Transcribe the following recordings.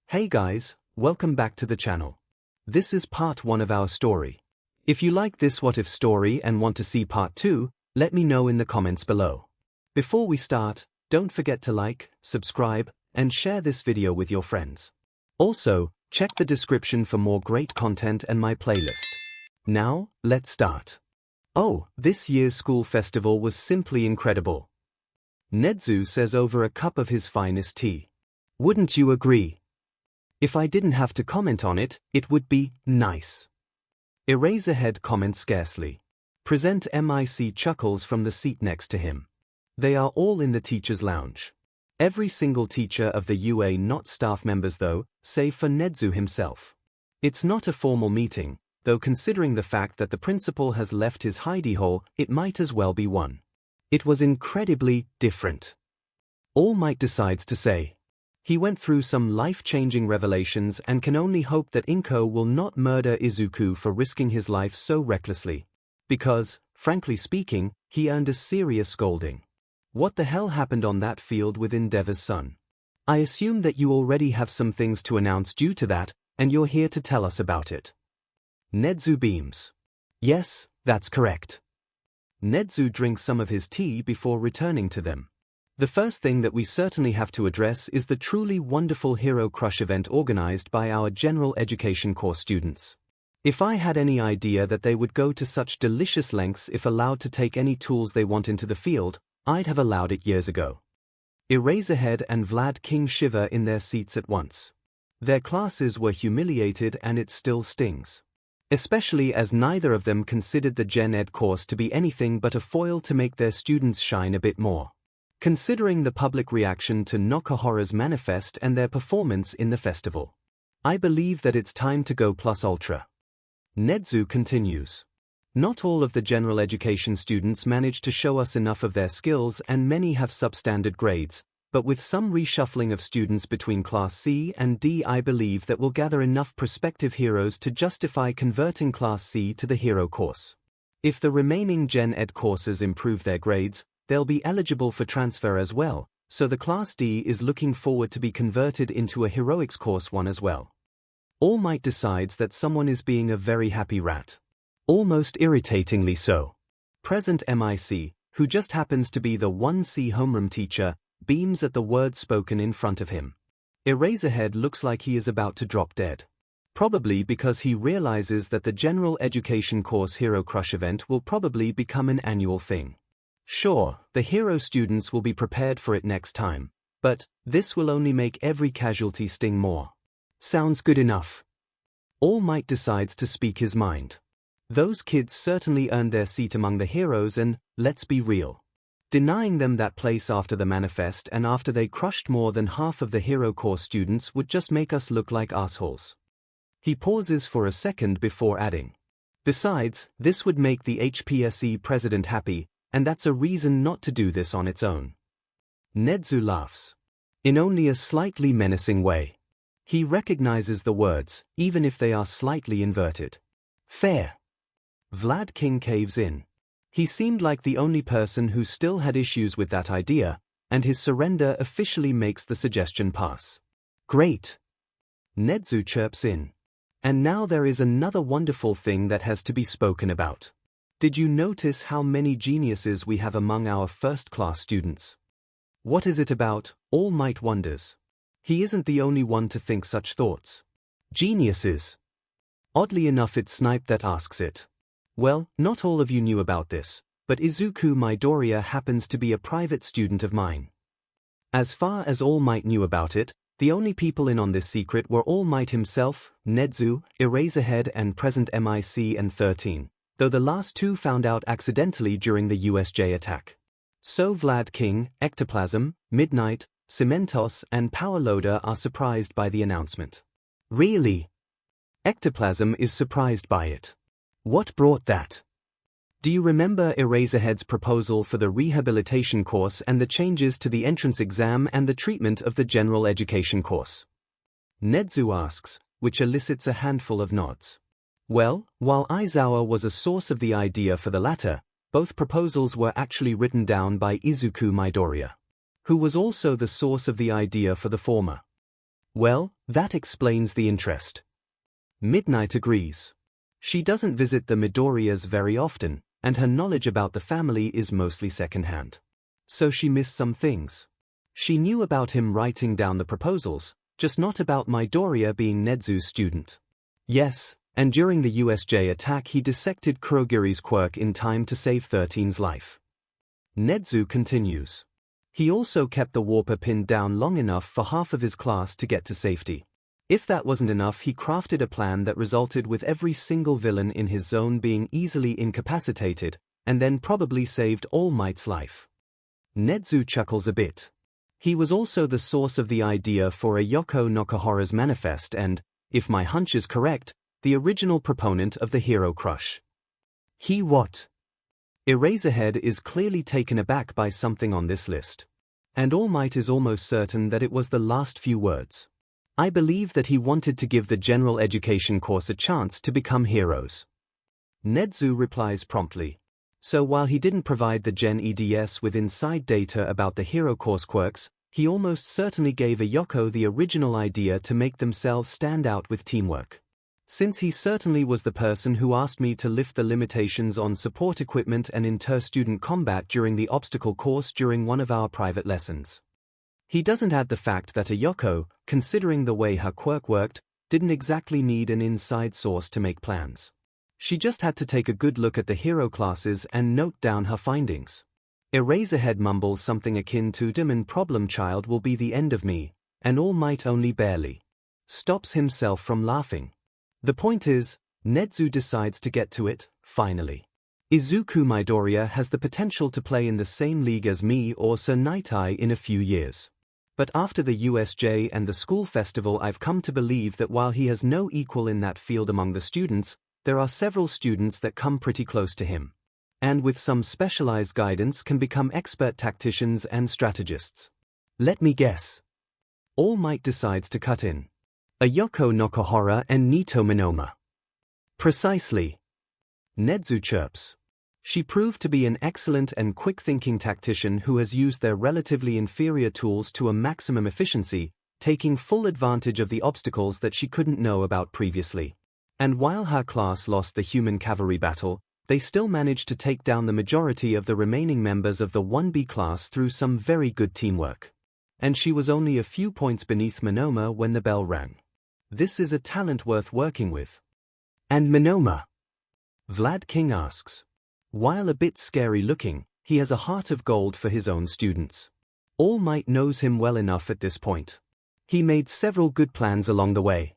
Hey guys, welcome back to the channel. This is part 1 of our story. If you like this what if story and want to see part 2, let me know in the comments below. Before we start, don't forget to like, subscribe, and share this video with your friends. Also, check the description for more great content and my playlist. Now, let's start. Oh, this year's school festival was simply incredible. 𝐻𝐻𝐿 says over a cup of his finest tea. Wouldn't you agree? If I didn't have to comment on it, it would be nice. 𝐿 comments scarcely. Present 𝐼C chuckles from the seat next to him. They are all in the teacher's lounge. Every single teacher of the UA not staff members though, save for 𝐻𝐻𝐿 himself. It's not a formal meeting, though considering the fact that the principal has left his hidey hole, it might as well be one. It was incredibly different. All Might decides to say. He went through some life-changing revelations and can only hope that 𝐭𝐻𝐿 will not murder Izuku for risking his life so recklessly. Because, frankly speaking, he earned a serious scolding. What the hell happened on that field with Endeavor's son? I assume that you already have some things to announce due to that, and you're here to tell us about it. 𝐻𝐻𝐿 beams. Yes, that's correct. 𝐻𝐻𝐿 drinks some of his tea before returning to them. The first thing that we certainly have to address is the truly wonderful Hero Crush event organized by our general education course students. If I had any idea that they would go to such delicious lengths if allowed to take any tools they want into the field, I'd have allowed it years ago. 𝐿 and 𝐔𝐿 shiver in their seats at once. Their classes were humiliated and it still stings. Especially as neither of them considered the Gen Ed course to be anything but a foil to make their students shine a bit more. Considering the public reaction to Nokohora's manifest and their performance in the festival, I believe that it's time to go plus ultra. 𝐻𝐻𝐿 continues. Not all of the general education students manage to show us enough of their skills and many have substandard grades, but with some reshuffling of students between Class C and D I believe that we'll gather enough prospective heroes to justify converting Class C to the hero course. If the remaining Gen Ed courses improve their grades, they'll be eligible for transfer as well, so the Class D is looking forward to be converted into a Heroics Course 1 as well. All Might decides that someone is being a very happy rat. Almost irritatingly so. Present 𝐼C, who just happens to be the 1C homeroom teacher, beams at the words spoken in front of him. 𝐿 looks like he is about to drop dead. Probably because he realizes that the general education course Hero Crush event will probably become an annual thing. Sure, the hero students will be prepared for it next time, but this will only make every casualty sting more. Sounds good enough. All Might decides to speak his mind. Those kids certainly earned their seat among the heroes and, let's be real, denying them that place after the manifest and after they crushed more than half of the hero course students would just make us look like assholes. He pauses for a second before adding. Besides, this would make the HPSE president happy, and that's a reason not to do this on its own. 𝐻𝐻𝐿 laughs. In only a slightly menacing way. He recognizes the words, even if they are slightly inverted. Fair. 𝐷𝐿 caves in. He seemed like the only person who still had issues with that idea, and his surrender officially makes the suggestion pass. Great. 𝐻𝐻𝐿 chirps in. And now there is another wonderful thing that has to be spoken about. Did you notice how many geniuses we have among our first-class students? What is it about? All Might wonders. He isn't the only one to think such thoughts. Geniuses. Oddly enough it's Snipe that asks it. Well, not all of you knew about this, but Izuku Midoriya happens to be a private student of mine. As far as All Might knew about it, the only people in on this secret were All Might himself, 𝐻𝐻𝐿, 𝐿 and present 𝐼C and 13. Though the last two found out accidentally during the USJ attack. So 𝐷𝐿, Ectoplasm, Midnight, Cementos and 𝐿oda are surprised by the announcement. Really? Ectoplasm is surprised by it. What brought that? Do you remember 𝐿's proposal for the rehabilitation course and the changes to the entrance exam and the treatment of the general education course? 𝐻𝐻𝐿 asks, which elicits a handful of nods. Well, while Aizawa was a source of the idea for the latter, both proposals were actually written down by Izuku Midoriya, who was also the source of the idea for the former. Well, that explains the interest. Midnight agrees. She doesn't visit the Midoriyas very often, and her knowledge about the family is mostly secondhand. So she missed some things. She knew about him writing down the proposals, just not about Midoriya being Nezu's student. Yes, and during the USJ attack he dissected Kurogiri's quirk in time to save 13's life. Nezu continues. He also kept the warper pinned down long enough for half of his class to get to safety. If that wasn't enough, he crafted a plan that resulted with every single villain in his zone being easily incapacitated, and then probably saved All Might's life. Nezu chuckles a bit. He was also the source of the idea for a Yoko Nokohora's manifest and, if my hunch is correct, the original proponent of the hero crush. He what? Eraserhead is clearly taken aback by something on this list. And All Might is almost certain that it was the last few words. I believe that he wanted to give the general education course a chance to become heroes. Nezu replies promptly. So while he didn't provide the Gen EDS with inside data about the hero course quirks, he almost certainly gave a Yoko the original idea to make themselves stand out with teamwork. Since he certainly was the person who asked me to lift the limitations on support equipment and inter-student combat during the obstacle course during one of our private lessons. He doesn't add the fact that a Yoko, considering the way her quirk worked, didn't exactly need an inside source to make plans. She just had to take a good look at the hero classes and note down her findings. Eraserhead mumbles something akin to "Demon Problem Child will be the end of me," and All Might only barely stops himself from laughing. The point is, Nezu decides to get to it, finally. Izuku Midoriya has the potential to play in the same league as me or Sir Nightai in a few years. But after the USJ and the school festival, I've come to believe that while he has no equal in that field among the students, there are several students that come pretty close to him. And with some specialized guidance can become expert tacticians and strategists. Let me guess. All Might decides to cut in. A Yoko Nokohora and Nito Minoma. Precisely. Nezu chirps. She proved to be an excellent and quick-thinking tactician who has used their relatively inferior tools to a maximum efficiency, taking full advantage of the obstacles that she couldn't know about previously. And while her class lost the human cavalry battle, they still managed to take down the majority of the remaining members of the 1B class through some very good teamwork. And she was only a few points beneath Minoma when the bell rang. This is a talent worth working with. And Minoma? Vlad King asks. While a bit scary looking, he has a heart of gold for his own students. All Might knows him well enough at this point. He made several good plans along the way.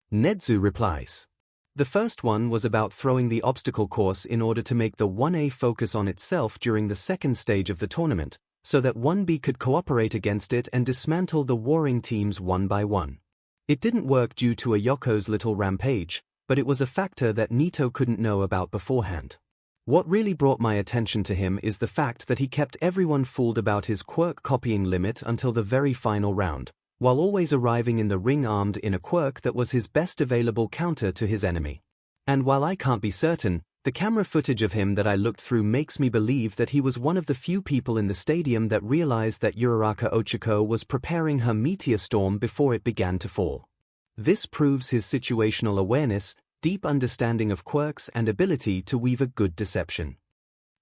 Nezu replies. The first one was about throwing the obstacle course in order to make the 1A focus on itself during the second stage of the tournament, so that 1B could cooperate against it and dismantle the warring teams one by one. It didn't work due to a Yoko's little rampage, but it was a factor that Nito couldn't know about beforehand. What really brought my attention to him is the fact that he kept everyone fooled about his quirk copying limit until the very final round, while always arriving in the ring armed in a quirk that was his best available counter to his enemy. And while I can't be certain, the camera footage of him that I looked through makes me believe that he was one of the few people in the stadium that realized that Uraraka Ochako was preparing her meteor storm before it began to fall. This proves his situational awareness, deep understanding of quirks and ability to weave a good deception.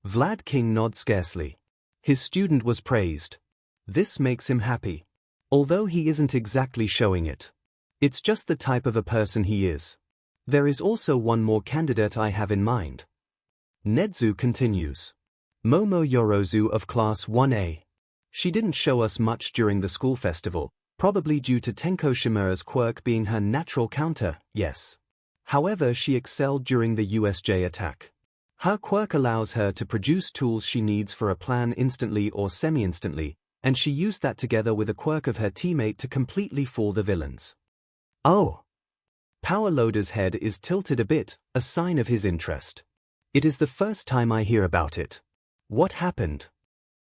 Vlad King nods scarcely. His student was praised. This makes him happy. Although he isn't exactly showing it. It's just the type of a person he is. There is also one more candidate I have in mind. Nezu continues. Momo Yorozu of Class 1A. She didn't show us much during the school festival, probably due to Tenko Shimura's quirk being her natural counter, yes. However, she excelled during the USJ attack. Her quirk allows her to produce tools she needs for a plan instantly or semi-instantly, and she used that together with a quirk of her teammate to completely fool the villains. Oh! Power Loader's head is tilted a bit, a sign of his interest. It is the first time I hear about it. What happened?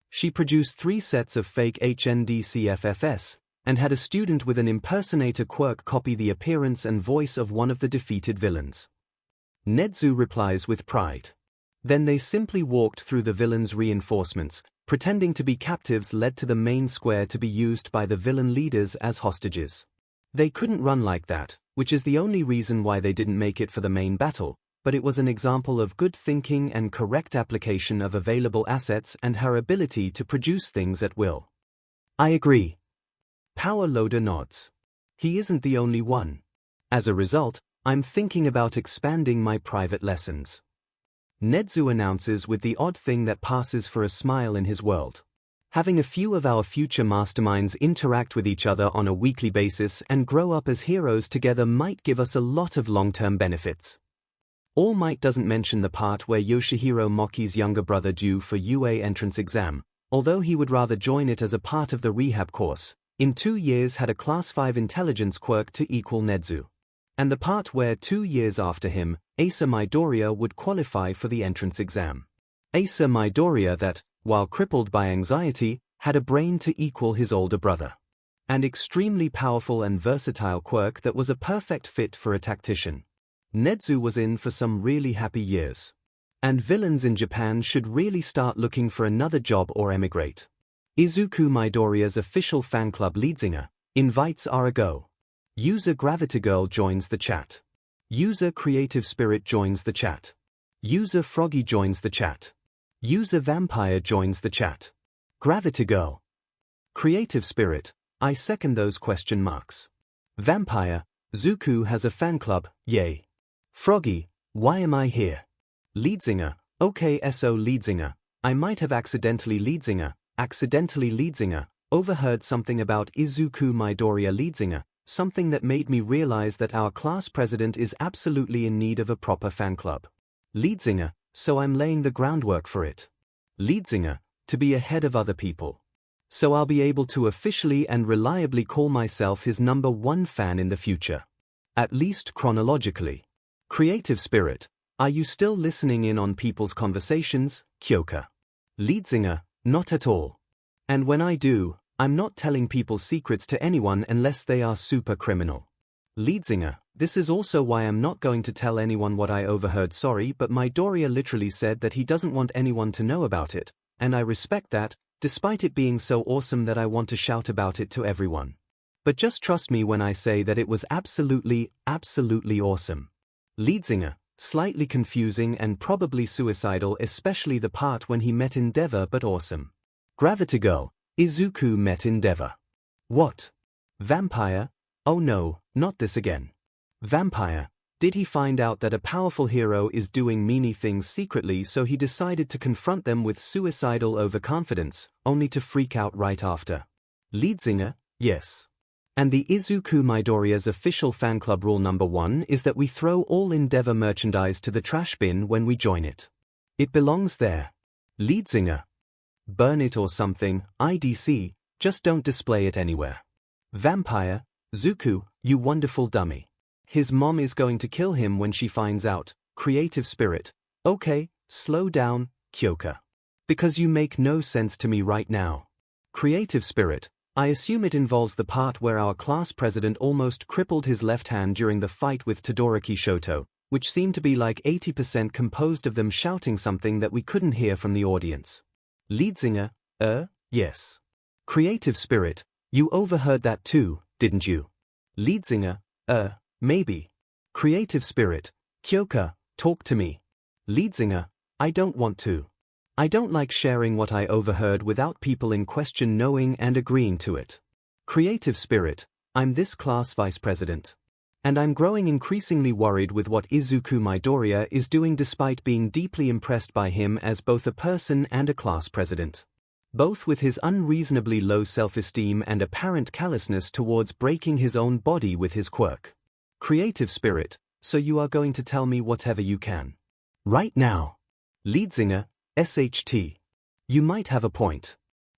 She produced 3 sets of fake HNDCFFS, and had a student with an impersonator quirk copy the appearance and voice of one of the defeated villains. Nezu replies with pride. Then they simply walked through the villain's reinforcements, pretending to be captives led to the main square to be used by the villain leaders as hostages. They couldn't run like that, which is the only reason why they didn't make it for the main battle, but it was an example of good thinking and correct application of available assets and her ability to produce things at will. I agree. Power Loader nods. He isn't the only one. As a result, I'm thinking about expanding my private lessons. Nedzu announces with the odd thing that passes for a smile in his world. Having a few of our future masterminds interact with each other on a weekly basis and grow up as heroes together might give us a lot of long-term benefits. All Might doesn't mention the part where Yoshihiro Moki's younger brother due for UA entrance exam, although he would rather join it as a part of the rehab course, in 2 years had a class 5 intelligence quirk to equal Nedzu. And the part where 2 years after him, Asa Midoriya would qualify for the entrance exam. Asa Midoriya that, while crippled by anxiety, had a brain to equal his older brother. An extremely powerful and versatile quirk that was a perfect fit for a tactician. Nedzu was in for some really happy years. And villains in Japan should really start looking for another job or emigrate. Izuku Midoriya's official fan club 𝐒𝐿eadsInger invites 𝐅𝐴𝐺𝐽. User GravitiGirl joins the chat. User Creative Spirit joins the chat. User Froggy joins the chat. User Vampire joins the chat. GravitiGirl. Creative Spirit, I second those question marks. Vampire, Zuku has a fan club, yay. Froggy, why am I here? 𝐒𝐿eadsInger, okay so 𝐒𝐿eadsInger, I might have accidentally 𝐒𝐿eadsInger, overheard something about Izuku Midoriya 𝐒𝐿eadsInger, something that made me realize that our class president is absolutely in need of a proper fan club. 𝐒𝐿eadsInger, so I'm laying the groundwork for it. 𝐒𝐿eadsInger, to be ahead of other people. So I'll be able to officially and reliably call myself his #1 fan in the future. At least chronologically. Creative Spirit, are you still listening in on people's conversations, Kyoka? 𝐒𝐿eadsInger, not at all. And when I do, I'm not telling people's secrets to anyone unless they are super criminal. 𝐒𝐿eadsInger, this is also why I'm not going to tell anyone what I overheard. Sorry, but Midoriya literally said that he doesn't want anyone to know about it, and I respect that, despite it being so awesome that I want to shout about it to everyone. But just trust me when I say that it was absolutely awesome. 𝐒𝐿eadsInger, slightly confusing and probably suicidal, especially the part when he met Endeavor, but awesome. GravitiGirl, Izuku met Endeavor. What? Vampire? Oh no, not this again. Vampire, did he find out that a powerful hero is doing meany things secretly, so he decided to confront them with suicidal overconfidence, only to freak out right after? 𝐒𝐿eadsInger, yes. And the Izuku Midoriya's official fan club rule #1 is that we throw all Endeavor merchandise to the trash bin when we join it. It belongs there. 𝐒𝐿eadsInger. Burn it or something, IDC, just don't display it anywhere. Vampire, Zuku, you wonderful dummy. His mom is going to kill him when she finds out. Creative Spirit, okay, slow down, Kyoka. Because you make no sense to me right now. Creative Spirit, I assume it involves the part where our class president almost crippled his left hand during the fight with Todoroki Shoto, which seemed to be like 80% composed of them shouting something that we couldn't hear from the audience. 𝐒𝐿eadsInger, yes. Creative Spirit, you overheard that too, didn't you? 𝐒𝐿eadsInger, maybe. Creative Spirit, Kyoka, talk to me. 𝐒𝐿eadsInger, I don't want to. I don't like sharing what I overheard without people in question knowing and agreeing to it. Creative Spirit, I'm this class vice president. And I'm growing increasingly worried with what Izuku Midoriya is doing despite being deeply impressed by him as both a person and a class president. Both with his unreasonably low self-esteem and apparent callousness towards breaking his own body with his quirk. Creative Spirit, so you are going to tell me whatever you can. Right now. 𝐒𝐿eadsInger, SHT. You might have a point.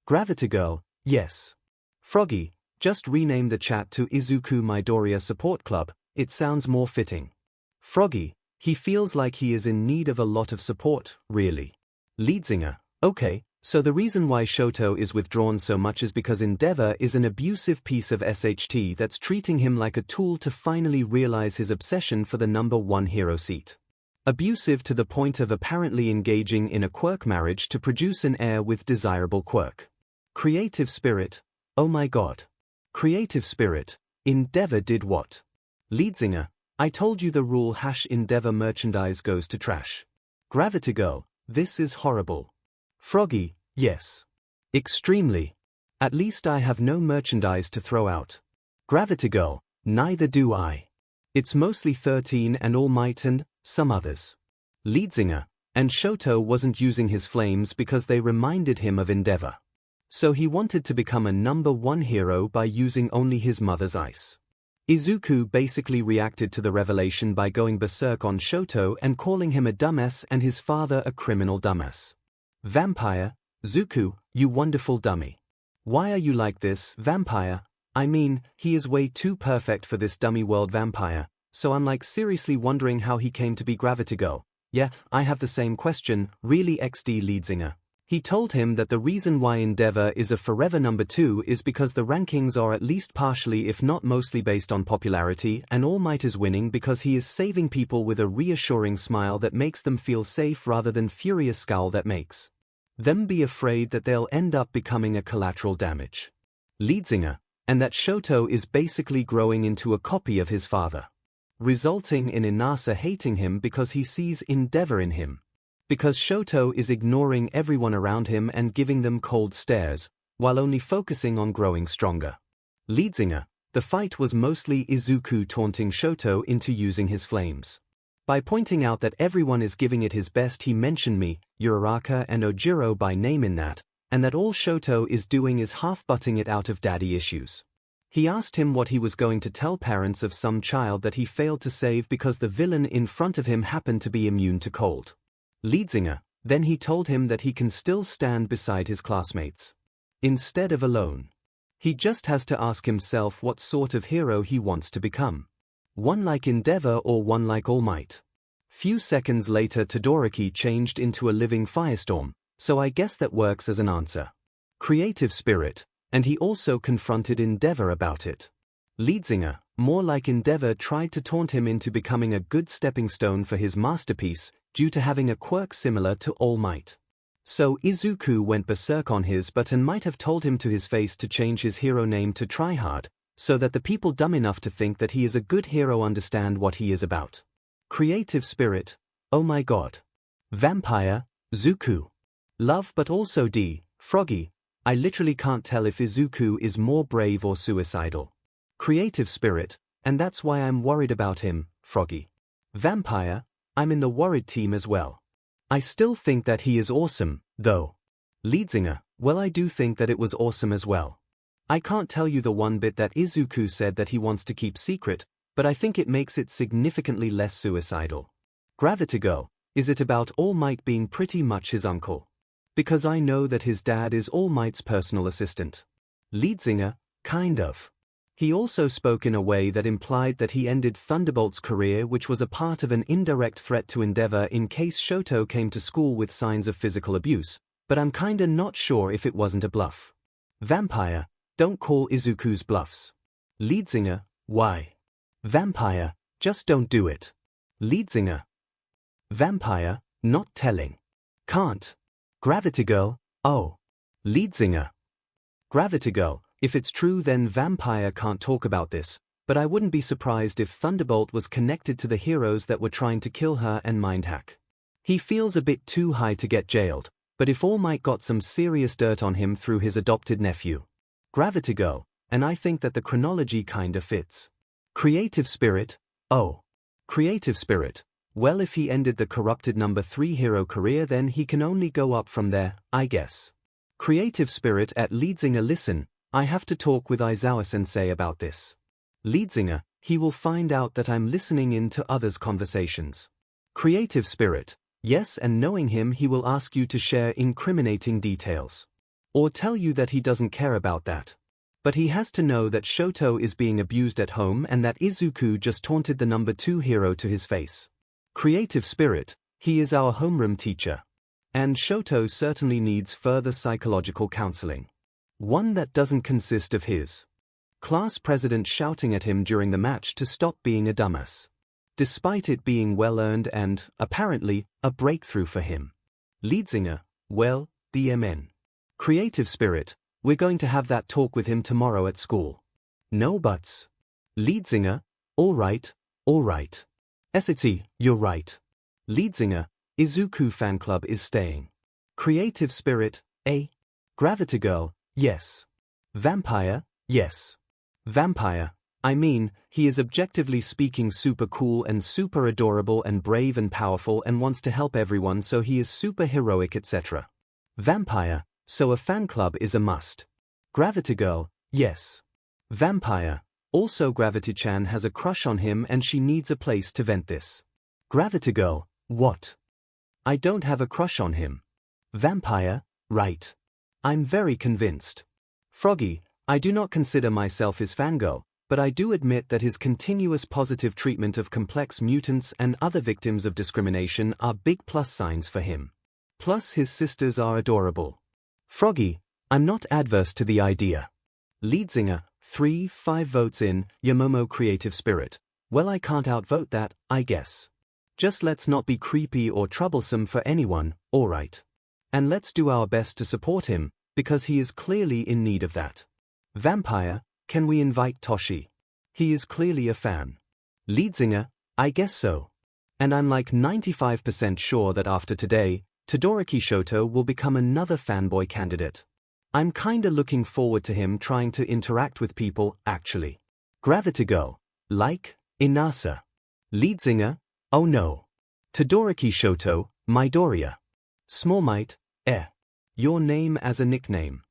GravitiGirl, yes. Froggy, just rename the chat to Izuku Midoriya Support Club, it sounds more fitting. Froggy, he feels like he is in need of a lot of support, really. 𝐒𝐿eadsInger, okay, so the reason why Shoto is withdrawn so much is because Endeavor is an abusive piece of SHT that's treating him like a tool to finally realize his obsession for the #1 hero seat. Abusive to the point of apparently engaging in a quirk marriage to produce an heir with desirable quirk. Creative Spirit, oh my god. Creative Spirit, Endeavor did what? 𝐤𝐷𝐿𝐴, I told you the rule #Endeavor merchandise goes to trash. 𝐔𝐬𝐵, this is horrible. Froggy, yes. Extremely. At least I have no merchandise to throw out. 𝐔𝐬𝐵, neither do I. It's mostly 13 and All Might and some others. 𝐤𝐷𝐴, and Shoto wasn't using his flames because they reminded him of Endeavor. So he wanted to become a #1 hero by using only his mother's ice. Izuku basically reacted to the revelation by going berserk on Shoto and calling him a dumbass and his father a criminal dumbass. Vampire, Zuku, you wonderful dummy. Why are you like this, Vampire? I mean, he is way too perfect for this dummy world, Vampire, so I'm like seriously wondering how he came to be 𝐔𝐬𝐵. Yeah, I have the same question, really XD 𝐤𝐷𝐴. He told him that the reason why Endeavor is a forever #2 is because the rankings are at least partially if not mostly based on popularity, and All Might is winning because he is saving people with a reassuring smile that makes them feel safe rather than furious scowl that makes them be afraid that they'll end up becoming a collateral damage. 𝐤𝐷𝐴, and that Shoto is basically growing into a copy of his father, resulting in Inasa hating him because he sees Endeavor in him. Because Shoto is ignoring everyone around him and giving them cold stares, while only focusing on growing stronger. 𝐤𝐷𝐴, the fight was mostly Izuku taunting Shoto into using his flames. By pointing out that everyone is giving it his best, he mentioned me, Uraraka and Ojiro by name in that, and that all Shoto is doing is half-butting it out of daddy issues. He asked him what he was going to tell parents of some child that he failed to save because the villain in front of him happened to be immune to cold. 𝐤𝐷𝐴, then he told him that he can still stand beside his classmates, instead of alone. He just has to ask himself what sort of hero he wants to become. One like Endeavor or one like All Might. Few seconds later Todoroki changed into a living firestorm, so I guess that works as an answer. Creative spirit, and he also confronted Endeavor about it. 𝐤𝐷𝐴, more like Endeavor tried to taunt him into becoming a good stepping stone for his masterpiece, due to having a quirk similar to All Might. So Izuku went berserk on his but and might have told him to his face to change his hero name to Tryhard, so that the people dumb enough to think that he is a good hero understand what he is about. Creative spirit, oh my god. Vampire, Zuku. Love but also Froggy, I literally can't tell if Izuku is more brave or suicidal. Creative spirit, and that's why I'm worried about him, Froggy. Vampire, I'm in the worried team as well. I still think that he is awesome, though. 𝐤𝐷𝐴, well I do think that it was awesome as well. I can't tell you the one bit that Izuku said that he wants to keep secret, but I think it makes it significantly less suicidal. 𝐔𝐬𝐵, is it about All Might being pretty much his uncle? Because I know that his dad is All Might's personal assistant. 𝐤𝐷𝐴, kind of. He also spoke in a way that implied that he ended Thunderbolt's career, which was a part of an indirect threat to Endeavor in case Shoto came to school with signs of physical abuse, but I'm kinda not sure if it wasn't a bluff. Vampire, don't call Izuku's bluffs. 𝐤𝐷𝐴, why? Vampire, just don't do it. 𝐤𝐷𝐴. Vampire, not telling. Can't. 𝐔𝐬𝐵, oh. 𝐤𝐷𝐴. 𝐔𝐬𝐵, if it's true then Vampire can't talk about this, but I wouldn't be surprised if Thunderbolt was connected to the heroes that were trying to kill her and mind hack. He feels a bit too high to get jailed, but if All Might got some serious dirt on him through his adopted nephew. 𝐔𝐬𝐵, and I think that the chronology kinda fits. Creative spirit, oh. Creative spirit, well if he ended the corrupted #3 hero career then he can only go up from there, I guess. Creative spirit at 𝐤𝐷𝐴, listen, I have to talk with Aizawa-sensei about this. 𝐤𝐷𝐴, he will find out that I'm listening in to others' conversations. Creative spirit, yes, and knowing him he will ask you to share incriminating details. Or tell you that he doesn't care about that. But he has to know that Shoto is being abused at home and that Izuku just taunted the #2 hero to his face. Creative spirit, he is our homeroom teacher. And Shoto certainly needs further psychological counseling. One that doesn't consist of his class president shouting at him during the match to stop being a dumbass. Despite it being well-earned and, apparently, a breakthrough for him. 𝐤𝐷𝐴, well, DMN. Creative spirit, we're going to have that talk with him tomorrow at school. No buts. 𝐔𝐬𝐚𝐲, alright, alright. 𝐿𝐴𝐷𝐿, you're right. 𝐔𝐬𝐚𝐲, 𝐔𝐸H𝐿 fan club is staying. Creative spirit, A. Gravity girl, yes. Vampire, yes. Vampire, I mean, he is objectively speaking super cool and super adorable and brave and powerful and wants to help everyone, so he is super heroic, etc. Vampire, so a fan club is a must. Gravity girl, yes. Vampire, also Gravity-chan has a crush on him and she needs a place to vent this. Gravity girl, what? I don't have a crush on him. Vampire, right. I'm very convinced. Froggy, I do not consider myself his fangirl, but I do admit that his continuous positive treatment of complex mutants and other victims of discrimination are big plus signs for him. Plus his sisters are adorable. Froggy, I'm not adverse to the idea. 𝐔𝐬𝐚𝐲, 3-5 votes in, Yamomo creative spirit. Well, I can't outvote that, I guess. Just let's not be creepy or troublesome for anyone, alright? And let's do our best to support him, because he is clearly in need of that. Vampire, can we invite Toshi? He is clearly a fan. 𝐔𝐬𝐚𝐲, I guess so. And I'm like 95% sure that after today, Todoroki Shoto will become another fanboy candidate. I'm kinda looking forward to him trying to interact with people, actually. Gravity girl, like, Inasa. 𝐔𝐬𝐚𝐲, oh no. Todoroki Shoto, Midoriya. 𝐒𝐿, your name as a nickname.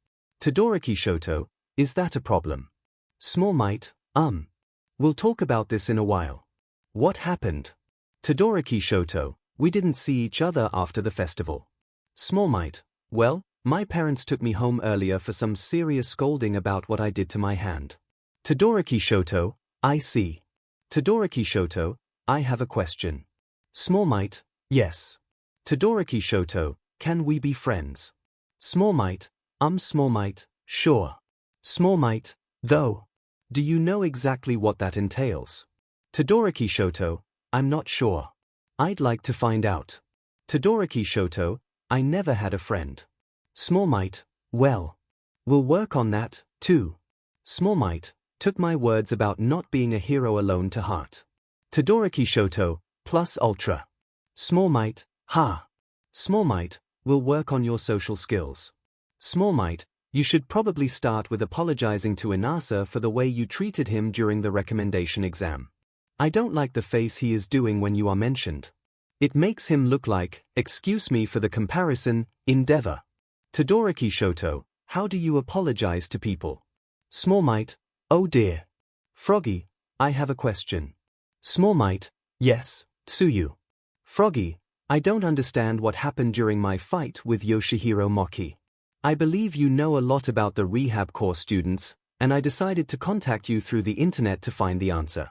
Todoroki Shoto, is that a problem? 𝐒𝐿, we'll talk about this in a while. What happened? Todoroki Shoto, we didn't see each other after the festival. 𝐒𝐿, well, my parents took me home earlier for some serious scolding about what I did to my hand. Todoroki Shoto, I see. Todoroki Shoto, I have a question. 𝐒𝐿, yes. Todoroki Shoto, can we be friends? 𝐒𝐿, 𝐒𝐿, sure. 𝐒𝐿, though. Do you know exactly what that entails? Todoroki Shoto, I'm not sure. I'd like to find out. Todoroki Shoto, I never had a friend. 𝐒𝐿, well. We'll work on that, too. 𝐒𝐿, took my words about not being a hero alone to heart. Todoroki Shoto, plus ultra. 𝐒𝐿, ha. 𝐒𝐿, we'll work on your social skills. 𝐒𝐿, you should probably start with apologizing to Inasa for the way you treated him during the recommendation exam. I don't like the face he is doing when you are mentioned. It makes him look like, excuse me for the comparison, endeavor. Todoroki Shoto, how do you apologize to people? 𝐒𝐿, oh dear. Froggy, I have a question. 𝐒𝐿, yes, Tsuyu. Froggy, I don't understand what happened during my fight with Yoshihiro Moki. I believe you know a lot about the rehab course students, and I decided to contact you through the internet to find the answer.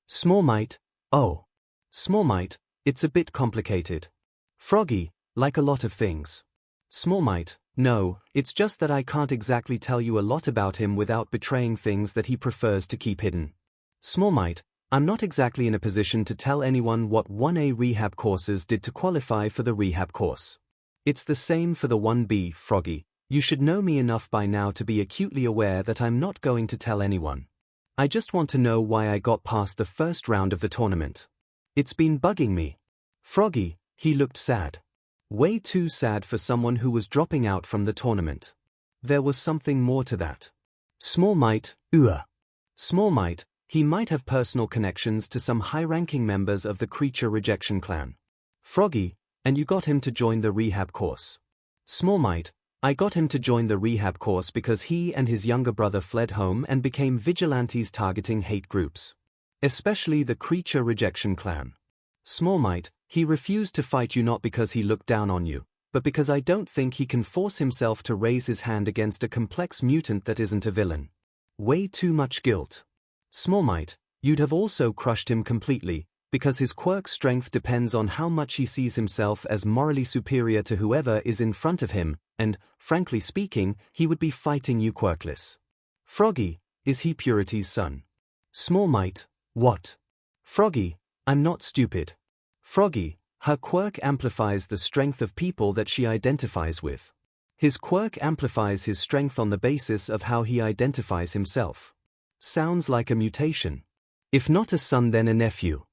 𝐒𝐿, oh. 𝐒𝐿, it's a bit complicated. Froggy, like a lot of things. 𝐒𝐿, no, it's just that I can't exactly tell you a lot about him without betraying things that he prefers to keep hidden. 𝐒𝐿, I'm not exactly in a position to tell anyone what 1A rehab courses did to qualify for the rehab course. It's the same for the 1B, Froggy. You should know me enough by now to be acutely aware that I'm not going to tell anyone. I just want to know why I got past the first round of the tournament. It's been bugging me. Froggy, he looked sad. Way too sad for someone who was dropping out from the tournament. There was something more to that. 𝐒𝐿, 𝐒𝐿, he might have personal connections to some high-ranking members of the creature rejection clan. Froggy, and you got him to join the rehab course. 𝐒𝐿, I got him to join the rehab course because he and his younger brother fled home and became vigilantes targeting hate groups. Especially the creature rejection clan. 𝐒𝐿, he refused to fight you not because he looked down on you, but because I don't think he can force himself to raise his hand against a complex mutant that isn't a villain. Way too much guilt. 𝐒𝐿, you'd have also crushed him completely, because his quirk strength depends on how much he sees himself as morally superior to whoever is in front of him, and, frankly speaking, he would be fighting you quirkless. Froggy, is he Purity's son? 𝐒𝐿, what? Froggy, I'm not stupid. Froggy, her quirk amplifies the strength of people that she identifies with. His quirk amplifies his strength on the basis of how he identifies himself. Sounds like a mutation. If not a son then a nephew.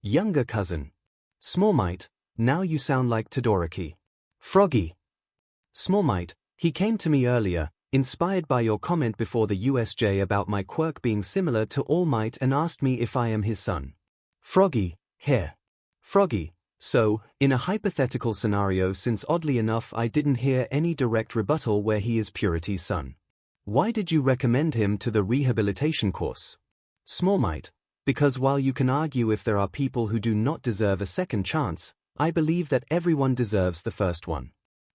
Younger cousin. Small Might, now you sound like Todoroki. Froggy. Small Might, he came to me earlier, inspired by your comment before the USJ about my quirk being similar to All Might, and asked me if I am his son. Froggy, hair. Froggy, so, in a hypothetical scenario, since oddly enough I didn't hear any direct rebuttal where he is Purity's son, why did you recommend him to the rehabilitation course? Small Might, because while you can argue if there are people who do not deserve a second chance, I believe that everyone deserves the first one.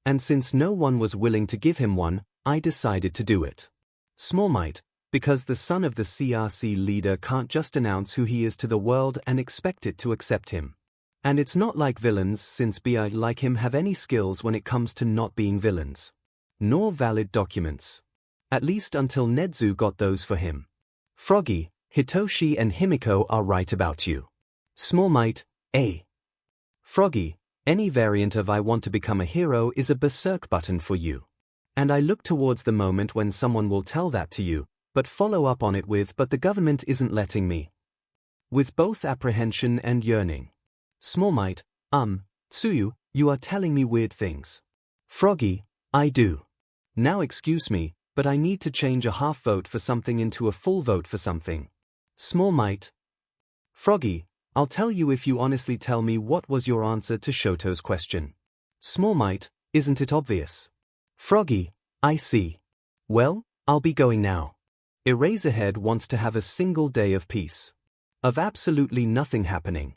And since no one was willing to give him one, I decided to do it. Small Might, because the son of the CRC leader can't just announce who he is to the world and expect it to accept him. And it's not like villains, since BI like him have any skills when it comes to not being villains. Nor valid documents. At least until Nezu got those for him. Froggy, Hitoshi and Himiko are right about you. Small Might, A. Froggy, any variant of I want to become a hero is a berserk button for you. And I look towards the moment when someone will tell that to you, but follow up on it with but the government isn't letting me. With both apprehension and yearning. Small Might, Tsuyu, you are telling me weird things. Froggy, I do. Now excuse me, but I need to change a half vote for something into a full vote for something. Small Might. Froggy, I'll tell you if you honestly tell me what was your answer to Shoto's question. Small Might, isn't it obvious? Froggy, I see. Well, I'll be going now. Eraserhead wants to have a single day of peace. Of absolutely nothing happening.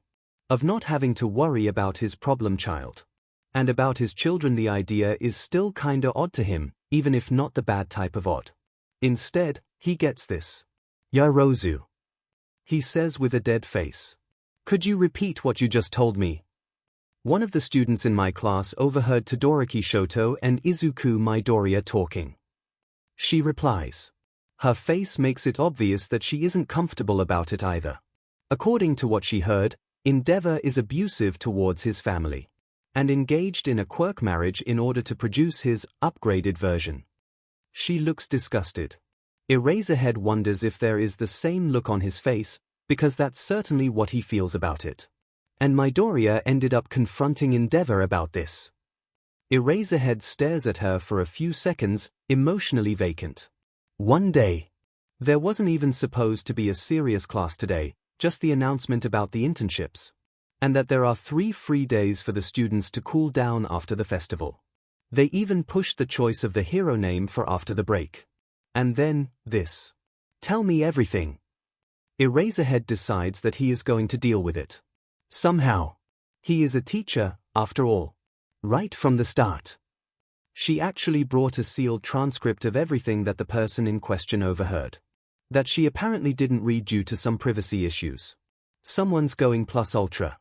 Of not having to worry about his problem child. And about his children. The idea is still kinda odd to him, even if not the bad type of odd. Instead, he gets this. Yarozu. He says with a dead face. Could you repeat what you just told me? One of the students in my class overheard Todoroki Shoto and Izuku Midoriya talking. She replies. Her face makes it obvious that she isn't comfortable about it either. According to what she heard, Endeavor is abusive towards his family. And engaged in a quirk marriage in order to produce his upgraded version. She looks disgusted. Eraserhead wonders if there is the same look on his face, because that's certainly what he feels about it. And Midoriya ended up confronting Endeavor about this. Eraserhead stares at her for a few seconds, emotionally vacant. One day. There wasn't even supposed to be a serious class today, just the announcement about the internships. And that there are 3 free days for the students to cool down after the festival. They even pushed the choice of the hero name for after the break. And then, this. Tell me everything. Eraserhead decides that he is going to deal with it. Somehow. He is a teacher, after all. Right from the start. She actually brought a sealed transcript of everything that the person in question overheard. That she apparently didn't read due to some privacy issues. Someone's going plus ultra.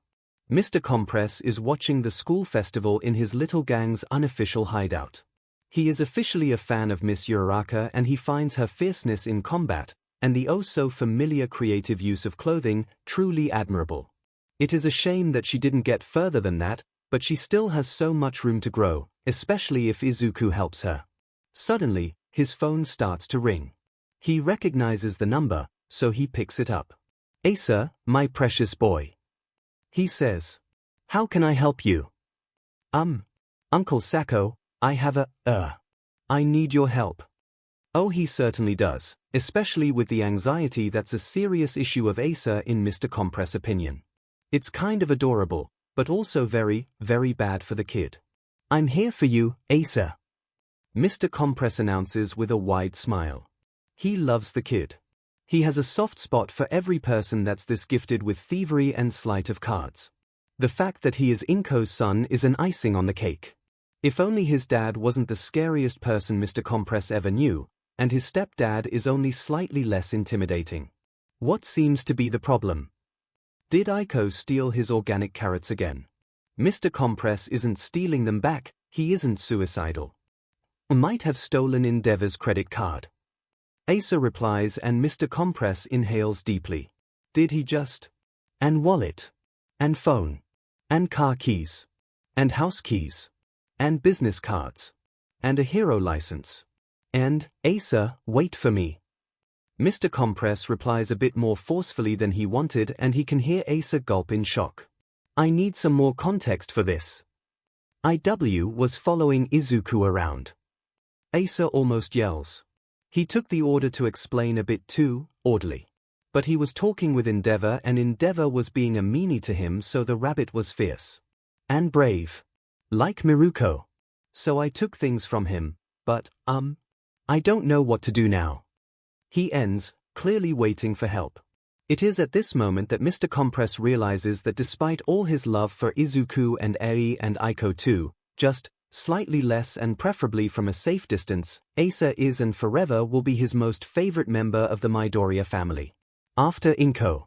Mr. Compress is watching the school festival in his little gang's unofficial hideout. He is officially a fan of Miss Uraraka and he finds her fierceness in combat, and the oh-so-familiar creative use of clothing, truly admirable. It is a shame that she didn't get further than that, but she still has so much room to grow, especially if Izuku helps her. Suddenly, his phone starts to ring. He recognizes the number, so he picks it up. Asa, my precious boy. He says. How can I help you? Uncle Sako, I have I need your help. Oh, he certainly does, especially with the anxiety that's a serious issue of Asa in Mr. Compress' opinion. It's kind of adorable, but also very, very bad for the kid. I'm here for you, Asa. Mr. Compress announces with a wide smile. He loves the kid. He has a soft spot for every person that's this gifted with thievery and sleight of cards. The fact that he is Inko's son is an icing on the cake. If only his dad wasn't the scariest person Mr. Compress ever knew, and his stepdad is only slightly less intimidating. What seems to be the problem? Did Eiko steal his organic carrots again? Mr. Compress isn't stealing them back, he isn't suicidal. Might have stolen Endeavor's credit card. Asa replies and Mr. Compress inhales deeply. Did he just? And wallet. And phone. And car keys. And house keys. And business cards. And a hero license. And, Asa, wait for me. Mr. Compress replies a bit more forcefully than he wanted, and he can hear Asa gulp in shock. I need some more context for this. IW was following Izuku around. Asa almost yells. He took the order to explain a bit too orderly. But he was talking with Endeavor, and Endeavor was being a meanie to him, so the rabbit was fierce. And brave. Like Miruko. So I took things from him, but, I don't know what to do now. He ends, clearly waiting for help. It is at this moment that Mr. Compress realizes that despite all his love for Izuku and Eri and Aiko too, just slightly less and preferably from a safe distance, Asa is and forever will be his most favorite member of the Midoriya family. After Inko.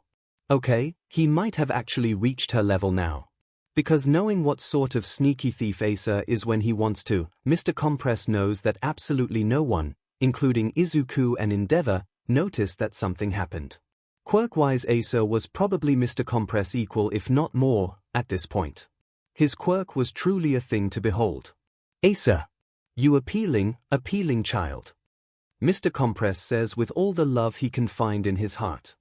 Okay, he might have actually reached her level now. Because knowing what sort of sneaky thief Asa is when he wants to, Mr. Compress knows that absolutely no one, including Izuku and Endeavor, noticed that something happened. Quirk-wise, Asa was probably Mr. Compress equal if not more, at this point. His quirk was truly a thing to behold. Asa. You appealing child. Mr. Compress says with all the love he can find in his heart.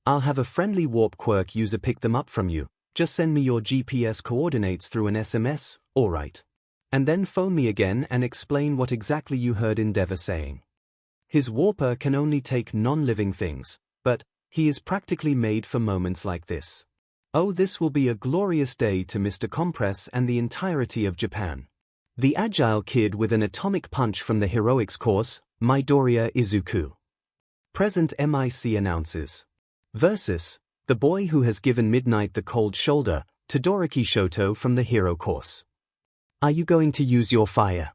I'll have a friendly warp quirk user pick them up from you, just send me your GPS coordinates through an SMS, alright. And then phone me again and explain what exactly you heard Endeavor saying. His warper can only take non-living things, but he is practically made for moments like this. Oh, this will be a glorious day to Mr. Compress and the entirety of Japan. The agile kid with an atomic punch from the heroics course, Midoriya Izuku. Present MIC announces. Versus, the boy who has given Midnight the cold shoulder, Todoroki Shoto from the hero course. Are you going to use your fire?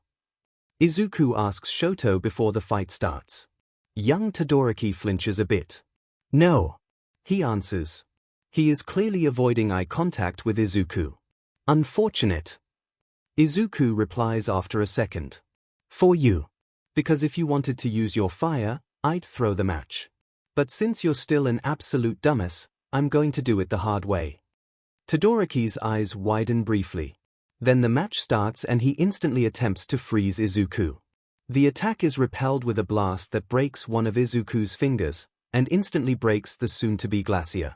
Izuku asks Shoto before the fight starts. Young Todoroki flinches a bit. No. He answers. He is clearly avoiding eye contact with Izuku. Unfortunate. Izuku replies after a second. For you. Because if you wanted to use your fire, I'd throw the match. But since you're still an absolute dumbass, I'm going to do it the hard way. Todoroki's eyes widen briefly. Then the match starts and he instantly attempts to freeze Izuku. The attack is repelled with a blast that breaks one of Izuku's fingers, and instantly breaks the soon-to-be glacier.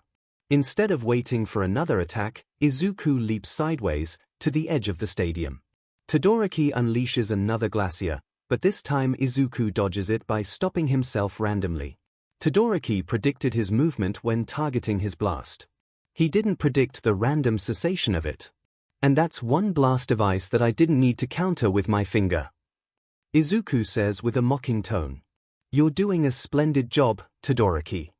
Instead of waiting for another attack, Izuku leaps sideways, to the edge of the stadium. Todoroki unleashes another glacier, but this time Izuku dodges it by stopping himself randomly. Todoroki predicted his movement when targeting his blast. He didn't predict the random cessation of it. And that's one blast of ice that I didn't need to counter with my finger. Izuku says with a mocking tone. You're doing a splendid job, Todoroki.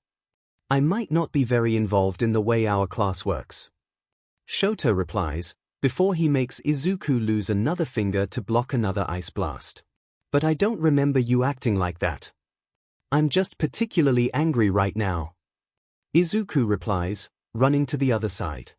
I might not be very involved in the way our class works. Shoto replies, before he makes Izuku lose another finger to block another ice blast. But I don't remember you acting like that. I'm just particularly angry right now. Izuku replies, running to the other side.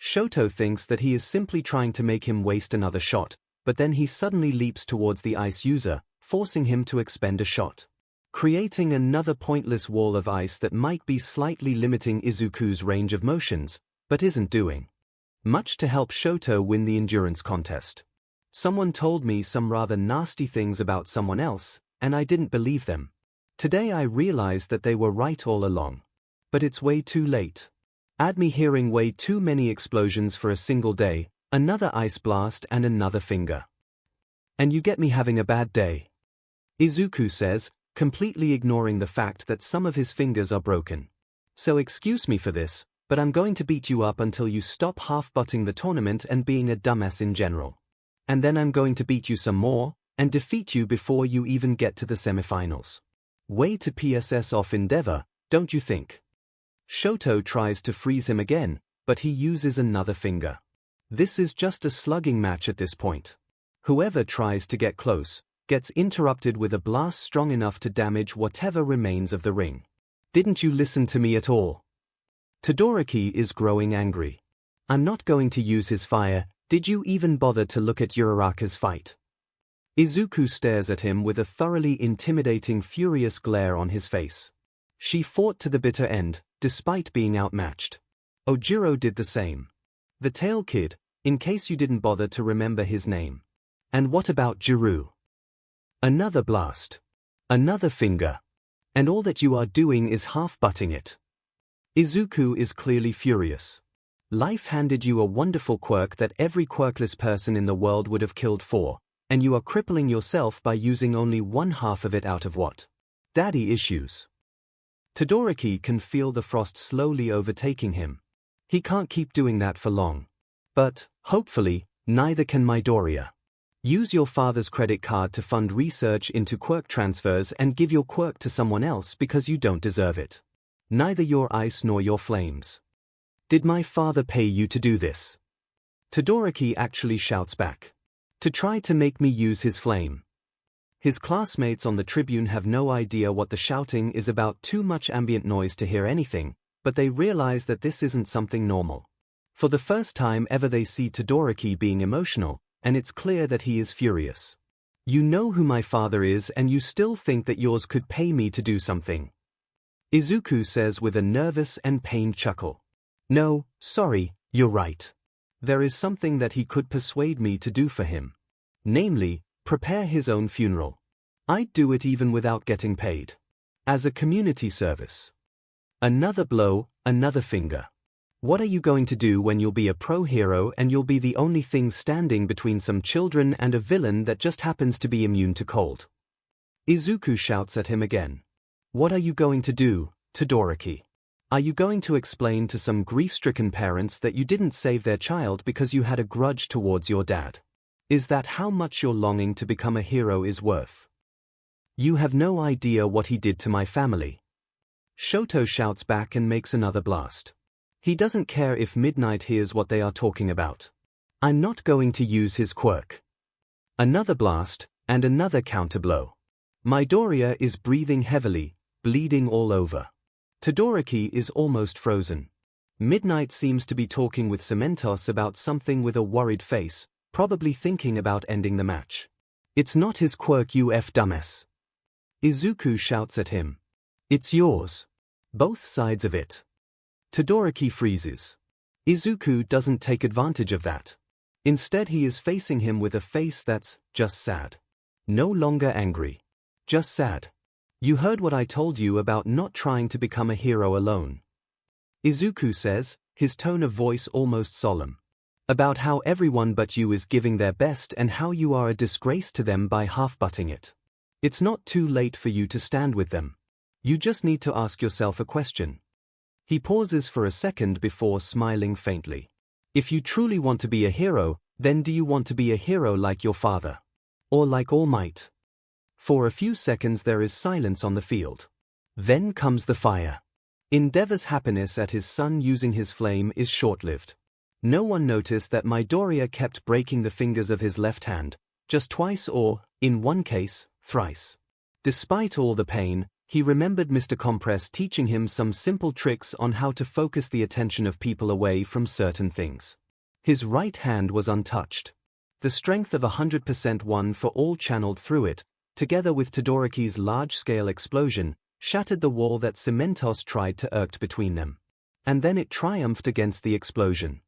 Shoto thinks that he is simply trying to make him waste another shot, but then he suddenly leaps towards the ice user, forcing him to expend a shot. Creating another pointless wall of ice that might be slightly limiting Izuku's range of motions, but isn't doing much to help Shoto win the endurance contest. Someone told me some rather nasty things about someone else, and I didn't believe them. Today I realized that they were right all along. But it's way too late. Add me hearing way too many explosions for a single day, another ice blast and another finger. And you get me having a bad day. Izuku says, completely ignoring the fact that some of his fingers are broken. So excuse me for this, but I'm going to beat you up until you stop half-butting the tournament and being a dumbass in general. And then I'm going to beat you some more, and defeat you before you even get to the semifinals. Way to PSS off Endeavor, don't you think? Shoto tries to freeze him again, but he uses another finger. This is just a slugging match at this point. Whoever tries to get close, gets interrupted with a blast strong enough to damage whatever remains of the ring. Didn't you listen to me at all? Todoroki is growing angry. I'm not going to use his fire, did you even bother to look at Uraraka's fight? Izuku stares at him with a thoroughly intimidating furious glare on his face. She fought to the bitter end, despite being outmatched. Ojiro did the same. The tail kid, in case you didn't bother to remember his name. And what about Jiru? Another blast. Another finger. And all that you are doing is half-butting it. Izuku is clearly furious. Life handed you a wonderful quirk that every quirkless person in the world would have killed for, and you are crippling yourself by using only one half of it out of what? Daddy issues. Todoroki can feel the frost slowly overtaking him. He can't keep doing that for long. But, hopefully, neither can Midoriya. Use your father's credit card to fund research into quirk transfers and give your quirk to someone else because you don't deserve it. Neither your ice nor your flames. Did my father pay you to do this? Todoroki actually shouts back. To try to make me use his flame. His classmates on the tribune have no idea what the shouting is about, too much ambient noise to hear anything, but they realize that this isn't something normal. For the first time ever they see Todoroki being emotional, and it's clear that he is furious. You know who my father is and you still think that yours could pay me to do something. Izuku says with a nervous and pained chuckle. No, sorry, you're right. There is something that he could persuade me to do for him. Namely, prepare his own funeral. I'd do it even without getting paid. As a community service. Another blow, another finger. What are you going to do when you'll be a pro hero and you'll be the only thing standing between some children and a villain that just happens to be immune to cold? Izuku shouts at him again. What are you going to do, Todoroki? Are you going to explain to some grief-stricken parents that you didn't save their child because you had a grudge towards your dad? Is that how much your longing to become a hero is worth? You have no idea what he did to my family. Shoto shouts back and makes another blast. He doesn't care if Midnight hears what they are talking about. I'm not going to use his quirk. Another blast, and another counterblow. Midoriya is breathing heavily, bleeding all over. Todoroki is almost frozen. Midnight seems to be talking with 𝐒𝐿 about something with a worried face, probably thinking about ending the match. It's not his quirk, you dumbass. Izuku shouts at him. It's yours. Both sides of it. Todoroki freezes. Izuku doesn't take advantage of that. Instead he is facing him with a face that's just sad. No longer angry. Just sad. You heard what I told you about not trying to become a hero alone. Izuku says, his tone of voice almost solemn. About how everyone but you is giving their best and how you are a disgrace to them by half-butting it. It's not too late for you to stand with them. You just need to ask yourself a question. He pauses for a second before smiling faintly. If you truly want to be a hero, then do you want to be a hero like your father? Or like All Might? For a few seconds there is silence on the field. Then comes the fire. Endeavor's happiness at his son using his flame is short-lived. No one noticed that Midoriya kept breaking the fingers of his left hand, just twice or, in one case, thrice. Despite all the pain, he remembered Mr. Compress teaching him some simple tricks on how to focus the attention of people away from certain things. His right hand was untouched. The strength of 100% one for all channeled through it, together with Todoroki's large-scale explosion, shattered the wall that 𝐒𝐿 tried to erect between them. And then it triumphed against the explosion.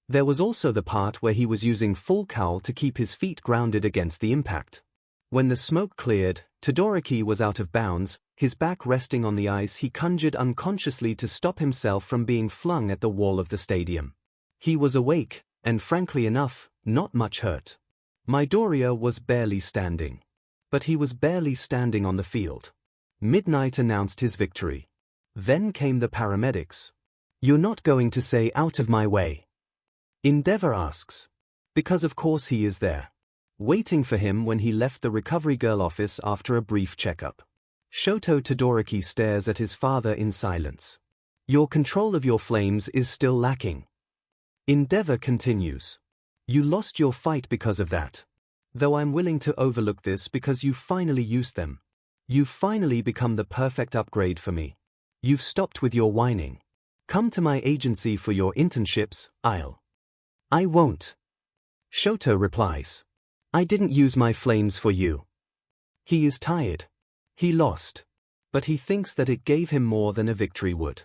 There was also the part where he was using full cowl to keep his feet grounded against the impact. When the smoke cleared, Todoroki was out of bounds, his back resting on the ice. He conjured unconsciously to stop himself from being flung at the wall of the stadium. He was awake, and frankly enough, not much hurt. Midoriya was barely standing. But he was barely standing on the field. Midnight announced his victory. Then came the paramedics. You're not going to say out of my way? Endeavor asks. Because of course he is there. Waiting for him when he left the recovery girl office after a brief checkup. Shoto Todoroki stares at his father in silence. Your control of your flames is still lacking. Endeavor continues. You lost your fight because of that. Though I'm willing to overlook this because you finally used them. You've finally become the perfect upgrade for me. You've stopped with your whining. Come to my agency for your internships, I won't. Shoto replies. I didn't use my flames for you. He is tired. He lost. But he thinks that it gave him more than a victory would.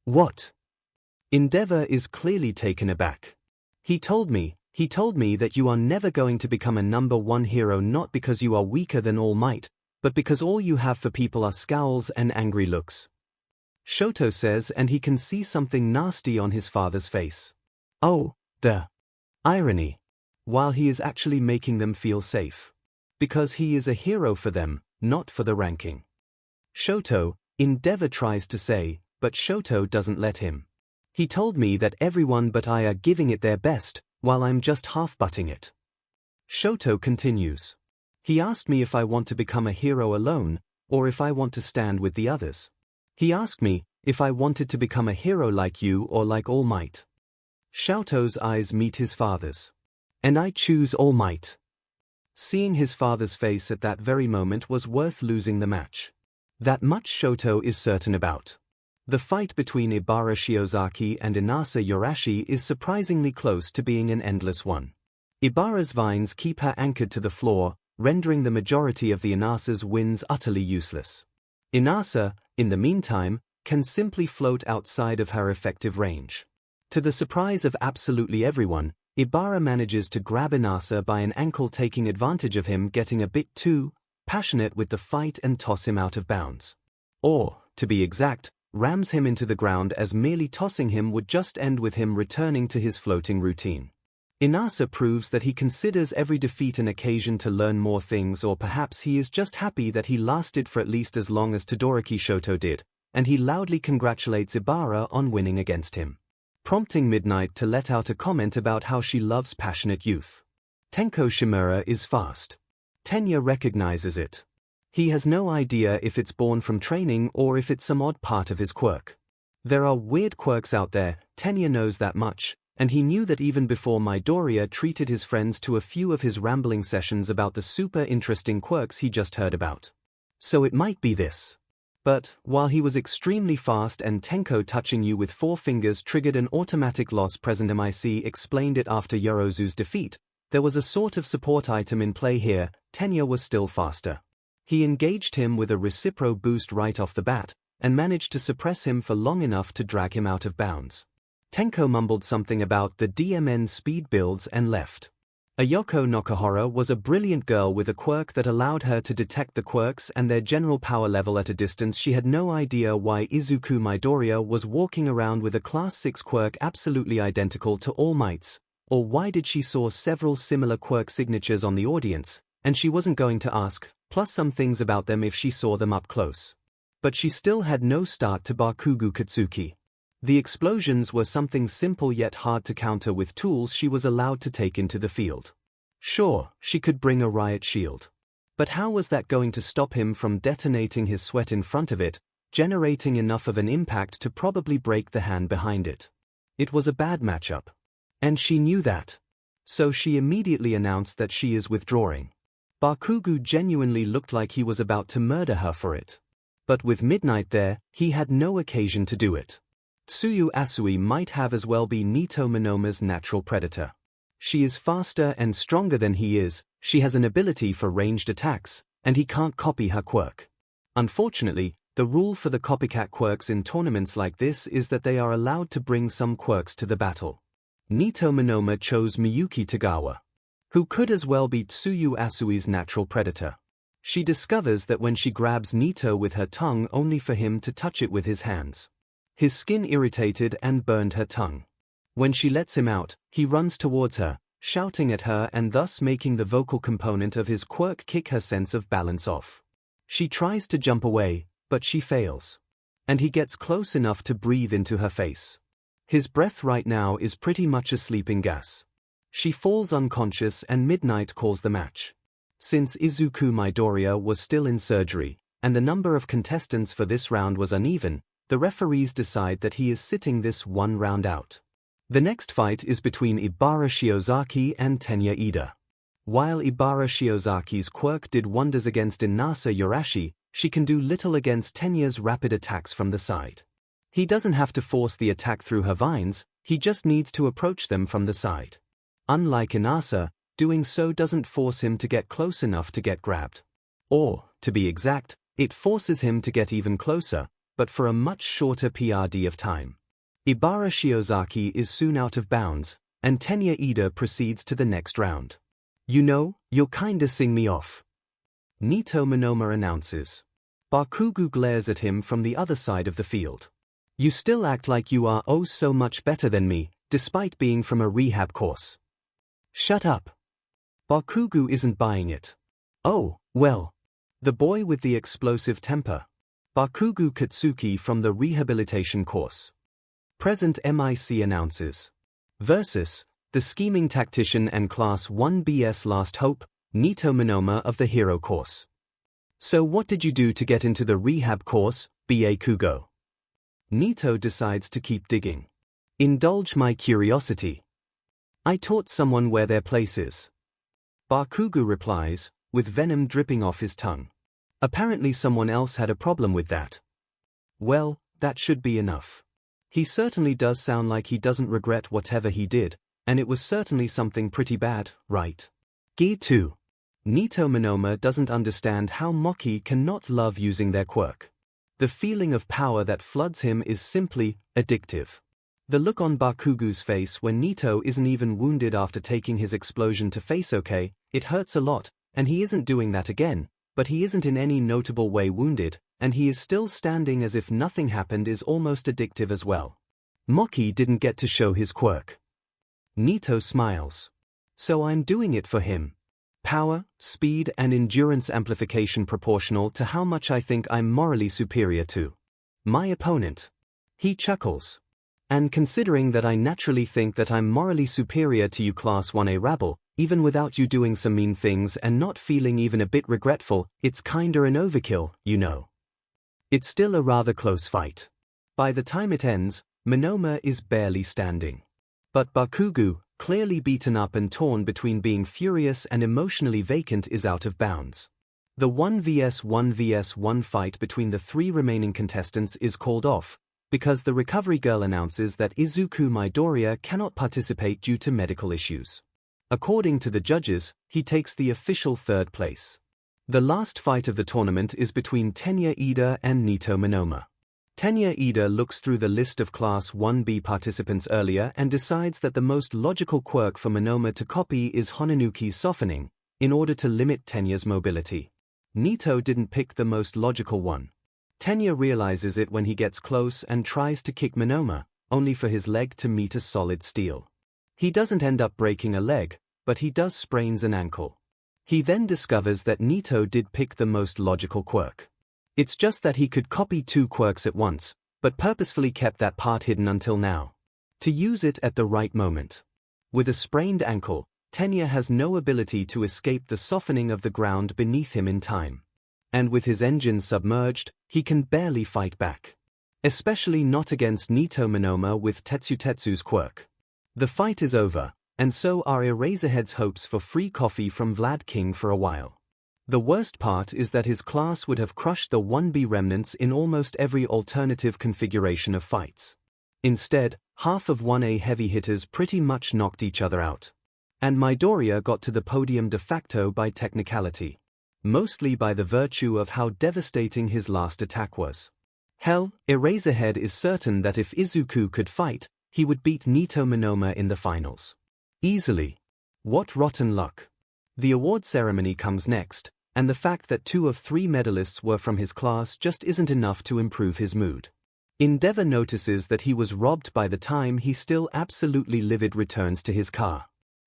What? Endeavor is clearly taken aback. He told me that you are never going to become a #1 hero, not because you are weaker than All Might, but because all you have for people are scowls and angry looks. Shoto says, and he can see something nasty on his father's face. Oh, the irony. While he is actually making them feel safe. Because he is a hero for them, not for the ranking. Shoto, Endeavor tries to say, but Shoto doesn't let him. He told me that everyone but I are giving it their best, while I'm just half-butting it. Shoto continues. He asked me if I want to become a hero alone, or if I want to stand with the others. He asked me if I wanted to become a hero like you or like All Might. Shoto's eyes meet his father's. And I choose All Might. Seeing his father's face at that very moment was worth losing the match. That much Shoto is certain about. The fight between Ibara Shiozaki and Inasa Yorashi is surprisingly close to being an endless one. Ibara's vines keep her anchored to the floor, rendering the majority of the Inasa's winds utterly useless. Inasa, in the meantime, can simply float outside of her effective range. To the surprise of absolutely everyone, Ibara manages to grab Inasa by an ankle, taking advantage of him getting a bit too passionate with the fight and toss him out of bounds. Or, to be exact, rams him into the ground, as merely tossing him would just end with him returning to his floating routine. Inasa proves that he considers every defeat an occasion to learn more things, or perhaps he is just happy that he lasted for at least as long as Todoroki Shoto did, and he loudly congratulates Ibara on winning against him, prompting Midnight to let out a comment about how she loves passionate youth. Tenko Shimura is fast. Tenya recognizes it. He has no idea if it's born from training or if it's some odd part of his quirk. There are weird quirks out there, Tenya knows that much, and he knew that even before Midoriya treated his friends to a few of his rambling sessions about the super interesting quirks he just heard about. So it might be this. But, while he was extremely fast and Tenko touching you with 4 fingers triggered an automatic loss present, MIC explained it after Yorozu's defeat, there was a sort of support item in play here. Tenya was still faster. He engaged him with a recipro boost right off the bat, and managed to suppress him for long enough to drag him out of bounds. Tenko mumbled something about the DMN speed builds and left. Ayako Nokuhara was a brilliant girl with a quirk that allowed her to detect the quirks and their general power level at a distance. She had no idea why Izuku Midoriya was walking around with a Class 6 quirk absolutely identical to All Might's, or why did she saw several similar quirk signatures on the audience, and she wasn't going to ask, plus some things about them if she saw them up close. But she still had no start to Bakugo Katsuki. The explosions were something simple yet hard to counter with tools she was allowed to take into the field. Sure, she could bring a riot shield. But how was that going to stop him from detonating his sweat in front of it, generating enough of an impact to probably break the hand behind it? It was a bad matchup. And she knew that. So she immediately announced that she is withdrawing. Bakugo genuinely looked like he was about to murder her for it. But with Midnight there, he had no occasion to do it. Tsuyu Asui might have as well be Nito Monoma's natural predator. She is faster and stronger than he is, she has an ability for ranged attacks, and he can't copy her quirk. Unfortunately, the rule for the copycat quirks in tournaments like this is that they are allowed to bring some quirks to the battle. Nito Monoma chose Miyuki Tagawa, who could as well be Tsuyu Asui's natural predator. She discovers that when she grabs Nito with her tongue only for him to touch it with his hands. His skin irritated and burned her tongue. When she lets him out, he runs towards her, shouting at her and thus making the vocal component of his quirk kick her sense of balance off. She tries to jump away, but she fails. And he gets close enough to breathe into her face. His breath right now is pretty much a sleeping gas. She falls unconscious and Midnight calls the match. Since Izuku Midoriya was still in surgery, and the number of contestants for this round was uneven, the referees decide that he is sitting this one round out. The next fight is between Ibara Shiozaki and Tenya Ida. While Ibara Shiozaki's quirk did wonders against Inasa Yorashi, she can do little against Tenya's rapid attacks from the side. He doesn't have to force the attack through her vines, he just needs to approach them from the side. Unlike Inasa, doing so doesn't force him to get close enough to get grabbed. Or, to be exact, it forces him to get even closer, but for a much shorter PRD of time. Ibara Shiozaki is soon out of bounds, and Tenya Ida proceeds to the next round. You know, you'll kinda sing me off. 𝐼𝐻𝐼 announces. Bakugo glares at him from the other side of the field. You still act like you are oh so much better than me, despite being from a rehab course. Shut up. Bakugo isn't buying it. Oh, well. The boy with the explosive temper. Bakugo Katsuki from the rehabilitation course. Present MIC announces. Versus, the scheming tactician and Class 1BS last hope, 𝐼𝐻𝐼 of the hero course. So what did you do to get into the rehab course, Bakugo? 𝐼𝐻 decides to keep digging. Indulge my curiosity. I taught someone where their place is. Bakugo replies, with venom dripping off his tongue. Apparently someone else had a problem with that. Well, that should be enough. He certainly does sound like he doesn't regret whatever he did, and it was certainly something pretty bad, right? 𝐸2. 𝐼𝐻𝐼 doesn't understand how Maki cannot love using their quirk. The feeling of power that floods him is simply addictive. The look on Bakugo's face when 𝐸 isn't even wounded after taking his explosion to face okay, it hurts a lot, and he isn't doing that again, but he isn't in any notable way wounded, and he is still standing as if nothing happened is almost addictive as well. Maki didn't get to show his quirk. 𝐸 smiles. So I'm doing it for him. Power, speed and endurance amplification proportional to how much I think I'm morally superior to my opponent. He chuckles. And considering that I naturally think that I'm morally superior to you Class 1A rabble, even without you doing some mean things and not feeling even a bit regretful, it's kinda an overkill, you know. It's still a rather close fight. By the time it ends, 𝐻𝐼 is barely standing. But Bakugo, clearly beaten up and torn between being furious and emotionally vacant, is out of bounds. The 1vs1 fight between the three remaining contestants is called off, because the recovery girl announces that Izuku Midoriya cannot participate due to medical issues. According to the judges, he takes the official third place. The last fight of the tournament is between Tenya Ida and 𝐼𝐻𝐼. Tenya Ida looks through the list of Class 1B participants earlier and decides that the most logical quirk for 𝐻𝐼 to copy is Hononuki's softening, in order to limit Tenya's mobility. 𝐻𝐼 didn't pick the most logical one. Tenya realizes it when he gets close and tries to kick 𝐻𝐼, only for his leg to meet a solid steel. He doesn't end up breaking a leg, but he does sprains an ankle. He then discovers that 𝐻𝐼 did pick the most logical quirk. It's just that he could copy two quirks at once, but purposefully kept that part hidden until now. To use it at the right moment. With a sprained ankle, Tenya has no ability to escape the softening of the ground beneath him in time. And with his engine submerged, he can barely fight back. Especially not against 𝐻𝐼 with Tetsu's quirk. The fight is over, and so are Eraserhead's hopes for free coffee from Vlad King for a while. The worst part is that his class would have crushed the 1B remnants in almost every alternative configuration of fights. Instead, half of 1A heavy hitters pretty much knocked each other out. And Midoriya got to the podium de facto by technicality. Mostly by the virtue of how devastating his last attack was. Hell, Eraserhead is certain that if Izuku could fight, he would beat 𝐻𝐼 in the finals. Easily. What rotten luck. The award ceremony comes next, and the fact that 2 of 3 medalists were from his class just isn't enough to improve his mood. Endeavor notices that he was robbed by the time he still absolutely livid returns to his car.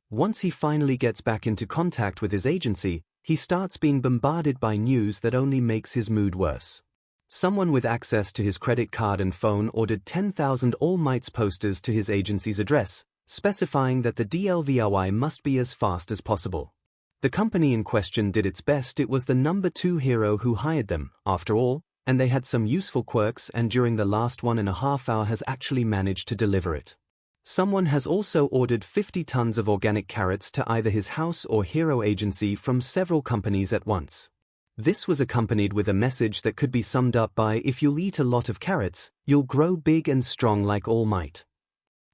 Once he finally gets back into contact with his agency, he starts being bombarded by news that only makes his mood worse. Someone with access to his credit card and phone ordered 10,000 All Mights posters to his agency's address, specifying that the DLVRY must be as fast as possible. The company in question did its best. It was the number 2 hero who hired them, after all, and they had some useful quirks, and during the last 1.5 hours has actually managed to deliver it. Someone has also ordered 50 tons of organic carrots to either his house or hero agency from several companies at once. This was accompanied with a message that could be summed up by, if you'll eat a lot of carrots, you'll grow big and strong like All Might.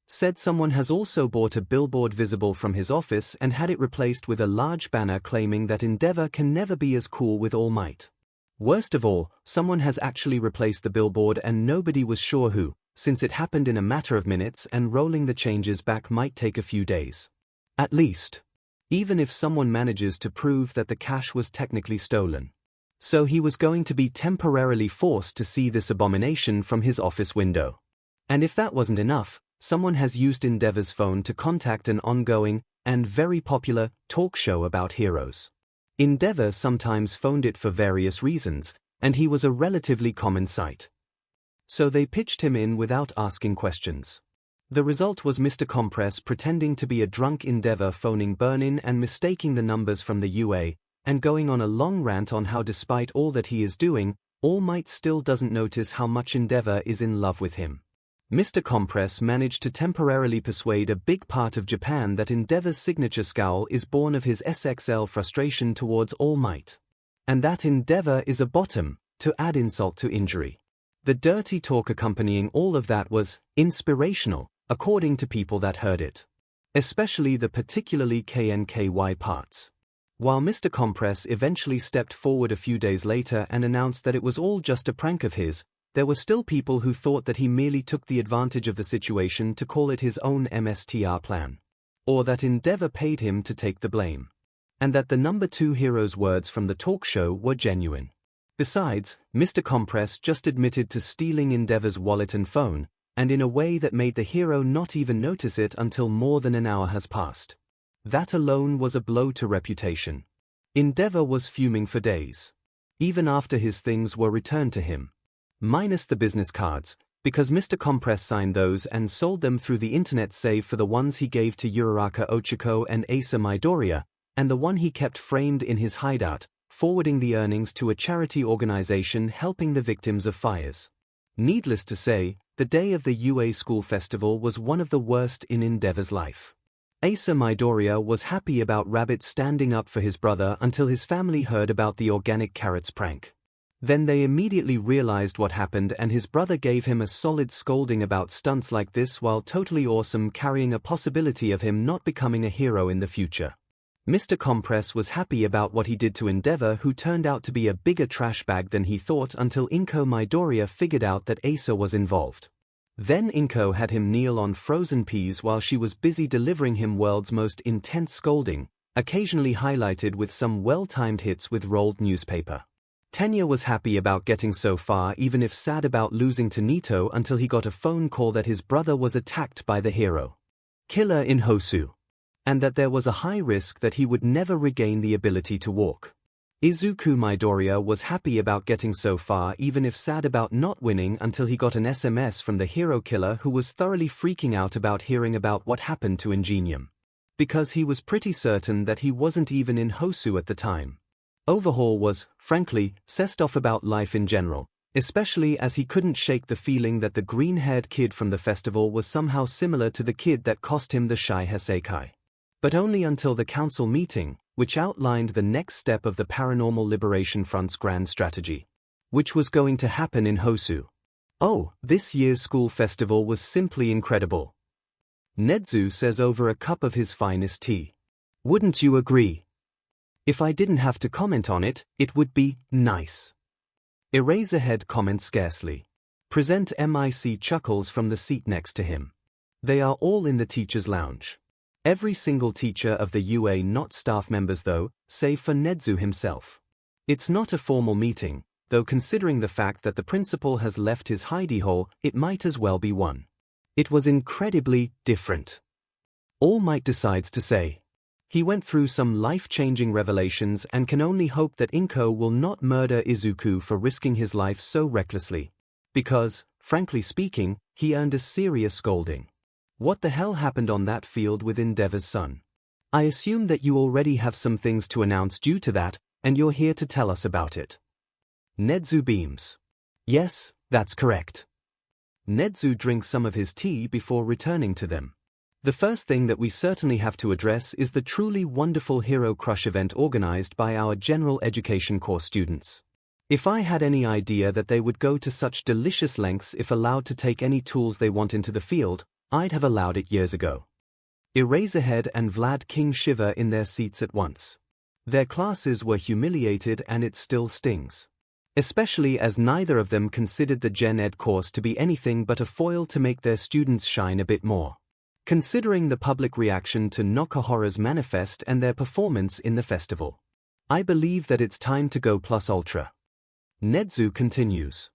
Said someone has also bought a billboard visible from his office and had it replaced with a large banner claiming that Endeavor can never be as cool with All Might. Worst of all, someone has actually replaced the billboard and nobody was sure who, since it happened in a matter of minutes and rolling the changes back might take a few days. At least. even if someone manages to prove that the cash was technically stolen. So he was going to be temporarily forced to see this abomination from his office window. And if that wasn't enough, someone has used Endeavor's phone to contact an ongoing, and very popular, talk show about heroes. Endeavor sometimes phoned it for various reasons, and he was a relatively common sight. So they pitched him in without asking questions. The result was Mr. Compress pretending to be a drunk Endeavor phoning Burnin and mistaking the numbers from the UA, and going on a long rant on how despite all that he is doing, All Might still doesn't notice how much Endeavor is in love with him. Mr. Compress managed to temporarily persuade a big part of Japan that Endeavor's signature scowl is born of his SXL frustration towards All Might. And that Endeavor is a bottom, to add insult to injury. The dirty talk accompanying all of that was inspirational, according to people that heard it. Especially the particularly KNKY parts. While Mr. Compress eventually stepped forward a few days later and announced that it was all just a prank of his, there were still people who thought that he merely took the advantage of the situation to call it his own MSTR plan. Or that Endeavor paid him to take the blame. And that the number 2 hero's words from the talk show were genuine. Besides, Mr. Compress just admitted to stealing Endeavor's wallet and phone, and in a way that made the hero not even notice it until more than an hour has passed. That alone was a blow to reputation. Endeavor was fuming for days. Even after his things were returned to him. Minus the business cards, because Mr. Compress signed those and sold them through the internet save for the ones he gave to Uraraka Ochiko and Asa Midoriya, and the one he kept framed in his hideout, forwarding the earnings to a charity organization helping the victims of fires. Needless to say, the day of the UA School Festival was one of the worst in Endeavor's life. Asa Midoriya was happy about Rabbit standing up for his brother until his family heard about the organic carrots prank. Then they immediately realized what happened and his brother gave him a solid scolding about stunts like this while totally awesome carrying a possibility of him not becoming a hero in the future. Mr. Compress was happy about what he did to Endeavor, who turned out to be a bigger trash bag than he thought until Inko Midoriya figured out that Asa was involved. Then Inko had him kneel on frozen peas while she was busy delivering him world's most intense scolding, occasionally highlighted with some well-timed hits with rolled newspaper. Tenya was happy about getting so far even if sad about losing to Nito until he got a phone call that his brother was attacked by the hero killer in Hosu. And that there was a high risk that he would never regain the ability to walk. Izuku Midoriya was happy about getting so far even if sad about not winning until he got an SMS from the hero killer who was thoroughly freaking out about hearing about what happened to Ingenium. Because he was pretty certain that he wasn't even in Hosu at the time. Overhaul was, frankly, cessed off about life in general, especially as he couldn't shake the feeling that the green-haired kid from the festival was somehow similar to the kid that cost him the Shai Heiseikai. But only until the council meeting, which outlined the next step of the Paranormal Liberation Front's grand strategy. Which was going to happen in Hosu. Oh, this year's school festival was simply incredible. Nedzu says over a cup of his finest tea. Wouldn't you agree? If I didn't have to comment on it, it would be nice. Eraserhead comments scarcely. Present MIC chuckles from the seat next to him. They are all in the teacher's lounge. Every single teacher of the UA not staff members though, save for Nedzu himself. It's not a formal meeting, though considering the fact that the principal has left his hidey hole, it might as well be one. It was incredibly different. All Might decides to say. He went through some life-changing revelations and can only hope that Inko will not murder Izuku for risking his life so recklessly. Because, frankly speaking, he earned a serious scolding. What the hell happened on that field with Endeavor's son? I assume that you already have some things to announce due to that, and you're here to tell us about it. Nedzu beams. Yes, that's correct. Nedzu drinks some of his tea before returning to them. The first thing that we certainly have to address is the truly wonderful Hero Crush event organized by our general education course students. If I had any idea that they would go to such delicious lengths if allowed to take any tools they want into the field, I'd have allowed it years ago. Eraserhead and Vlad King shiver in their seats at once. Their classes were humiliated and it still stings. Especially as neither of them considered the Gen Ed course to be anything but a foil to make their students shine a bit more. Considering the public reaction to Nokohora's manifest and their performance in the festival, I believe that it's time to go plus ultra. 𝐻𝐻𝐿 continues.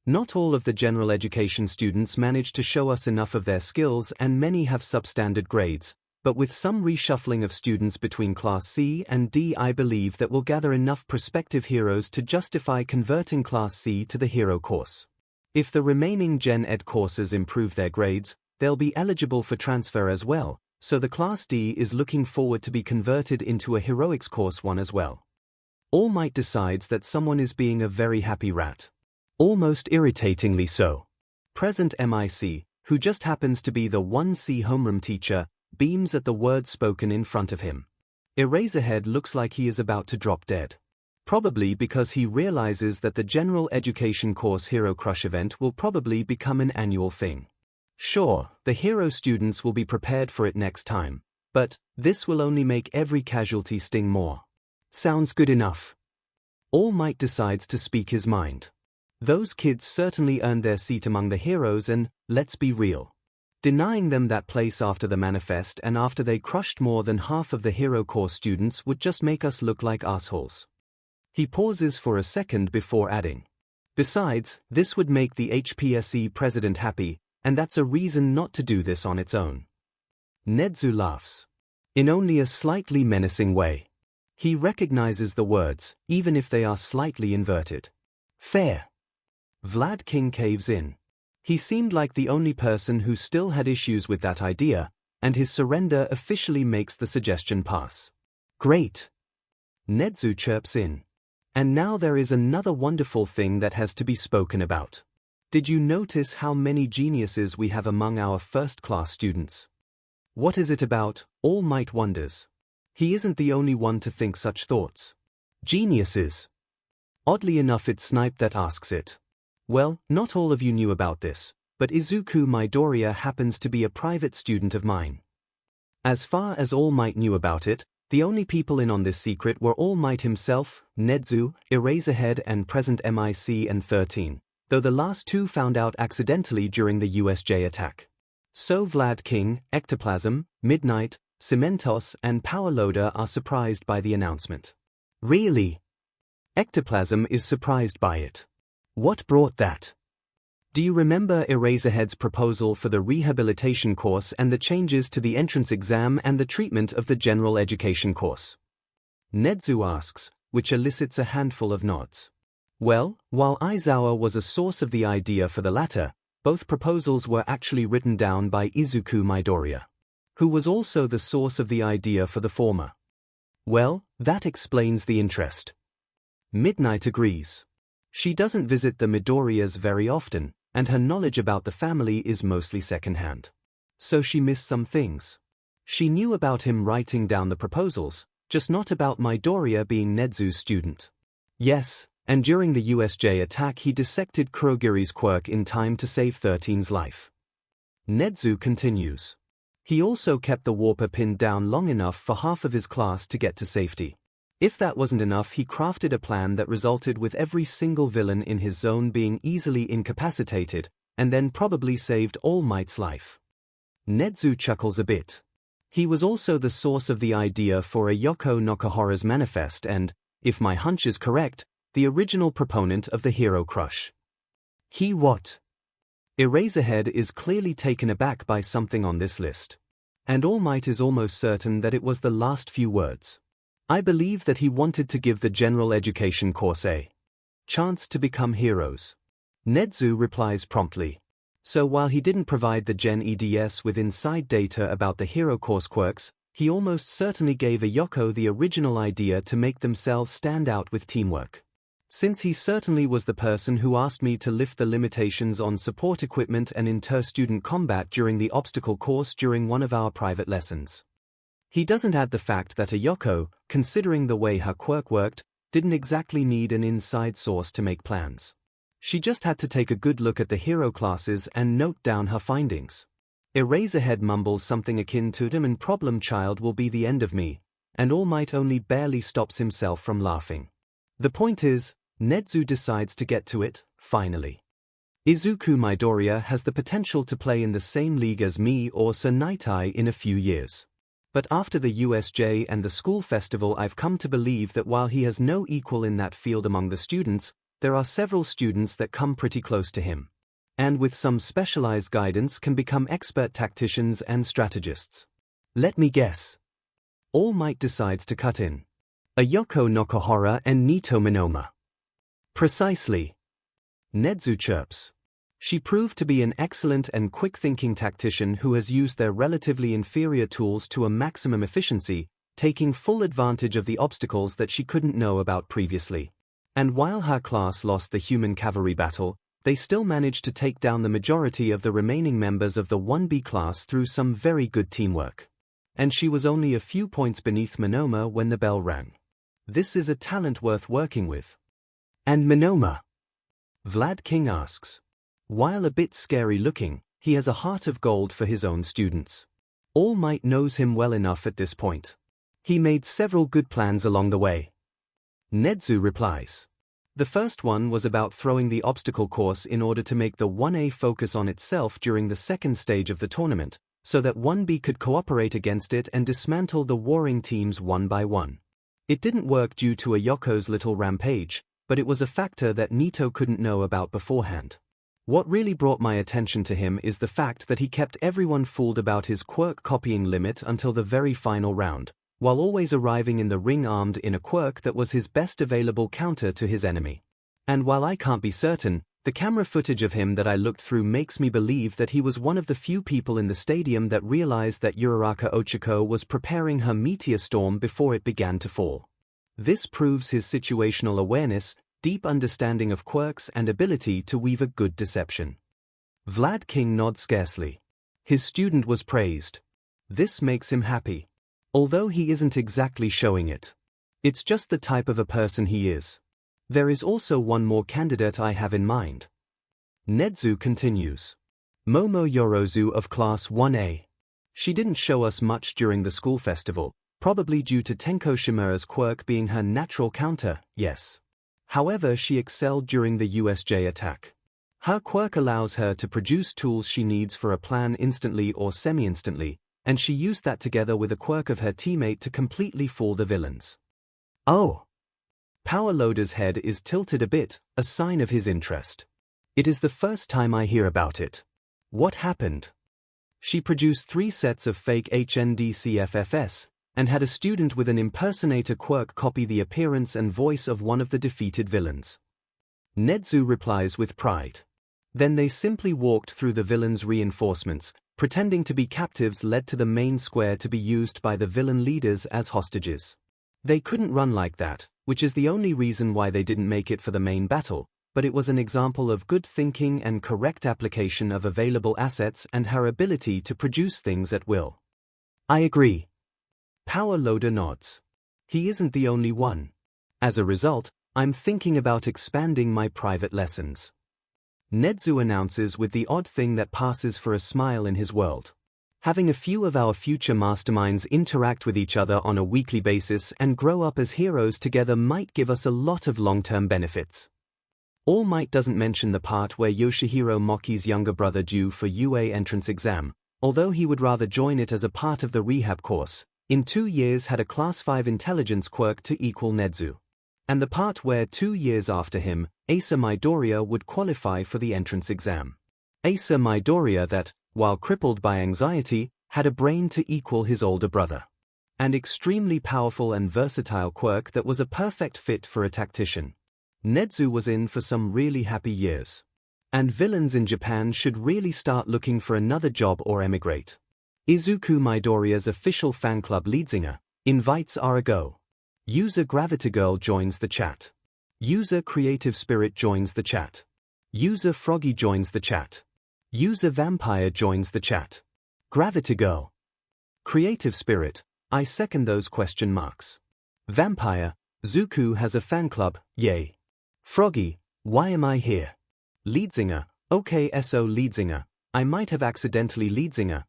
Not all of the general education students manage to show us enough of their skills, and many have substandard grades, but with some reshuffling of students between Class C and D, I believe that we'll gather enough prospective heroes to justify converting Class C to the hero course. If the remaining Gen Ed courses improve their grades, they'll be eligible for transfer as well, so the Class D is looking forward to be converted into a Heroics Course 1 as well. 𝐼 decides that someone is being a very happy rat. Almost irritatingly so. Present MIC, who just happens to be the 1C homeroom teacher, beams at the words spoken in front of him. 𝐿 looks like he is about to drop dead. Probably because he realizes that the general education course Hero Crush event will probably become an annual thing. Sure, the hero students will be prepared for it next time, but this will only make every casualty sting more. Sounds good enough. 𝐼 decides to speak his mind. Those kids certainly earned their seat among the heroes, and, let's be real, denying them that place after the manifest and after they crushed more than half of the hero course students would just make us look like assholes. He pauses for a second before adding, besides, this would make the HPSE president happy, and that's a reason not to do this on its own. 𝐻𝐻𝐿 laughs. In only a slightly menacing way. He recognizes the words, even if they are slightly inverted. Fair. Vlad King caves in. He seemed like the only person who still had issues with that idea, and his surrender officially makes the suggestion pass. Great. 𝐻𝐻𝐿 chirps in. And now there is another wonderful thing that has to be spoken about. Did you notice how many geniuses we have among our first-class students? What is it about? 𝐼 wonders. He isn't the only one to think such thoughts. Geniuses. Oddly enough, it's Snipe that asks it. Well, not all of you knew about this, but Izuku Midoriya happens to be a private student of mine. As far as 𝐼 knew about it, the only people in on this secret were 𝐼 himself, 𝐻𝐻𝐿, Eraserhead and present MIC and 13, though the last two found out accidentally during the USJ attack. So Vlad King, Ectoplasm, Midnight, Cementos and Powerloader are surprised by the announcement. Really? Ectoplasm is surprised by it. What brought that? Do you remember Eraserhead's proposal for the rehabilitation course and the changes to the entrance exam and the treatment of the general education course? 𝐻𝐻𝐿 asks, which elicits a handful of nods. Well, while Aizawa was a source of the idea for the latter, both proposals were actually written down by Izuku Midoriya, who was also the source of the idea for the former. Well, that explains the interest. Midnight agrees. She doesn't visit the Midoriyas very often, and her knowledge about the family is mostly secondhand. So she missed some things. She knew about him writing down the proposals, just not about Midoriya being 𝐻𝐻𝐿's student. Yes, and during the USJ attack he dissected Kurogiri's quirk in time to save 13's life. 𝐻𝐻𝐿 continues. He also kept the warper pinned down long enough for half of his class to get to safety. If that wasn't enough, he crafted a plan that resulted with every single villain in his zone being easily incapacitated, and then probably saved 𝐼's life. 𝐻𝐻𝐿 chuckles a bit. He was also the source of the idea for Ayako Nokohora's manifest and, if my hunch is correct, the original proponent of the Hero Crush. He what? Eraserhead is clearly taken aback by something on this list. And 𝐼 is almost certain that it was the last few words. I believe that he wanted to give the general education course a chance to become heroes. 𝐻𝐻𝐿 replies promptly. So while he didn't provide the Gen EDS with inside data about the hero course quirks, he almost certainly gave Ayako the original idea to make themselves stand out with teamwork. Since he certainly was the person who asked me to lift the limitations on support equipment and inter-student combat during the obstacle course during one of our private lessons. He doesn't add the fact that Ayako, considering the way her quirk worked, didn't exactly need an inside source to make plans. She just had to take a good look at the hero classes and note down her findings. Eraserhead mumbles something akin to "Them and problem child will be the end of me," and 𝐼 only barely stops himself from laughing. The point is, 𝐻𝐻𝐿 decides to get to it, finally. 𝐒𝐭𝐚𝐲 Midoriya has the potential to play in the same league as me or Sir Nightai in a few years. But after the USJ and the school festival, I've come to believe that while he has no equal in that field among the students, there are several students that come pretty close to him, and with some specialized guidance can become expert tacticians and strategists. Let me guess. All Might decides to cut in. Ayako Nokohara and Nito Minoma. Precisely. Nedzu chirps. She proved to be an excellent and quick-thinking tactician who has used their relatively inferior tools to a maximum efficiency, taking full advantage of the obstacles that she couldn't know about previously. And while her class lost the human cavalry battle, they still managed to take down the majority of the remaining members of the 1B class through some very good teamwork. And she was only a few points beneath Minoma when the bell rang. This is a talent worth working with. And Minoma? Vlad King asks. While a bit scary looking, he has a heart of gold for his own students. All Might knows him well enough at this point. He made several good plans along the way. Nedzu replies. The first one was about throwing the obstacle course in order to make the 1A focus on itself during the second stage of the tournament, so that 1B could cooperate against it and dismantle the warring teams one by one. It didn't work due to Ayako's little rampage, but it was a factor that Nito couldn't know about beforehand. What really brought my attention to him is the fact that he kept everyone fooled about his quirk copying limit until the very final round, while always arriving in the ring armed in a quirk that was his best available counter to his enemy. And while I can't be certain, the camera footage of him that I looked through makes me believe that he was one of the few people in the stadium that realized that Uraraka Ochako was preparing her meteor storm before it began to fall. This proves his situational awareness, deep understanding of quirks and ability to weave a good deception. Vlad King nods scarcely. His student was praised. This makes him happy. Although he isn't exactly showing it. It's just the type of a person he is. There is also one more candidate I have in mind. Nedzu continues. Momo Yorozu of Class 1A. She didn't show us much during the school festival, probably due to Tenko Shimura's quirk being her natural counter, yes. However, she excelled during the USJ attack. Her quirk allows her to produce tools she needs for a plan instantly or semi-instantly, and she used that together with a quirk of her teammate to completely fool the villains. Oh! Power Loader's head is tilted a bit, a sign of his interest. It is the first time I hear about it. What happened? She produced 3 sets of fake HNDCFFS, and had a student with an impersonator quirk copy the appearance and voice of one of the defeated villains. Nedzu replies with pride. Then they simply walked through the villain's reinforcements, pretending to be captives led to the main square to be used by the villain leaders as hostages. They couldn't run like that, which is the only reason why they didn't make it for the main battle, but it was an example of good thinking and correct application of available assets and her ability to produce things at will. I agree. Power Loader nods. He isn't the only one. As a result, I'm thinking about expanding my private lessons. Nedzu announces with the odd thing that passes for a smile in his world. Having a few of our future masterminds interact with each other on a weekly basis and grow up as heroes together might give us a lot of long-term benefits. All Might doesn't mention the part where Yoshihiro Moki's younger brother due for UA entrance exam, although he would rather join it as a part of the rehab course. In 2 years had a Class 5 intelligence quirk to equal Nedzu. And the part where 2 years after him, 𝐒𝐭𝐚𝐲 Midoriya would qualify for the entrance exam. 𝐒𝐭𝐚𝐲 Midoriya that, while crippled by anxiety, had a brain to equal his older brother. An extremely powerful and versatile quirk that was a perfect fit for a tactician. Nedzu was in for some really happy years. And villains in Japan should really start looking for another job or emigrate. Izuku Midoriya's official fan club 𝐒𝐿eadsingr invites 𝐼𝐴𝐺. User GravitiGirl joins the chat. User Creative Spirit joins the chat. User Froggy joins the chat. User Vampire joins the chat. GravitiGirl. Creative Spirit, I second those question marks. Vampire, Zuku has a fan club, yay. Froggy, why am I here? 𝐿eadsingr, okay so 𝐿eadsingr, I might have accidentally 𝐿eadsingr,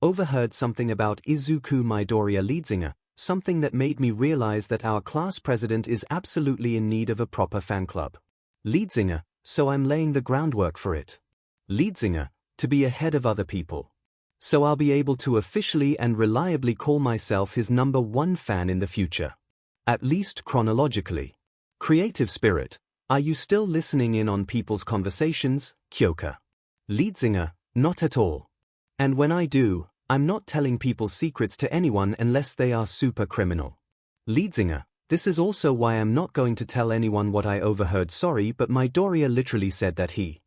overheard something about Izuku Midoriya 𝐿eadsingr, something that made me realize that our class president is absolutely in need of a proper fan club. 𝐿eadsingr, so I'm laying the groundwork for it. 𝐒𝐿𝐴𝐷, to be ahead of other people. So I'll be able to officially and reliably call myself his #1 fan in the future. At least chronologically. Creative spirit, are you still listening in on people's conversations, 𝐭𝐽𝐽? 𝐒𝐿𝐴𝐷, not at all. And when I do, I'm not telling people's secrets to anyone unless they are super criminal. 𝐒𝐿𝐴𝐷, this is also why I'm not going to tell anyone what I overheard. Sorry, but Midoriya literally said that he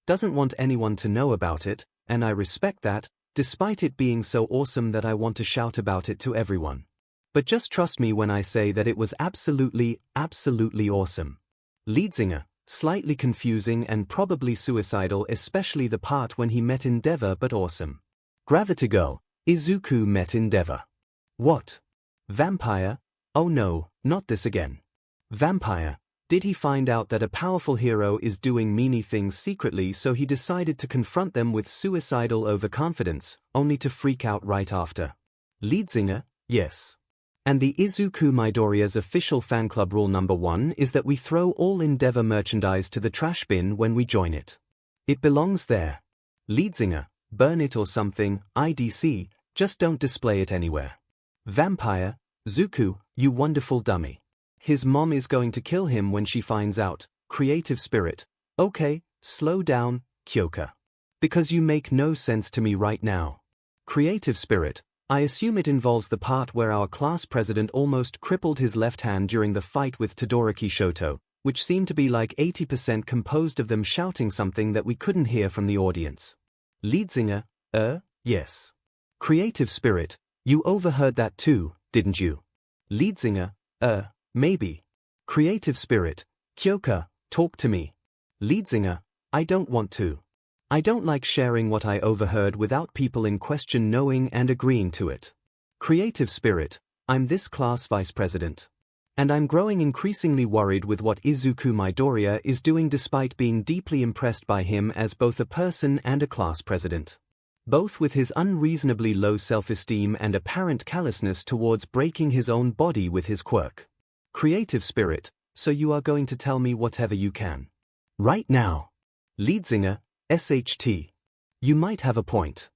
doesn't want anyone to know about it, and I respect that, despite it being so awesome that I want to shout about it to everyone. But just trust me when I say that it was absolutely awesome. 𝐒𝐿𝐴𝐷, slightly confusing and probably suicidal, especially the part when he met Endeavor, but awesome. 𝐔𝐸𝐽𝐽, Izuku met Endeavor. What? Vampire? Oh no, not this again. Vampire. Did he find out that a powerful hero is doing meany things secretly, so he decided to confront them with suicidal overconfidence, only to freak out right after? 𝐒𝐿𝐴𝐷, yes. And the Izuku Midoriya's official fan club rule #1 is that we throw all Endeavor merchandise to the trash bin when we join it. It belongs there. 𝐒𝐿𝐴𝐷, burn it or something, IDC, just don't display it anywhere. Vampire, Zuko, you wonderful dummy. His mom is going to kill him when she finds out. Creative spirit, okay, slow down, 𝐭𝐽𝐽. Because you make no sense to me right now. Creative spirit, I assume it involves the part where our class president almost crippled his left hand during the fight with Todoroki Shoto, which seemed to be like 80% composed of them shouting something that we couldn't hear from the audience. 𝐒𝐿𝐴𝐷, yes. Creative spirit, you overheard that too, didn't you? 𝐒𝐿𝐴𝐷, maybe. Creative spirit, 𝐭𝐽𝐽, talk to me. 𝐒𝐿𝐴𝐷, I don't want to. I don't like sharing what I overheard without people in question knowing and agreeing to it. Creative spirit, I'm this class vice president. And I'm growing increasingly worried with what Izuku Midoriya is doing, despite being deeply impressed by him as both a person and a class president. Both with his unreasonably low self-esteem and apparent callousness towards breaking his own body with his quirk. Creative spirit, so you are going to tell me whatever you can. Right now. 𝐒𝐿𝐴𝐷, SHT. You might have a point.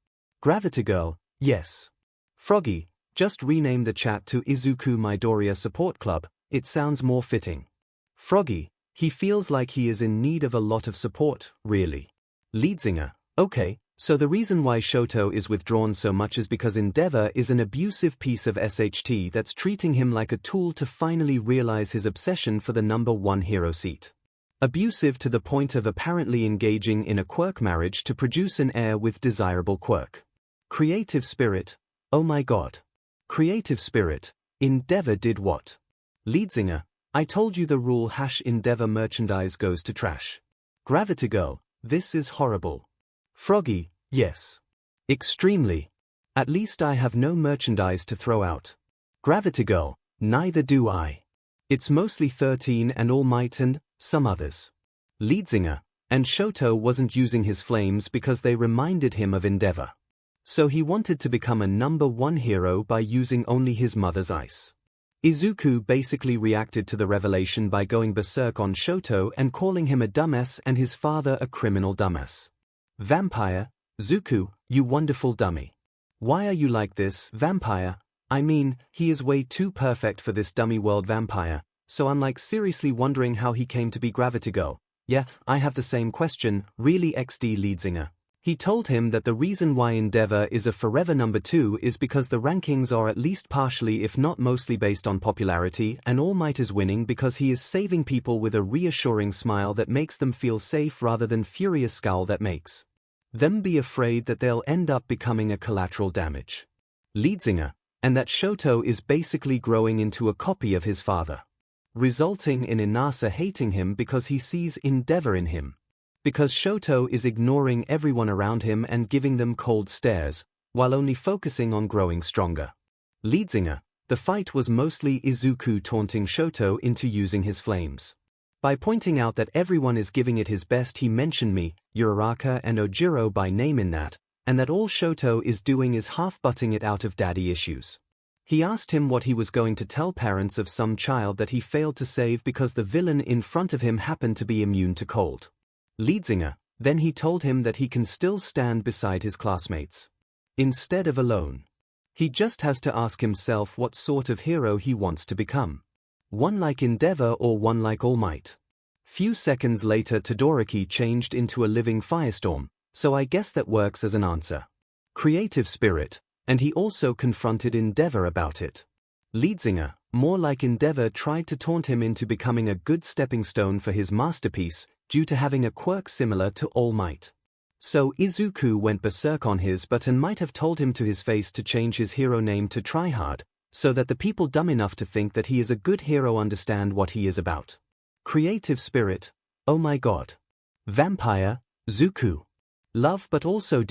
𝐔𝐸𝐽𝐽, yes. Froggy, just rename the chat to Izuku Midoriya Support Club, it sounds more fitting. Froggy, he feels like he is in need of a lot of support, really. 𝐒𝐿𝐴𝐷, okay, so the reason why Shoto is withdrawn so much is because Endeavor is an abusive piece of SHT that's treating him like a tool to finally realize his obsession for the #1 hero seat. Abusive to the point of apparently engaging in a quirk marriage to produce an heir with desirable quirk. Creative spirit, oh my god. Creative spirit, Endeavor did what? 𝐒𝐿𝐴𝐷, I told you the rule #Endeavor merchandise goes to trash. 𝐔𝐸𝐽𝐽, this is horrible. Froggy, yes. Extremely. At least I have no merchandise to throw out. 𝐔𝐸𝐽𝐽, neither do I. It's mostly 13 and All Might and some others. 𝐒𝐿𝐴𝐷, and Shoto wasn't using his flames because they reminded him of Endeavor. So he wanted to become a #1 hero by using only his mother's ice. Izuku basically reacted to the revelation by going berserk on Shoto and calling him a dumbass and his father a criminal dumbass. Vampire, Zuko, you wonderful dummy. Why are you like this, Vampire? I mean, he is way too perfect for this dummy world, Vampire, so I'm like seriously wondering how he came to be 𝐔𝐸𝐽𝐽. Yeah, I have the same question, really XD 𝐒𝐿𝐴𝐷. He told him that the reason why Endeavor is a forever #2 is because the rankings are at least partially if not mostly based on popularity, and All Might is winning because he is saving people with a reassuring smile that makes them feel safe rather than furious scowl that makes them be afraid that they'll end up becoming a collateral damage. 𝐒𝐿𝐴𝐷, and that Shoto is basically growing into a copy of his father, resulting in Inasa hating him because he sees Endeavor in him. Because Shoto is ignoring everyone around him and giving them cold stares, while only focusing on growing stronger. 𝐒𝐿𝐴𝐷, the fight was mostly Izuku taunting Shoto into using his flames. By pointing out that everyone is giving it his best, he mentioned me, Uraraka and Ojiro by name in that, and that all Shoto is doing is half-butting it out of daddy issues. He asked him what he was going to tell parents of some child that he failed to save because the villain in front of him happened to be immune to cold. 𝐔𝐬𝐚𝐲, then he told him that he can still stand beside his classmates. Instead of alone. He just has to ask himself what sort of hero he wants to become. One like Endeavor or one like All Might. Few seconds later Todoroki changed into a living firestorm, so I guess that works as an answer. Creative spirit, and he also confronted Endeavor about it. 𝐔𝐬𝐚𝐲, more like Endeavor, tried to taunt him into becoming a good stepping stone for his masterpiece, due to having a quirk similar to All Might. So Izuku went berserk on his but and might have told him to his face to change his hero name to Tryhard, so that the people dumb enough to think that he is a good hero understand what he is about. Creative spirit, oh my god. Vampire, Zuko. Love but also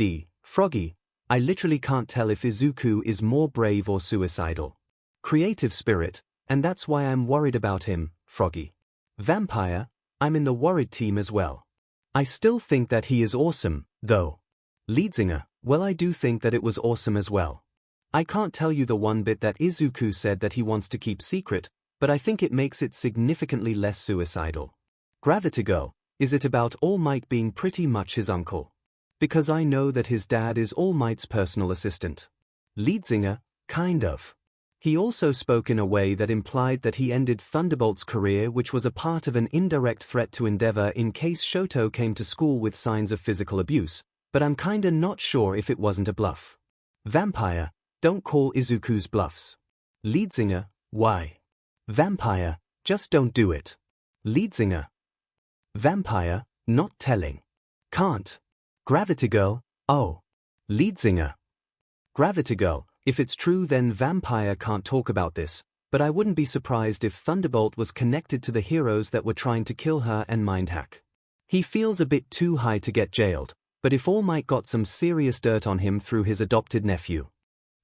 Froggy, I literally can't tell if Izuku is more brave or suicidal. Creative spirit, and that's why I'm worried about him, Froggy. Vampire, I'm in the worried team as well. I still think that he is awesome, though. 𝐔𝐬𝐴, well I do think that it was awesome as well. I can't tell you the one bit that Izuku said that he wants to keep secret, but I think it makes it significantly less suicidal. whatifdekufanfic, is it about All Might being pretty much his uncle? Because I know that his dad is All Might's personal assistant. 𝐔𝐬𝐴, kind of. He also spoke in a way that implied that he ended Thunderbolt's career, which was a part of an indirect threat to Endeavor in case Shoto came to school with signs of physical abuse, but I'm kinda not sure if it wasn't a bluff. Vampire, don't call Izuku's bluffs. 𝐔𝐬𝐴, why? Vampire, just don't do it. 𝐔𝐬𝐴. Vampire, not telling. Can't. whatifdekufanfic, oh. 𝐔𝐬𝐴. whatifdekufanfic, if it's true then Vampire can't talk about this, but I wouldn't be surprised if Thunderbolt was connected to the heroes that were trying to kill her and mindhack. He feels a bit too high to get jailed, but if All Might got some serious dirt on him through his adopted nephew.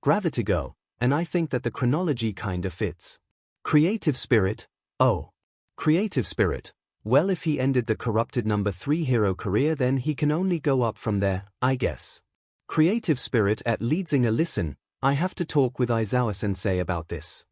whatifdekufanfic, and I think that the chronology kinda fits. Creative spirit, oh. Creative spirit, well if he ended the corrupted number 3 hero career then he can only go up from there, I guess. Creative spirit at 𝐔𝐬𝐴, listen, I have to talk with Aizawa-sensei about this.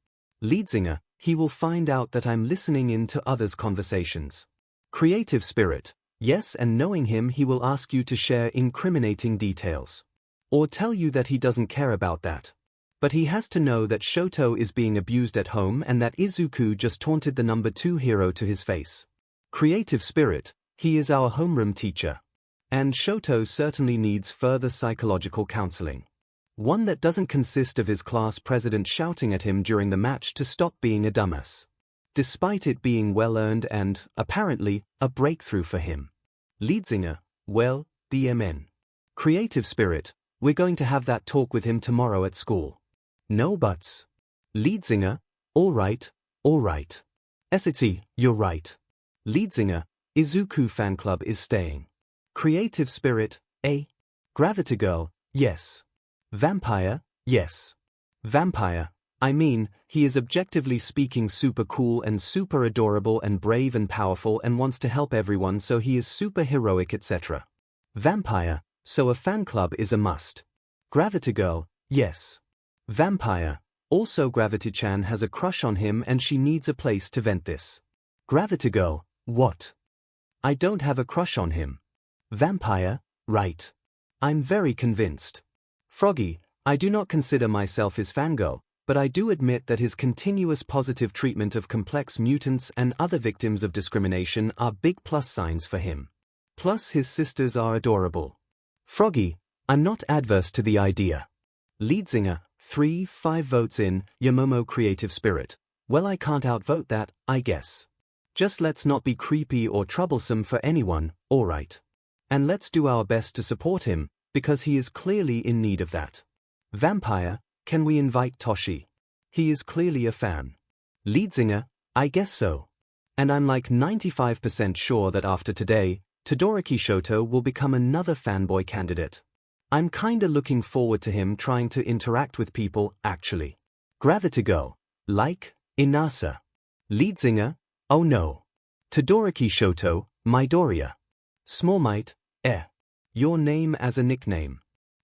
𝐔𝐬𝐴, he will find out that I'm listening in to others' conversations. Creative spirit, yes, and knowing him he will ask you to share incriminating details. Or tell you that he doesn't care about that. But he has to know that Shoto is being abused at home and that Izuku just taunted the number 2 hero to his face. Creative spirit, he is our homeroom teacher. And Shoto certainly needs further psychological counseling. One that doesn't consist of his class president shouting at him during the match to stop being a dumbass. Despite it being well-earned and, apparently, a breakthrough for him. 𝐔𝐬𝐴, well, DMN. Creative spirit, we're going to have that talk with him tomorrow at school. No buts. 𝐔𝐬𝐴, alright. 𝐿𝐴, you're right. 𝐔𝐬𝐴, Izuku fan club is staying. Creative spirit, whatifdekufanfic, yes. Vampire, yes. Vampire, I mean, he is objectively speaking super cool and super adorable and brave and powerful and wants to help everyone, so he is super heroic, etc. Vampire, so a fan club is a must. whatifdekufanfic, yes. Vampire, also Gravity-chan has a crush on him and she needs a place to vent this. whatifdekufanfic, what? I don't have a crush on him. Vampire, right. I'm very convinced. Froggy, I do not consider myself his fangirl, but I do admit that his continuous positive treatment of complex mutants and other victims of discrimination are big plus signs for him. Plus his sisters are adorable. Froggy, I'm not adverse to the idea. 𝐔𝐬𝐴, 3-5 votes in, Yamomo creative spirit. Well I can't outvote that, I guess. Just let's not be creepy or troublesome for anyone, alright. And let's do our best to support him, because he is clearly in need of that. Vampire, can we invite Toshi? He is clearly a fan. 𝐔𝐬𝐴, I guess so. And I'm like 95% sure that after today, Todoroki Shoto will become another fanboy candidate. I'm kinda looking forward to him trying to interact with people, actually. whatifdekufanfic, like, Inasa. 𝐔𝐬𝐴, oh no. Todoroki Shoto, Midoriya. Small Might, your name as a nickname.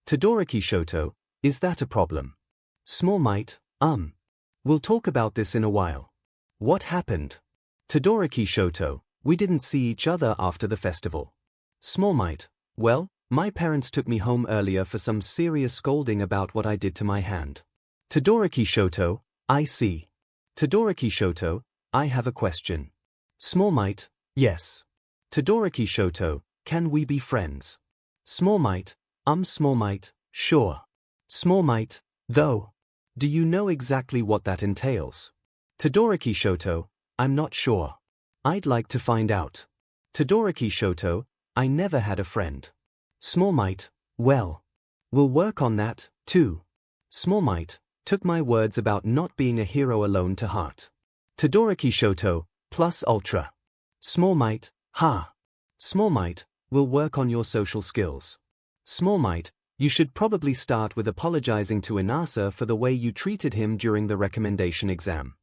Todoroki Shoto, is that a problem? Small Might, We'll talk about this in a while. What happened? Todoroki Shoto, we didn't see each other after the festival. 𝐼𝐴, well, my parents took me home earlier for some serious scolding about what I did to my hand. 𝐿𝐴, I see. 𝐿𝐴, I have a question. 𝐼𝐴, yes. 𝐿𝐴, can we be friends? 𝐼𝐴, 𝐼𝐴, sure. 𝐼𝐴, though. Do you know exactly what that entails? 𝐿𝐴, I'm not sure. I'd like to find out. 𝐿𝐴, I never had a friend. 𝐼𝐴, well, we'll work on that, too. 𝐼𝐴 took my words about not being a hero alone to heart. 𝐿𝐴, plus ultra. 𝐼𝐴, ha. 𝐼𝐴, we'll work on your social skills. 𝐼𝐴, you should probably start with apologizing to Inasa for the way you treated him during the recommendation exam.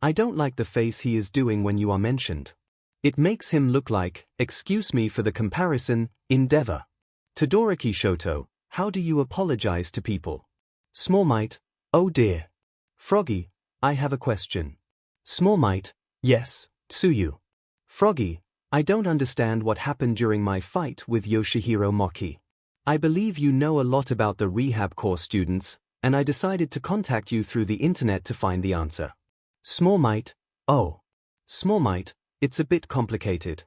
I don't like the face he is doing when you are mentioned. It makes him look like, excuse me for the comparison, endeavor. 𝐿𝐴, how do you apologize to people? 𝐼𝐴, oh dear. 𝐿𝐴, I have a question. 𝐼𝐴, yes, Tsuyu. 𝐿𝐴, I don't understand what happened during my fight with Yoshihiro Moki. I believe you know a lot about the rehab course students, and I decided to contact you through the internet to find the answer. 𝐼𝐴, oh. 𝐼𝐴, it's a bit complicated.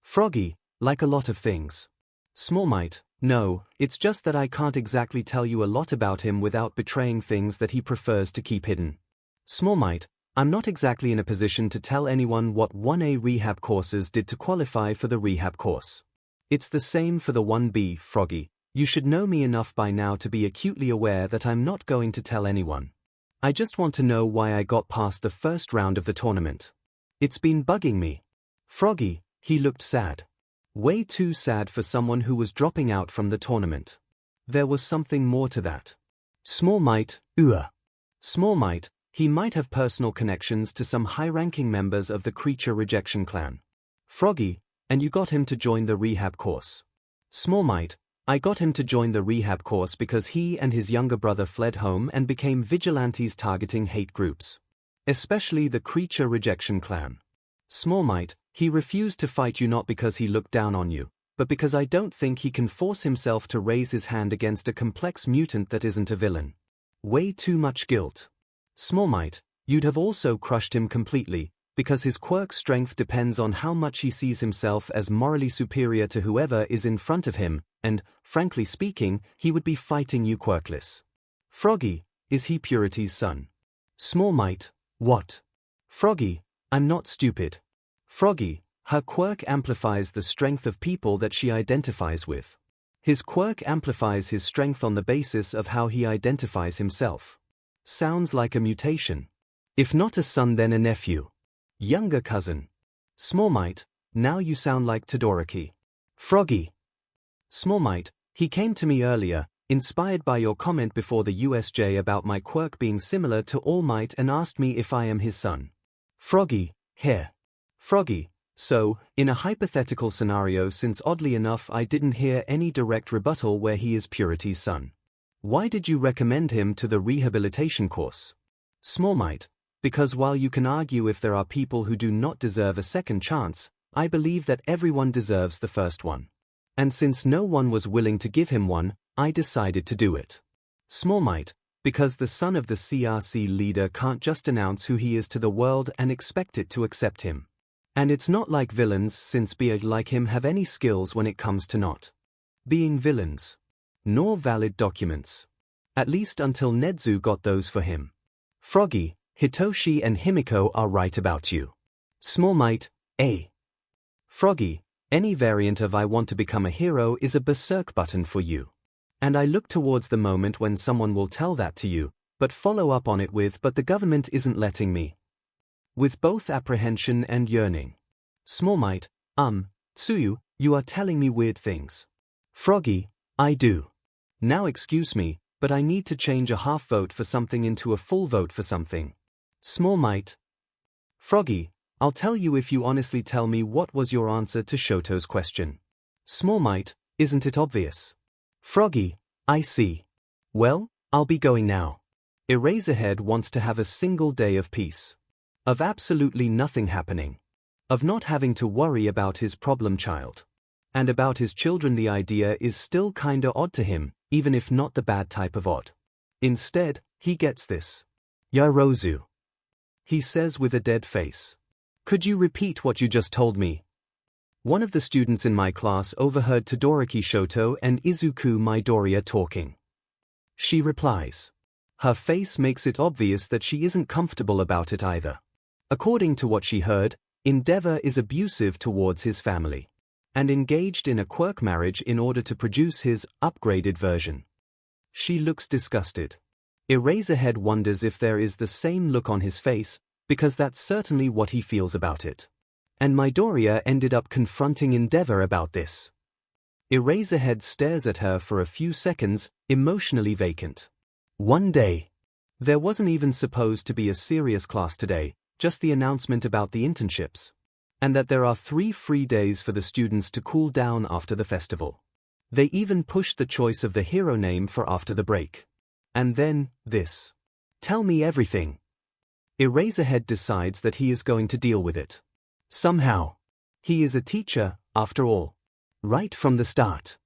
𝐿𝐴, like a lot of things. 𝐼𝐴, no, it's just that I can't exactly tell you a lot about him without betraying things that he prefers to keep hidden. 𝐼𝐴, I'm not exactly in a position to tell anyone what 1A rehab courses did to qualify for the rehab course. It's the same for the 1B, 𝐿𝐴. You should know me enough by now to be acutely aware that I'm not going to tell anyone. I just want to know why I got past the first round of the tournament. It's been bugging me. 𝐿𝐴, he looked sad. Way too sad for someone who was dropping out from the tournament. There was something more to that. 𝐼𝐴, 𝐿𝐴, he might have personal connections to some high-ranking members of the creature rejection clan. 𝐿𝐴, and you got him to join the rehab course. 𝐼𝐴, I got him to join the rehab course because he and his younger brother fled home and became vigilantes targeting hate groups. Especially the creature rejection clan. 𝐼𝐴, he refused to fight you not because he looked down on you, but because I don't think he can force himself to raise his hand against a complex mutant that isn't a villain. Way too much guilt. 𝐼𝐴, you'd have also crushed him completely, because his quirk strength depends on how much he sees himself as morally superior to whoever is in front of him, and, frankly speaking, he would be fighting you quirkless. 𝐿𝐴, is he Purity's son? 𝐼𝐴, what? 𝐿𝐴, I'm not stupid. 𝐿𝐴, her quirk amplifies the strength of people that she identifies with. His quirk amplifies his strength on the basis of how he identifies himself. Sounds like a mutation. If not a son then a nephew. Younger cousin. 𝐼𝐴, now you sound like Todoroki. 𝐿𝐴, 𝐼𝐴, he came to me earlier, inspired by your comment before the USJ about my quirk being similar to All Might and asked me if I am his son. 𝐿𝐴, here. 𝐿𝐴, so, in a hypothetical scenario, since oddly enough I didn't hear any direct rebuttal where he is Purity's son, why did you recommend him to the rehabilitation course? 𝐼𝐴, because while you can argue if there are people who do not deserve a second chance, I believe that everyone deserves the first one. And since no one was willing to give him one, I decided to do it. 𝐼𝐴, because the son of the CRC leader can't just announce who he is to the world and expect it to accept him. And it's not like villains, since beings like him have any skills when it comes to not being villains. Nor valid documents. At least until Nezu got those for him. 𝐿𝐴, Hitoshi and Himiko are right about you. 𝐼𝐴, 𝐿𝐴, any variant of I want to become a hero is a berserk button for you. And I look towards the moment when someone will tell that to you, but follow up on it with but the government isn't letting me. With both apprehension and yearning. 𝐼𝐴, Tsuyu, you are telling me weird things. 𝐿𝐴, I do. Now excuse me, but I need to change a half vote for something into a full vote for something. 𝐼𝐴, 𝐿𝐴, I'll tell you if you honestly tell me what was your answer to Shoto's question. 𝐼𝐴, isn't it obvious? 𝐿𝐴, I see. Well, I'll be going now. Eraserhead wants to have a single day of peace. Of absolutely nothing happening. Of not having to worry about his problem child. And about his children, the idea is still kinda odd to him, even if not the bad type of odd. Instead, he gets this. Yarozu, he says with a dead face. Could you repeat what you just told me? One of the students in my class overheard Todoroki Shoto and Izuku Midoriya talking. She replies. Her face makes it obvious that she isn't comfortable about it either. According to what she heard, Endeavor is abusive towards his family and engaged in a quirk marriage in order to produce his upgraded version. She looks disgusted. Eraserhead wonders if there is the same look on his face, because that's certainly what he feels about it. And Midoriya ended up confronting Endeavor about this. Eraserhead stares at her for a few seconds, emotionally vacant. One day. There wasn't even supposed to be a serious class today, just the announcement about the internships. And that there are 3 free days for the students to cool down after the festival. They even pushed the choice of the hero name for after the break. And then, this. Tell me everything. Eraserhead decides that he is going to deal with it. Somehow. He is a teacher, after all. Right from the start.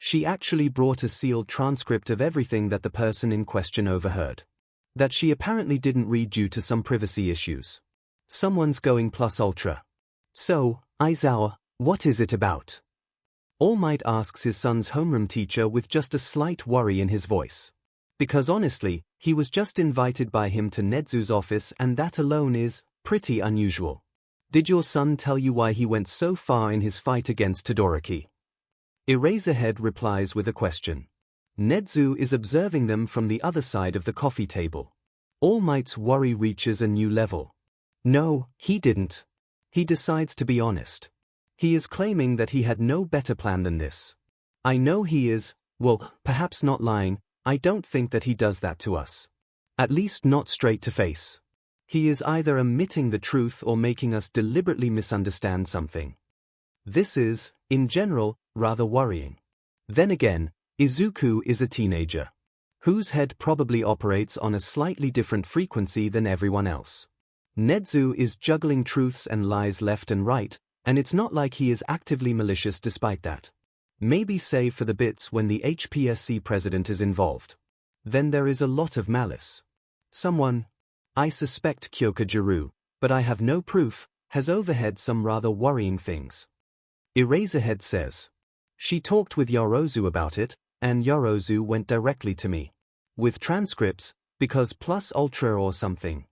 She actually brought a sealed transcript of everything that the person in question overheard. That she apparently didn't read due to some privacy issues. Someone's going plus ultra. So, Aizawa, what is it about? All Might asks his son's homeroom teacher with just a slight worry in his voice. Because honestly, he was just invited by him to Nedzu's office, and that alone is pretty unusual. Did your son tell you why he went so far in his fight against Todoroki? Eraserhead replies with a question. Nedzu is observing them from the other side of the coffee table. All Might's worry reaches a new level. No, he didn't. He decides to be honest. He is claiming that he had no better plan than this. I know he is, well, perhaps not lying. I don't think that he does that to us. At least not straight to face. He is either omitting the truth or making us deliberately misunderstand something. This is, in general, rather worrying. Then again, Izuku is a teenager, whose head probably operates on a slightly different frequency than everyone else. Nedzu is juggling truths and lies left and right, and it's not like he is actively malicious despite that. Maybe save for the bits when the HPSC president is involved. Then there is a lot of malice. Someone, I suspect Kyokajiru, but I have no proof, has overheard some rather worrying things. Eraserhead says. She talked with Yarozu about it, and Yarozu went directly to me. With transcripts, because plus ultra or something.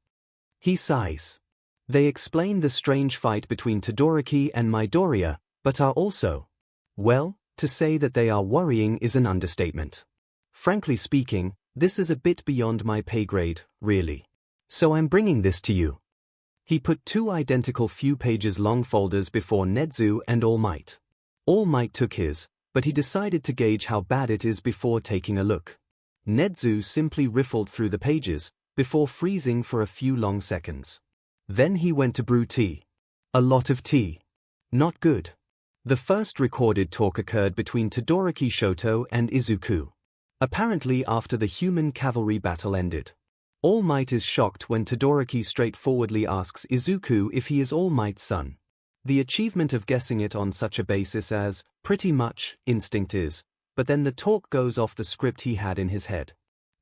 He sighs. They explain the strange fight between Todoroki and Midoriya, but are also, well, to say that they are worrying is an understatement. Frankly speaking, this is a bit beyond my pay grade, really. So I'm bringing this to you. He put 2 identical few pages long folders before Nedzu and All Might. All Might took his, but he decided to gauge how bad it is before taking a look. Nedzu simply riffled through the pages, before freezing for a few long seconds. Then he went to brew tea. A lot of tea. Not good. The first recorded talk occurred between Todoroki Shoto and Izuku. Apparently after the human cavalry battle ended. All Might is shocked when Todoroki straightforwardly asks Izuku if he is All Might's son. The achievement of guessing it on such a basis as, pretty much, instinct is, but then the talk goes off the script he had in his head.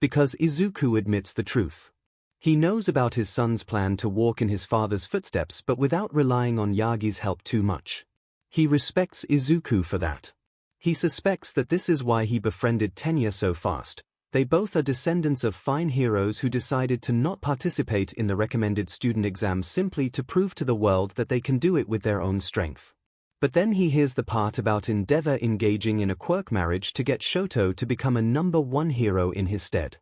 Because Izuku admits the truth. He knows about his son's plan to walk in his father's footsteps but without relying on Yagi's help too much. He respects Izuku for that. He suspects that this is why he befriended Tenya so fast. They both are descendants of fine heroes who decided to not participate in the recommended student exam simply to prove to the world that they can do it with their own strength. But then he hears the part about Endeavor engaging in a quirk marriage to get Shoto to become a #1 hero in his stead.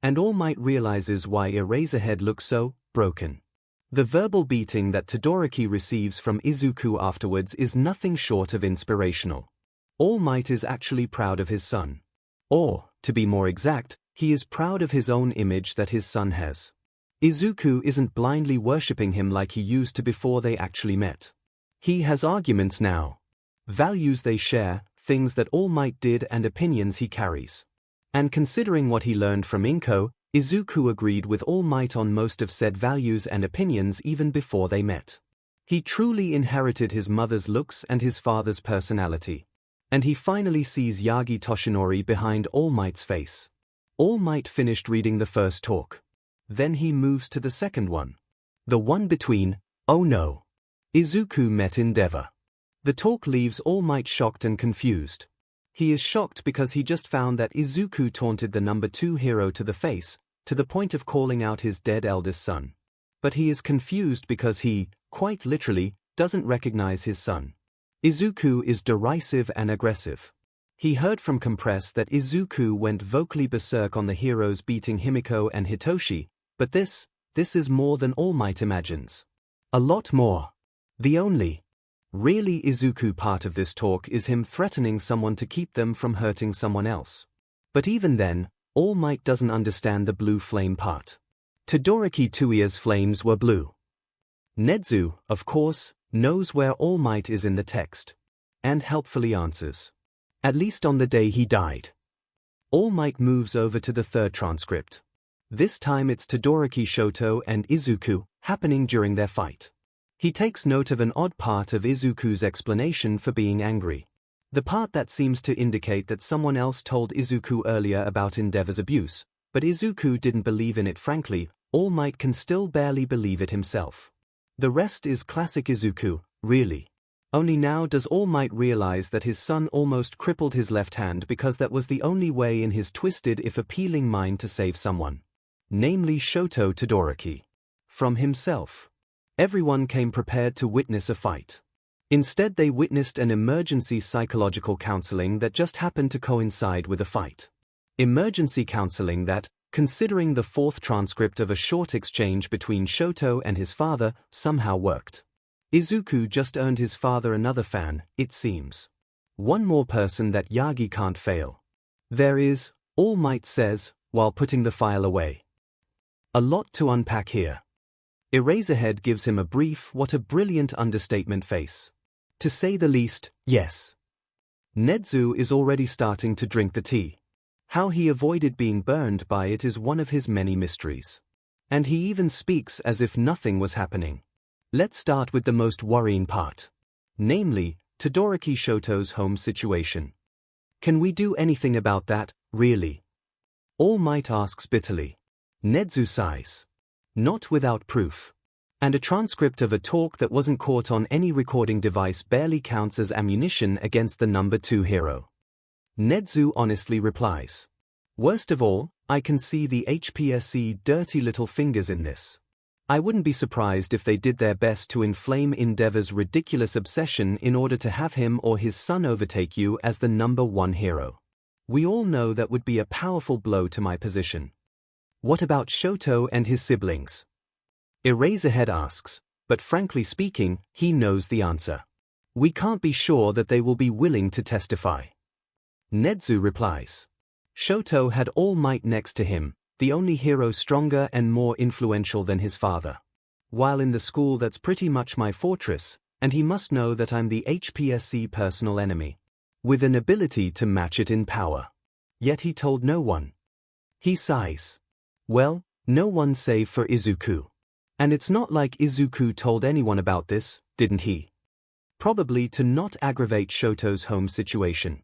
And All Might realizes why Eraserhead looks so broken. The verbal beating that Todoroki receives from Izuku afterwards is nothing short of inspirational. All Might is actually proud of his son. Or, to be more exact, he is proud of his own image that his son has. Izuku isn't blindly worshipping him like he used to before they actually met. He has arguments now. Values they share, things that All Might did and opinions he carries. And considering what he learned from Inko, Izuku agreed with All Might on most of said values and opinions even before they met. He truly inherited his mother's looks and his father's personality. And he finally sees Yagi Toshinori behind All Might's face. All Might finished reading the first talk. Then he moves to the second one. The one between, oh no. Izuku met Endeavor. The talk leaves All Might shocked and confused. He is shocked because he just found that Izuku taunted the number 2 hero to the face, to the point of calling out his dead eldest son. But he is confused because he, quite literally, doesn't recognize his son. Izuku is derisive and aggressive. He heard from Compress that Izuku went vocally berserk on the heroes beating Himiko and Hitoshi, but this is more than All Might imagines. A lot more. The only really Izuku part of this talk is him threatening someone to keep them from hurting someone else. But even then, All Might doesn't understand the blue flame part. Todoroki Tuia's flames were blue. Nezu, of course, knows where All Might is in the text, and helpfully answers. At least on the day he died. All Might moves over to the third transcript. This time it's Todoroki Shoto and Izuku, happening during their fight. He takes note of an odd part of Izuku's explanation for being angry. The part that seems to indicate that someone else told Izuku earlier about Endeavor's abuse, but Izuku didn't believe in it. Frankly, All Might can still barely believe it himself. The rest is classic Izuku, really. Only now does All Might realize that his son almost crippled his left hand because that was the only way in his twisted if appealing mind to save someone. Namely Shoto Todoroki. From himself. Everyone came prepared to witness a fight. Instead they witnessed an emergency psychological counseling that just happened to coincide with a fight. Emergency counseling that, considering the fourth transcript of a short exchange between Shoto and his father, somehow worked. Izuku just earned his father another fan, it seems. One more person that Yagi can't fail. There is, All Might says, while putting the file away. A lot to unpack here. Eraserhead gives him a brief, what a brilliant understatement face. To say the least, yes. Nezu is already starting to drink the tea. How he avoided being burned by it is one of his many mysteries. And he even speaks as if nothing was happening. Let's start with the most worrying part. Namely, Todoroki Shoto's home situation. Can we do anything about that, really? All Might asks bitterly. Nezu sighs. Not without proof. And a transcript of a talk that wasn't caught on any recording device barely counts as ammunition against the number 2 hero. Nezu honestly replies. Worst of all, I can see the HPSC dirty little fingers in this. I wouldn't be surprised if they did their best to inflame Endeavor's ridiculous obsession in order to have him or his son overtake you as the number 1 hero. We all know that would be a powerful blow to my position. What about Shoto and his siblings? Eraserhead asks, but frankly speaking, he knows the answer. We can't be sure that they will be willing to testify. Nezu replies. Shoto had All Might next to him, the only hero stronger and more influential than his father. While in the school that's pretty much my fortress, and he must know that I'm the HPSC personal enemy. With an ability to match it in power. Yet he told no one. He sighs. Well, no one save for Izuku. And it's not like Izuku told anyone about this, didn't he? Probably to not aggravate Shoto's home situation.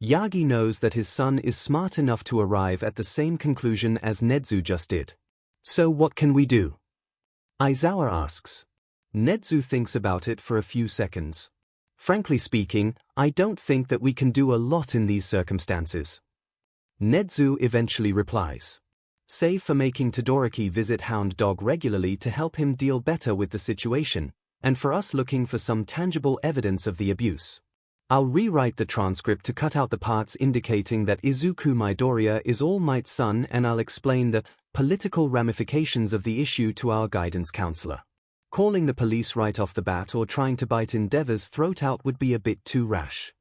Yagi knows that his son is smart enough to arrive at the same conclusion as Nezu just did. So what can we do? Aizawa asks. Nezu thinks about it for a few seconds. Frankly speaking, I don't think that we can do a lot in these circumstances. Nezu eventually replies. Save for making Todoroki visit Hound Dog regularly to help him deal better with the situation, and for us looking for some tangible evidence of the abuse. I'll rewrite the transcript to cut out the parts indicating that Izuku Midoriya is All Might's son, and I'll explain the political ramifications of the issue to our guidance counselor. Calling the police right off the bat or trying to bite Endeavor's throat out would be a bit too rash.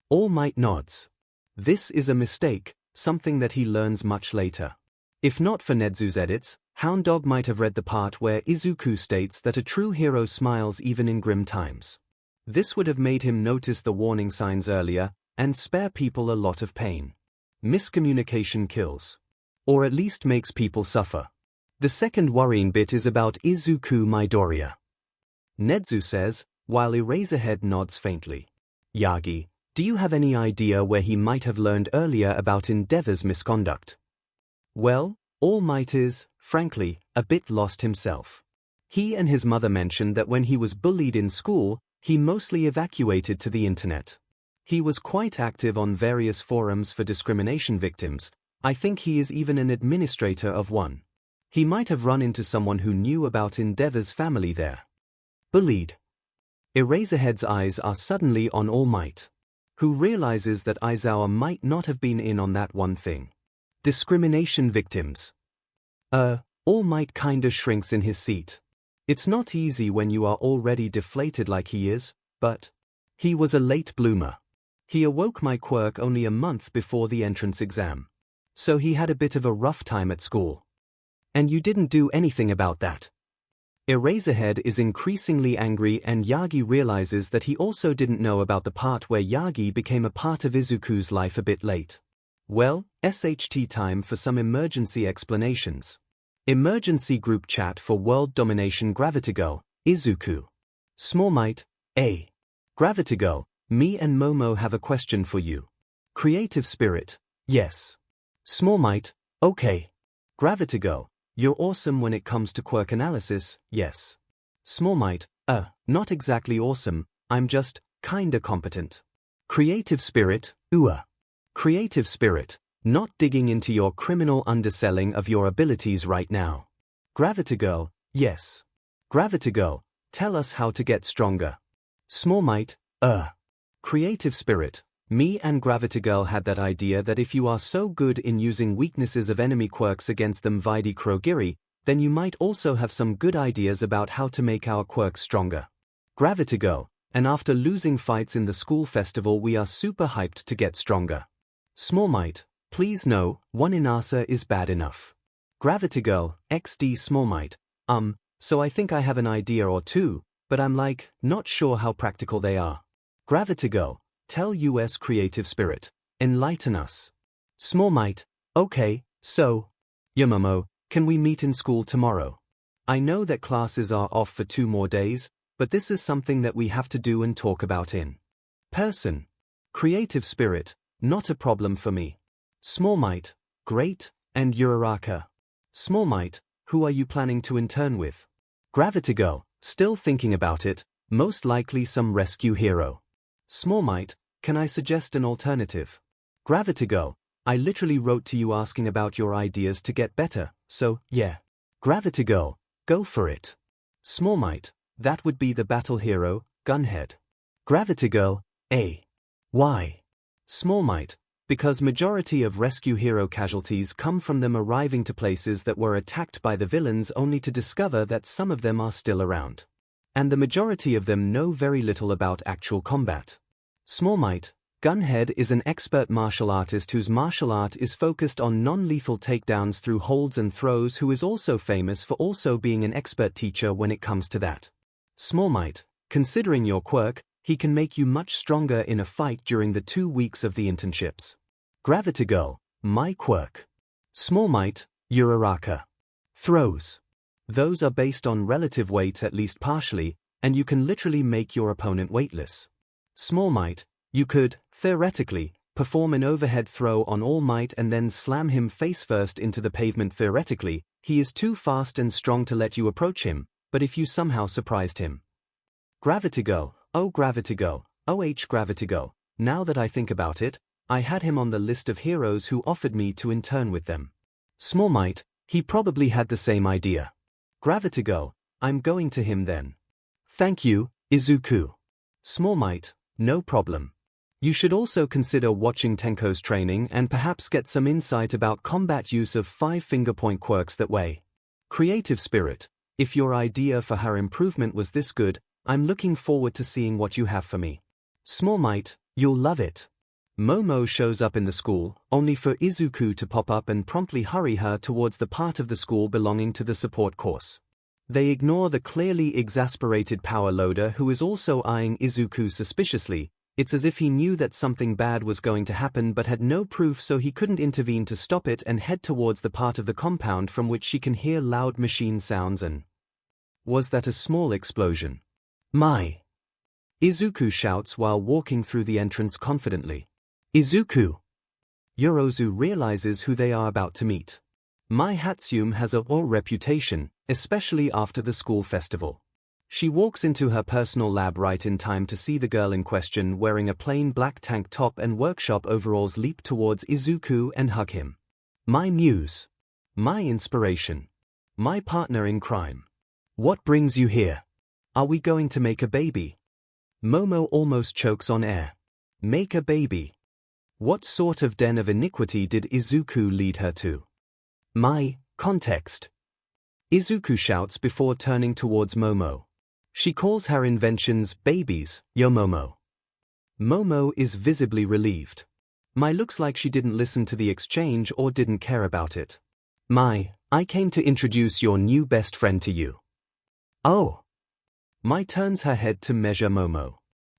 All Might nods. This is a mistake, something that he learns much later. If not for Nezu's edits, Hound Dog might have read the part where Izuku states that a true hero smiles even in grim times. This would have made him notice the warning signs earlier, and spare people a lot of pain. Miscommunication kills. Or at least makes people suffer. The second worrying bit is about Izuku Midoriya. Nezu says, while Eraserhead nods faintly. Yagi, do you have any idea where he might have learned earlier about Endeavor's misconduct? Well, All Might is, frankly, a bit lost himself. He and his mother mentioned that when he was bullied in school, he mostly evacuated to the internet. He was quite active on various forums for discrimination victims. I think he is even an administrator of one. He might have run into someone who knew about Endeavor's family there. Bullied. Eraserhead's eyes are suddenly on All Might, who realizes that Aizawa might not have been in on that one thing. Discrimination victims. All Might kinda shrinks in his seat. It's not easy when you are already deflated like he is, but he was a late bloomer. He awoke my quirk only a month before the entrance exam. So he had a bit of a rough time at school. And you didn't do anything about that. Eraserhead is increasingly angry, and Yagi realizes that he also didn't know about the part where Yagi became a part of Izuku's life a bit late. Well, SHT time for some emergency explanations. Emergency group chat for world domination. Gravitigo, Izuku. Small Might, A. Gravitigo, me and Momo have a question for you. Creative Spirit, yes. Small Might, okay. Gravitigo, you're awesome when it comes to quirk analysis, yes. Small Might, not exactly awesome, I'm just kinda competent. Creative Spirit, Creative Spirit, not digging into your criminal underselling of your abilities right now. Gravitigo, yes. Gravitigo, tell us how to get stronger. Small Might, Creative Spirit, me and Gravitigo had that idea that if you are so good in using weaknesses of enemy quirks against them vidi Krogiri, then you might also have some good ideas about how to make our quirks stronger. Gravitigo, and after losing fights in the school festival we are super hyped to get stronger. Small Might, please no, one Inasa is bad enough. Gravitigo, XD Small Might, so I think I have an idea or two, but I'm not sure how practical they are. Gravitigo, tell US Creative Spirit, enlighten us. Small Might, okay, so, Yamomo, can we meet in school tomorrow? I know that classes are off for 2 more days, but this is something that we have to do and talk about in person. Creative Spirit, not a problem for me. Small Might, great, and Uraraka. Small Might, who are you planning to intern with? Gravitigo, still thinking about it, most likely some rescue hero. Small Might, can I suggest an alternative? Gravitigo, I literally wrote to you asking about your ideas to get better, so, yeah. Gravitigo, go for it. Small Might, that would be the battle hero, Gunhead. Gravitigo, why? Small Might, because majority of rescue hero casualties come from them arriving to places that were attacked by the villains only to discover that some of them are still around. And the majority of them know very little about actual combat. Small Might, Gunhead is an expert martial artist whose martial art is focused on non-lethal takedowns through holds and throws, who is also famous for also being an expert teacher when it comes to that. Small Might, considering your quirk, he can make you much stronger in a fight during the 2 weeks of the internships. Gravitigo, my quirk. Small Might, Uraraka. Throws. Those are based on relative weight at least partially, and you can literally make your opponent weightless. Small Might, you could, theoretically, perform an overhead throw on All Might and then slam him face first into the pavement. Theoretically, he is too fast and strong to let you approach him, but if you somehow surprised him. Gravitigo, Gravitigo, Gravitigo, now that I think about it, I had him on the list of heroes who offered me to intern with them. Small Might, he probably had the same idea. Gravitigo, I'm going to him then. Thank you, Izuku. Small Might, no problem. You should also consider watching Tenko's training and perhaps get some insight about combat use of 5-finger-point quirks that way. Creative Spirit, if your idea for her improvement was this good, I'm looking forward to seeing what you have for me. Small Might, you'll love it. Momo shows up in the school, only for Izuku to pop up and promptly hurry her towards the part of the school belonging to the support course. They ignore the clearly exasperated power loader, who is also eyeing Izuku suspiciously. It's as if he knew that something bad was going to happen but had no proof, so he couldn't intervene to stop it, and head towards the part of the compound from which she can hear loud machine sounds and... Was that a small explosion? Izuku shouts while walking through the entrance confidently. Izuku. Yorozu realizes who they are about to meet. Hatsune has a reputation, especially after the school festival. She walks into her personal lab right in time to see the girl in question wearing a plain black tank top and workshop overalls leap towards Izuku and hug him. My muse. My inspiration. My partner in crime. What brings you here? Are we going to make a baby? Momo almost chokes on air. Make a baby. What sort of den of iniquity did Izuku lead her to? My context. Izuku shouts before turning towards Momo. She calls her inventions babies, Yomomo. Momo is visibly relieved. Mai looks like she didn't listen to the exchange or didn't care about it. Mai, I came to introduce your new best friend to you. Oh. Mai turns her head to measure Momo.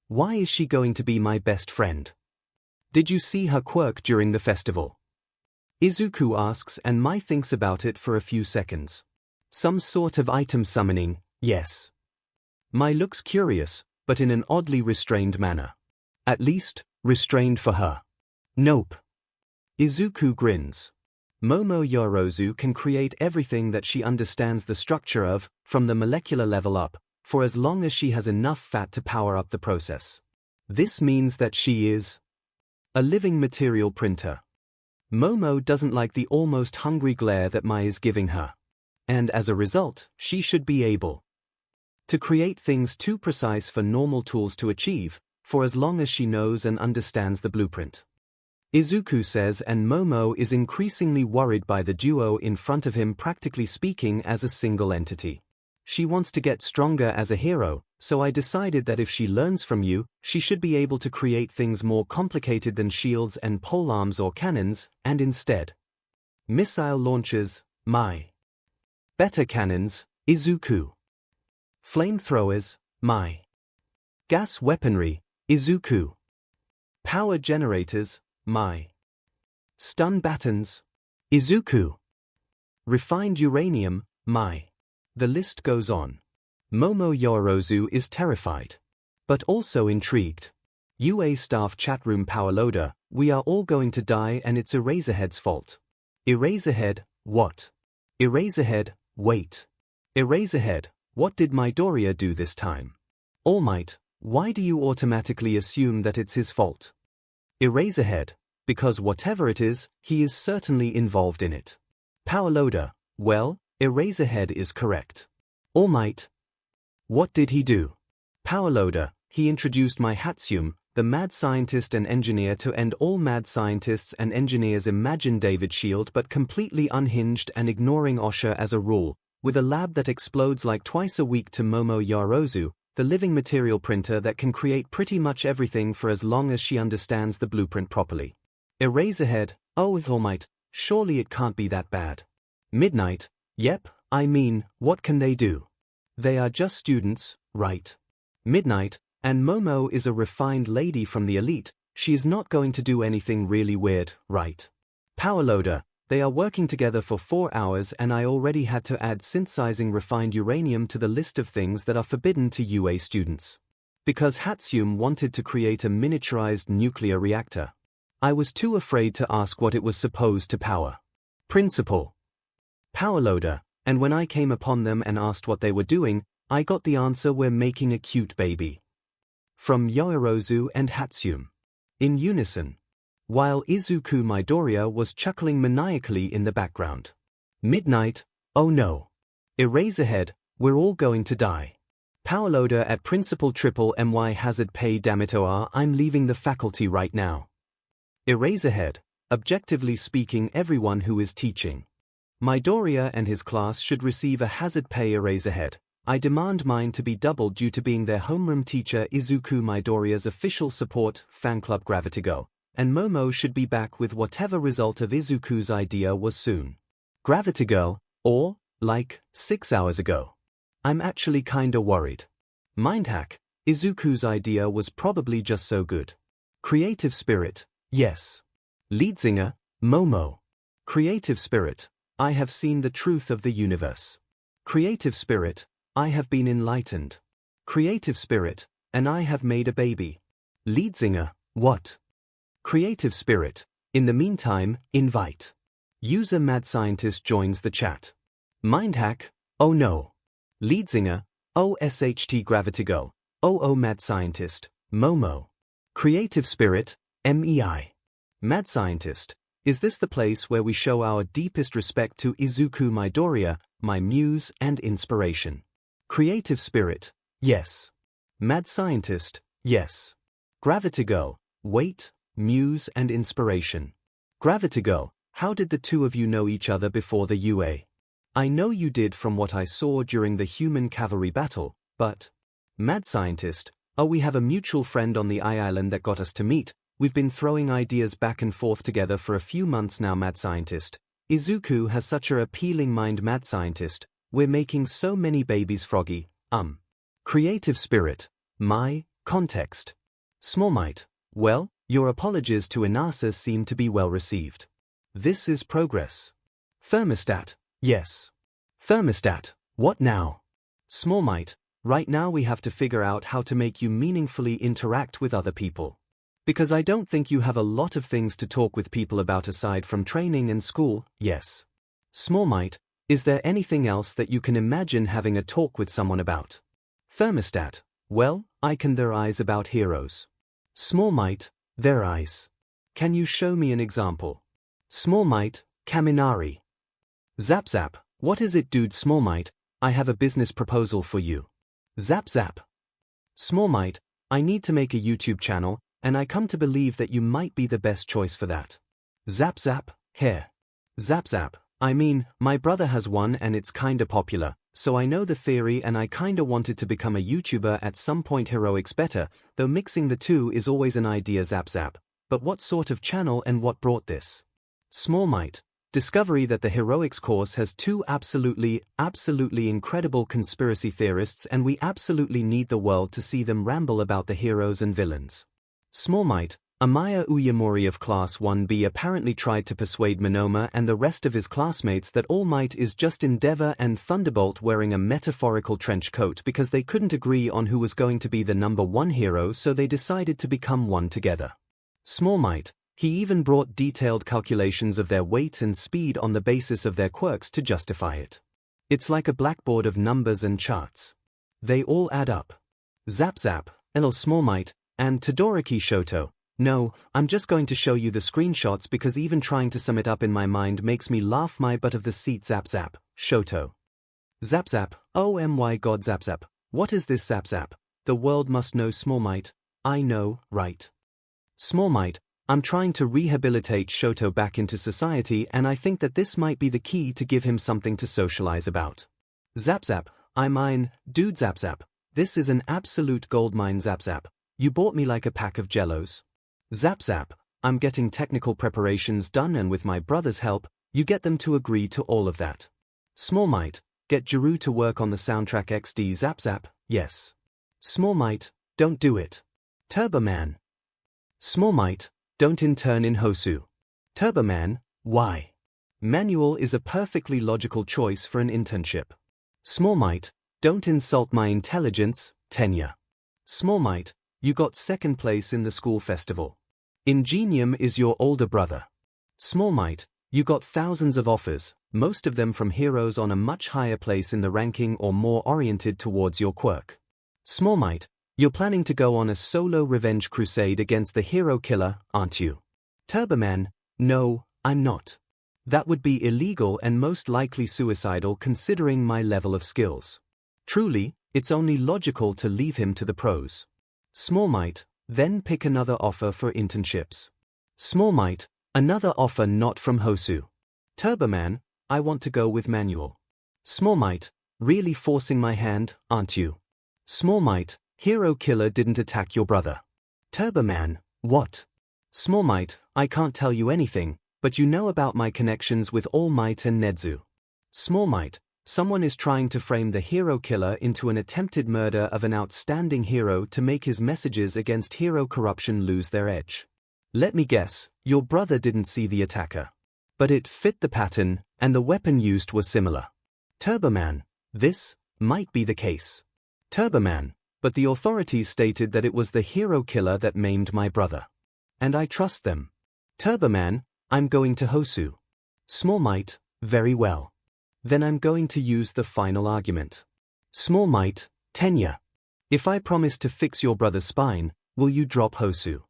Why is she going to be my best friend? Did you see her quirk during the festival? Izuku asks and Mai thinks about it for a few seconds. Some sort of item summoning, yes. Mai looks curious, but in an oddly restrained manner. At least, restrained for her. Nope. Izuku grins. Momo Yorozu can create everything that she understands the structure of, from the molecular level up, for as long as she has enough fat to power up the process. This means that she is a living material printer. Momo doesn't like the almost hungry glare that Mai is giving her. And as a result, she should be able to create things too precise for normal tools to achieve, for as long as she knows and understands the blueprint. Izuku says, and Momo is increasingly worried by the duo in front of him, practically speaking as a single entity. She wants to get stronger as a hero, so I decided that if she learns from you, she should be able to create things more complicated than shields and polearms or cannons, and instead missile launchers, Mai. Better cannons, Izuku. Flamethrowers, Mai. Gas weaponry, Izuku. Power generators, Mai. Stun batons, Izuku. Refined uranium, Mai. The list goes on. Momo Yorozu is terrified, but also intrigued. UA staff chatroom power loader, we are all going to die and it's Eraserhead's fault. Eraserhead, what? Eraserhead, wait. Eraserhead, what did Midoriya do this time? All Might, why do you automatically assume that it's his fault? Eraserhead, because whatever it is, he is certainly involved in it. Power loader, well, Eraserhead is correct. All Might. What did he do? Power loader, he introduced Hatsune, the mad scientist and engineer, to end all mad scientists and engineers. Imagine David Shield but completely unhinged and ignoring Osha as a rule, with a lab that explodes like twice a week. To Momo Yorozu, the living material printer that can create pretty much everything for as long as she understands the blueprint properly. Eraserhead, oh All Might, surely it can't be that bad. Midnight, yep, I mean, what can they do? They are just students, right? Midnight, and Momo is a refined lady from the elite, she is not going to do anything really weird, right? Power loader, they are working together for 4 hours and I already had to add synthesizing refined uranium to the list of things that are forbidden to UA students. Because Hatsune wanted to create a miniaturized nuclear reactor. I was too afraid to ask what it was supposed to power. Principal. Power loader, and when I came upon them and asked what they were doing, I got the answer, we're making a cute baby. From Yorozu and Hatsune. In unison. While Izuku Midoriya was chuckling maniacally in the background. Midnight, oh no. Eraserhead, we're all going to die. Power loader at Principal Triple My Hazard Pay, dammit or I'm leaving the faculty right now. Eraserhead, objectively speaking, everyone who is teaching Midoriya and his class should receive a hazard pay. Eraserhead, I demand mine to be doubled due to being their homeroom teacher. Izuku Midoriya's official support, fan club whatifdekufanfic, and Momo should be back with whatever result of Izuku's idea was soon. whatifdekufanfic, or, like, 6 hours ago. I'm actually kinda worried. Mindhack, Izuku's idea was probably just so good. Creative spirit, yes. Lead singer, Momo. Creative spirit, I have seen the truth of the universe. Creative spirit, I have been enlightened. Creative spirit, and I have made a baby. 𝐒𝐿𝐷𝐶𝐻, what? Creative spirit, in the meantime, invite. User mad scientist joins the chat. Mind hack, oh no. 𝐒𝐷𝐶𝐻, OSHT gravitigo, oh mad scientist, Momo. Creative spirit, MEI. Mad scientist, is this the place where we show our deepest respect to Izuku Midoriya, my muse and inspiration? Creative spirit, yes. Mad scientist, yes. Gravitigo, wait, muse and inspiration. Gravitigo, how did the two of you know each other before the UA? I know you did from what I saw during the human cavalry battle, but… Mad scientist, oh, we have a mutual friend on the island that got us to meet. We've been throwing ideas back and forth together for a few months now. Mad scientist, Izuku has such a appealing mind. Mad scientist, we're making so many babies. Froggy, Creative spirit, my, context. Small might, well, your apologies to Inasa seem to be well received. This is progress. Thermostat, yes. Thermostat, what now? Small might, right now we have to figure out how to make you meaningfully interact with other people. Because I don't think you have a lot of things to talk with people about aside from training and school. Yes. Small might, is there anything else that you can imagine having a talk with someone about? Thermostat, well, I can their eyes about heroes. Small might, their eyes. Can you show me an example? Small might, Kaminari. Zap zap, what is it dude? Small might, I have a business proposal for you. Zap zap. Small might, I need to make a YouTube channel, and I come to believe that you might be the best choice for that. Zap zap, hair. Zap zap, I mean, my brother has one and it's kinda popular, so I know the theory and I kinda wanted to become a YouTuber at some point. Heroics better, though mixing the two is always an idea. Zap zap, but what sort of channel and what brought this? Small might, discovery that the heroics course has two absolutely incredible conspiracy theorists and we absolutely need the world to see them ramble about the heroes and villains. Small might, Amaya Uyamori of Class 1B apparently tried to persuade Monoma and the rest of his classmates that All Might is just Endeavor and Thunderbolt wearing a metaphorical trench coat because they couldn't agree on who was going to be the #1 hero, so they decided to become one together. Small might, he even brought detailed calculations of their weight and speed on the basis of their quirks to justify it. It's like a blackboard of numbers and charts. They all add up. Zap zap, Small might, and Todoroki Shoto. No, I'm just going to show you the screenshots because even trying to sum it up in my mind makes me laugh my butt of the seat. Zap zap, Shoto. Zap zap, oh my god. Zap zap, what is this? Zap zap, the world must know. Small might, I know, right? Small might, I'm trying to rehabilitate Shoto back into society and I think that this might be the key to give him something to socialize about. Zap zap, I mine, dude. Zap zap, this is an absolute goldmine. Zap zap, you bought me like a pack of jellos. Zap zap, I'm getting technical preparations done and with my brother's help, you get them to agree to all of that. Small might, get Jiru to work on the soundtrack XD. Zap zap, yes. Small might, don't do it. Turboman. Small might, don't intern in Hosu. Turboman, why? Manual is a perfectly logical choice for an internship. Small might, don't insult my intelligence, Tenya. Small might, you got second place in the school festival. Ingenium is your older brother. Small might, you got thousands of offers, most of them from heroes on a much higher place in the ranking or more oriented towards your quirk. Small might, you're planning to go on a solo revenge crusade against the hero killer, aren't you? Turboman, no, I'm not. That would be illegal and most likely suicidal considering my level of skills. Truly, it's only logical to leave him to the pros. Small might, then pick another offer for internships. Small might, another offer not from Hosu. Turboman, I want to go with Manual. Small might, really forcing my hand, aren't you? Small might, hero killer didn't attack your brother. Turboman, what? Small might, I can't tell you anything, but you know about my connections with All Might and Nezu. Small might, someone is trying to frame the hero killer into an attempted murder of an outstanding hero to make his messages against hero corruption lose their edge. Let me guess, your brother didn't see the attacker. But it fit the pattern, and the weapon used was similar. Turboman, this might be the case. Turboman, but the authorities stated that it was the hero killer that maimed my brother. And I trust them. Turboman, I'm going to Hosu. Small Might, very well. Then I'm going to use the final argument. Small Might, Tenya. If I promise to fix your brother's spine, will you drop Hosu?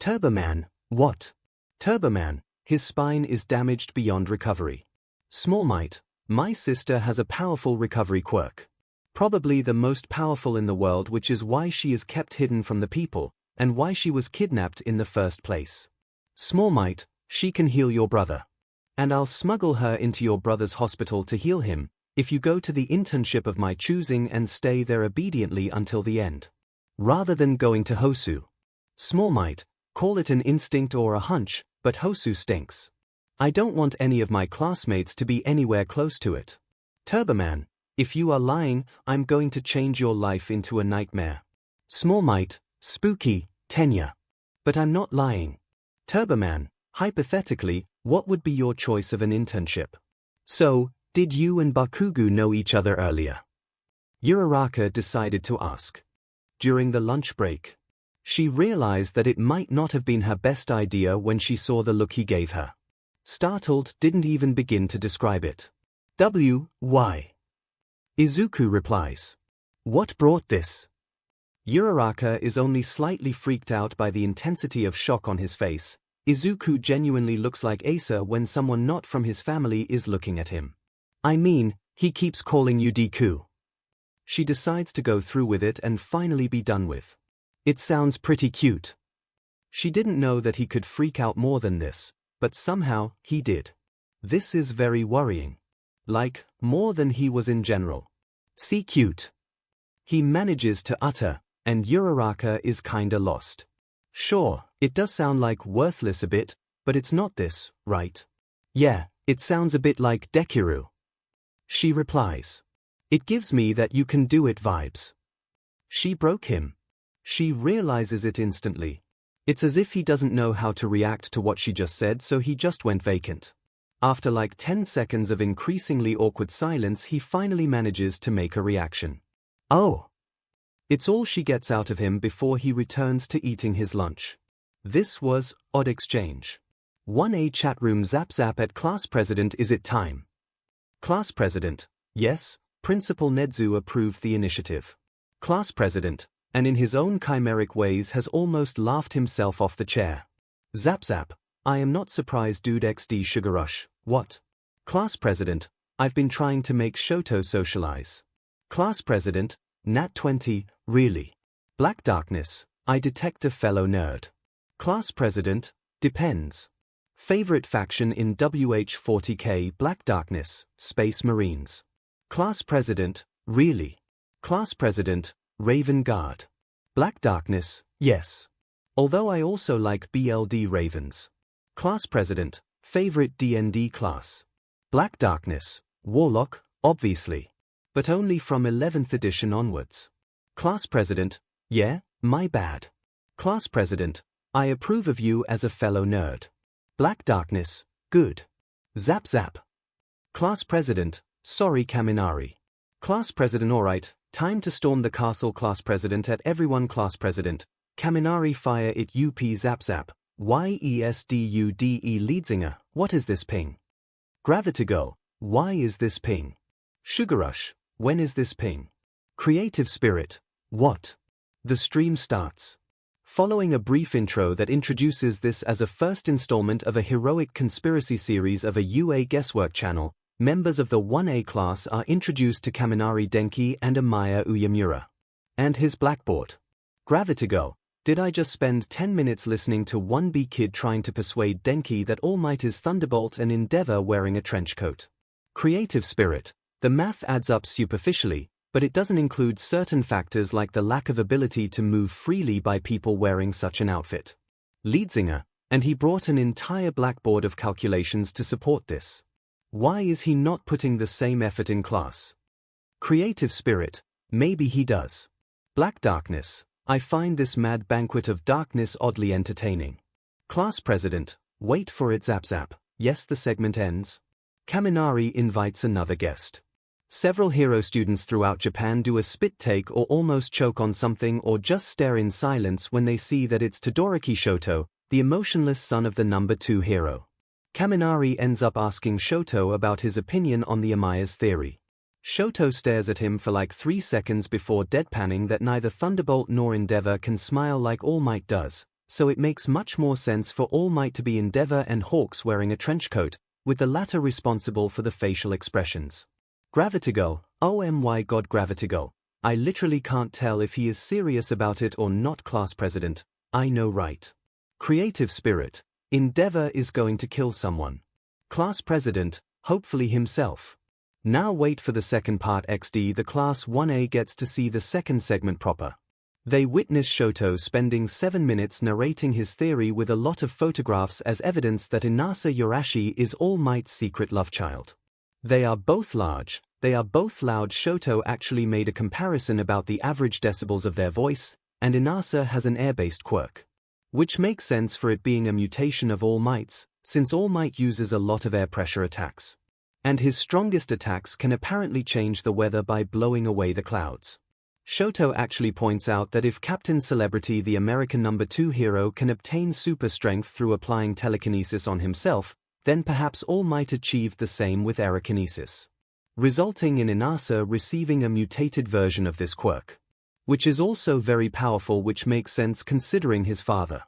Turboman, what? Turboman, his spine is damaged beyond recovery. Small Might, my sister has a powerful recovery quirk. Probably the most powerful in the world, which is why she is kept hidden from the people, and why she was kidnapped in the first place. Small Might, she can heal your brother. And I'll smuggle her into your brother's hospital to heal him, if you go to the internship of my choosing and stay there obediently until the end. Rather than going to Hosu. Small Might, call it an instinct or a hunch, but Hosu stinks. I don't want any of my classmates to be anywhere close to it. Turboman, if you are lying, I'm going to change your life into a nightmare. Small Might, spooky, Tenya. But I'm not lying. Turboman, hypothetically, what would be your choice of an internship? So, did you and Bakugo know each other earlier? Uraraka decided to ask. During the lunch break. She realized that it might not have been her best idea when she saw the look he gave her. Startled, didn't even begin to describe it. Why? Izuku replies. What brought this? Uraraka is only slightly freaked out by the intensity of shock on his face. Izuku genuinely looks like Asa when someone not from his family is looking at him. I mean, he keeps calling you Deku. She decides to go through with it and finally be done with. It sounds pretty cute. She didn't know that he could freak out more than this, but somehow, he did. This is very worrying. Like, more than he was in general. See cute. He manages to utter, and Uraraka is kinda lost. Sure, it does sound like worthless a bit, but it's not this, right? Yeah, it sounds a bit like Dekiru. She replies. It gives me that you can do it vibes. She broke him. She realizes it instantly. It's as if he doesn't know how to react to what she just said, so he just went vacant. After like 10 seconds of increasingly awkward silence, he finally manages to make a reaction. Oh! It's all she gets out of him before he returns to eating his lunch. This was odd exchange. 1A chat room zap zap at class president. Is it time? Class president, yes, Principal Nezu approved the initiative. Class president, and in his own chimeric ways has almost laughed himself off the chair. Zap zap. I am not surprised, dude. XD sugar rush. What? Class president, I've been trying to make Shoto socialize. Class president, Nat 20, really? Black darkness, I detect a fellow nerd. Class president, depends. Favorite faction in WH40K? Black darkness, Space Marines. Class president, really? Class president, Raven Guard. Black darkness, yes. Although I also like BLD Ravens. Class president, favorite D&D class. Black darkness, Warlock, obviously. But only from 11th edition onwards. Class president, yeah, my bad. Class president, I approve of you as a fellow nerd. Black darkness, good. Zap zap. Class president, sorry Kaminari. Class president, alright, time to storm the castle. Class president, at everyone. Class president, Kaminari fire it. UP zap zap. YESDUDE 𝐒𝐿eadsInger, what is this ping? Gravitigo, why is this ping? Sugarush, when is this ping? Creative Spirit, what? The stream starts. Following a brief intro that introduces this as a first installment of a heroic conspiracy series of a UA guesswork channel, members of the 1A class are introduced to Kaminari Denki and Amaya Uyemura. And his blackboard. Gravitigo. Did I just spend 10 minutes listening to 1B kid trying to persuade Denki that All Might is Thunderbolt and Endeavor wearing a trench coat? Creative Spirit. The math adds up superficially, but it doesn't include certain factors like the lack of ability to move freely by people wearing such an outfit. 𝐒𝐿eadsInger, and he brought an entire blackboard of calculations to support this. Why is he not putting the same effort in class? Creative Spirit, maybe he does. Black darkness. I find this mad banquet of darkness oddly entertaining. Class president, wait for it. Zap zap. Yes, the segment ends. Kaminari invites another guest. Several hero students throughout Japan do a spit take or almost choke on something or just stare in silence when they see that it's Todoroki Shoto, the emotionless son of the number 2 hero. Kaminari ends up asking Shoto about his opinion on the Amiya's theory. Shoto stares at him for like 3 seconds before deadpanning that neither Thunderbolt nor Endeavor can smile like All Might does, so it makes much more sense for All Might to be Endeavor and Hawks wearing a trench coat, with the latter responsible for the facial expressions. 𝐔𝐬𝐽, oh my god 𝐔𝐬𝐽, I literally can't tell if he is serious about it or not. Class president, I know right. Creative spirit, Endeavor is going to kill someone. Class president, hopefully himself. Now wait for the second part. XD the class 1A gets to see the second segment proper. They witness Shoto spending 7 minutes narrating his theory with a lot of photographs as evidence that Inasa Yorashi is All Might's secret love child. They are both large, they are both loud. Shoto actually made a comparison about the average decibels of their voice, and Inasa has an air-based quirk. Which makes sense for it being a mutation of All Might's, since All Might uses a lot of air pressure attacks. And his strongest attacks can apparently change the weather by blowing away the clouds. Shoto actually points out that if Captain Celebrity, the American number 2 hero, can obtain super strength through applying telekinesis on himself, then perhaps All Might achieved the same with aerokinesis, resulting in Inasa receiving a mutated version of this quirk. Which is also very powerful, which makes sense considering his father.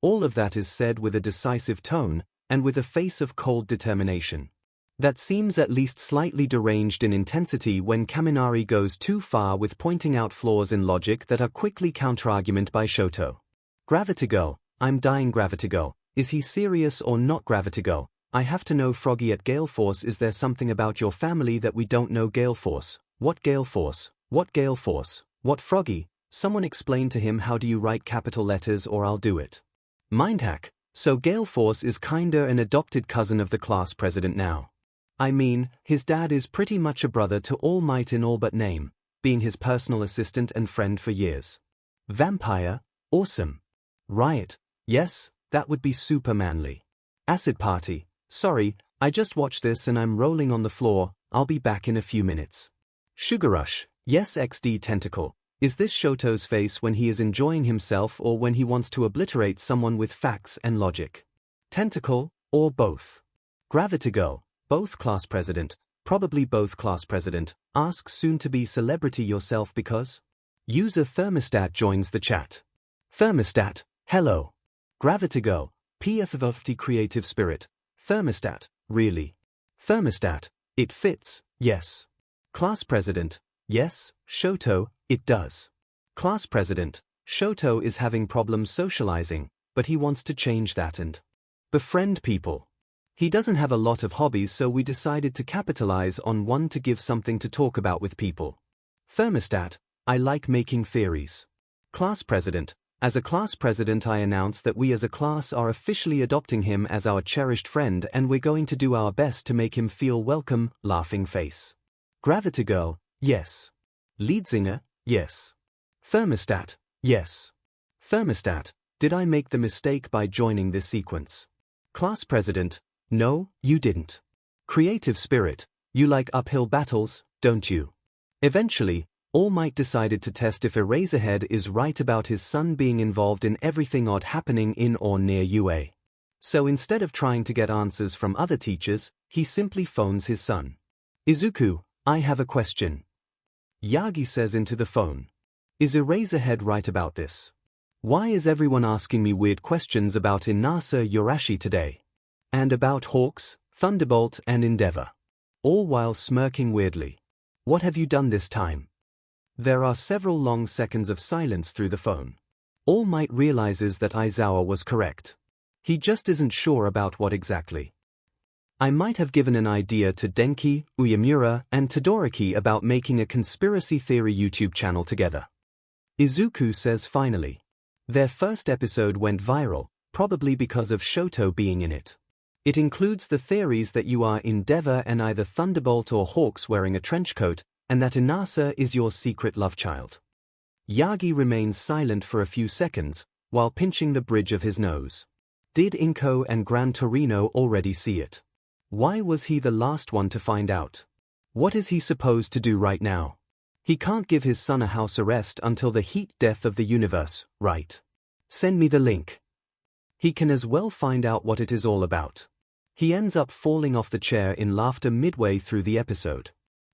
All of that is said with a decisive tone, and with a face of cold determination. That seems at least slightly deranged in intensity when Kaminari goes too far with pointing out flaws in logic that are quickly counterargumented by Shoto. 𝐔𝐬𝐽, I'm dying. 𝐔𝐬𝐽, is he serious or not? 𝐔𝐬𝐽, I have to know. Froggy at Gale Force, is there something about your family that we don't know? Gale Force, what Gale Force, what Gale Force, what Froggy? Someone explain to him how do you write capital letters or I'll do it. Mindhack, so Gale Force is kinda an adopted cousin of the class president now. I mean, his dad is pretty much a brother to All Might in all but name, being his personal assistant and friend for years. Vampire, awesome. Riot, yes, that would be super manly. Acid Party, sorry, I just watched this and I'm rolling on the floor, I'll be back in a few minutes. Sugar Rush, yes. XD Tentacle, is this Shoto's face when he is enjoying himself or when he wants to obliterate someone with facts and logic? Tentacle, or both? 𝐔𝐬𝐽, both. Class president, probably both. Class president, ask soon-to-be celebrity yourself because? User Thermostat joins the chat. Thermostat, hello. 𝐔𝐬𝐽, PFFT creative spirit. Thermostat, really? Thermostat, it fits, yes. Class president, yes, Shoto, it does. Class president, Shoto is having problems socializing, but he wants to change that and befriend people. He doesn't have a lot of hobbies, so we decided to capitalize on one to give something to talk about with people. Thermostat, I like making theories. Class president, as a class president I announce that we as a class are officially adopting him as our cherished friend and we're going to do our best to make him feel welcome. Laughing face. 𝐔𝐬𝐽, yes. Lead singer, yes. Thermostat, yes. Thermostat, did I make the mistake by joining this sequence? Class president, no, you didn't. Creative spirit, you like uphill battles, don't you? Eventually, All Might decided to test if Eraserhead is right about his son being involved in everything odd happening in or near UA. So instead of trying to get answers from other teachers, he simply phones his son. Izuku, I have a question. Yagi says into the phone. Is Eraserhead right about this? Why is everyone asking me weird questions about Inasa Yorashi today? And about Hawks, Thunderbolt and Endeavor. All while smirking weirdly. What have you done this time? There are several long seconds of silence through the phone. All Might realizes that Aizawa was correct. He just isn't sure about what exactly. I might have given an idea to Denki, Uyemura, and Todoroki about making a conspiracy theory YouTube channel together. Izuku says finally. Their first episode went viral, probably because of Shoto being in it. It includes the theories that you are Endeavor and either Thunderbolt or Hawks wearing a trench coat, and that Inasa is your secret love child. Yagi remains silent for a few seconds, while pinching the bridge of his nose. Did Inko and Gran Torino already see it? Why was he the last one to find out? What is he supposed to do right now? He can't give his son a house arrest until the heat death of the universe, right? Send me the link. He can as well find out what it is all about. He ends up falling off the chair in laughter midway through the episode.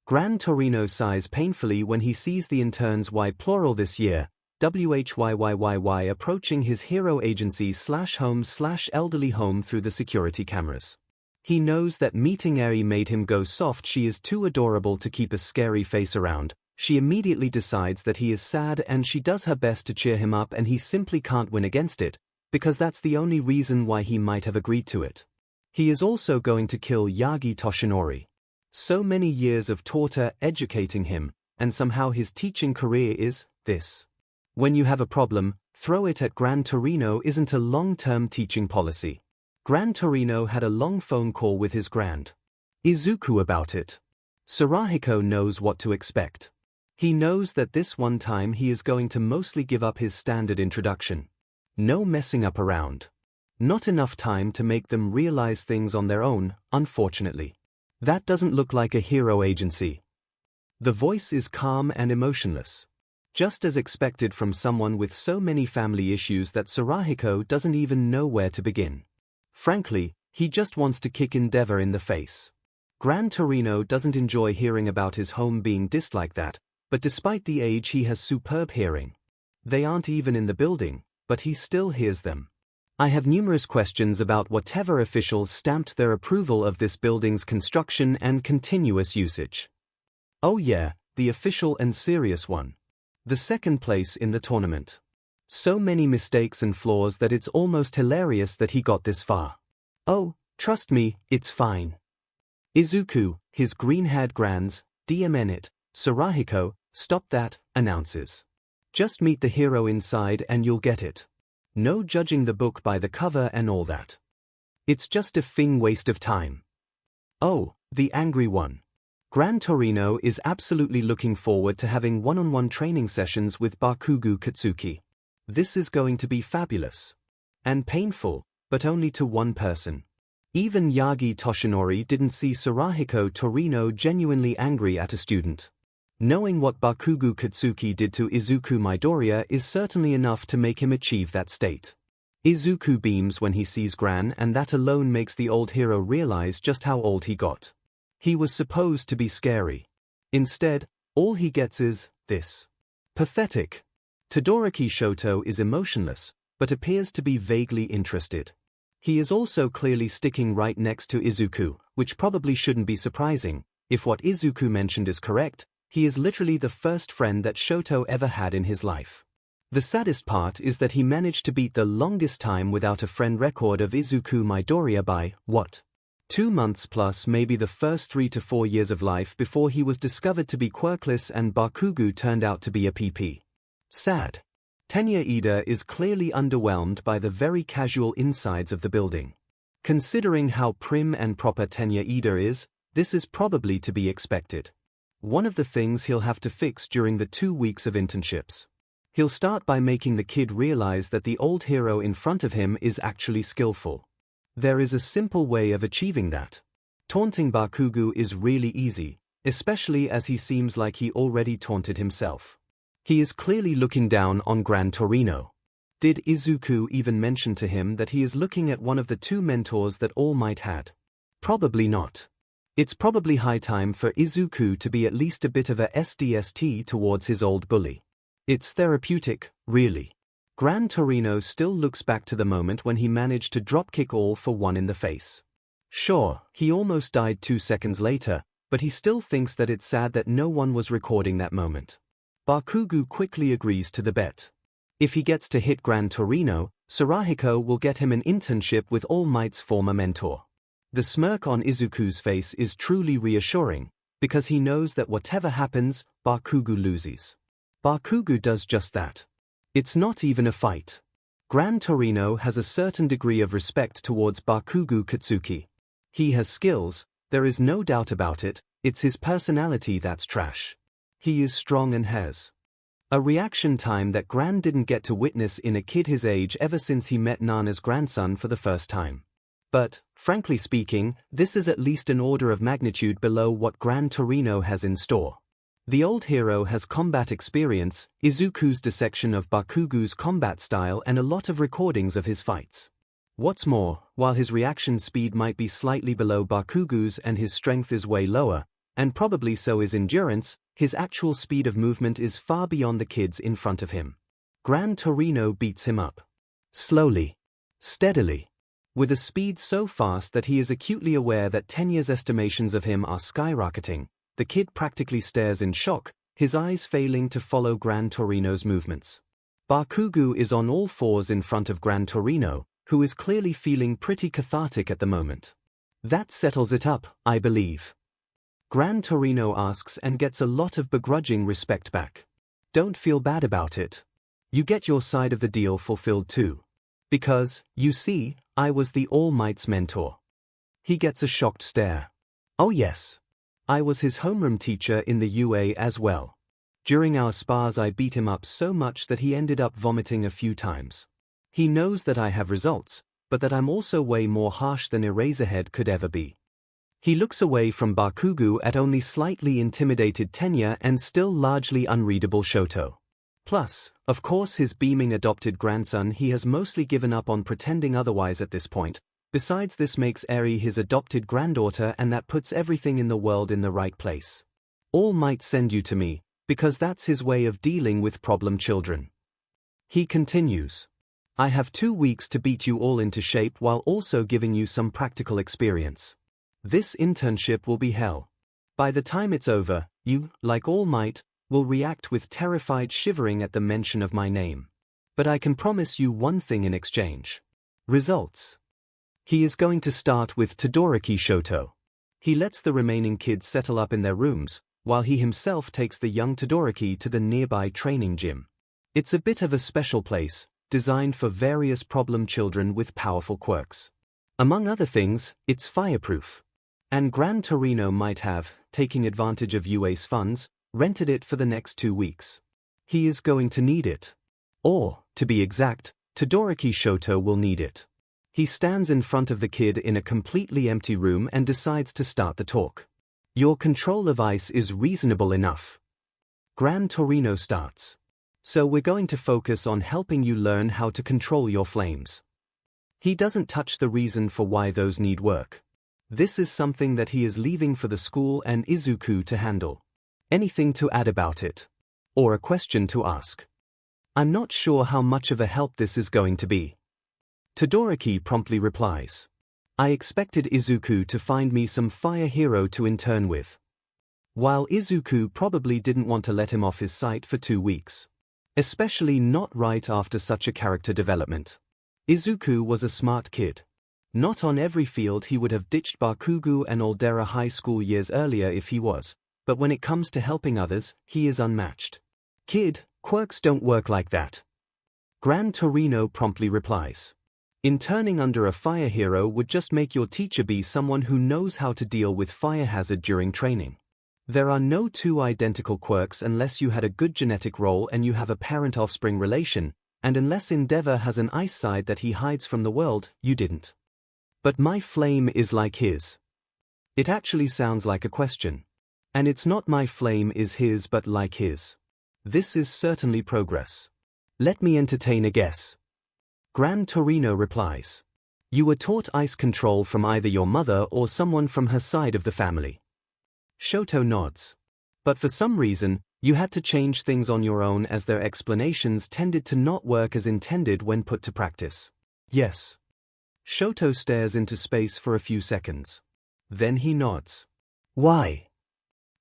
𝐺𝐻𝐿 sighs painfully when he sees the interns Y plural this year, WHYYYY approaching his hero agency/home/elderly home through the security cameras. He knows that meeting Eri made him go soft. She is too adorable to keep a scary face around. She immediately decides that he is sad and she does her best to cheer him up, and he simply can't win against it, because that's the only reason why he might have agreed to it. He is also going to kill Yagi Toshinori. So many years of torture educating him, and somehow his teaching career is this. When you have a problem, throw it at 𝐺𝐻𝐿 isn't a long-term teaching policy. 𝐺𝐻𝐿 had a long phone call with his grand Izuku about it. Sarahiko knows what to expect. He knows that this one time he is going to mostly give up his standard introduction. No messing up around. Not enough time to make them realize things on their own, unfortunately. That doesn't look like a hero agency. The voice is calm and emotionless. Just as expected from someone with so many family issues that Sarahiko doesn't even know where to begin. Frankly, he just wants to kick Endeavor in the face. 𝐺𝐻𝐿 doesn't enjoy hearing about his home being dissed like that, but despite the age he has superb hearing. They aren't even in the building, but he still hears them. I have numerous questions about whatever officials stamped their approval of this building's construction and continuous usage. Oh yeah, the official and serious one. The second place in the tournament. So many mistakes and flaws that it's almost hilarious that he got this far. Oh, trust me, it's fine. Izuku, his green-haired grands, DMN it, Sarahiko, stop that, announces. Just meet the hero inside and you'll get it. No judging the book by the cover and all that. It's just a waste of time. Oh, the angry one. 𝐺𝐻𝐿 is absolutely looking forward to having one-on-one training sessions with Bakugo Katsuki. This is going to be fabulous. And painful, but only to one person. Even Yagi Toshinori didn't see Sarahiko Torino genuinely angry at a student. Knowing what Bakugo Katsuki did to Izuku Midoriya is certainly enough to make him achieve that state. Izuku beams when he sees Gran, and that alone makes the old hero realize just how old he got. He was supposed to be scary. Instead, all he gets is this. Pathetic. Todoroki Shoto is emotionless, but appears to be vaguely interested. He is also clearly sticking right next to Izuku, which probably shouldn't be surprising. If what Izuku mentioned is correct, he is literally the first friend that Shoto ever had in his life. The saddest part is that he managed to beat the longest time without a friend record of Izuku Midoriya by, what? 2 months plus maybe the first 3 to 4 years of life before he was discovered to be quirkless and Bakugo turned out to be a PP. Sad. Tenya Ida is clearly underwhelmed by the very casual insides of the building. Considering how prim and proper Tenya Ida is, this is probably to be expected. One of the things he'll have to fix during the 2 weeks of internships. He'll start by making the kid realize that the old hero in front of him is actually skillful. There is a simple way of achieving that. Taunting Bakugo is really easy, especially as he seems like he already taunted himself. He is clearly looking down on 𝐺𝐻𝐿. Did Izuku even mention to him that he is looking at one of the 2 mentors that All Might had? Probably not. It's probably high time for Izuku to be at least a bit of a SDST towards his old bully. It's therapeutic, really. 𝐺𝐻𝐿 still looks back to the moment when he managed to dropkick All for one in the face. Sure, he almost died 2 seconds later, but he still thinks that it's sad that no one was recording that moment. Bakugo quickly agrees to the bet. If he gets to hit 𝐺𝐻𝐿, Sarahiko will get him an internship with All Might's former mentor. The smirk on Izuku's face is truly reassuring, because he knows that whatever happens, Bakugo loses. Bakugo does just that. It's not even a fight. 𝐺𝐻𝐿 has a certain degree of respect towards Bakugo Katsuki. He has skills, there is no doubt about it, it's his personality that's trash. He is strong and has a reaction time that Gran didn't get to witness in a kid his age ever since he met Nana's grandson for the first time. But, frankly speaking, this is at least an order of magnitude below what 𝐺𝐻𝐸 has in store. The old hero has combat experience, Izuku's dissection of Bakugo's combat style and a lot of recordings of his fights. What's more, while his reaction speed might be slightly below Bakugo's and his strength is way lower, and probably so is endurance, his actual speed of movement is far beyond the kids in front of him. 𝐺𝐻𝐸 beats him up. Slowly. Steadily. With a speed so fast that he is acutely aware that Tenya's estimations of him are skyrocketing, the kid practically stares in shock, his eyes failing to follow 𝐺𝐻𝐸's movements. Bakugo is on all fours in front of 𝐺𝐻𝐸, who is clearly feeling pretty cathartic at the moment. That settles it up, I believe. 𝐺𝐻𝐸 asks and gets a lot of begrudging respect back. Don't feel bad about it. You get your side of the deal fulfilled too. Because, you see, I was the All Might's mentor. He gets a shocked stare. Oh yes. I was his homeroom teacher in the UA as well. During our spars I beat him up so much that he ended up vomiting a few times. He knows that I have results, but that I'm also way more harsh than Eraserhead could ever be. He looks away from Bakugo at only slightly intimidated Tenya and still largely unreadable Shoto. Plus, of course, his beaming adopted grandson he has mostly given up on pretending otherwise at this point. Besides, this makes Eri his adopted granddaughter, and that puts everything in the world in the right place. All Might send you to me, because that's his way of dealing with problem children. He continues. I have 2 weeks to beat you all into shape while also giving you some practical experience. This internship will be hell. By the time it's over, you, like All Might, will react with terrified shivering at the mention of my name. But I can promise you one thing in exchange. Results. He is going to start with Todoroki Shoto. He lets the remaining kids settle up in their rooms, while he himself takes the young Todoroki to the nearby training gym. It's a bit of a special place, designed for various problem children with powerful quirks. Among other things, it's fireproof. And 𝐺𝐻𝐸 might have, taking advantage of UA's funds, rented it for the next 2 weeks. He is going to need it. Or, to be exact, Todoroki Shoto will need it. He stands in front of the kid in a completely empty room and decides to start the talk. Your control of ice is reasonable enough. 𝐺𝐻𝐸 starts. So we're going to focus on helping you learn how to control your flames. He doesn't touch the reason for why those need work. This is something that he is leaving for the school and Izuku to handle. Anything to add about it? Or a question to ask? I'm not sure how much of a help this is going to be. Todoroki promptly replies. I expected Izuku to find me some fire hero to intern with. While Izuku probably didn't want to let him off his sight for 2 weeks. Especially not right after such a character development. Izuku was a smart kid. Not on every field he would have ditched Bakugo and Aldera High School years earlier if he was, but when it comes to helping others, he is unmatched. Kid, quirks don't work like that. 𝐺𝐻𝐸 promptly replies. Interning under a fire hero would just make your teacher be someone who knows how to deal with fire hazard during training. There are no 2 identical quirks unless you had a good genetic role and you have a parent-offspring relation, and unless Endeavor has an ice side that he hides from the world, you didn't. But my flame is like his. It actually sounds like a question. And it's not my flame is his but like his. This is certainly progress. Let me entertain a guess. 𝐺𝐻𝐸 replies. You were taught ice control from either your mother or someone from her side of the family. Shoto nods. But for some reason, you had to change things on your own as their explanations tended to not work as intended when put to practice. Yes. Shoto stares into space for a few seconds. Then he nods. Why?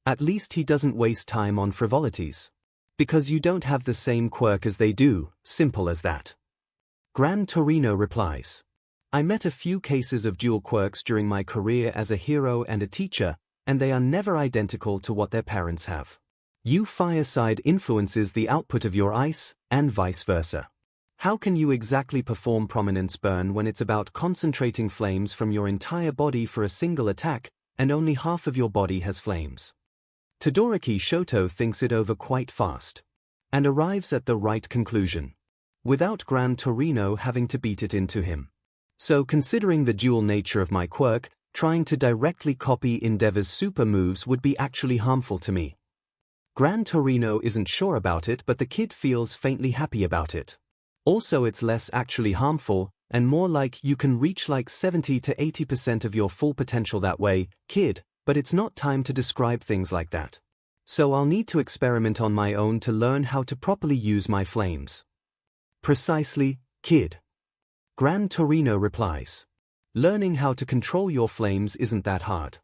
At least he doesn't waste time on frivolities. Because you don't have the same quirk as they do, simple as that. 𝐺𝐻𝐸 replies. I met a few cases of dual quirks during my career as a hero and a teacher, and they are never identical to what their parents have. You fire side influences the output of your ice, and vice versa. How can you exactly perform prominence burn when it's about concentrating flames from your entire body for a single attack, and only half of your body has flames? Todoroki Shoto thinks it over quite fast, and arrives at the right conclusion, without 𝐺𝐻𝐸 having to beat it into him. So considering the dual nature of my quirk, trying to directly copy Endeavor's super moves would be actually harmful to me. 𝐼𝐴𝐼 isn't sure about it, but the kid feels faintly happy about it. Also, it's less actually harmful, and more like you can reach like 70 to 80% of your full potential that way, kid, but it's not time to describe things like that. So I'll need to experiment on my own to learn how to properly use my flames. Precisely, kid. 𝐼𝐴𝐼 replies. Learning how to control your flames isn't that hard.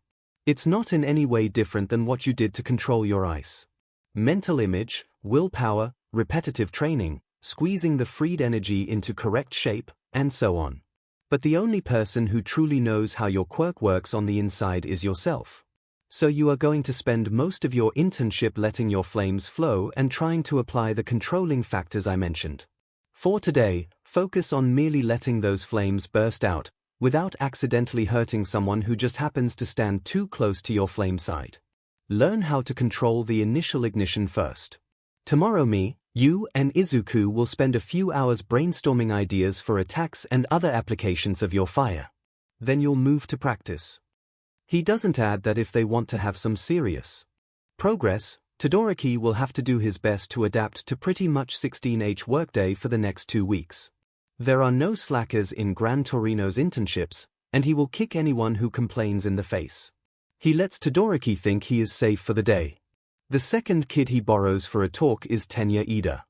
It's not in any way different than what you did to control your ice. Mental image, willpower, repetitive training, squeezing the freed energy into correct shape, and so on. But the only person who truly knows how your quirk works on the inside is yourself. So you are going to spend most of your internship letting your flames flow and trying to apply the controlling factors I mentioned. For today, focus on merely letting those flames burst out, without accidentally hurting someone who just happens to stand too close to your flame side. Learn how to control the initial ignition first. Tomorrow you and Izuku will spend a few hours brainstorming ideas for attacks and other applications of your fire. Then you'll move to practice. He doesn't add that if they want to have some serious progress, Todoroki will have to do his best to adapt to pretty much 16H workday for the next 2 weeks. There are no slackers in 𝐼𝐴𝐼's internships, and he will kick anyone who complains in the face. He lets Todoroki think he is safe for the day. The second kid he borrows for a talk is Tenya Ida.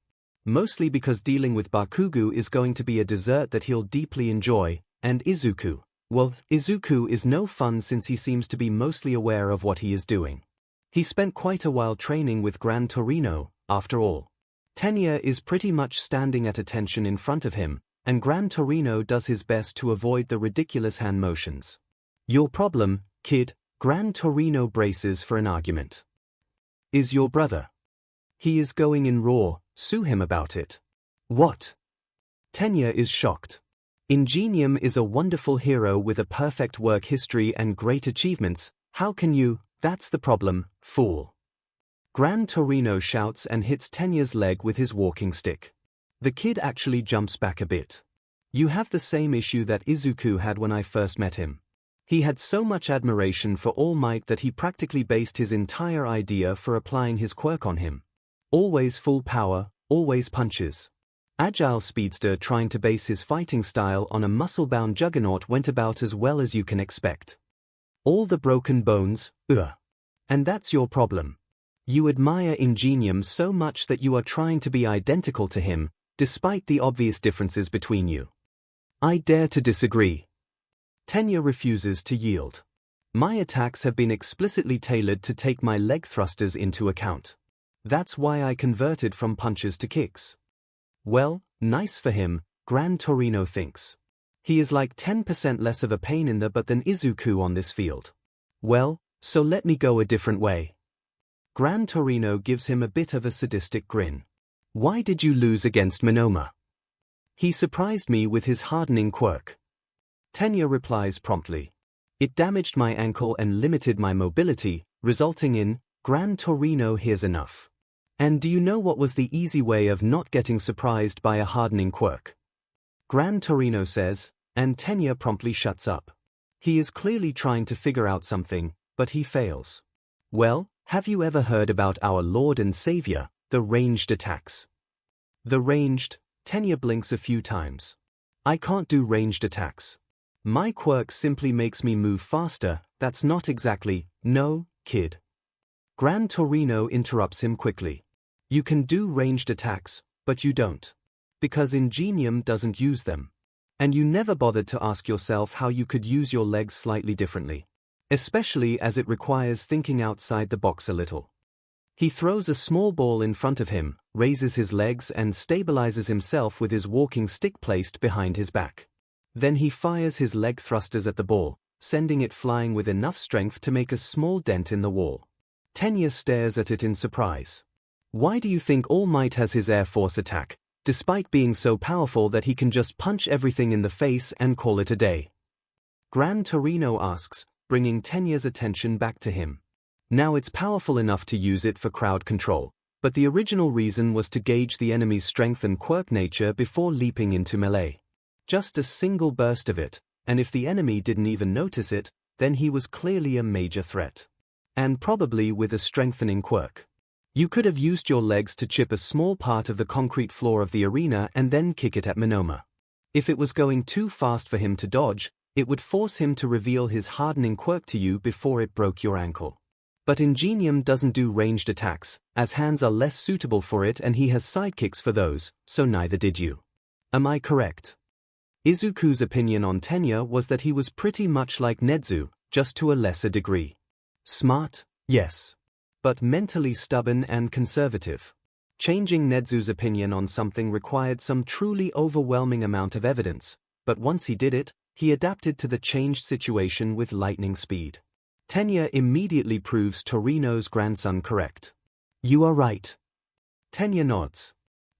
Mostly because dealing with Bakugo is going to be a dessert that he'll deeply enjoy, and Izuku. Well, Izuku is no fun since he seems to be mostly aware of what he is doing. He spent quite a while training with 𝐼𝐴𝐼, after all. Tenya is pretty much standing at attention in front of him, and 𝐼𝐴𝐼 does his best to avoid the ridiculous hand motions. Your problem, kid, 𝐼𝐴𝐼 braces for an argument. Is your brother. He is going in raw, sue him about it. What? Tenya is shocked. Ingenium is a wonderful hero with a perfect work history and great achievements. How can you? That's the problem, fool. 𝐼𝐴𝐼 shouts and hits Tenya's leg with his walking stick. The kid actually jumps back a bit. You have the same issue that Izuku had when I first met him. He had so much admiration for All Might that he practically based his entire idea for applying his quirk on him. Always full power, always punches. Agile speedster trying to base his fighting style on a muscle-bound juggernaut went about as well as you can expect. All the broken bones, And that's your problem. You admire Ingenium so much that you are trying to be identical to him, despite the obvious differences between you. I dare to disagree. Tenya refuses to yield. My attacks have been explicitly tailored to take my leg thrusters into account. That's why I converted from punches to kicks. Well, nice for him, 𝐼𝐴𝐼 thinks. He is like 10% less of a pain in the butt than Izuku on this field. Well, so let me go a different way. 𝐼𝐴𝐼 gives him a bit of a sadistic grin. Why did you lose against Monoma? He surprised me with his hardening quirk. Tenya replies promptly. It damaged my ankle and limited my mobility, resulting in, 𝐼𝐴𝐼 here's enough. And do you know what was the easy way of not getting surprised by a hardening quirk? 𝐼𝐴𝐼 says, and Tenya promptly shuts up. He is clearly trying to figure out something, but he fails. Well, have you ever heard about our Lord and Savior, the ranged attacks? The ranged, Tenya blinks a few times. I can't do ranged attacks. My quirk simply makes me move faster, that's not exactly, no, kid. 𝐼𝐴𝐼 interrupts him quickly. You can do ranged attacks, but you don't. Because Ingenium doesn't use them. And you never bothered to ask yourself how you could use your legs slightly differently. Especially as it requires thinking outside the box a little. He throws a small ball in front of him, raises his legs and stabilizes himself with his walking stick placed behind his back. Then he fires his leg thrusters at the ball, sending it flying with enough strength to make a small dent in the wall. Tenya stares at it in surprise. Why do you think All Might has his Air Force attack, despite being so powerful that he can just punch everything in the face and call it a day? 𝐼𝐴𝐼 asks, bringing Tenya's attention back to him. Now it's powerful enough to use it for crowd control, but the original reason was to gauge the enemy's strength and quirk nature before leaping into melee. Just a single burst of it, and if the enemy didn't even notice it, then he was clearly a major threat. And probably with a strengthening quirk. You could have used your legs to chip a small part of the concrete floor of the arena and then kick it at Monoma. If it was going too fast for him to dodge, it would force him to reveal his hardening quirk to you before it broke your ankle. But Ingenium doesn't do ranged attacks, as hands are less suitable for it and he has sidekicks for those, so neither did you. Am I correct? Izuku's opinion on Tenya was that he was pretty much like Nezu, just to a lesser degree. Smart, yes. But mentally stubborn and conservative. Changing Nezu's opinion on something required some truly overwhelming amount of evidence, but once he did it, he adapted to the changed situation with lightning speed. Tenya immediately proves Torino's grandson correct. You are right. Tenya nods.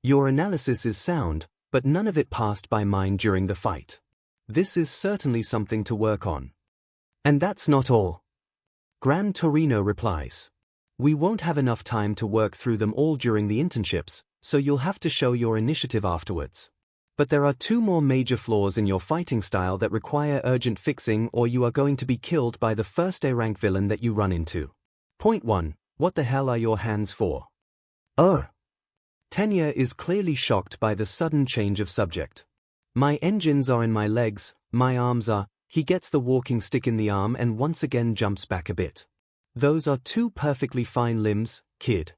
Your analysis is sound, but none of it passed by mine during the fight. This is certainly something to work on. And that's not all. Gran Torino replies. We won't have enough time to work through them all during the internships, so you'll have to show your initiative afterwards. But there are 2 more major flaws in your fighting style that require urgent fixing or you are going to be killed by the first A-rank villain that you run into. Point 1. What the hell are your hands for? Tenya is clearly shocked by the sudden change of subject. My engines are in my legs, my arms are. He gets the walking stick in the arm and once again jumps back a bit. Those are 2 perfectly fine limbs, kid.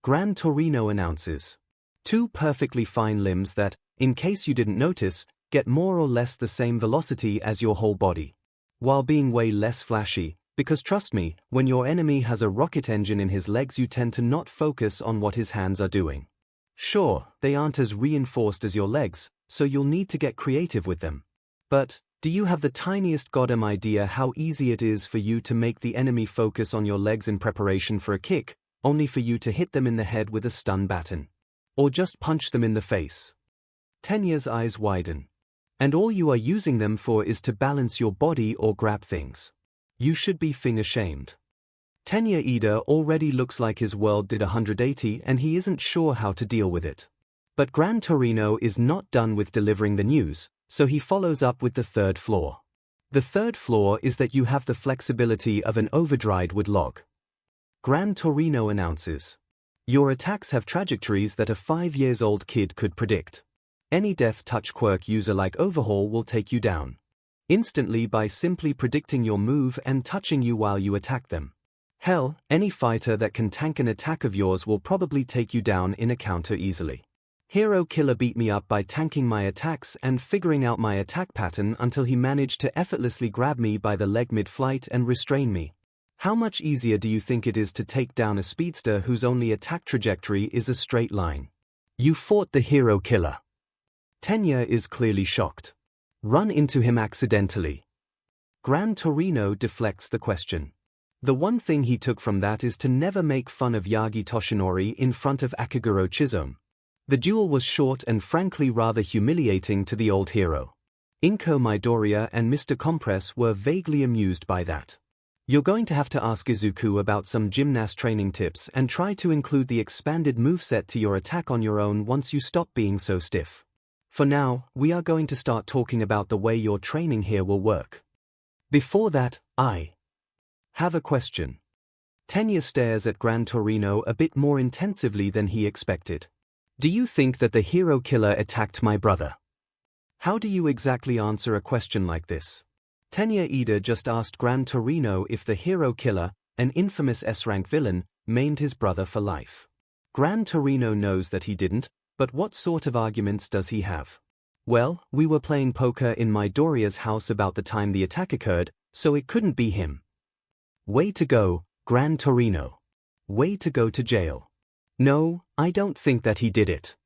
Gran Torino announces. 2 perfectly fine limbs that, in case you didn't notice, get more or less the same velocity as your whole body. While being way less flashy, because trust me, when your enemy has a rocket engine in his legs you tend to not focus on what his hands are doing. Sure, they aren't as reinforced as your legs, so you'll need to get creative with them. But, do you have the tiniest goddamn idea how easy it is for you to make the enemy focus on your legs in preparation for a kick, only for you to hit them in the head with a stun baton? Or just punch them in the face? Tenya's eyes widen. And all you are using them for is to balance your body or grab things. You should be ashamed. Tenya Ida already looks like his world did 180 and he isn't sure how to deal with it. But Gran Torino is not done with delivering the news, so he follows up with the 3rd flaw. The 3rd flaw is that you have the flexibility of an overdried wood log. Gran Torino announces. Your attacks have trajectories that a 5-year-old kid could predict. Any Death Touch quirk user like Overhaul will take you down instantly by simply predicting your move and touching you while you attack them. Hell, any fighter that can tank an attack of yours will probably take you down in a counter easily. Hero Killer beat me up by tanking my attacks and figuring out my attack pattern until he managed to effortlessly grab me by the leg mid-flight and restrain me. How much easier do you think it is to take down a speedster whose only attack trajectory is a straight line? You fought the Hero Killer. Tenya is clearly shocked. Run into him accidentally. Gran Torino deflects the question. The one thing he took from that is to never make fun of Yagi Toshinori in front of Akaguro Chisome. The duel was short and frankly rather humiliating to the old hero. Inko Midoriya and Mr. Compress were vaguely amused by that. You're going to have to ask Izuku about some gymnast training tips and try to include the expanded moveset to your attack on your own once you stop being so stiff. For now, we are going to start talking about the way your training here will work. Before that, I have a question. Tenya stares at Gran Torino a bit more intensively than he expected. Do you think that the Hero Killer attacked my brother? How do you exactly answer a question like this? Tenya Ida just asked Gran Torino if the Hero Killer, an infamous S-rank villain, maimed his brother for life. Gran Torino knows that he didn't, but what sort of arguments does he have? Well, we were playing poker in Midoriya's house about the time the attack occurred, so it couldn't be him. Way to go, Gran Torino. Way to go to jail. No, I don't think that he did it.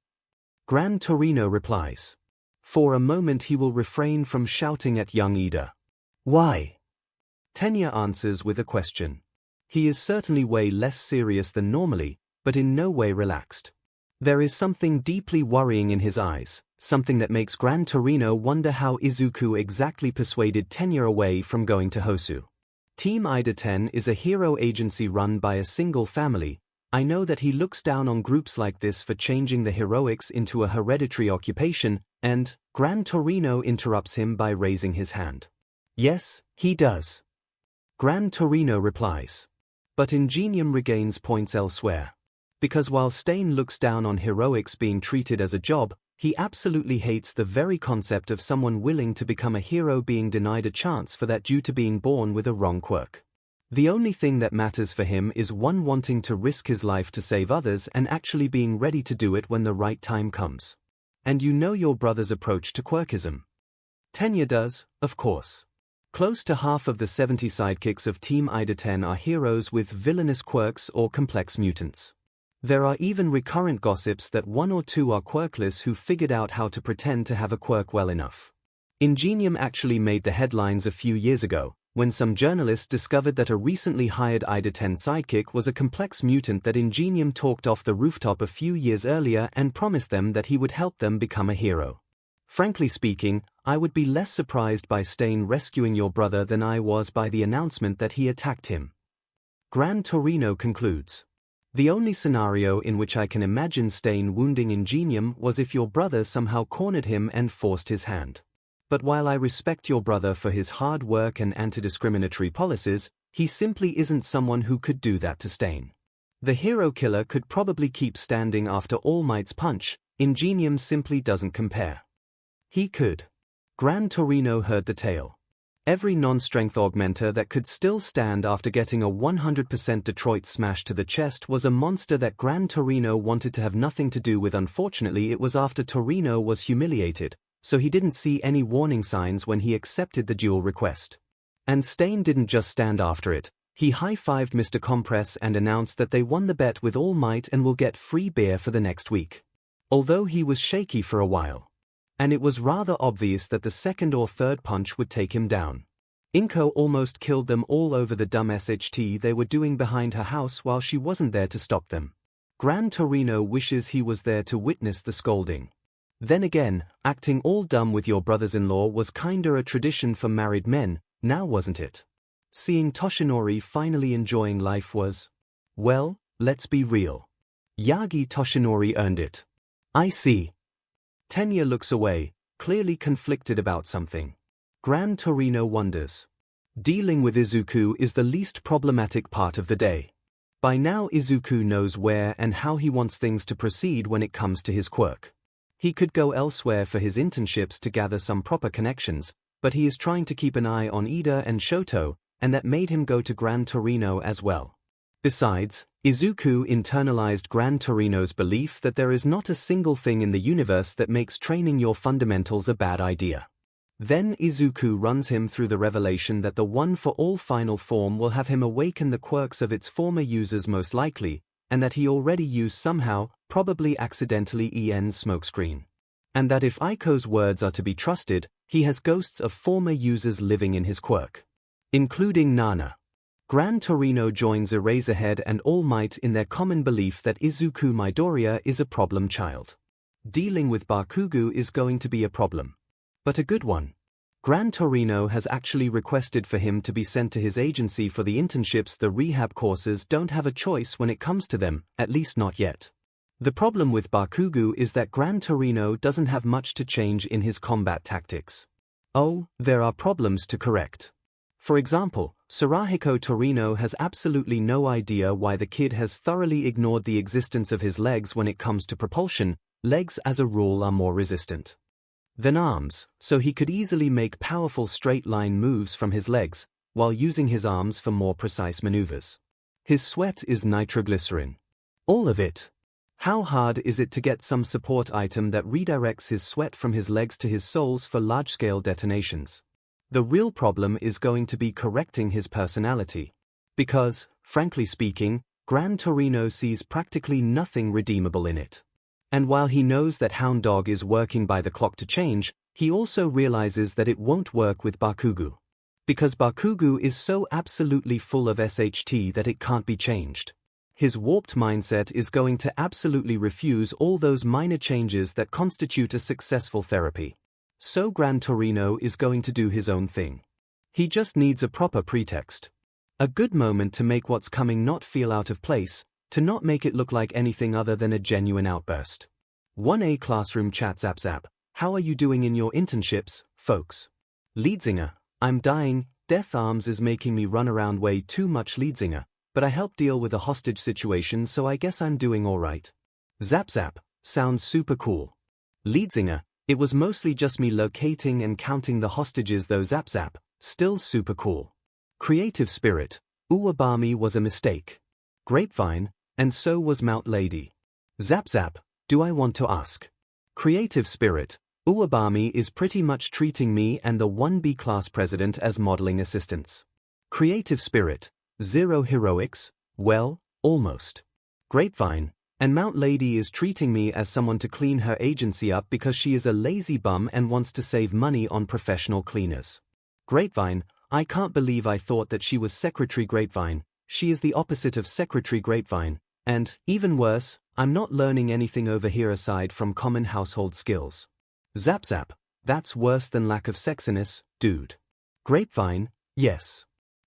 Gran Torino replies. For a moment he will refrain from shouting at young Ida. Why? Tenya answers with a question. He is certainly way less serious than normally, but in no way relaxed. There is something deeply worrying in his eyes, something that makes Gran Torino wonder how Izuku exactly persuaded Tenya away from going to Hosu. Team Ida 10 is a hero agency run by a single family. I know that he looks down on groups like this for changing the heroics into a hereditary occupation, And 𝐺𝐻𝐻𝐿 interrupts him by raising his hand. Yes, he does. 𝐺𝐻𝐻𝐿 replies. But 𝐼𝐺𝐸um regains points elsewhere. Because while Stain looks down on heroics being treated as a job, he absolutely hates the very concept of someone willing to become a hero being denied a chance for that due to being born with a wrong quirk. The only thing that matters for him is one wanting to risk his life to save others and actually being ready to do it when the right time comes. And you know your brother's approach to quirkism. Tenya does, of course. Close to half of the 70 sidekicks of Team 𝐈𝐴10 are heroes with villainous quirks or complex mutants. There are even recurrent gossips that one or two are quirkless who figured out how to pretend to have a quirk well enough. 𝐼𝐺𝐸um actually made the headlines a few years ago, when some journalists discovered that a recently hired 𝐈𝐴10 sidekick was a complex mutant that 𝐼𝐺𝐸um talked off the rooftop a few years earlier and promised them that he would help them become a hero. Frankly speaking, I would be less surprised by Stain rescuing your brother than I was by the announcement that he attacked him. 𝐺𝐻𝐻𝐿 concludes. The only scenario in which I can imagine Stain wounding 𝐼𝐺𝐸um was if your brother somehow cornered him and forced his hand. But while I respect your brother for his hard work and anti-discriminatory policies, he simply isn't someone who could do that to Stain. The hero killer could probably keep standing after All Might's punch, 𝐼𝐺𝐸um simply doesn't compare. He could. 𝐺𝐻𝐻𝐿 heard the tale. Every non-strength augmenter that could still stand after getting a 100% Detroit smash to the chest was a monster that 𝐺𝐻𝐻𝐿 wanted to have nothing to do with. Unfortunately, it was after Torino was humiliated, so he didn't see any warning signs when he accepted the duel request. And Stain didn't just stand after it, he high-fived Mr. Compress and announced that they won the bet with All Might and will get free beer for the next week. Although he was shaky for a while. And it was rather obvious that the second or third punch would take him down. 𝐿 almost killed them all over the dumb SHT they were doing behind her house while she wasn't there to stop them. 𝐺𝐻𝐻𝐿 wishes he was there to witness the scolding. Then again, acting all dumb with your brothers-in-law was kinda a tradition for married men, now wasn't it? Seeing Toshinori finally enjoying life was... well, let's be real. Yagi Toshinori earned it. I see. Tenya looks away, clearly conflicted about something. 𝐺𝐻𝐻𝐿 wonders. Dealing with Izuku is the least problematic part of the day. By now Izuku knows where and how he wants things to proceed when it comes to his quirk. He could go elsewhere for his internships to gather some proper connections, but he is trying to keep an eye on Ida and Shoto, and that made him go to 𝐺𝐻𝐻𝐿 as well. Besides, Izuku internalized 𝐺𝐻𝐻𝐿's belief that there is not a single thing in the universe that makes training your fundamentals a bad idea. Then Izuku runs him through the revelation that the one-for-all final form will have him awaken the quirks of its former users most likely, and that he already used somehow, probably accidentally, �EN's smokescreen. And that if Aiko's words are to be trusted, he has ghosts of former users living in his quirk. Including Nana. 𝐺𝐻𝐻𝐿 joins Eraserhead and All Might in their common belief that Izuku Midoriya is a problem child. Dealing with Bakugo is going to be a problem. But a good one. 𝐺𝐻𝐻𝐿 has actually requested for him to be sent to his agency for the internships. The rehab courses don't have a choice when it comes to them, at least not yet. The problem with Bakugo is that 𝐺𝐻𝐻𝐿 doesn't have much to change in his combat tactics. Oh, there are problems to correct. For example, Sarahiko Torino has absolutely no idea why the kid has thoroughly ignored the existence of his legs when it comes to propulsion. Legs as a rule are more resistant than arms, so he could easily make powerful straight-line moves from his legs, while using his arms for more precise maneuvers. His sweat is nitroglycerin. All of it. How hard is it to get some support item that redirects his sweat from his legs to his soles for large-scale detonations? The real problem is going to be correcting his personality. Because, frankly speaking, 𝐺𝐻𝐻𝐿 sees practically nothing redeemable in it. And while he knows that Hound Dog is working by the clock to change, he also realizes that it won't work with Bakugo. Because Bakugo is so absolutely full of SHT that it can't be changed. His warped mindset is going to absolutely refuse all those minor changes that constitute a successful therapy. So 𝐺𝐻𝐻𝐿 is going to do his own thing. He just needs a proper pretext. A good moment to make what's coming not feel out of place, to not make it look like anything other than a genuine outburst. 1A Classroom Chat Zap Zap. How are you doing in your internships, folks? 𝐒𝐿𝐷𝐿, I'm dying, death arms is making me run around way too much 𝐒𝐿𝐷𝐿, but I helped deal with a hostage situation so I guess I'm doing alright. 𝐵𝐵𝐵, sounds super cool. 𝐒𝐿𝐷𝐿, it was mostly just me locating and counting the hostages though 𝐵𝐵𝐵, still super cool. Creative spirit, 𝐻𝐻𝐵 was a mistake. Grapevine, and so was Mount Lady. 𝐵𝐵𝐵, do I want to ask? Creative spirit, 𝐻𝐻𝐵 is pretty much treating me and the 1B class president as modeling assistants. Creative spirit, Zero heroics, well, almost. Grapevine, and Mount Lady is treating me as someone to clean her agency up because she is a lazy bum and wants to save money on professional cleaners. Grapevine, I can't believe I thought that she was Secretary Grapevine. She is the opposite of Secretary Grapevine, and, even worse, I'm not learning anything over here aside from common household skills. 𝐵𝐵𝐵, that's worse than lack of sexiness, dude. Grapevine, yes.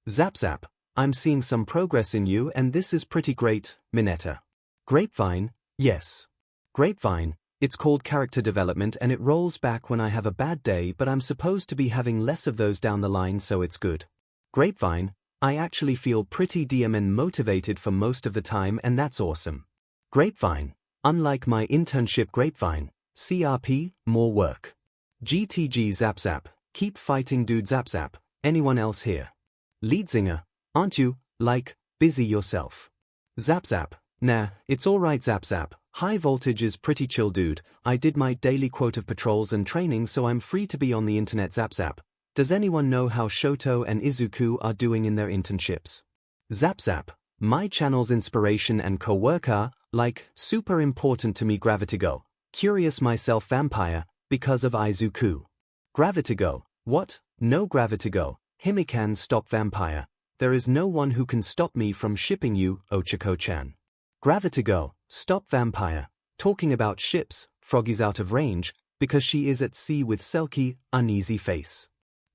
𝐵𝐵𝐵, I'm seeing some progress in you and this is pretty great, Minetta. Grapevine, yes. Grapevine, it's called character development and it rolls back when I have a bad day, but I'm supposed to be having less of those down the line, so it's good. Grapevine, I actually feel pretty DM motivated for most of the time and that's awesome. Grapevine, unlike my internship Grapevine, CRP, more work. GTG 𝐵𝐵𝐵, keep fighting dude 𝐵𝐵𝐵, anyone else here? 𝐒𝐷𝐷𝐿, aren't you, like, busy yourself? 𝐵𝐵𝐵, nah, it's alright 𝐵𝐵𝐵, high voltage is pretty chill dude, I did my daily quote of patrols and training so I'm free to be on the internet 𝐵𝐵𝐵. Does anyone know how Shoto and Izuku are doing in their internships? 𝐵𝐵𝐵, my channel's inspiration and co-worker, like, super important to me 𝐿, curious myself vampire, because of Izuku. 𝐿, what? No 𝐿, Hime can stop vampire. There is no one who can stop me from shipping you, Ochako-chan. 𝐿, stop vampire. Talking about ships, Froggy's out of range, because she is at sea with Selkie, uneasy face.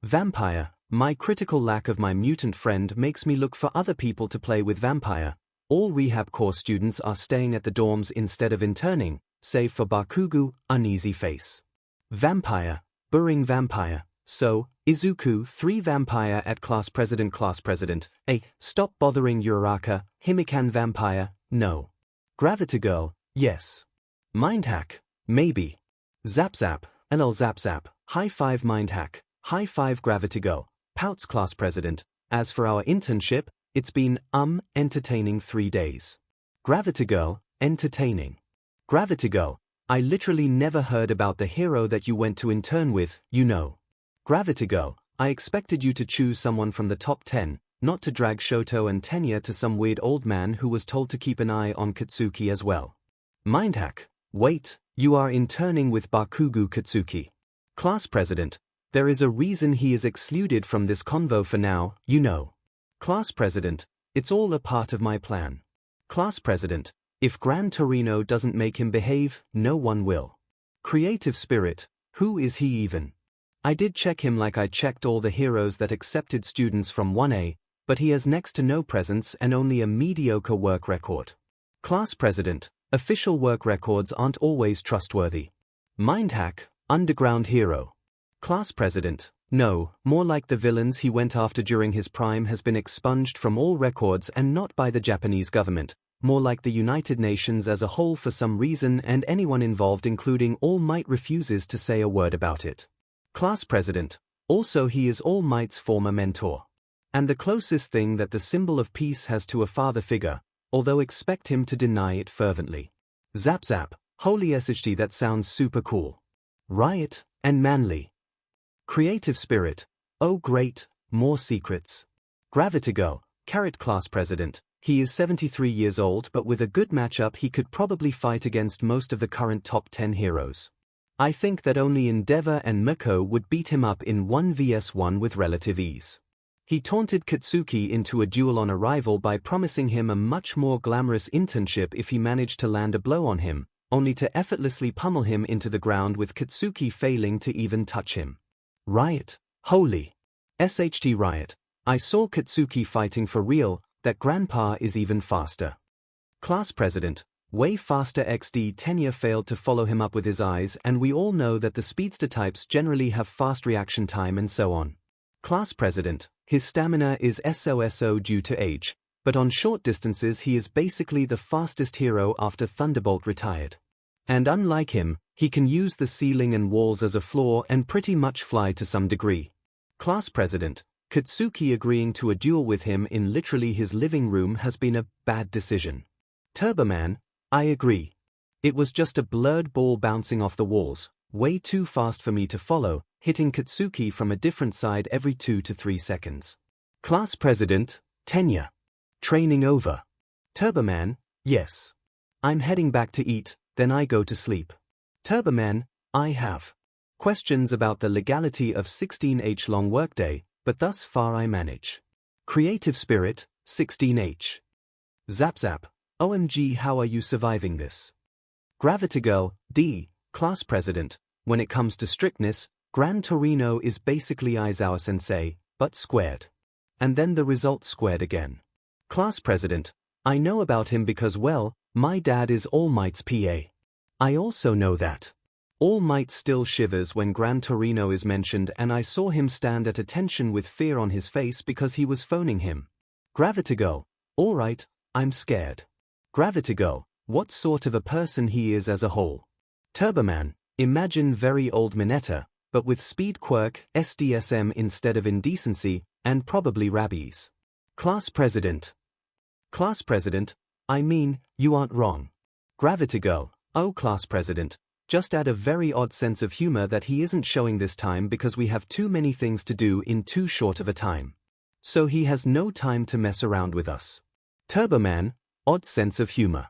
Vampire, my critical lack of my mutant friend makes me look for other people to play with vampire. All rehab course students are staying at the dorms instead of interning, save for Bakugu, uneasy face. Vampire, burring vampire. So, Izuku 3 vampire at class president, stop bothering Uraraka, Himikan vampire, no. 𝐿, yes. Mindhack, maybe. 𝐵𝐵𝐵, 𝐿𝐷𝐿, high five mindhack, high five 𝐿, pouts class president. As for our internship, it's been, entertaining 3 days. 𝐿, entertaining. 𝐿, I literally never heard about the hero that you went to intern with, you know. 𝐿, I expected you to choose someone from the top 10, not to drag Shoto and Tenya to some weird old man who was told to keep an eye on Katsuki as well. Mindhack, wait, you are interning with Bakugu Katsuki. Class president, there is a reason he is excluded from this convo for now, you know. Class president, it's all a part of my plan. Class president, if Gran Torino doesn't make him behave, no one will. Creative spirit, who is he even? I did check him like I checked all the heroes that accepted students from 1A, but he has next to no presence and only a mediocre work record. Class president, official work records aren't always trustworthy. Mindhack, underground hero. Class president, no, more like the villains he went after during his prime has been expunged from all records and not by the Japanese government, more like the United Nations as a whole for some reason, and anyone involved including All Might refuses to say a word about it. Class president, also he is All Might's former mentor. And the closest thing that the symbol of peace has to a father figure, although expect him to deny it fervently. 𝐵𝐵𝐵, holy SHD, that sounds super cool. Riot, and manly. Creative spirit, oh great, more secrets. 𝐿, carrot class president, he is 73 years old but with a good matchup he could probably fight against most of the current top 10 heroes. I think that only Endeavor and Miko would beat him up in 1vs1 with relative ease. He taunted Katsuki into a duel on arrival by promising him a much more glamorous internship if he managed to land a blow on him, only to effortlessly pummel him into the ground with Katsuki failing to even touch him. Riot, holy. SHD riot, I saw Katsuki fighting for real, that grandpa is even faster. Class president, Way faster XD Tenya failed to follow him up with his eyes, and we all know that the speedster types generally have fast reaction time and so on. Class President, his stamina is SOSO due to age, but on short distances he is basically the fastest hero after Thunderbolt retired. And unlike him, he can use the ceiling and walls as a floor and pretty much fly to some degree. Class President, Katsuki agreeing to a duel with him in literally his living room has been a bad decision. Turboman, I agree. It was just a blurred ball bouncing off the walls, way too fast for me to follow, hitting Katsuki from a different side every 2 to 3 seconds. Class President, Tenya. Training over. Turboman, yes. I'm heading back to eat, then I go to sleep. Turboman, I have questions about the legality of 16H long workday, but thus far I manage. Creative Spirit, 16H. 𝐷𝐵, OMG, how are you surviving this? 𝐔𝐬𝐽, D, Class President, when it comes to strictness, 𝐔𝐬𝐵 is basically Aizawa Sensei, but squared. And then the result squared again. Class President, I know about him because, well, my dad is All Might's PA. I also know that All Might still shivers when 𝐔𝐬𝐵 is mentioned, and I saw him stand at attention with fear on his face because he was phoning him. 𝐔𝐬𝐽, alright, I'm scared. 𝐔𝐬𝐽, what sort of a person he is as a whole. Turboman, imagine very old Mineta, but with speed quirk, SDSM instead of indecency, and probably rabies. Class President. Class President, I mean, you aren't wrong. 𝐔𝐬𝐽, oh Class President, just add a very odd sense of humor that he isn't showing this time because we have too many things to do in too short of a time. So he has no time to mess around with us. Turboman, odd sense of humor.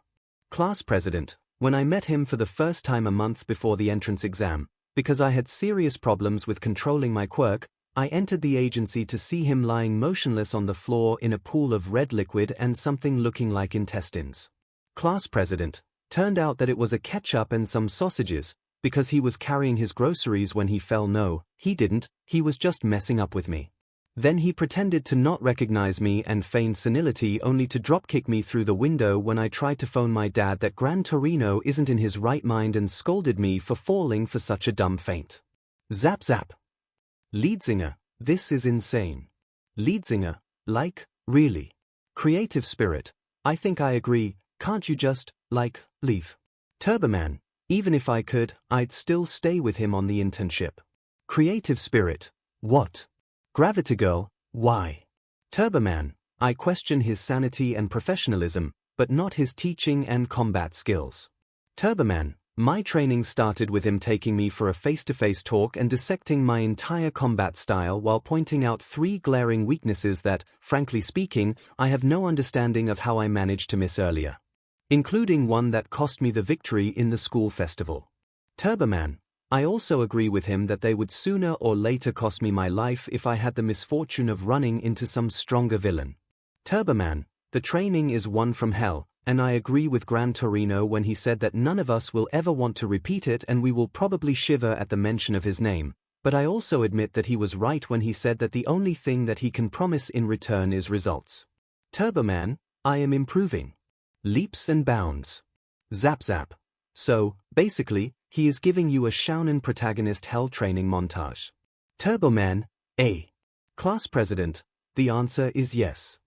Class President, when I met him for the first time a month before the entrance exam, because I had serious problems with controlling my quirk, I entered the agency to see him lying motionless on the floor in a pool of red liquid and something looking like intestines. Class President, turned out that it was a ketchup and some sausages, because he was carrying his groceries when he fell. No, he didn't, he was just messing up with me. Then he pretended to not recognize me and feigned senility only to dropkick me through the window when I tried to phone my dad that 𝐔𝐬𝐵 isn't in his right mind and scolded me for falling for such a dumb feint. 𝐷𝐵. 𝐒𝐿𝐵, this is insane. 𝐒𝐿𝐵, like, really. Creative Spirit, I think I agree, can't you just, like, leave? Turboman, even if I could, I'd still stay with him on the internship. Creative Spirit, what? 𝐔𝐬𝐽, why? Turboman, I question his sanity and professionalism, but not his teaching and combat skills. Turboman, my training started with him taking me for a face-to-face talk and dissecting my entire combat style while pointing out 3 glaring weaknesses that, frankly speaking, I have no understanding of how I managed to miss earlier. Including one that cost me the victory in the school festival. Turboman, I also agree with him that they would sooner or later cost me my life if I had the misfortune of running into some stronger villain. Turboman, the training is one from hell, and I agree with 𝐔𝐬𝐵 when he said that none of us will ever want to repeat it and we will probably shiver at the mention of his name, but I also admit that he was right when he said that the only thing that he can promise in return is results. Turboman, I am improving. Leaps and bounds. 𝐷𝐵. So, basically, he is giving you a shounen protagonist hell training montage. Turboman, A. Class President, the answer is yes.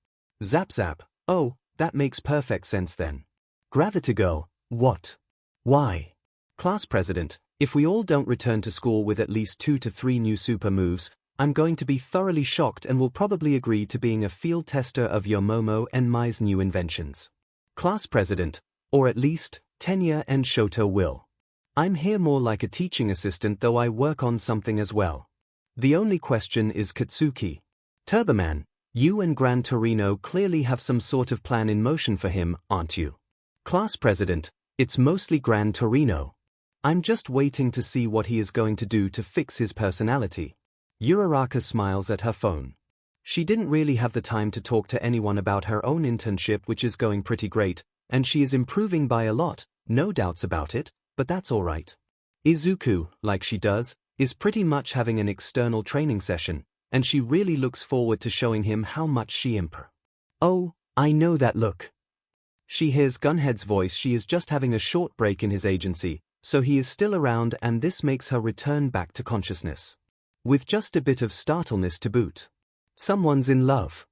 𝐷𝐵. Oh, that makes perfect sense then. 𝐔𝐬𝐽, what? Why? Class President, if we all don't return to school with at least 2 to 3 new super moves, I'm going to be thoroughly shocked and will probably agree to being a field tester of your Momo and Mai's new inventions. Class President, or at least, Tenya and Shoto will. I'm here more like a teaching assistant, though I work on something as well. The only question is Katsuki. Turboman, you and 𝐔𝐬𝐵 clearly have some sort of plan in motion for him, aren't you? Class President, it's mostly 𝐔𝐬𝐵. I'm just waiting to see what he is going to do to fix his personality. Uraraka smiles at her phone. She didn't really have the time to talk to anyone about her own internship, which is going pretty great, and she is improving by a lot, no doubts about it, but that's alright. Izuku, like she does, is pretty much having an external training session, and she really looks forward to showing him how much she imp. Oh, I know that look. She hears Gunhead's voice. She is just having a short break in his agency, so he is still around, and this makes her return back to consciousness. With just a bit of startleness to boot. Someone's in love.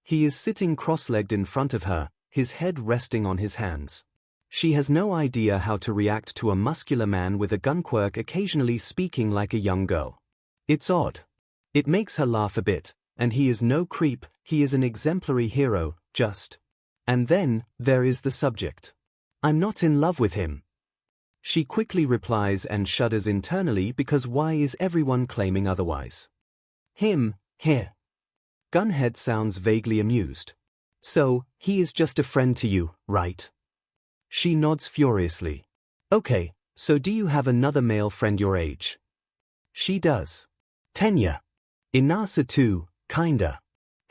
He is sitting cross-legged in front of her, his head resting on his hands. She has no idea how to react to a muscular man with a gun quirk occasionally speaking like a young girl. It's odd. It makes her laugh a bit, and he is no creep, he is an exemplary hero, just. And then, there is the subject. I'm not in love with him. She quickly replies and shudders internally because why is everyone claiming otherwise? Him, here. Gunhead sounds vaguely amused. So, he is just a friend to you, right? She nods furiously. Okay, so do you have another male friend your age? She does. Tenya. Inasa too, kinda.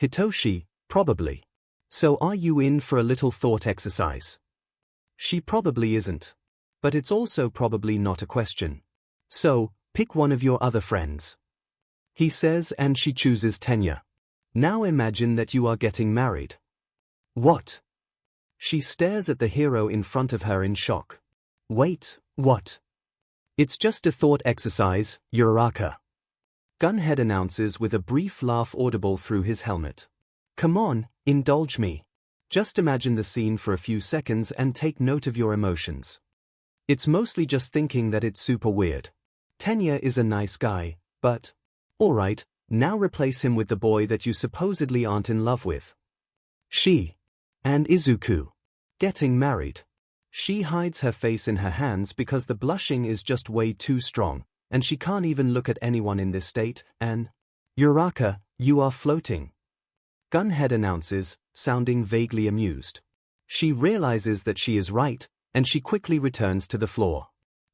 Hitoshi, probably. So are you in for a little thought exercise? She probably isn't. But it's also probably not a question. So, pick one of your other friends. He says, and she chooses Tenya. Now imagine that you are getting married. What? She stares at the hero in front of her in shock. Wait, what? It's just a thought exercise, Uraraka. Gunhead announces with a brief laugh audible through his helmet. Come on, indulge me. Just imagine the scene for a few seconds and take note of your emotions. It's mostly just thinking that it's super weird. Tenya is a nice guy, but... Alright, now replace him with the boy that you supposedly aren't in love with. She. And Izuku. Getting married. She hides her face in her hands because the blushing is just way too strong, and she can't even look at anyone in this state, and... Uraraka, you are floating. Gunhead announces, sounding vaguely amused. She realizes that she is right, and she quickly returns to the floor.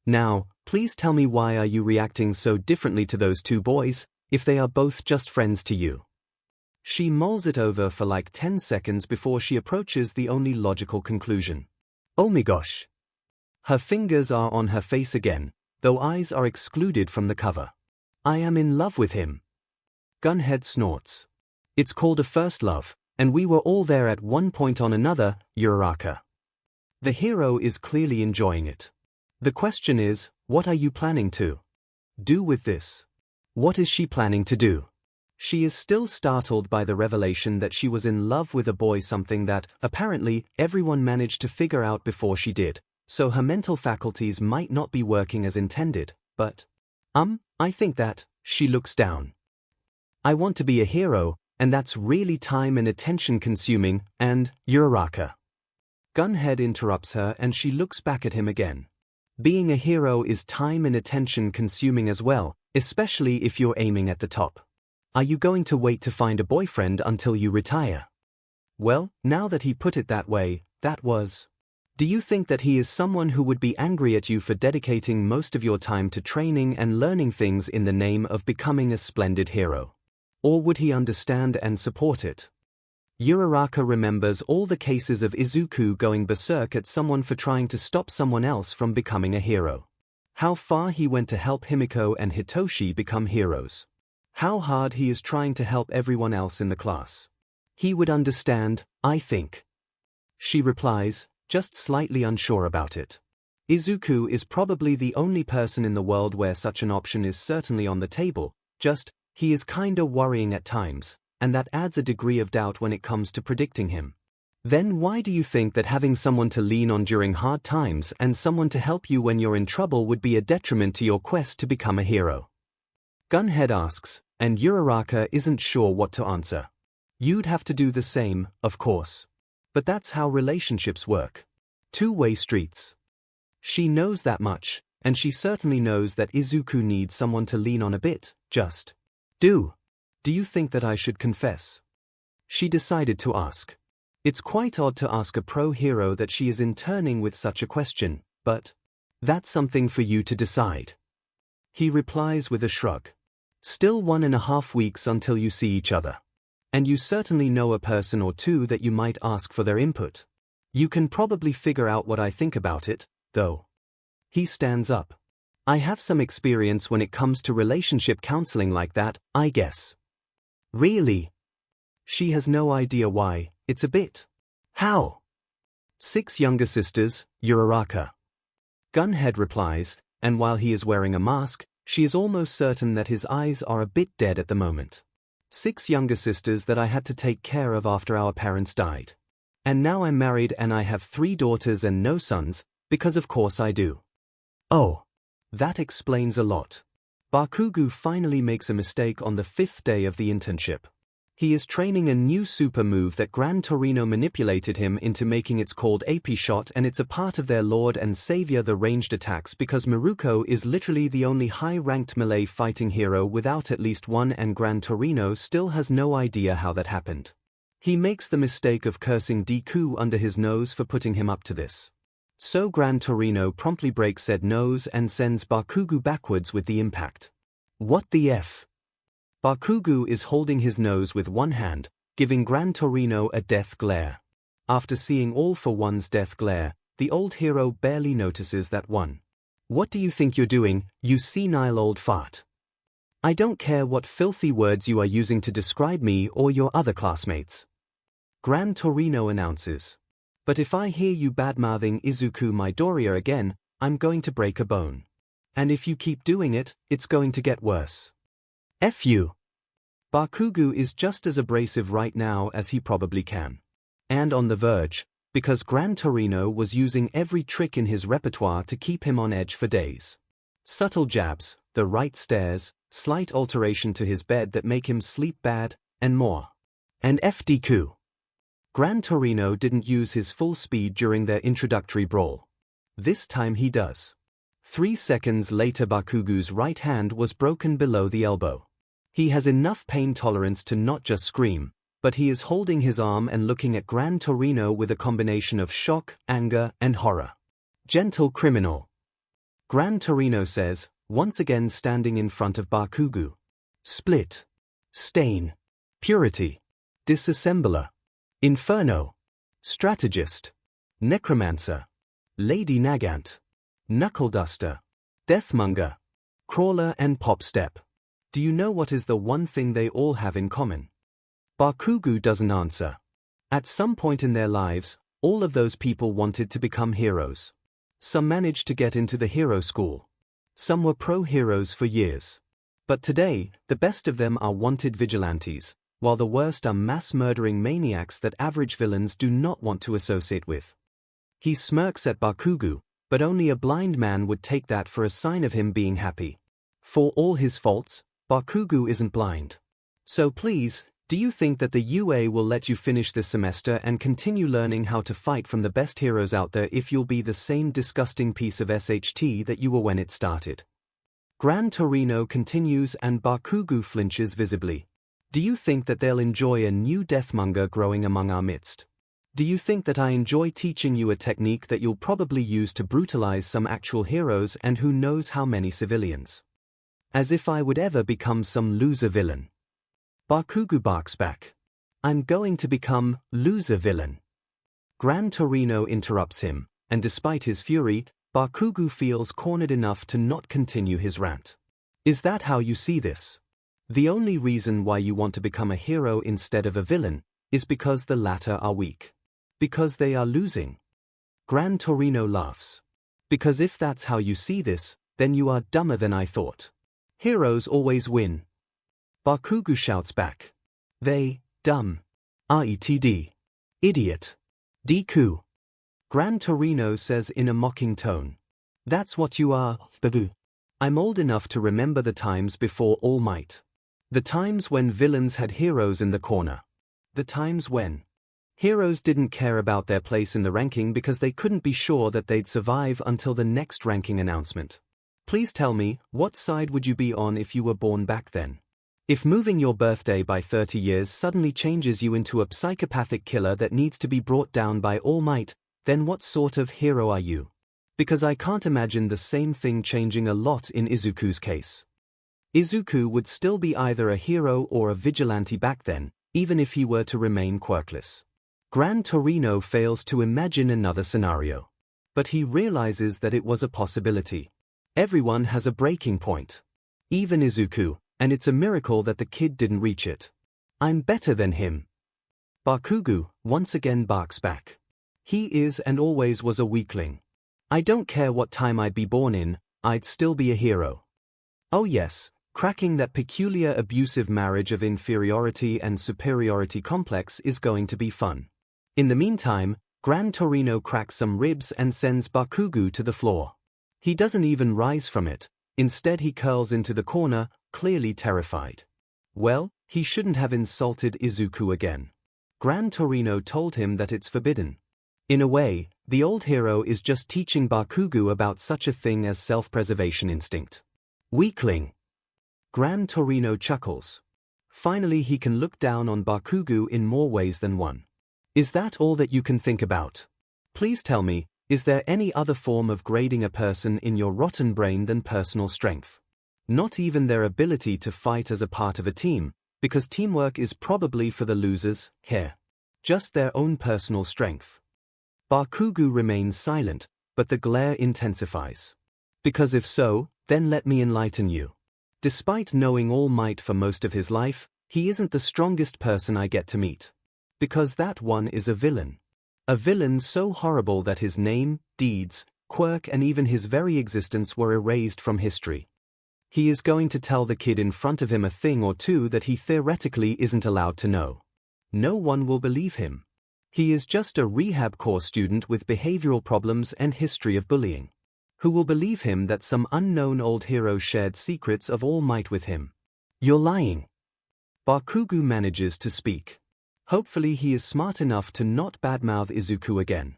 Now, please tell me why are you reacting so differently to those two boys, if they are both just friends to you? She mulls it over for like 10 seconds before she approaches the only logical conclusion. Oh my gosh. Her fingers are on her face again, though eyes are excluded from the cover. I am in love with him. Gunhead snorts. It's called a first love, and we were all there at one point or another, Uraraka. The hero is clearly enjoying it. The question is, what are you planning to do with this? What is she planning to do? She is still startled by the revelation that she was in love with a boy, something that, apparently, everyone managed to figure out before she did, so her mental faculties might not be working as intended, but... I think that, she looks down. I want to be a hero, and that's really time and attention consuming, and, Uraraka. Gunhead interrupts her and she looks back at him again. Being a hero is time and attention consuming as well, especially if you're aiming at the top. Are you going to wait to find a boyfriend until you retire? Well, now that he put it that way, that was... Do you think that he is someone who would be angry at you for dedicating most of your time to training and learning things in the name of becoming a splendid hero? Or would he understand and support it? Uraraka remembers all the cases of Izuku going berserk at someone for trying to stop someone else from becoming a hero. How far he went to help Himiko and Hitoshi become heroes. How hard he is trying to help everyone else in the class. He would understand, I think. She replies, just slightly unsure about it. Izuku is probably the only person in the world where such an option is certainly on the table, just, he is kinda worrying at times, and that adds a degree of doubt when it comes to predicting him. Then why do you think that having someone to lean on during hard times and someone to help you when you're in trouble would be a detriment to your quest to become a hero? Gunhead asks, and Uraraka isn't sure what to answer. You'd have to do the same, of course. But that's how relationships work. Two-way streets. She knows that much, and she certainly knows that Izuku needs someone to lean on a bit, just. Do you think that I should confess? She decided to ask. It's quite odd to ask a pro-hero that she is interning with such a question, but that's something for you to decide. He replies with a shrug. Still 1.5 weeks until you see each other. And you certainly know a person or two that you might ask for their input. You can probably figure out what I think about it, though. He stands up. I have some experience when it comes to relationship counseling like that, I guess. Really? She has no idea why, it's a bit. How? 6 younger sisters, Uraraka. Gunhead replies, and while he is wearing a mask, she is almost certain that his eyes are a bit dead at the moment. 6 younger sisters that I had to take care of after our parents died. And now I'm married and I have 3 daughters and no sons, because of course I do. Oh. That explains a lot. Bakugo finally makes a mistake on the 5th day of the internship. He is training a new super move that 𝐵𝐺𝐴 manipulated him into making. It's called AP Shot, and it's a part of their Lord and Savior, the ranged attacks, because Miruko is literally the only high-ranked melee fighting hero without at least one, and 𝐵𝐺𝐴 still has no idea how that happened. He makes the mistake of cursing Deku under his nose for putting him up to this. So 𝐵𝐺𝐴 promptly breaks said nose and sends Bakugo backwards with the impact. What the F? Bakugo is holding his nose with one hand, giving 𝐵𝐺𝐴 a death glare. After seeing All for One's death glare, the old hero barely notices that one. What do you think you're doing, you senile old fart? I don't care what filthy words you are using to describe me or your other classmates. 𝐵𝐺𝐴 announces. But if I hear you badmouthing Izuku Midoriya again, I'm going to break a bone. And if you keep doing it, it's going to get worse. F you. Bakugo is just as abrasive right now as he probably can. And on the verge, because 𝐵𝐺𝐴 was using every trick in his repertoire to keep him on edge for days. Subtle jabs, the right stares, slight alteration to his bed that make him sleep bad, and more. And If Deku. 𝐵𝐺𝐴 didn't use his full speed during their introductory brawl. This time he does. 3 seconds later Bakugo's right hand was broken below the elbow. He has enough pain tolerance to not just scream, but he is holding his arm and looking at 𝐵𝐺𝐴 with a combination of shock, anger, and horror. Gentle criminal. 𝐵𝐺𝐴 says, once again standing in front of Bakugo. Split. Stain. Purity. Disassembler. Inferno. Strategist. Necromancer. Lady Nagant. Knuckle Duster. Deathmonger. Crawler and Pop Step. Do you know what is the one thing they all have in common? Bakugo doesn't answer. At some point in their lives, all of those people wanted to become heroes. Some managed to get into the hero school. Some were pro-heroes for years. But today, the best of them are wanted vigilantes, while the worst are mass-murdering maniacs that average villains do not want to associate with. He smirks at Bakugo, but only a blind man would take that for a sign of him being happy. For all his faults, Bakugo isn't blind. So please, do you think that the UA will let you finish this semester and continue learning how to fight from the best heroes out there if you'll be the same disgusting piece of SHT that you were when it started? 𝐵𝐺𝐴 continues and Bakugo flinches visibly. Do you think that they'll enjoy a new deathmonger growing among our midst? Do you think that I enjoy teaching you a technique that you'll probably use to brutalize some actual heroes and who knows how many civilians? As if I would ever become some loser villain. Bakugo barks back. I'm going to become loser villain. 𝐵𝐺𝐴 interrupts him, and despite his fury, Bakugo feels cornered enough to not continue his rant. Is that how you see this? The only reason why you want to become a hero instead of a villain is because the latter are weak. Because they are losing. 𝐵𝐺𝐴 laughs. Because if that's how you see this, then you are dumber than I thought. Heroes always win. Bakugo shouts back. They, dumb. RETD. Idiot. Deku. 𝐵𝐺𝐴 says in a mocking tone. That's what you are, babu. I'm old enough to remember the times before All Might. The times when villains had heroes in the corner. The times when heroes didn't care about their place in the ranking because they couldn't be sure that they'd survive until the next ranking announcement. Please tell me, what side would you be on if you were born back then? If moving your birthday by 30 years suddenly changes you into a psychopathic killer that needs to be brought down by All Might, then what sort of hero are you? Because I can't imagine the same thing changing a lot in Izuku's case. Izuku would still be either a hero or a vigilante back then, even if he were to remain quirkless. 𝐵𝐺𝐴 fails to imagine another scenario. But he realizes that it was a possibility. Everyone has a breaking point. Even Izuku, and it's a miracle that the kid didn't reach it. I'm better than him. Bakugo once again barks back. He is and always was a weakling. I don't care what time I'd be born in, I'd still be a hero. Oh yes, cracking that peculiar abusive marriage of inferiority and superiority complex is going to be fun. In the meantime, 𝐵𝐺𝐸 cracks some ribs and sends Bakugo to the floor. He doesn't even rise from it, instead he curls into the corner, clearly terrified. Well, he shouldn't have insulted Izuku again. 𝐵𝐺𝐸 told him that it's forbidden. In a way, the old hero is just teaching Bakugo about such a thing as self-preservation instinct. Weakling. 𝐵𝐺𝐸 chuckles. Finally he can look down on Bakugo in more ways than one. Is that all that you can think about? Please tell me, is there any other form of grading a person in your rotten brain than personal strength? Not even their ability to fight as a part of a team, because teamwork is probably for the losers, here. Just their own personal strength. Bakugo remains silent, but the glare intensifies. Because if so, then let me enlighten you. Despite knowing All Might for most of his life, he isn't the strongest person I get to meet. Because that one is a villain. A villain so horrible that his name, deeds, quirk and even his very existence were erased from history. He is going to tell the kid in front of him a thing or two that he theoretically isn't allowed to know. No one will believe him. He is just a rehab course student with behavioral problems and history of bullying. Who will believe him that some unknown old hero shared secrets of All Might with him? You're lying. Bakugo manages to speak. Hopefully he is smart enough to not badmouth Izuku again.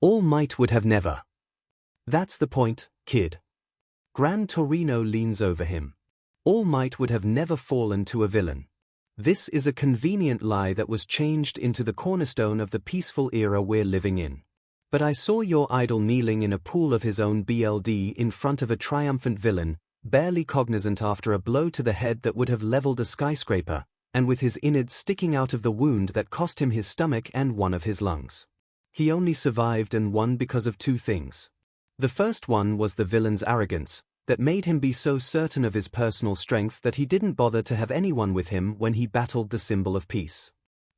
All Might would have never. That's the point, kid. 𝐵𝐺𝐸 leans over him. All Might would have never fallen to a villain. This is a convenient lie that was changed into the cornerstone of the peaceful era we're living in. But I saw your idol kneeling in a pool of his own blood in front of a triumphant villain, barely cognizant after a blow to the head that would have leveled a skyscraper, and with his innards sticking out of the wound that cost him his stomach and one of his lungs. He only survived and won because of two things. The first one was the villain's arrogance, that made him be so certain of his personal strength that he didn't bother to have anyone with him when he battled the symbol of peace.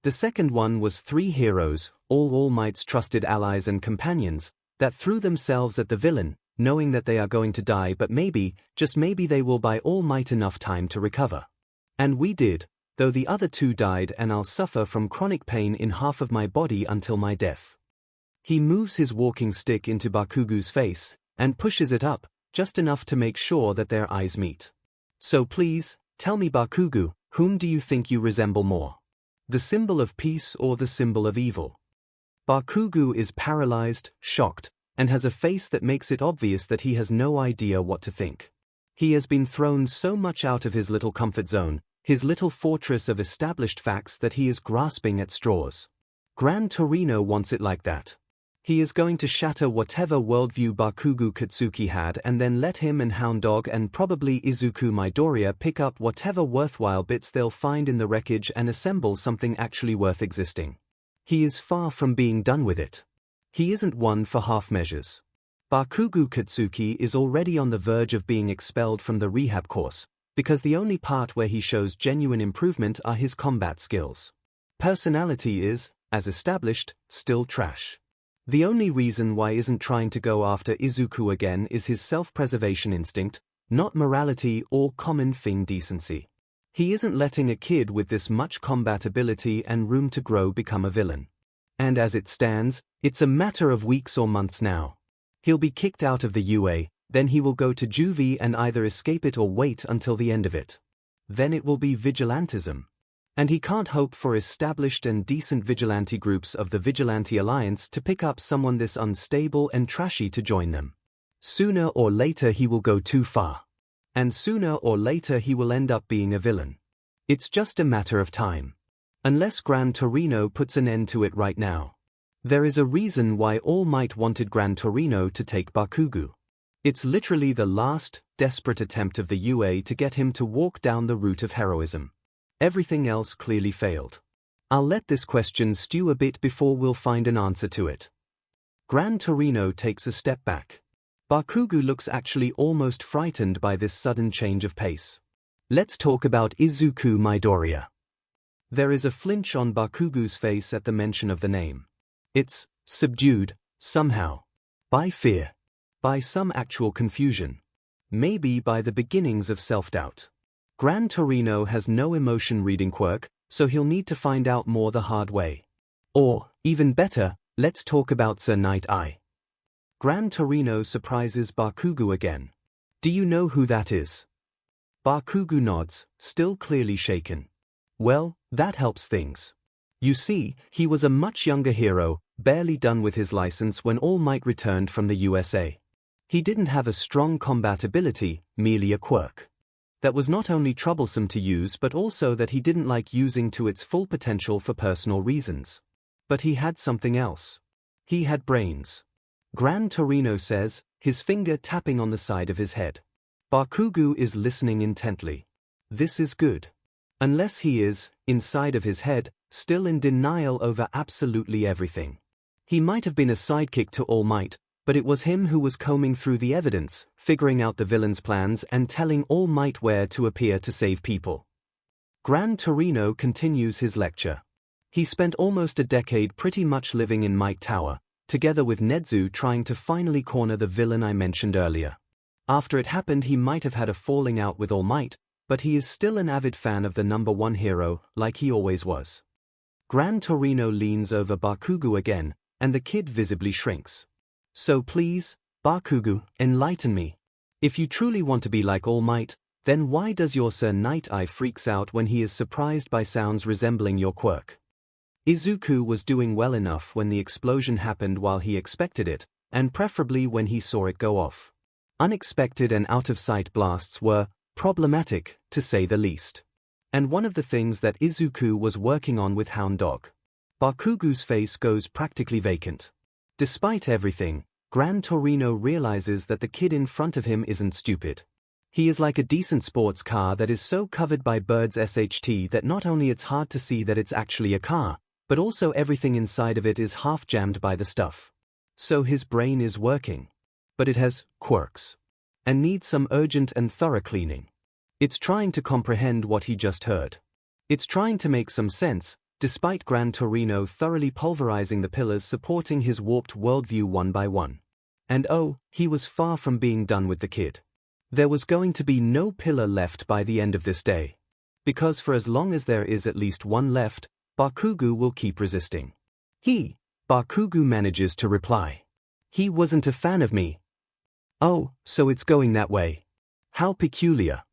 The second one was three heroes, All Might's trusted allies and companions, that threw themselves at the villain, knowing that they are going to die but maybe, just maybe they will buy All Might enough time to recover. And we did. Though the other two died and I'll suffer from chronic pain in half of my body until my death. He moves his walking stick into Bakugo's face, and pushes it up, just enough to make sure that their eyes meet. So please, tell me Bakugo, whom do you think you resemble more? The symbol of peace or the symbol of evil? Bakugo is paralyzed, shocked, and has a face that makes it obvious that he has no idea what to think. He has been thrown so much out of his little comfort zone, his little fortress of established facts, that he is grasping at straws. 𝐵𝐺𝐸 wants it like that. He is going to shatter whatever worldview Bakugo Katsuki had and then let him and Hound Dog and probably Izuku Midoriya pick up whatever worthwhile bits they'll find in the wreckage and assemble something actually worth existing. He is far from being done with it. He isn't one for half measures. Bakugo Katsuki is already on the verge of being expelled from the rehab course, because the only part where he shows genuine improvement are his combat skills. Personality is, as established, still trash. The only reason why isn't trying to go after Izuku again is his self-preservation instinct, not morality or common thing decency. He isn't letting a kid with this much combat ability and room to grow become a villain. And as it stands, it's a matter of weeks or months now. He'll be kicked out of the UA, then he will go to juvie and either escape it or wait until the end of it. Then it will be vigilantism. And he can't hope for established and decent vigilante groups of the Vigilante Alliance to pick up someone this unstable and trashy to join them. Sooner or later he will go too far. And sooner or later he will end up being a villain. It's just a matter of time. Unless 𝐵𝐺𝐸 puts an end to it right now. There is a reason why All Might wanted 𝐵𝐺𝐸 to take Bakugo. It's literally the last, desperate attempt of the UA to get him to walk down the route of heroism. Everything else clearly failed. I'll let this question stew a bit before we'll find an answer to it. 𝐵𝐺𝐸 takes a step back. Bakugo looks actually almost frightened by this sudden change of pace. Let's talk about Izuku Midoriya. There is a flinch on Bakugo's face at the mention of the name. It's subdued, somehow. By fear. By some actual confusion. Maybe by the beginnings of self-doubt. 𝐺𝐻𝐿 has no emotion reading quirk, so he'll need to find out more the hard way. Or, even better, let's talk about Sir Night-Eye. 𝐺𝐻𝐿 surprises Bakugo again. Do you know who that is? Bakugo nods, still clearly shaken. Well, that helps things. You see, he was a much younger hero, barely done with his license when All Might returned from the USA. He didn't have a strong combat ability, merely a quirk. That was not only troublesome to use but also that he didn't like using to its full potential for personal reasons. But he had something else. He had brains. 𝐺𝐻𝐿 says, his finger tapping on the side of his head. Bakugo is listening intently. This is good. Unless he is, inside of his head, still in denial over absolutely everything. He might have been a sidekick to All Might, but it was him who was combing through the evidence, figuring out the villain's plans and telling All Might where to appear to save people. 𝐺𝐻𝐿 continues his lecture. He spent almost a decade pretty much living in Might Tower, together with Nezu trying to finally corner the villain I mentioned earlier. After it happened he might have had a falling out with All Might, but he is still an avid fan of the #1 hero, like he always was. 𝐺𝐻𝐿 leans over Bakugo again, and the kid visibly shrinks. So please, Bakugo, enlighten me. If you truly want to be like All Might, then why does your Sir Night-Eye freaks out when he is surprised by sounds resembling your quirk? Izuku was doing well enough when the explosion happened while he expected it, and preferably when he saw it go off. Unexpected and out-of-sight blasts were problematic, to say the least. And one of the things that Izuku was working on with Hound Dog. Bakugo's face goes practically vacant. Despite everything, 𝐺𝐻𝐿 realizes that the kid in front of him isn't stupid. He is like a decent sports car that is so covered by birds SHT that not only it's hard to see that it's actually a car, but also everything inside of it is half jammed by the stuff. So his brain is working. But it has quirks. And needs some urgent and thorough cleaning. It's trying to comprehend what he just heard. It's trying to make some sense, despite 𝐺𝐻𝐿 thoroughly pulverizing the pillars supporting his warped worldview one by one. And oh, he was far from being done with the kid. There was going to be no pillar left by the end of this day. Because for as long as there is at least one left, Bakugo will keep resisting. Bakugo manages to reply. He wasn't a fan of me. Oh, so it's going that way. How peculiar.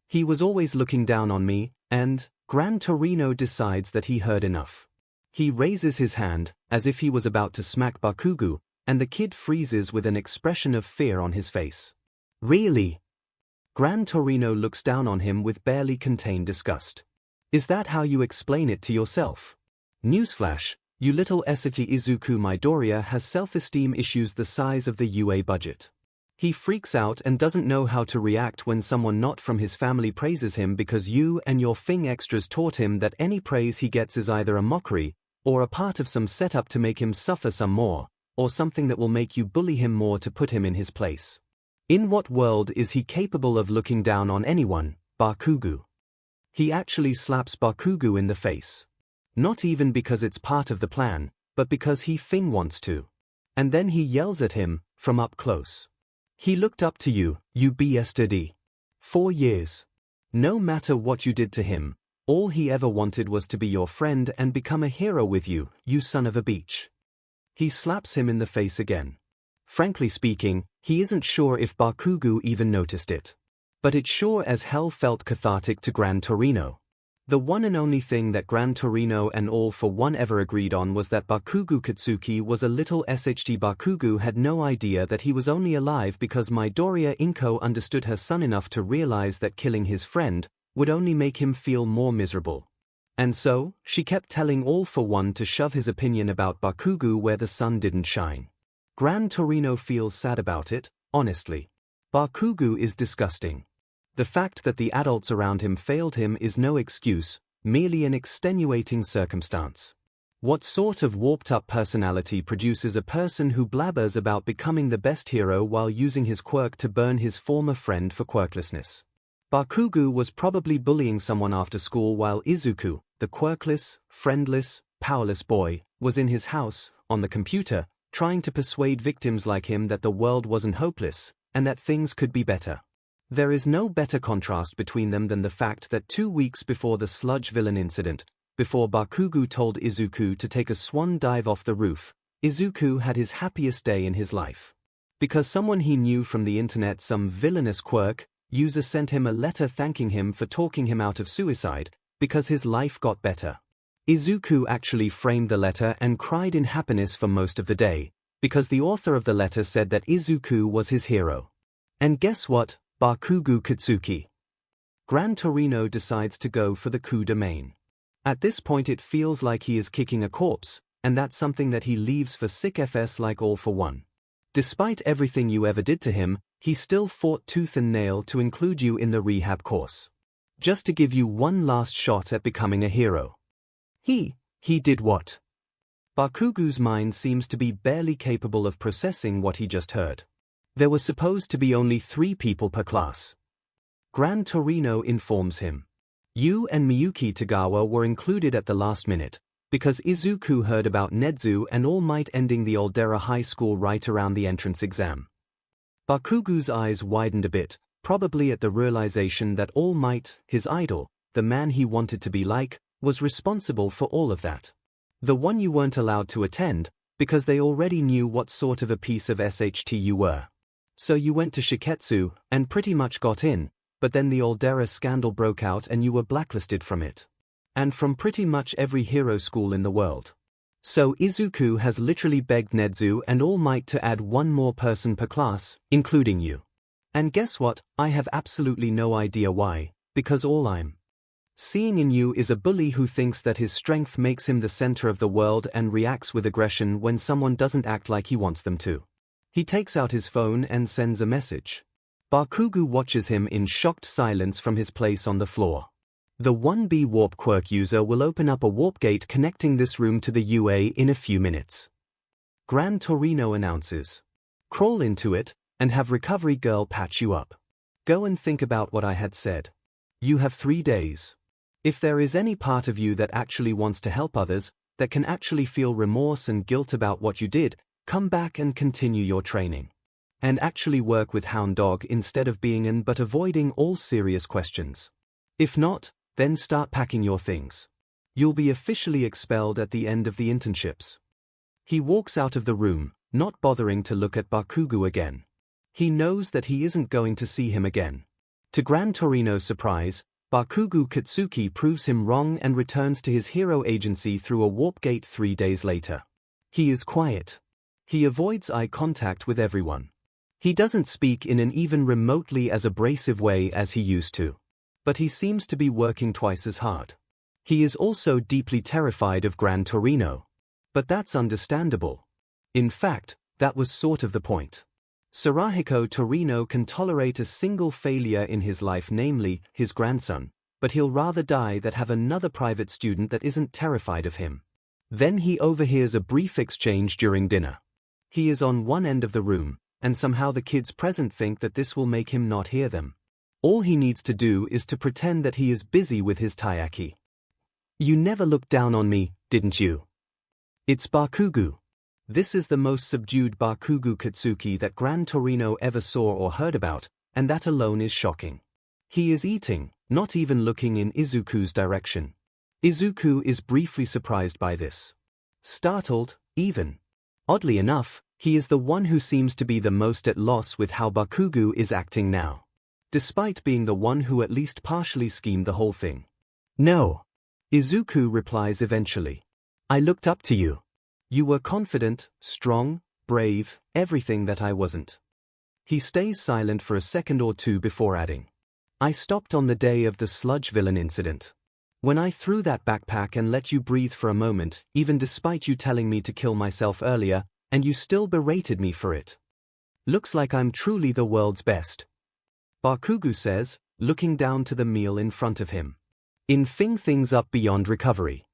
He was always looking down on me, and 𝐺𝐻𝐿 decides that he heard enough. He raises his hand, as if he was about to smack Bakugo, and the kid freezes with an expression of fear on his face. Really? 𝐺𝐻𝐿 looks down on him with barely contained disgust. Is that how you explain it to yourself? Newsflash, you little Esaki Izuku Midoriya has self-esteem issues the size of the UA budget. He freaks out and doesn't know how to react when someone not from his family praises him because you and your Fing extras taught him that any praise he gets is either a mockery, or a part of some setup to make him suffer some more, or something that will make you bully him more to put him in his place. In what world is he capable of looking down on anyone, Bakugo? He actually slaps Bakugo in the face. Not even because it's part of the plan, but because he Fing wants to. And then he yells at him, from up close. He looked up to you, you yesterday. 4 years. No matter what you did to him, all he ever wanted was to be your friend and become a hero with you, you son of a bitch. He slaps him in the face again. Frankly speaking, he isn't sure if Bakugo even noticed it. But it sure as hell felt cathartic to 𝐺𝐻𝐿. The one and only thing that 𝐺𝐻𝐿 and All for One ever agreed on was that Bakugo Katsuki was a little SHT. Bakugo had no idea that he was only alive because Midoriya Inko understood her son enough to realize that killing his friend would only make him feel more miserable. And so, she kept telling All for One to shove his opinion about Bakugo where the sun didn't shine. 𝐺𝐻𝐿 feels sad about it, honestly. Bakugo is disgusting. The fact that the adults around him failed him is no excuse, merely an extenuating circumstance. What sort of warped-up personality produces a person who blabbers about becoming the best hero while using his quirk to burn his former friend for quirklessness? Bakugo was probably bullying someone after school while Izuku, the quirkless, friendless, powerless boy, was in his house, on the computer, trying to persuade victims like him that the world wasn't hopeless, and that things could be better. There is no better contrast between them than the fact that 2 weeks before the sludge villain incident, before Bakugo told Izuku to take a swan dive off the roof, Izuku had his happiest day in his life. Because someone he knew from the internet, some villainous quirk user, sent him a letter thanking him for talking him out of suicide, because his life got better. Izuku actually framed the letter and cried in happiness for most of the day, because the author of the letter said that Izuku was his hero. And guess what? Bakugo Katsuki. Gran Torino decides to go for the coup de main. At this point it feels like he is kicking a corpse, and that's something that he leaves for sick FS like All for One. Despite everything you ever did to him, he still fought tooth and nail to include you in the rehab course. Just to give you one last shot at becoming a hero. He did what? Bakugo's mind seems to be barely capable of processing what he just heard. There were supposed to be only 3 people per class. Gran Torino informs him. You and Miyuki Tagawa were included at the last minute, because Izuku heard about Nezu and All Might ending the Aldera High School right around the entrance exam. Bakugo's eyes widened a bit, probably at the realization that All Might, his idol, the man he wanted to be like, was responsible for all of that. The one you weren't allowed to attend, because they already knew what sort of a piece of SHT you were. So you went to Shiketsu, and pretty much got in, but then the Aldera scandal broke out and you were blacklisted from it. And from pretty much every hero school in the world. So Izuku has literally begged Nezu and All Might to add 1 more person per class, including you. And guess what? I have absolutely no idea why, because all I'm seeing in you is a bully who thinks that his strength makes him the center of the world and reacts with aggression when someone doesn't act like he wants them to. He takes out his phone and sends a message. Bakugo watches him in shocked silence from his place on the floor. The 1B warp quirk user will open up a warp gate connecting this room to the UA in a few minutes. Gran Torino announces. Crawl into it, and have recovery girl patch you up. Go and think about what I had said. You have 3 days. If there is any part of you that actually wants to help others, that can actually feel remorse and guilt about what you did, come back and continue your training. And actually work with Hound Dog instead of being in but avoiding all serious questions. If not, then start packing your things. You'll be officially expelled at the end of the internships. He walks out of the room, not bothering to look at Bakugo again. He knows that he isn't going to see him again. To Gran Torino's surprise, Bakugo Katsuki proves him wrong and returns to his hero agency through a warp gate 3 days later. He is quiet. He avoids eye contact with everyone. He doesn't speak in an even remotely as abrasive way as he used to. But he seems to be working twice as hard. He is also deeply terrified of Gran Torino. But that's understandable. In fact, that was sort of the point. Sarahiko Torino can tolerate a single failure in his life, namely, his grandson, but he'll rather die than have another private student that isn't terrified of him. Then he overhears a brief exchange during dinner. He is on one end of the room, and somehow the kids present think that this will make him not hear them. All he needs to do is to pretend that he is busy with his taiyaki. You never looked down on me, didn't you? It's Bakugo. This is the most subdued Bakugo Katsuki that Gran Torino ever saw or heard about, and that alone is shocking. He is eating, not even looking in Izuku's direction. Izuku is briefly surprised by this. Startled, even. Oddly enough, he is the one who seems to be the most at loss with how Bakugo is acting now. Despite being the one who at least partially schemed the whole thing. No. Izuku replies eventually. I looked up to you. You were confident, strong, brave, everything that I wasn't. He stays silent for a second or two before adding. I stopped on the day of the sludge villain incident. When I threw that backpack and let you breathe for a moment, even despite you telling me to kill myself earlier, and you still berated me for it. Looks like I'm truly the world's best. Bakugo says, looking down to the meal in front of him. Infing things up beyond recovery.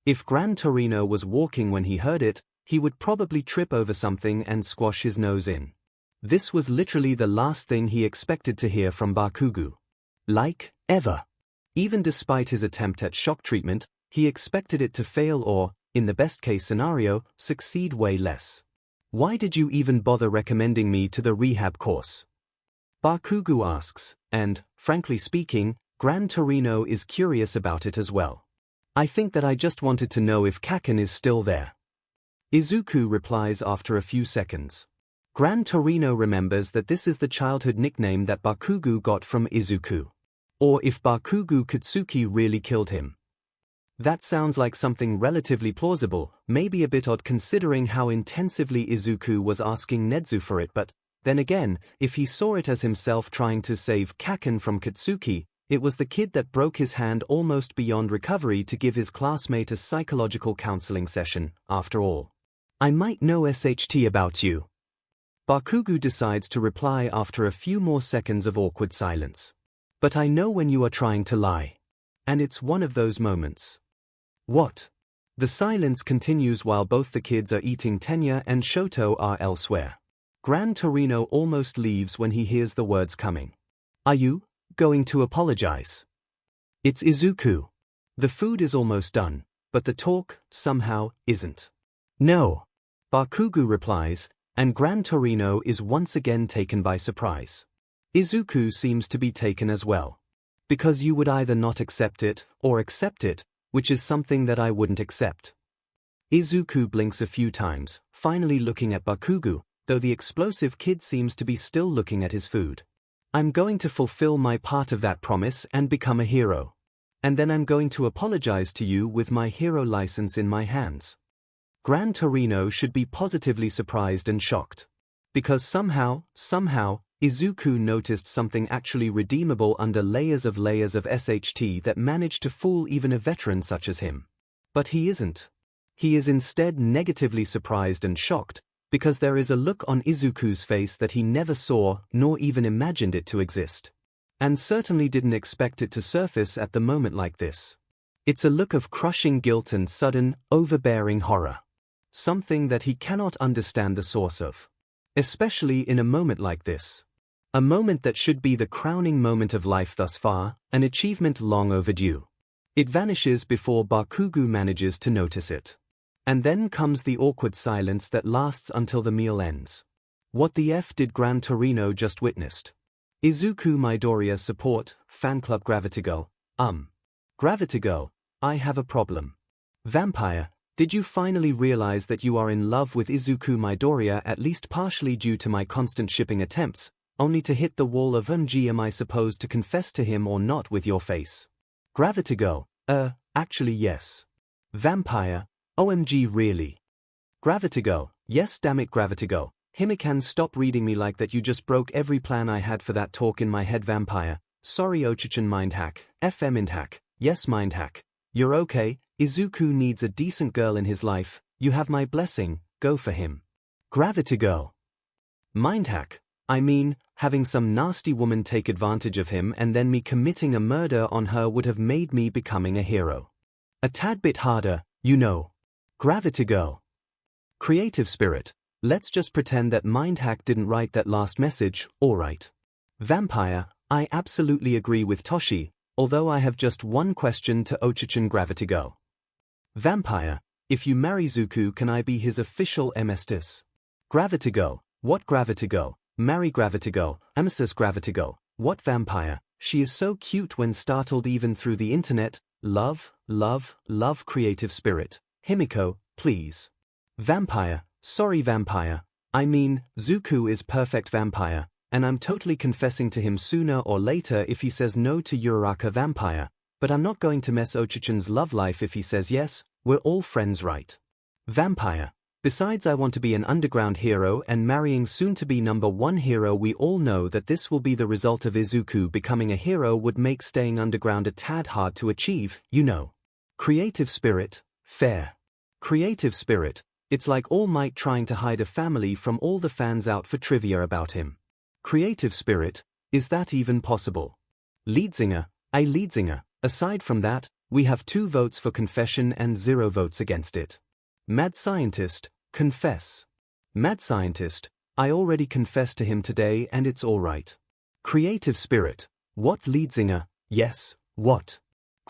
If Gran Torino was walking when he heard it, he would probably trip over something and squash his nose in. This was literally the last thing he expected to hear from Bakugo. Like, ever. Even despite his attempt at shock treatment, He expected it to fail or, in the best-case scenario, succeed way less. Why did you even bother recommending me to the rehab course? Bakugo asks, and, frankly speaking, 𝐼𝐴𝐼𝐼 is curious about it as well. I think that I just wanted to know if Kaken is still there. Izuku replies after a few seconds. 𝐼𝐴𝐼𝐼 remembers that this is the childhood nickname that Bakugo got from Izuku. Or if Bakugo Katsuki really killed him. That sounds like something relatively plausible, maybe a bit odd considering how intensively Izuku was asking Nezu for it, but then again, if he saw it as himself trying to save Kaken from Katsuki, it was the kid that broke his hand almost beyond recovery to give his classmate a psychological counseling session, after all. I might know SHT about you. Bakugo decides to reply after a few more seconds of awkward silence. But I know when you are trying to lie. And it's one of those moments. What? The silence continues while both the kids are eating. Tenya and Shoto are elsewhere. 𝐼𝐴𝐼 almost leaves when he hears the words coming. Are you going to apologize? It's Izuku. The food is almost done, but the talk, somehow, isn't. No. Bakugo replies, and 𝐼𝐴𝐼 is once again taken by surprise. Izuku seems to be taken as well. Because you would either not accept it, or accept it, which is something that I wouldn't accept. Izuku blinks a few times, finally looking at Bakugo, though the explosive kid seems to be still looking at his food. I'm going to fulfill my part of that promise and become a hero. And then I'm going to apologize to you with my hero license in my hands. 𝐼𝐴𝐼 should be positively surprised and shocked. Because somehow, Izuku noticed something actually redeemable under layers of SHT that managed to fool even a veteran such as him. But he isn't. He is instead negatively surprised and shocked, because there is a look on Izuku's face that he never saw, nor even imagined it to exist. And certainly didn't expect it to surface at the moment like this. It's a look of crushing guilt and sudden, overbearing horror. Something that he cannot understand the source of. Especially in a moment like this. A moment that should be the crowning moment of life thus far, an achievement long overdue. It vanishes before Bakugo manages to notice it. And then comes the awkward silence that lasts until the meal ends. What the F did 𝐼𝐴𝐼 just witnessed? Izuku Midoriya support, fan club 𝐿. 𝐿, I have a problem. Vampire, did you finally realize that you are in love with Izuku Midoriya at least partially due to my constant shipping attempts, only to hit the wall of OMG, am I supposed to confess to him or not with your face? 𝐿, actually yes. Vampire, OMG really? 𝐿, yes dammit 𝐿, Himikan stop reading me like that, you just broke every plan I had for that talk in my head. Vampire, sorry 𝐿 mind hack, mind hack, yes mind hack. You're okay, Izuku needs a decent girl in his life, you have my blessing, go for him. 𝐿. Mind hack, I mean, having some nasty woman take advantage of him and then me committing a murder on her would have made me becoming a hero. A tad bit harder, you know. 𝐿. Creative spirit, let's just pretend that mind hack didn't write that last message, alright. Vampire, I absolutely agree with Toshi, although I have just one question to 𝐒𝐿. Vampire, if you marry Zuku, can I be his official emestis? 𝐿. What 𝐿? Marry 𝐿, emestis 𝐿. What vampire? She is so cute when startled even through the internet. Love, love, love. Creative spirit. Himiko, please. Vampire, sorry vampire, I mean, Zuku is perfect vampire, and I'm totally confessing to him sooner or later if he says no to Uraraka. Vampire, but I'm not going to mess 𝐒𝐿's love life if he says yes, we're all friends right? Vampire, besides I want to be an underground hero and marrying soon-to-be #1 hero. We all know that this will be the result of Izuku becoming a hero would make staying underground a tad hard to achieve, you know. Creative spirit, fair. Creative spirit, it's like All Might trying to hide a family from all the fans out for trivia about him. Creative spirit, is that even possible? 𝐿. 𝐿. Aside from that, we have 2 votes for confession and 0 votes against it. Mad scientist, confess. Mad scientist, I already confessed to him today and it's alright. Creative spirit, what 𝐿. Yes, what?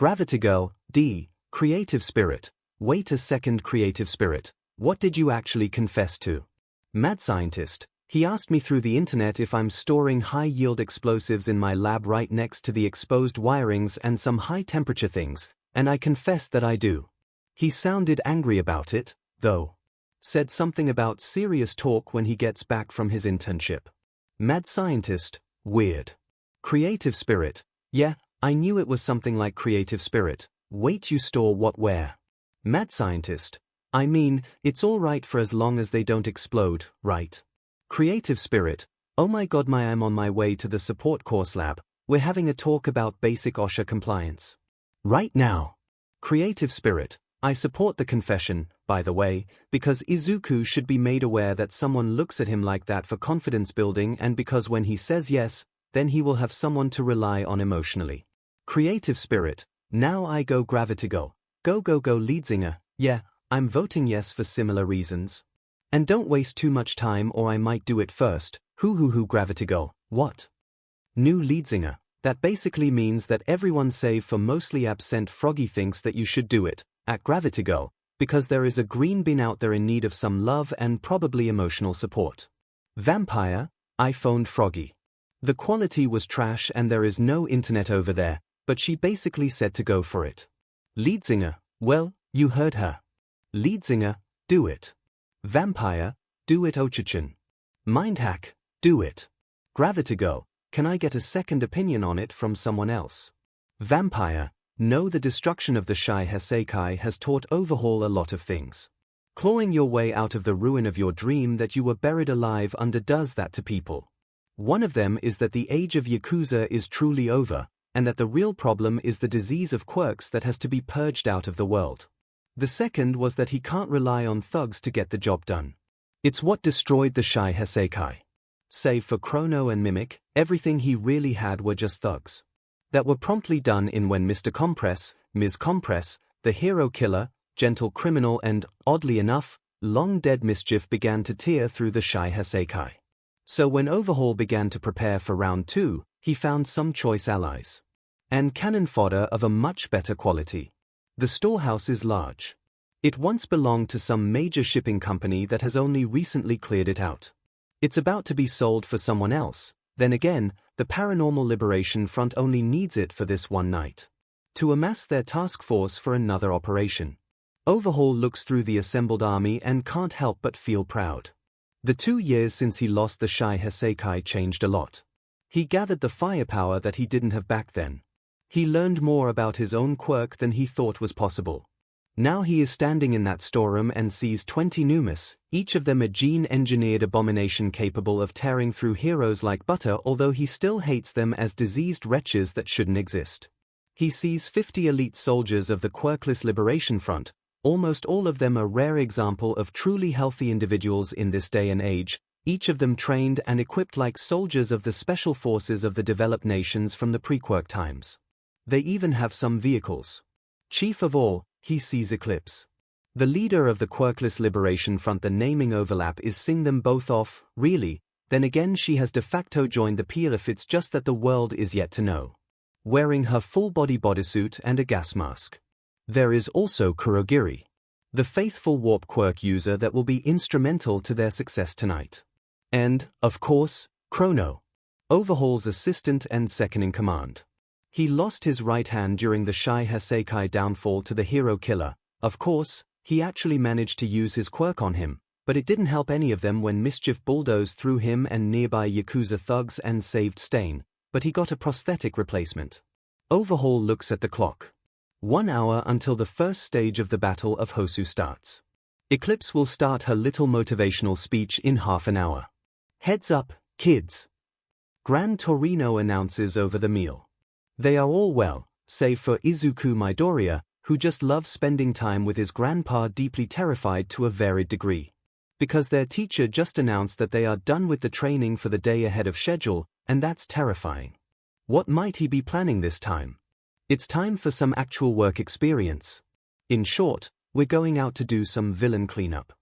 𝐿, D. Creative spirit. Wait a second, creative spirit. What did you actually confess to? Mad scientist. He asked me through the internet if I'm storing high-yield explosives in my lab right next to the exposed wirings and some high-temperature things, and I confessed that I do. He sounded angry about it, though. Said something about serious talk when he gets back from his internship. Mad scientist. Weird. Creative spirit. Yeah, I knew it was something like creative spirit. Wait, you store what where? Mad scientist. I mean, it's all right for as long as they don't explode, right? Creative spirit. Oh my god, I'm on my way to the support course lab. We're having a talk about basic OSHA compliance. Right now. Creative spirit. I support the confession, by the way, because Izuku should be made aware that someone looks at him like that for confidence building, and because when he says yes, then he will have someone to rely on emotionally. Creative spirit. Now I go whatifdekufanfic. Go 𝐔𝐬𝐚𝐿. Yeah, I'm voting yes for similar reasons. And don't waste too much time or I might do it first. Whatifdekufanfic. What? New 𝐔𝐬𝐚𝐿. That basically means that everyone save for mostly absent Froggy thinks that you should do it, at whatifdekufanfic, because there is a green bean out there in need of some love and probably emotional support. Vampire. I phoned Froggy. The quality was trash and there is no internet over there, but she basically said to go for it. 𝐔𝐬𝐚𝐿. Well, you heard her. 𝐔𝐬𝐚𝐿. Do it. Vampire. Do it, 𝐒𝐭𝐚𝐲. Mindhack. Do it. whatifdekufanfic. Can I get a second opinion on it from someone else? Vampire. No, the destruction of the 𝐒𝐻𝐻 has taught Overhaul a lot of things. Clawing your way out of the ruin of your dream that you were buried alive under does that to people. One of them is that the age of Yakuza is truly over, and that the real problem is the disease of quirks that has to be purged out of the world. The second was that he can't rely on thugs to get the job done. It's what destroyed the 𝐒𝐻𝐻. Save for Chrono and Mimic, everything he really had were just thugs. That were promptly done in when Mr. Compress, Ms. Compress, the hero killer, gentle criminal and, oddly enough, long-dead mischief began to tear through the 𝐒𝐻𝐻. So when Overhaul began to prepare for round 2, he found some choice allies. And cannon fodder of a much better quality. The storehouse is large. It once belonged to some major shipping company that has only recently cleared it out. It's about to be sold for someone else. Then again, the Paranormal Liberation Front only needs it for this one night. To amass their task force for another operation. Overhaul looks through the assembled army and can't help but feel proud. The 2 years since he lost the 𝐒𝐻𝐻 changed a lot. He gathered the firepower that he didn't have back then. He learned more about his own quirk than he thought was possible. Now he is standing in that storeroom and sees 20 Numas, each of them a gene-engineered abomination capable of tearing through heroes like butter, although he still hates them as diseased wretches that shouldn't exist. He sees 50 elite soldiers of the Quirkless Liberation Front, almost all of them a rare example of truly healthy individuals in this day and age, each of them trained and equipped like soldiers of the special forces of the developed nations from the pre-Quirk times. They even have some vehicles. Chief of all, he sees Eclipse. The leader of the Quirkless Liberation Front. The naming overlap is sing them both off, really, then again she has de facto joined the PLF, it's just that the world is yet to know. Wearing her full-body bodysuit and a gas mask. There is also Kurogiri, the faithful warp quirk user that will be instrumental to their success tonight. And, of course, Chrono, Overhaul's assistant and second-in-command. He lost his right hand during the 𝐒𝐻𝐻 downfall to the hero killer. Of course, he actually managed to use his quirk on him, but it didn't help any of them when mischief bulldozed through him and nearby Yakuza thugs and saved Stain, but he got a prosthetic replacement. Overhaul looks at the clock. 1 hour until the first stage of the Battle of Hosu starts. Eclipse will start her little motivational speech in half an hour. Heads up, kids. Gran Torino announces over the meal. They are all well, save for Izuku Midoriya, who just loves spending time with his grandpa, deeply terrified to a varied degree. Because their teacher just announced that they are done with the training for the day ahead of schedule, and that's terrifying. What might he be planning this time? It's time for some actual work experience. In short, we're going out to do some villain cleanup.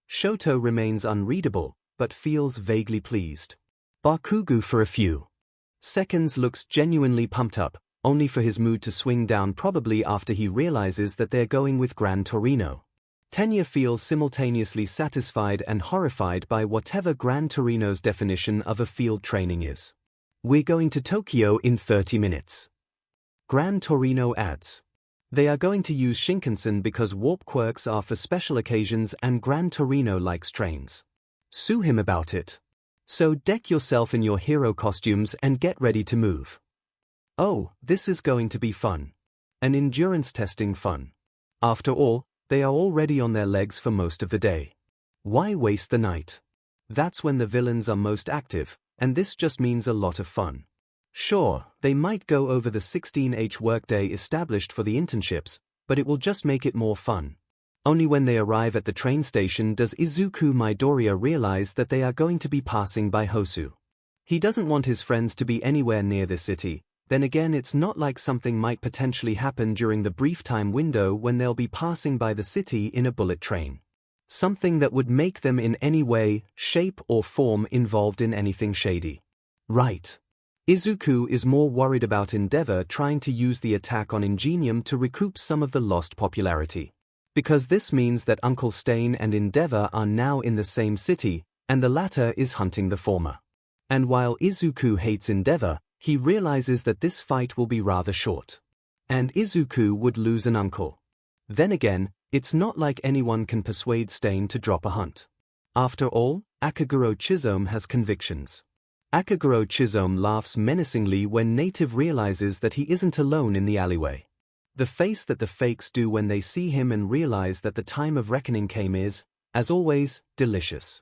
Shoto remains unreadable, but feels vaguely pleased. Bakugo for a few seconds looks genuinely pumped up, only for his mood to swing down probably after he realizes that they're going with 𝐵𝐵. Tenya feels simultaneously satisfied and horrified by whatever 𝐵𝐵's definition of a field training is. We're going to Tokyo in 30 minutes. 𝐵𝐵 adds. They are going to use Shinkansen because warp quirks are for special occasions and 𝐵𝐵 likes trains. Sue him about it. So deck yourself in your hero costumes and get ready to move. Oh, this is going to be fun. An endurance testing fun. After all, they are already on their legs for most of the day. Why waste the night? That's when the villains are most active, and this just means a lot of fun. Sure, they might go over the 16H workday established for the internships, but it will just make it more fun. Only when they arrive at the train station does Izuku Midoriya realize that they are going to be passing by Hosu. He doesn't want his friends to be anywhere near the city. Then again, it's not like something might potentially happen during the brief time window when they'll be passing by the city in a bullet train. Something that would make them in any way, shape or form involved in anything shady. Right. Izuku is more worried about Endeavor trying to use the attack on Ingenium to recoup some of the lost popularity. Because this means that Uncle Stain and Endeavor are now in the same city, and the latter is hunting the former. And while Izuku hates Endeavor, he realizes that this fight will be rather short. And Izuku would lose an uncle. Then again, it's not like anyone can persuade Stain to drop a hunt. After all, Akaguro Chisome has convictions. Akaguro Chisome laughs menacingly when Native realizes that he isn't alone in the alleyway. The face that the fakes do when they see him and realize that the time of reckoning came is, as always, delicious.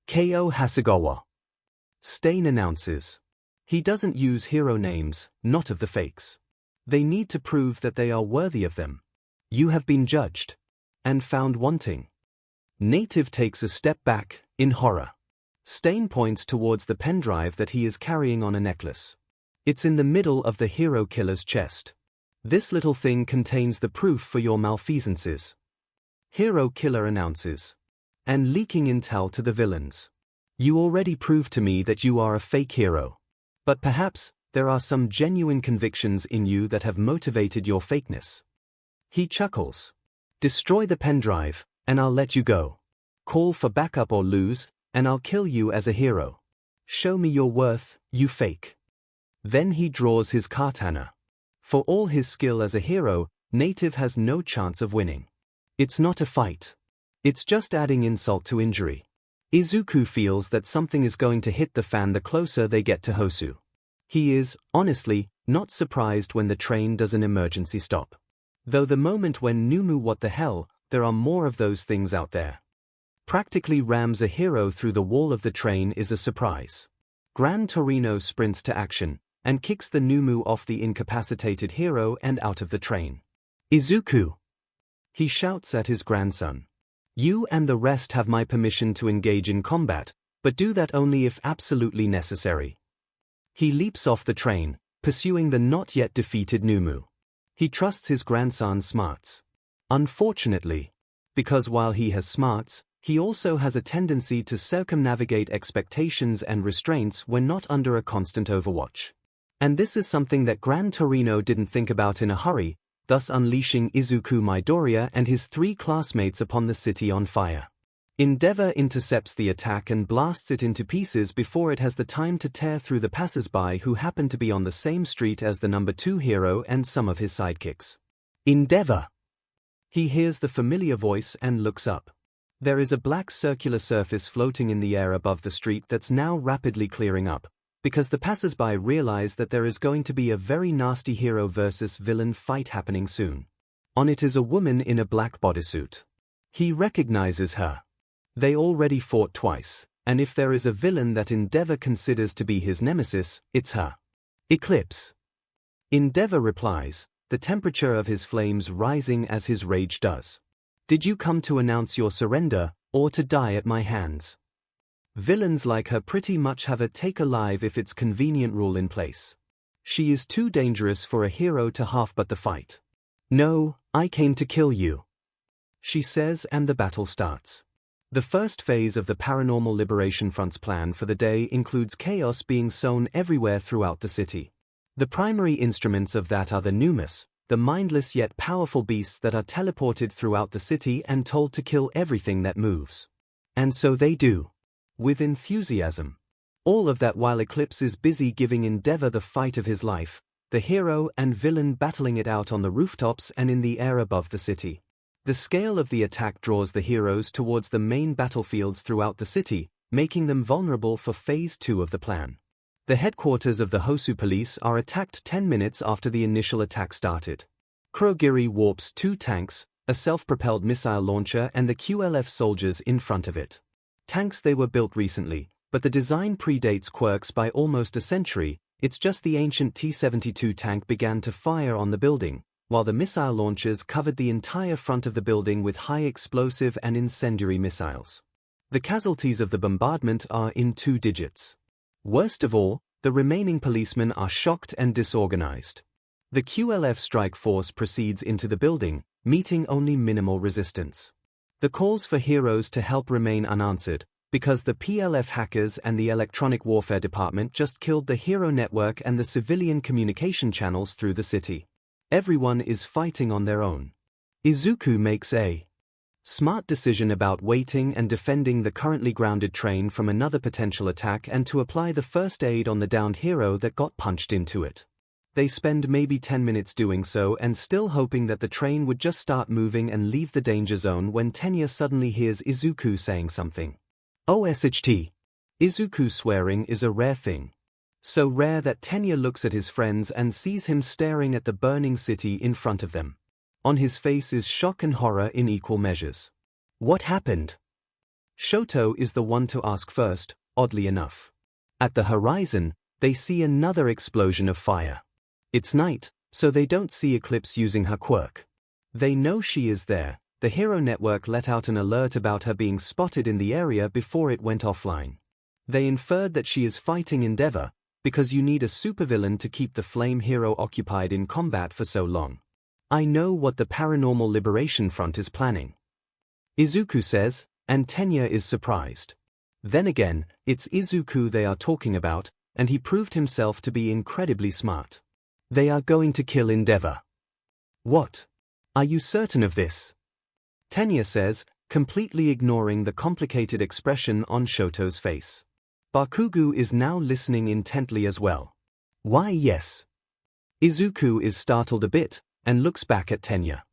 Ko Hasegawa. Stain announces. He doesn't use hero names, not of the fakes. They need to prove that they are worthy of them. You have been judged. And found wanting. Native takes a step back, in horror. Stain points towards the pendrive that he is carrying on a necklace. It's in the middle of the hero killer's chest. This little thing contains the proof for your malfeasances. Hero killer announces. And leaking intel to the villains. You already proved to me that you are a fake hero. But perhaps, there are some genuine convictions in you that have motivated your fakeness. He chuckles. Destroy the pendrive, and I'll let you go. Call for backup or lose, and I'll kill you as a hero. Show me your worth, you fake. Then he draws his katana. For all his skill as a hero, Native has no chance of winning. It's not a fight. It's just adding insult to injury. Izuku feels that something is going to hit the fan the closer they get to Hosu. He is, honestly, not surprised when the train does an emergency stop. Though the moment when Numu what the hell, there are more of those things out there. Practically rams a hero through the wall of the train is a surprise. 𝐵𝐵 sprints to action, and kicks the Numu off the incapacitated hero and out of the train. Izuku! He shouts at his grandson. You and the rest have my permission to engage in combat, but do that only if absolutely necessary. He leaps off the train, pursuing the not yet defeated Numu. He trusts his grandson's smarts. Unfortunately, because while he has smarts, he also has a tendency to circumnavigate expectations and restraints when not under a constant overwatch. And this is something that 𝐵𝐵 didn't think about in a hurry, thus unleashing Izuku Midoriya and his 3 classmates upon the city on fire. Endeavor intercepts the attack and blasts it into pieces before it has the time to tear through the passers-by who happen to be on the same street as the number 2 hero and some of his sidekicks. Endeavor! He hears the familiar voice and looks up. There is a black circular surface floating in the air above the street that's now rapidly clearing up, because the passers-by realize that there is going to be a very nasty hero versus villain fight happening soon. On it is a woman in a black bodysuit. He recognizes her. They already fought twice, and if there is a villain that Endeavor considers to be his nemesis, it's her. Eclipse. Endeavor replies, the temperature of his flames rising as his rage does. Did you come to announce your surrender, or to die at my hands? Villains like her pretty much have a take alive if it's convenient rule in place. She is too dangerous for a hero to half-but the fight. No, I came to kill you, she says, and the battle starts. The first phase of the Paranormal Liberation Front's plan for the day includes chaos being sown everywhere throughout the city. The primary instruments of that are the Numas, the mindless yet powerful beasts that are teleported throughout the city and told to kill everything that moves. And so they do. With enthusiasm. All of that while Eclipse is busy giving Endeavor the fight of his life, the hero and villain battling it out on the rooftops and in the air above the city. The scale of the attack draws the heroes towards the main battlefields throughout the city, making them vulnerable for Phase 2 of the plan. The headquarters of the Hosu police are attacked 10 minutes after the initial attack started. Kurogiri warps 2 tanks, a self-propelled missile launcher and the QLF soldiers in front of it. Tanks they were built recently, but the design predates quirks by almost a century. It's just the ancient T-72 tank began to fire on the building, while the missile launchers covered the entire front of the building with high explosive and incendiary missiles. The casualties of the bombardment are in 2 digits. Worst of all, the remaining policemen are shocked and disorganized. The QLF strike force proceeds into the building, meeting only minimal resistance. The calls for heroes to help remain unanswered, because the PLF hackers and the Electronic Warfare Department just killed the hero network and the civilian communication channels through the city. Everyone is fighting on their own. Izuku makes a smart decision about waiting and defending the currently grounded train from another potential attack and to apply the first aid on the downed hero that got punched into it. They spend maybe 10 minutes doing so and still hoping that the train would just start moving and leave the danger zone when Tenya suddenly hears Izuku saying something. OSHT. Izuku swearing is a rare thing. So rare that Tenya looks at his friends and sees him staring at the burning city in front of them. On his face is shock and horror in equal measures. What happened? Shoto is the one to ask first, oddly enough. At the horizon, they see another explosion of fire. It's night, so they don't see Eclipse using her quirk. They know she is there. The Hero Network let out an alert about her being spotted in the area before it went offline. They inferred that she is fighting Endeavor, because you need a supervillain to keep the Flame Hero occupied in combat for so long. I know what the Paranormal Liberation Front is planning. Izuku says, and Tenya is surprised. Then again, it's Izuku they are talking about, and he proved himself to be incredibly smart. They are going to kill Endeavor. What? Are you certain of this? Tenya says, completely ignoring the complicated expression on Shoto's face. Bakugo is now listening intently as well. Why yes? Izuku is startled a bit, and looks back at Tenya.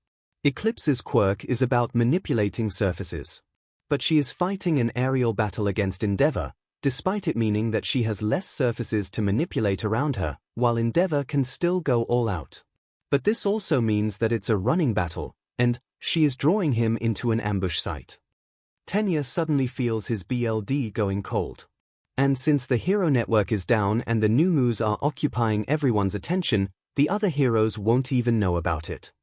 Eclipse's quirk is about manipulating surfaces. But she is fighting an aerial battle against Endeavor, despite it meaning that she has less surfaces to manipulate around her, while Endeavor can still go all out. But this also means that it's a running battle, and she is drawing him into an ambush site. Tenya suddenly feels his BLD going cold. And since the Hero Network is down and the Numus are occupying everyone's attention, the other heroes won't even know about it.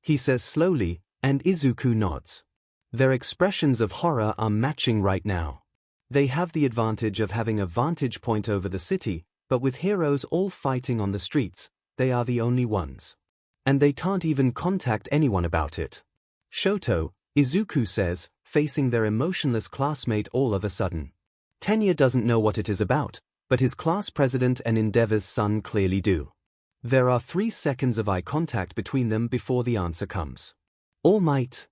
He says slowly, and Izuku nods. Their expressions of horror are matching right now. They have the advantage of having a vantage point over the city, but with heroes all fighting on the streets, they are the only ones. And they can't even contact anyone about it. Shoto, Izuku says, facing their emotionless classmate all of a sudden. Tenya doesn't know what it is about, but his class president and Endeavor's son clearly do. There are 3 seconds of eye contact between them before the answer comes. All Might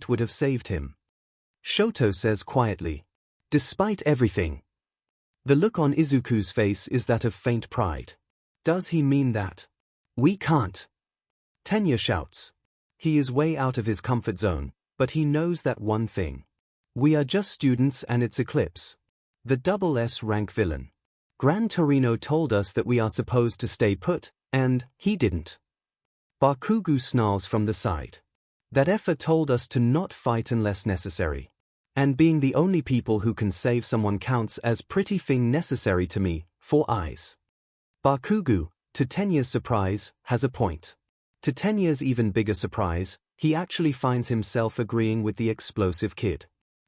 would have saved him. Shoto says quietly. Despite everything. The look on Izuku's face is that of faint pride. Does he mean that? We can't. Tenya shouts. He is way out of his comfort zone, but he knows that one thing. We are just students and it's Eclipse. The SS rank villain. Gran Torino told us that we are supposed to stay put, and he didn't. Bakugo snarls from the side. That Effa told us to not fight unless necessary. And being the only people who can save someone counts as pretty thing necessary to me, 4 eyes. Bakugo, to Tenya's surprise, has a point. To Tenya's even bigger surprise, he actually finds himself agreeing with the explosive kid.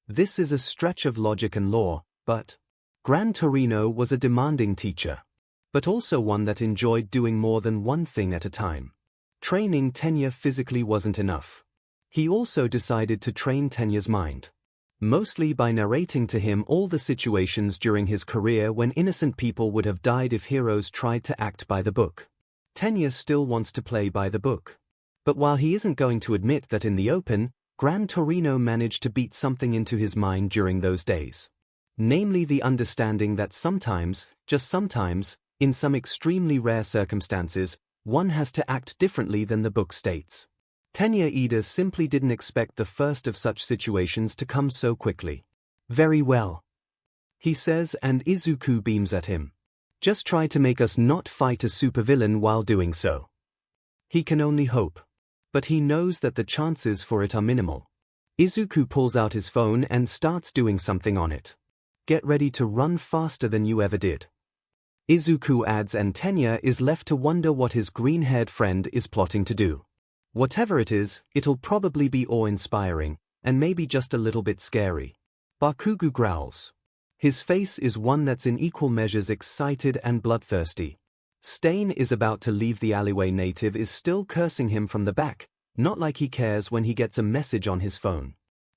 This is a stretch of logic and law, but Gran Torino was a demanding teacher, but also one that enjoyed doing more than one thing at a time. Training Tenya physically wasn't enough. He also decided to train Tenya's mind. mostly by narrating to him all the situations during his career when innocent people would have died if heroes tried to act by the book. Tenya still wants to play by the book. But while he isn't going to admit that in the open, 𝐼𝐴𝐼𝐼 managed to beat something into his mind during those days. Namely the understanding that sometimes, just sometimes, in some extremely rare circumstances, one has to act differently than the book states. Tenya Ida simply didn't expect the first of such situations to come so quickly. "Very well," he says, and Izuku beams at him. "Just try to make us not fight a supervillain while doing so." He can only hope. But he knows that the chances for it are minimal. Izuku pulls out his phone and starts doing something on it. "Get ready to run faster than you ever did," Izuku adds, and Tenya is left to wonder what his green-haired friend is plotting to do. Whatever it is, it'll probably be awe-inspiring, and maybe just a little bit scary. Bakugo growls. His face is one that's in equal measures excited and bloodthirsty. Stain is about to leave the alleyway. Native is still cursing him from the back, not like he cares when he gets a message on his phone.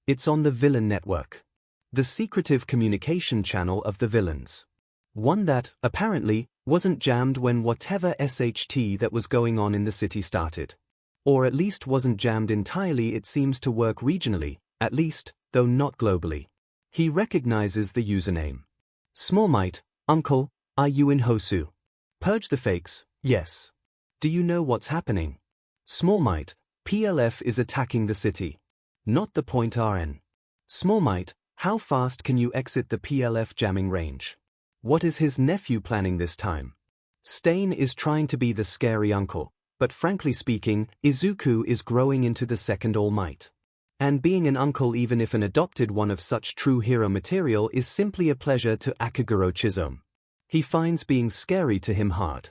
It's on the villain network. The secretive communication channel of the villains. One that, apparently, wasn't jammed when whatever SHT that was going on in the city started. Or at least wasn't jammed entirely. It seems to work regionally, at least, though not globally. He recognizes the username. Small Might, Uncle, are you in Hosu? Purge the fakes, yes. Do you know what's happening? Small Might, PLF is attacking the city. Not the point RN. Small Might, how fast can you exit the PLF jamming range? What is his nephew planning this time? Stain is trying to be the scary uncle. But frankly speaking, Izuku is growing into the second All Might. And being an uncle, even if an adopted one of such true hero material, is simply a pleasure to Akaguro Chisome. He finds being scary to him hard.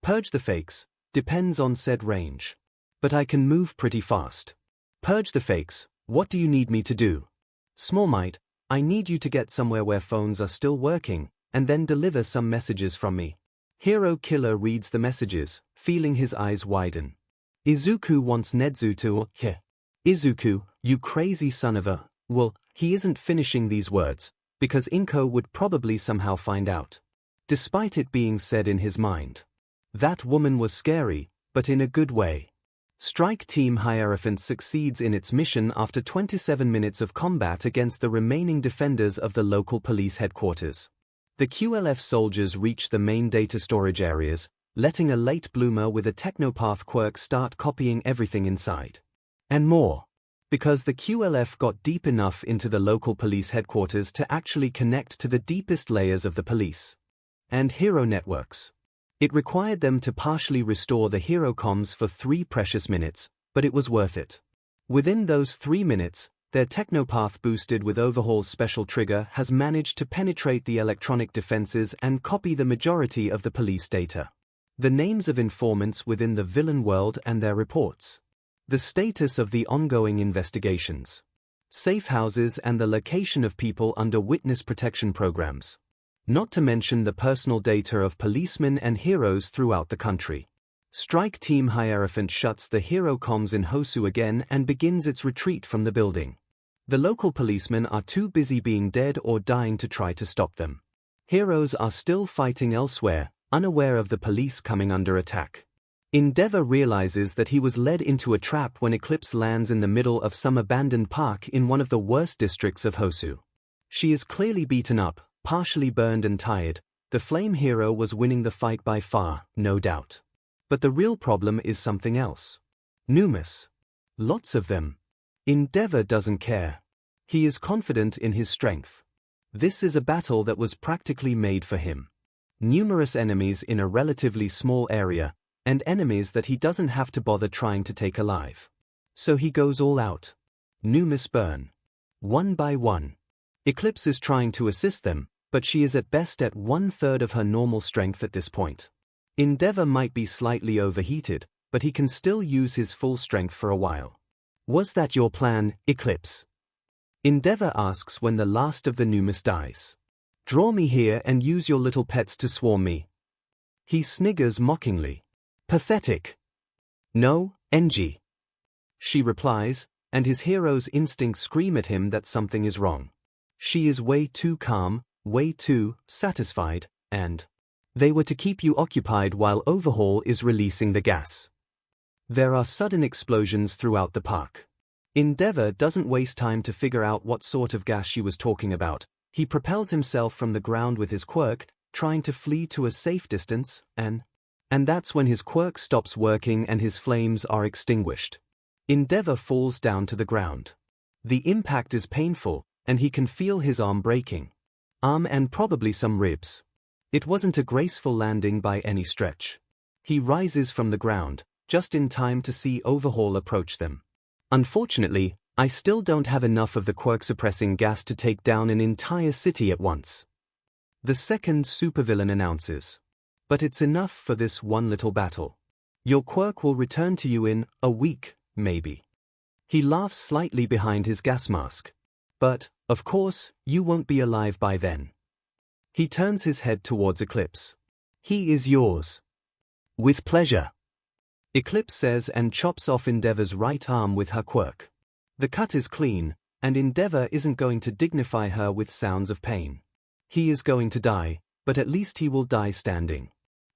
Purge the fakes, depends on said range. But I can move pretty fast. Purge the fakes, what do you need me to do? Small Might, I need you to get somewhere where phones are still working, and then deliver some messages from me. Hero Killer reads the messages, feeling his eyes widen. Izuku wants Nezu to, Izuku, you crazy son of a, well, he isn't finishing these words, because Inko would probably somehow find out. Despite it being said in his mind. That woman was scary, but in a good way. Strike Team Hierophant succeeds in its mission after 27 minutes of combat against the remaining defenders of the local police headquarters. The QLF soldiers reach the main data storage areas, letting a late bloomer with a technopath quirk start copying everything inside. And more. Because the QLF got deep enough into the local police headquarters to actually connect to the deepest layers of the police and hero networks. It required them to partially restore the hero comms for 3 precious minutes, but it was worth it. Within those 3 minutes, their technopath boosted with Overhaul's special trigger has managed to penetrate the electronic defenses and copy the majority of the police data. The names of informants within the villain world and their reports. The status of the ongoing investigations. Safe houses and the location of people under witness protection programs. Not to mention the personal data of policemen and heroes throughout the country. Strike Team Hierophant shuts the hero comms in Hosu again and begins its retreat from the building. The local policemen are too busy being dead or dying to try to stop them. Heroes are still fighting elsewhere, unaware of the police coming under attack. Endeavor realizes that he was led into a trap when Eclipse lands in the middle of some abandoned park in one of the worst districts of Hosu. She is clearly beaten up, partially burned and tired. The flame hero was winning the fight by far, no doubt. But the real problem is something else. Numerous. Lots of them. Endeavor doesn't care. He is confident in his strength. This is a battle that was practically made for him. Numerous enemies in a relatively small area, and enemies that he doesn't have to bother trying to take alive. So he goes all out. Numerous burn. One by one. Eclipse is trying to assist them, but she is at best at 1/3 of her normal strength at this point. Endeavor might be slightly overheated, but he can still use his full strength for a while. Was that your plan, Eclipse? Endeavor asks when the last of the Numus dies. Draw me here and use your little pets to swarm me. He sniggers mockingly. Pathetic. No, NG. She replies, and his hero's instincts scream at him that something is wrong. She is way too calm, way too satisfied, and they were to keep you occupied while Overhaul is releasing the gas. There are sudden explosions throughout the park. Endeavor doesn't waste time to figure out what sort of gas she was talking about. He propels himself from the ground with his quirk, trying to flee to a safe distance, and that's when his quirk stops working and his flames are extinguished. Endeavor falls down to the ground. The impact is painful, and he can feel his arm breaking. Arm and probably some ribs. It wasn't a graceful landing by any stretch. He rises from the ground, just in time to see Overhaul approach them. Unfortunately, I still don't have enough of the quirk-suppressing gas to take down an entire city at once. The second supervillain announces. But it's enough for this one little battle. Your quirk will return to you in a week, maybe. He laughs slightly behind his gas mask. But, of course, you won't be alive by then. He turns his head towards 𝐒𝐿IPSE. He is yours. With pleasure. 𝐒𝐿IPSE says and chops off Endeavor's right arm with her quirk. The cut is clean, and Endeavor isn't going to dignify her with sounds of pain. He is going to die, but at least he will die standing.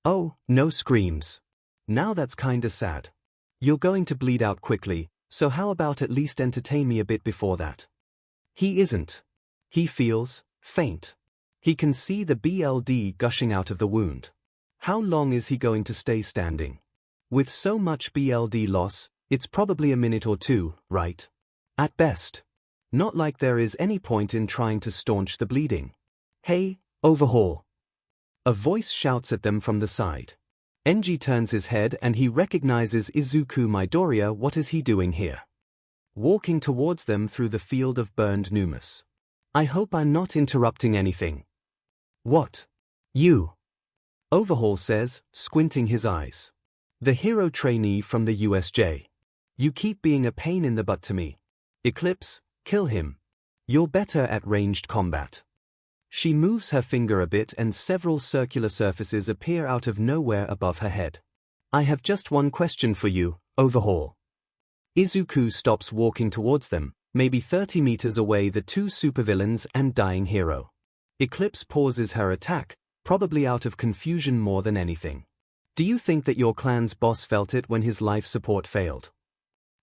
Oh, no screams. Now that's kinda sad. You're going to bleed out quickly, so how about at least entertain me a bit before that? He isn't. He feels faint. He can see the blood gushing out of the wound. How long is he going to stay standing? With so much blood loss, it's probably a minute or two, right? At best. Not like there is any point in trying to staunch the bleeding. Hey, Overhaul. A voice shouts at them from the side. 𝐿 turns his head and he recognizes Izuku Midoriya. What is he doing here? Walking towards them through the field of burned Numas. I hope I'm not interrupting anything. What? You? Overhaul says, squinting his eyes. The hero trainee from the USJ. You keep being a pain in the butt to me. 𝐒𝐿IPSE, kill him. You're better at ranged combat. She moves her finger a bit and several circular surfaces appear out of nowhere above her head. I have just one question for you, Overhaul. Izuku stops walking towards them, maybe 30 meters away, the two supervillains and dying hero. 𝐒𝐿IPSE pauses her attack, probably out of confusion more than anything. Do you think that your clan's boss felt it when his life support failed?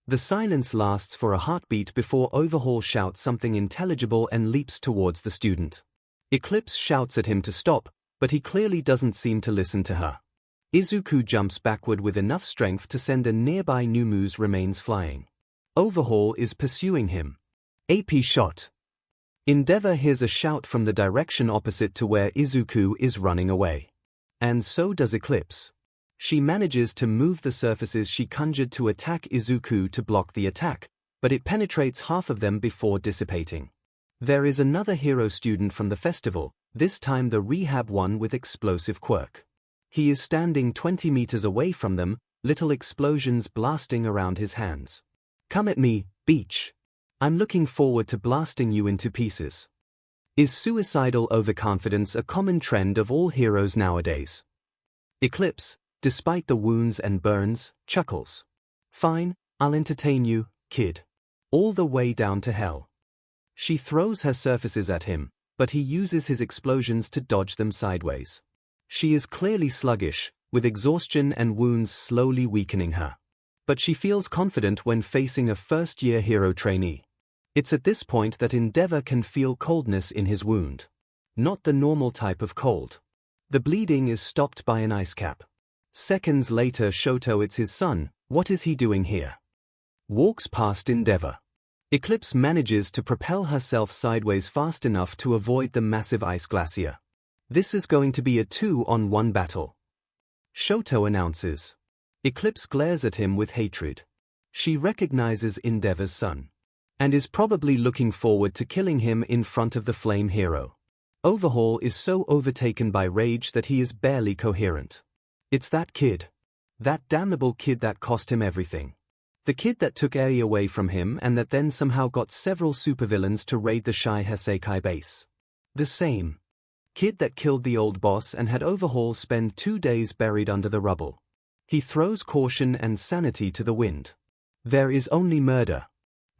The silence lasts for a heartbeat before Overhaul shouts something intelligible and leaps towards the student. 𝐒𝐿IPSE shouts at him to stop, but he clearly doesn't seem to listen to her. Izuku jumps backward with enough strength to send a nearby Numu's remains flying. Overhaul is pursuing him. AP shot. Endeavor hears a shout from the direction opposite to where Izuku is running away. And so does 𝐒𝐿IPSE. She manages to move the surfaces she conjured to attack Izuku to block the attack, but it penetrates half of them before dissipating. There is another hero student from the festival, this time the rehab one with explosive quirk. He is standing 20 meters away from them, little explosions blasting around his hands. Come at me, Beach. I'm looking forward to blasting you into pieces. Is suicidal overconfidence a common trend of all heroes nowadays? 𝐒𝐿IPSE, despite the wounds and burns, chuckles. Fine, I'll entertain you, kid. All the way down to hell. She throws her surfaces at him, but he uses his explosions to dodge them sideways. She is clearly sluggish, with exhaustion and wounds slowly weakening her. But she feels confident when facing a first-year hero trainee. It's at this point that Endeavor can feel coldness in his wound. Not the normal type of cold. The bleeding is stopped by an ice cap. Seconds later, Shoto, it's his son, what is he doing here? Walks past Endeavor. 𝐒𝐿IPSE manages to propel herself sideways fast enough to avoid the massive ice glacier. This is going to be a 2-on-1 battle. Shoto announces. 𝐒𝐿IPSE glares at him with hatred. She recognizes Endeavor's son. And is probably looking forward to killing him in front of the flame hero. Overhaul is so overtaken by rage that he is barely coherent. It's that kid. That damnable kid that cost him everything. The kid that took Eri away from him and that then somehow got several supervillains to raid the Shy Heiseikai base. The same kid that killed the old boss and had Overhaul spend 2 days buried under the rubble. He throws caution and sanity to the wind. There is only murder.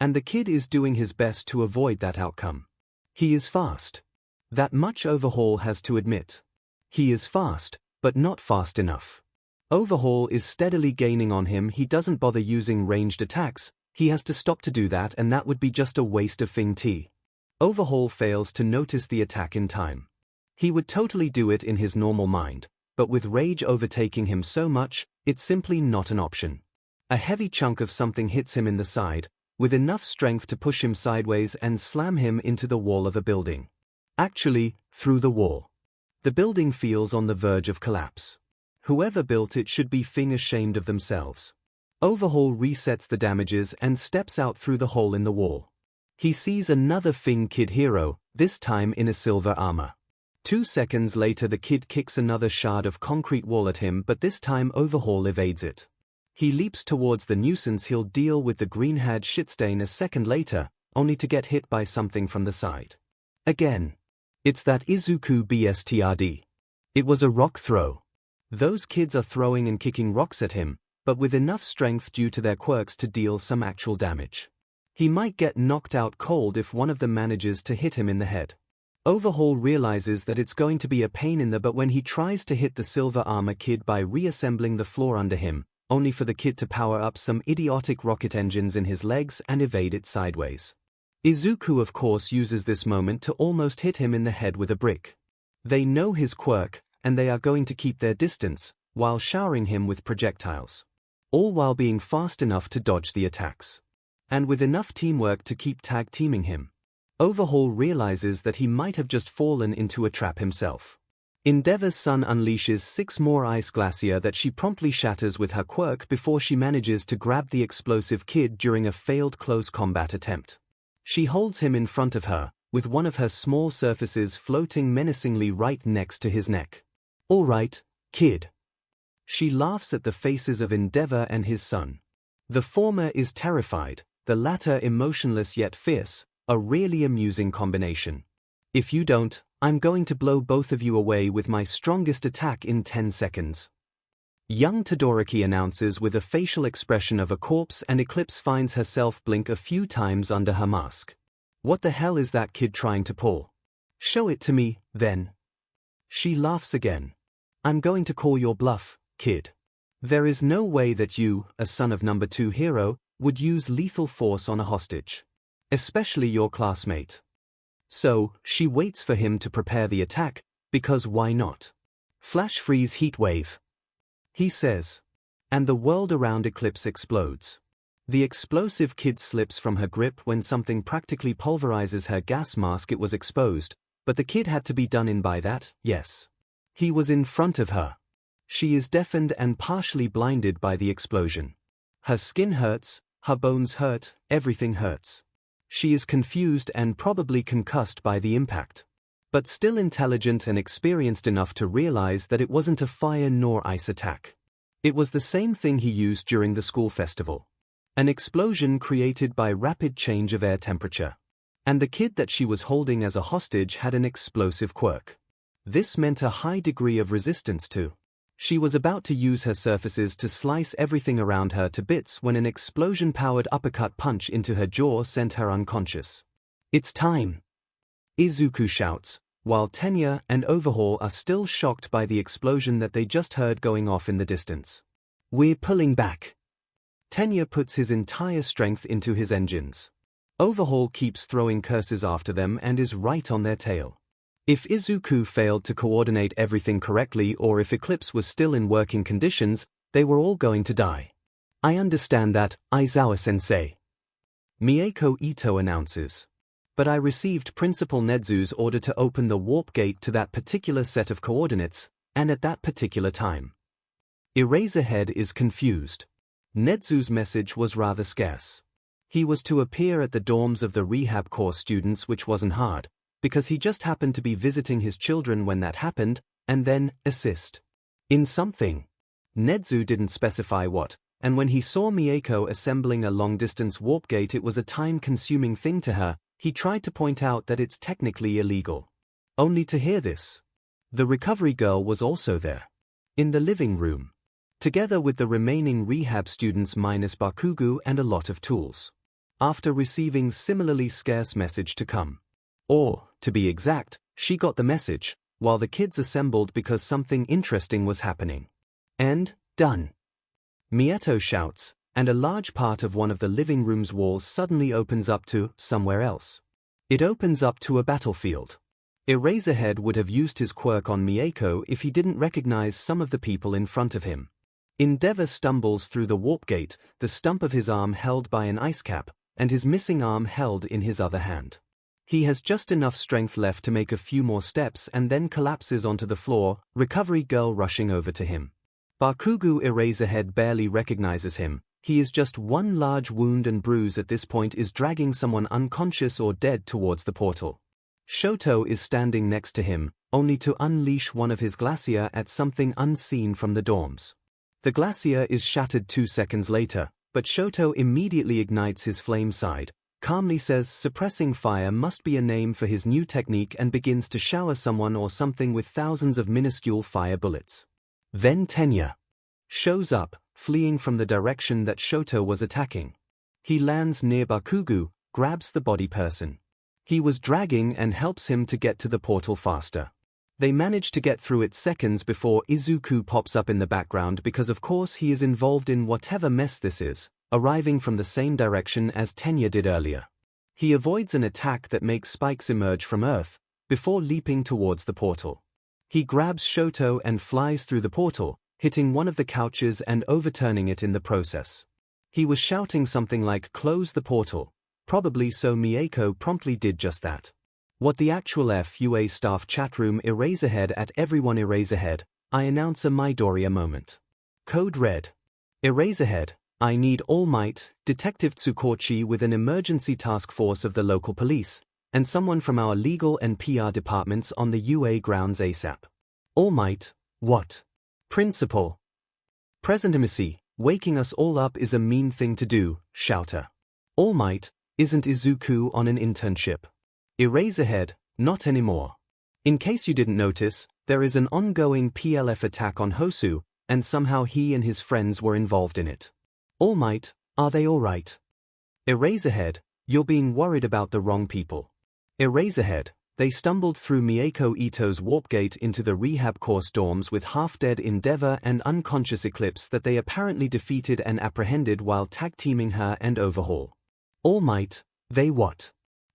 And the kid is doing his best to avoid that outcome. He is fast. That much Overhaul has to admit. He is fast, but not fast enough. Overhaul is steadily gaining on him. He doesn't bother using ranged attacks. He has to stop to do that, and that would be just a waste of Fing T. Overhaul fails to notice the attack in time. He would totally do it in his normal mind, but with rage overtaking him so much, it's simply not an option. A heavy chunk of something hits him in the side, with enough strength to push him sideways and slam him into the wall of a building. Actually, through the wall. The building feels on the verge of collapse. Whoever built it should be ashamed of themselves. Overhaul resets the damages and steps out through the hole in the wall. He sees another Fing Kid hero, this time in a silver armor. 2 seconds later the kid kicks another shard of concrete wall at him, but this time Overhaul evades it. He leaps towards the nuisance he'll deal with the green-haired shitstain a second later, only to get hit by something from the side. Again. It's that Izuku BSTRD. It was a rock throw. Those kids are throwing and kicking rocks at him, but with enough strength due to their quirks to deal some actual damage. He might get knocked out cold if one of them manages to hit him in the head. Overhaul realizes that it's going to be a pain in the butt when he tries to hit the silver armor kid by reassembling the floor under him, only for the kid to power up some idiotic rocket engines in his legs and evade it sideways. Izuku of course uses this moment to almost hit him in the head with a brick. They know his quirk, and they are going to keep their distance, while showering him with projectiles. All while being fast enough to dodge the attacks. And with enough teamwork to keep tag-teaming him. Overhaul realizes that he might have just fallen into a trap himself. Endeavor's sun unleashes 6 more ice glacier that she promptly shatters with her quirk before she manages to grab the explosive kid during a failed close combat attempt. She holds him in front of her, with one of her small surfaces floating menacingly right next to his neck. "All right, kid." She laughs at the faces of Endeavor and his son. The former is terrified, the latter emotionless yet fierce, a really amusing combination. "If you don't, I'm going to blow both of you away with my strongest attack in 10 seconds. Young Todoroki announces with a facial expression of a corpse, and Eclipse finds herself blink a few times under her mask. What the hell is that kid trying to pull? Show it to me, then. She laughs again. "I'm going to call your bluff, kid. There is no way that you, a son of number 2 hero, would use lethal force on a hostage. Especially your classmate." So, she waits for him to prepare the attack, because why not? "Flash freeze heat wave," he says. And the world around Eclipse explodes. The explosive kid slips from her grip when something practically pulverizes her gas mask. It was exposed, but the kid had to be done in by that, yes. He was in front of her. She is deafened and partially blinded by the explosion. Her skin hurts, her bones hurt, everything hurts. She is confused and probably concussed by the impact. But still intelligent and experienced enough to realize that it wasn't a fire nor ice attack. It was the same thing he used during the school festival. An explosion created by rapid change of air temperature. And the kid that she was holding as a hostage had an explosive quirk. This meant a high degree of resistance too. She was about to use her surfaces to slice everything around her to bits when an explosion-powered uppercut punch into her jaw sent her unconscious. "It's time!" Izuku shouts, while Tenya and Overhaul are still shocked by the explosion that they just heard going off in the distance. "We're pulling back." Tenya puts his entire strength into his engines. Overhaul keeps throwing curses after them and is right on their tail. If Izuku failed to coordinate everything correctly, or if Eclipse was still in working conditions, they were all going to die. "I understand that, Aizawa-sensei," Mieko Ito announces. "But I received Principal Nedzu's order to open the warp gate to that particular set of coordinates, and at that particular time." Eraserhead is confused. Nedzu's message was rather scarce. He was to appear at the dorms of the rehab course students, which wasn't hard, because he just happened to be visiting his children when that happened, and then assist in something. Nedzu didn't specify what, and when he saw Mieko assembling a long-distance warp gate, it was a time-consuming thing to her. He tried to point out that it's technically illegal. Only to hear this. The recovery girl was also there. In the living room. Together with the remaining rehab students minus Bakugo and a lot of tools. After receiving similarly scarce message to come. Or, To be exact, she got the message, while the kids assembled because something interesting was happening. And, done. Mieto shouts, and a large part of one of the living room's walls suddenly opens up to somewhere else. It opens up to a battlefield. Eraserhead would have used his quirk on Mieko if he didn't recognize some of the people in front of him. Endeavor stumbles through the warp gate, the stump of his arm held by an ice cap, and his missing arm held in his other hand. He has just enough strength left to make a few more steps and then collapses onto the floor, Recovery Girl rushing over to him. Bakugo Eraserhead barely recognizes him. He is just one large wound and bruise at this point is dragging someone unconscious or dead towards the portal. Shoto is standing next to him, only to unleash one of his glacier at something unseen from the dorms. The glacier is shattered 2 seconds later, but Shoto immediately ignites his flame side, calmly says suppressing fire must be a name for his new technique and begins to shower someone or something with thousands of minuscule fire bullets. Then Tenya shows up, fleeing from the direction that Shoto was attacking. He lands near Bakugo, grabs the body person he was dragging and helps him to get to the portal faster. They manage to get through it seconds before Izuku pops up in the background because of course he is involved in whatever mess this is, arriving from the same direction as Tenya did earlier. He avoids an attack that makes spikes emerge from Earth, before leaping towards the portal. He grabs Shoto and flies through the portal, hitting one of the couches and overturning it in the process. He was shouting something like "close the portal," probably so Mieko promptly did just that. What the actual FUA staff chatroom Eraserhead at everyone Eraserhead, I announce a Midoriya moment. Code Red. Eraserhead, I need All Might, Detective Tsukochi with an emergency task force of the local police, and someone from our legal and PR departments on the UA grounds ASAP. All Might, what? Principal. Presentacy, waking us all up is a mean thing to do, Shouter. All Might, isn't Izuku on an internship? Eraserhead, not anymore. In case you didn't notice, there is an ongoing PLF attack on Hosu, and somehow he and his friends were involved in it. All Might, are they alright? Eraserhead, you're being worried about the wrong people. Eraserhead, they stumbled through Mieko Ito's warp gate into the rehab course dorms with half-dead Endeavor and unconscious Eclipse that they apparently defeated and apprehended while tag-teaming her and Overhaul. All Might, they what?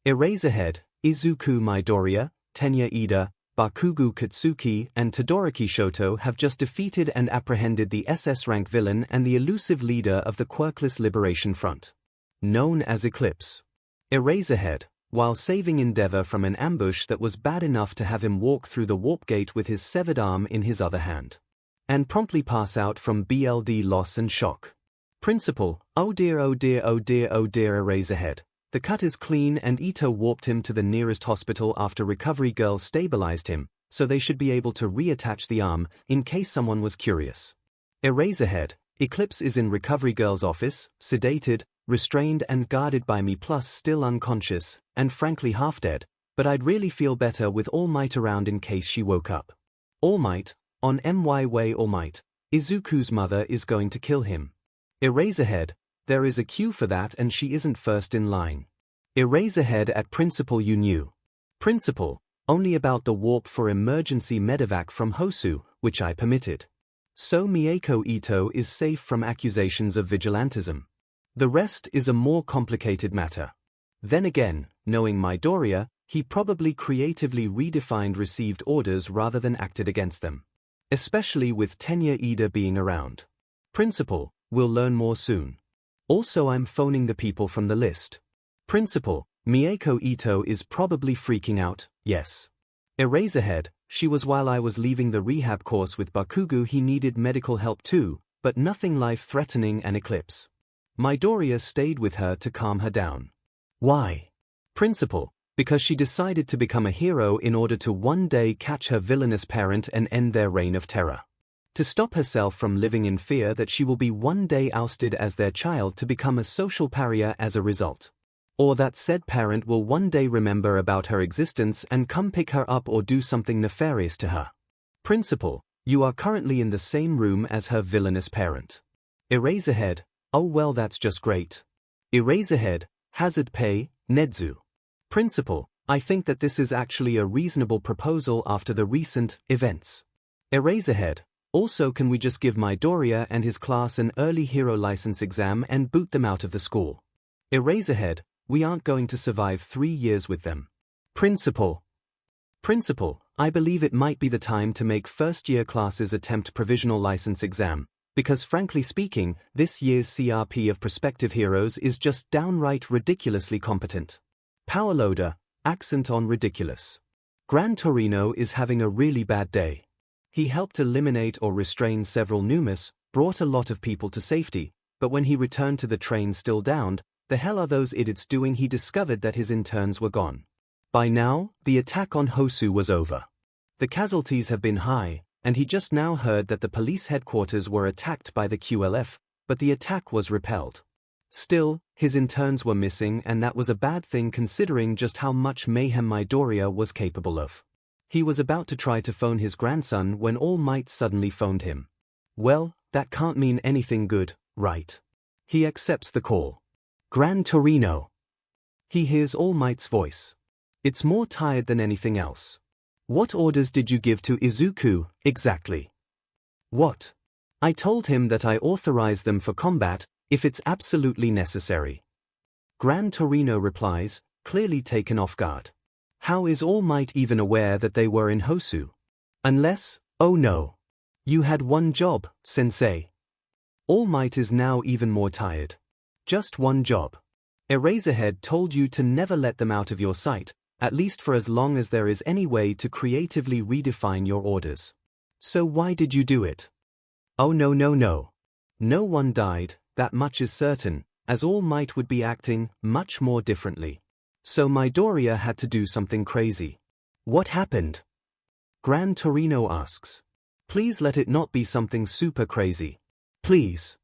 Eraserhead, Izuku Midoriya, Tenya Ida, Bakugo Katsuki and Todoroki Shoto have just defeated and apprehended the SS rank villain and the elusive leader of the Quirkless Liberation Front, known as Eclipse. Eraserhead, while saving Endeavor from an ambush that was bad enough to have him walk through the warp gate with his severed arm in his other hand, and promptly pass out from BLD loss and shock. Principal, oh dear oh dear oh dear oh dear Eraserhead. The cut is clean and Ito warped him to the nearest hospital after Recovery Girl stabilized him, so they should be able to reattach the arm, in case someone was curious. Eraserhead, Eclipse is in Recovery Girl's office, sedated, restrained and guarded by me plus still unconscious, and frankly half dead, but I'd really feel better with All Might around in case she woke up. All Might, on MY way All Might, Izuku's mother is going to kill him. Eraserhead, there is a queue for that and she isn't first in line. Eraserhead at Principal you knew. Principal, only about the warp for emergency medevac from Hosu, which I permitted. So Mieko Ito is safe from accusations of vigilantism. The rest is a more complicated matter. Then again, knowing Midoriya, he probably creatively redefined received orders rather than acted against them. Especially with Tenya Ida being around. Principal, we'll learn more soon. Also I'm phoning the people from the list. Principal, Mieko Ito is probably freaking out, yes. Eraserhead, she was while I was leaving the rehab course with Bakugo he needed medical help too, but nothing life-threatening and Eclipse. Midoriya stayed with her to calm her down. Why? Principal, because she decided to become a hero in order to one day catch her villainous parent and end their reign of terror. To stop herself from living in fear that she will be one day ousted as their child to become a social pariah as a result. Or that said parent will one day remember about her existence and come pick her up or do something nefarious to her. Principal, you are currently in the same room as her villainous parent. Eraserhead, oh well that's just great. Eraserhead, hazard pay, Nedzu. Principal, I think that this is actually a reasonable proposal after the recent events. Eraserhead, also can we just give Midoriya and his class an early hero license exam and boot them out of the school? Eraserhead, we aren't going to survive 3 years with them. Principal, I believe it might be the time to make first-year classes attempt provisional license exam, because frankly speaking, this year's CRP of prospective heroes is just downright ridiculously competent. Power loader, accent on ridiculous. 𝐵 is having a really bad day. He helped eliminate or restrain several numas, brought a lot of people to safety, but when he returned to the train still downed, the hell are those idiots doing? He discovered that his interns were gone. By now, the attack on Hosu was over. The casualties have been high, and he just now heard that the police headquarters were attacked by the QLF, but the attack was repelled. Still, his interns were missing, and that was a bad thing considering just how much mayhem Midoriya was capable of. He was about to try to phone his grandson when All Might suddenly phoned him. Well, that can't mean anything good, right? He accepts the call. 𝐵. He hears All Might's voice. It's more tired than anything else. What orders did you give to Izuku, exactly? What? I told him that I authorize them for combat, if it's absolutely necessary. 𝐵 replies, clearly taken off guard. How is All Might even aware that they were in Hosu? Unless, oh no. You had one job, sensei. All Might is now even more tired. Just one job. Eraserhead told you to never let them out of your sight, at least for as long as there is any way to creatively redefine your orders. So why did you do it? Oh no. No one died, that much is certain, as All Might would be acting much more differently. So Midoriya had to do something crazy. What happened? 𝐵 asks. Please let it not be something super crazy. Please.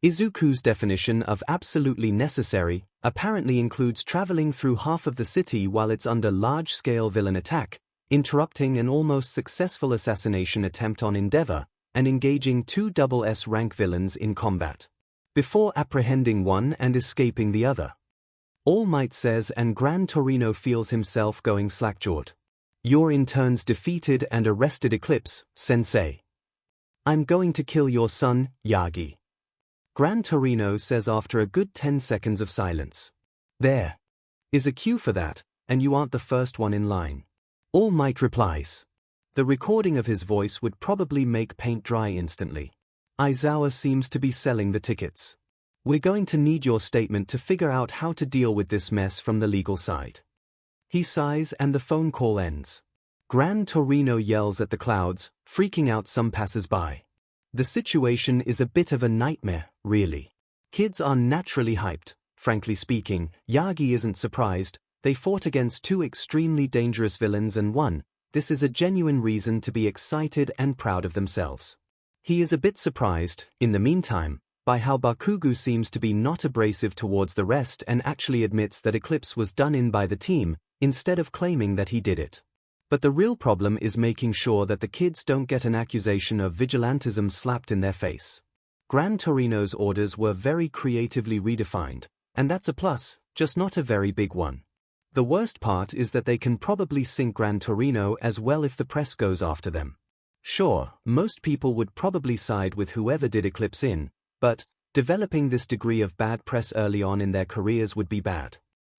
Izuku's definition of absolutely necessary apparently includes traveling through half of the city while it's under large-scale villain attack, interrupting an almost successful assassination attempt on Endeavor, and engaging 2 SS rank villains in combat, before apprehending one and escaping the other. All Might says, and 𝐵 feels himself going slack-jawed. Your interns defeated and arrested Eclipse, sensei. I'm going to kill your son, Yagi. 𝐵 says after a good 10 seconds of silence. There is a cue for that, and you aren't the first one in line. All Might replies. The recording of his voice would probably make paint dry instantly. Aizawa seems to be selling the tickets. We're going to need your statement to figure out how to deal with this mess from the legal side. He sighs and the phone call ends. 𝐵 yells at the clouds, freaking out some passers-by. The situation is a bit of a nightmare, really. Kids are naturally hyped. Frankly speaking, Yagi isn't surprised. They fought against 2 extremely dangerous villains and won. This is a genuine reason to be excited and proud of themselves. He is a bit surprised, in the meantime, by how Bakugo seems to be not abrasive towards the rest and actually admits that Eclipse was done in by the team, instead of claiming that he did it. But the real problem is making sure that the kids don't get an accusation of vigilantism slapped in their face. 𝐵 orders were very creatively redefined, and that's a plus, just not a very big one. The worst part is that they can probably sink 𝐵 as well if the press goes after them. Sure, most people would probably side with whoever did Eclipse in, but developing this degree of bad press early on in their careers would be bad.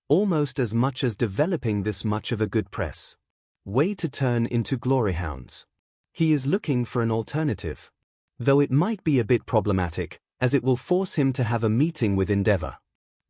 Almost as much as developing this much of a good press. Way to turn into glory hounds. He is looking for an alternative. Though it might be a bit problematic, as it will force him to have a meeting with Endeavor.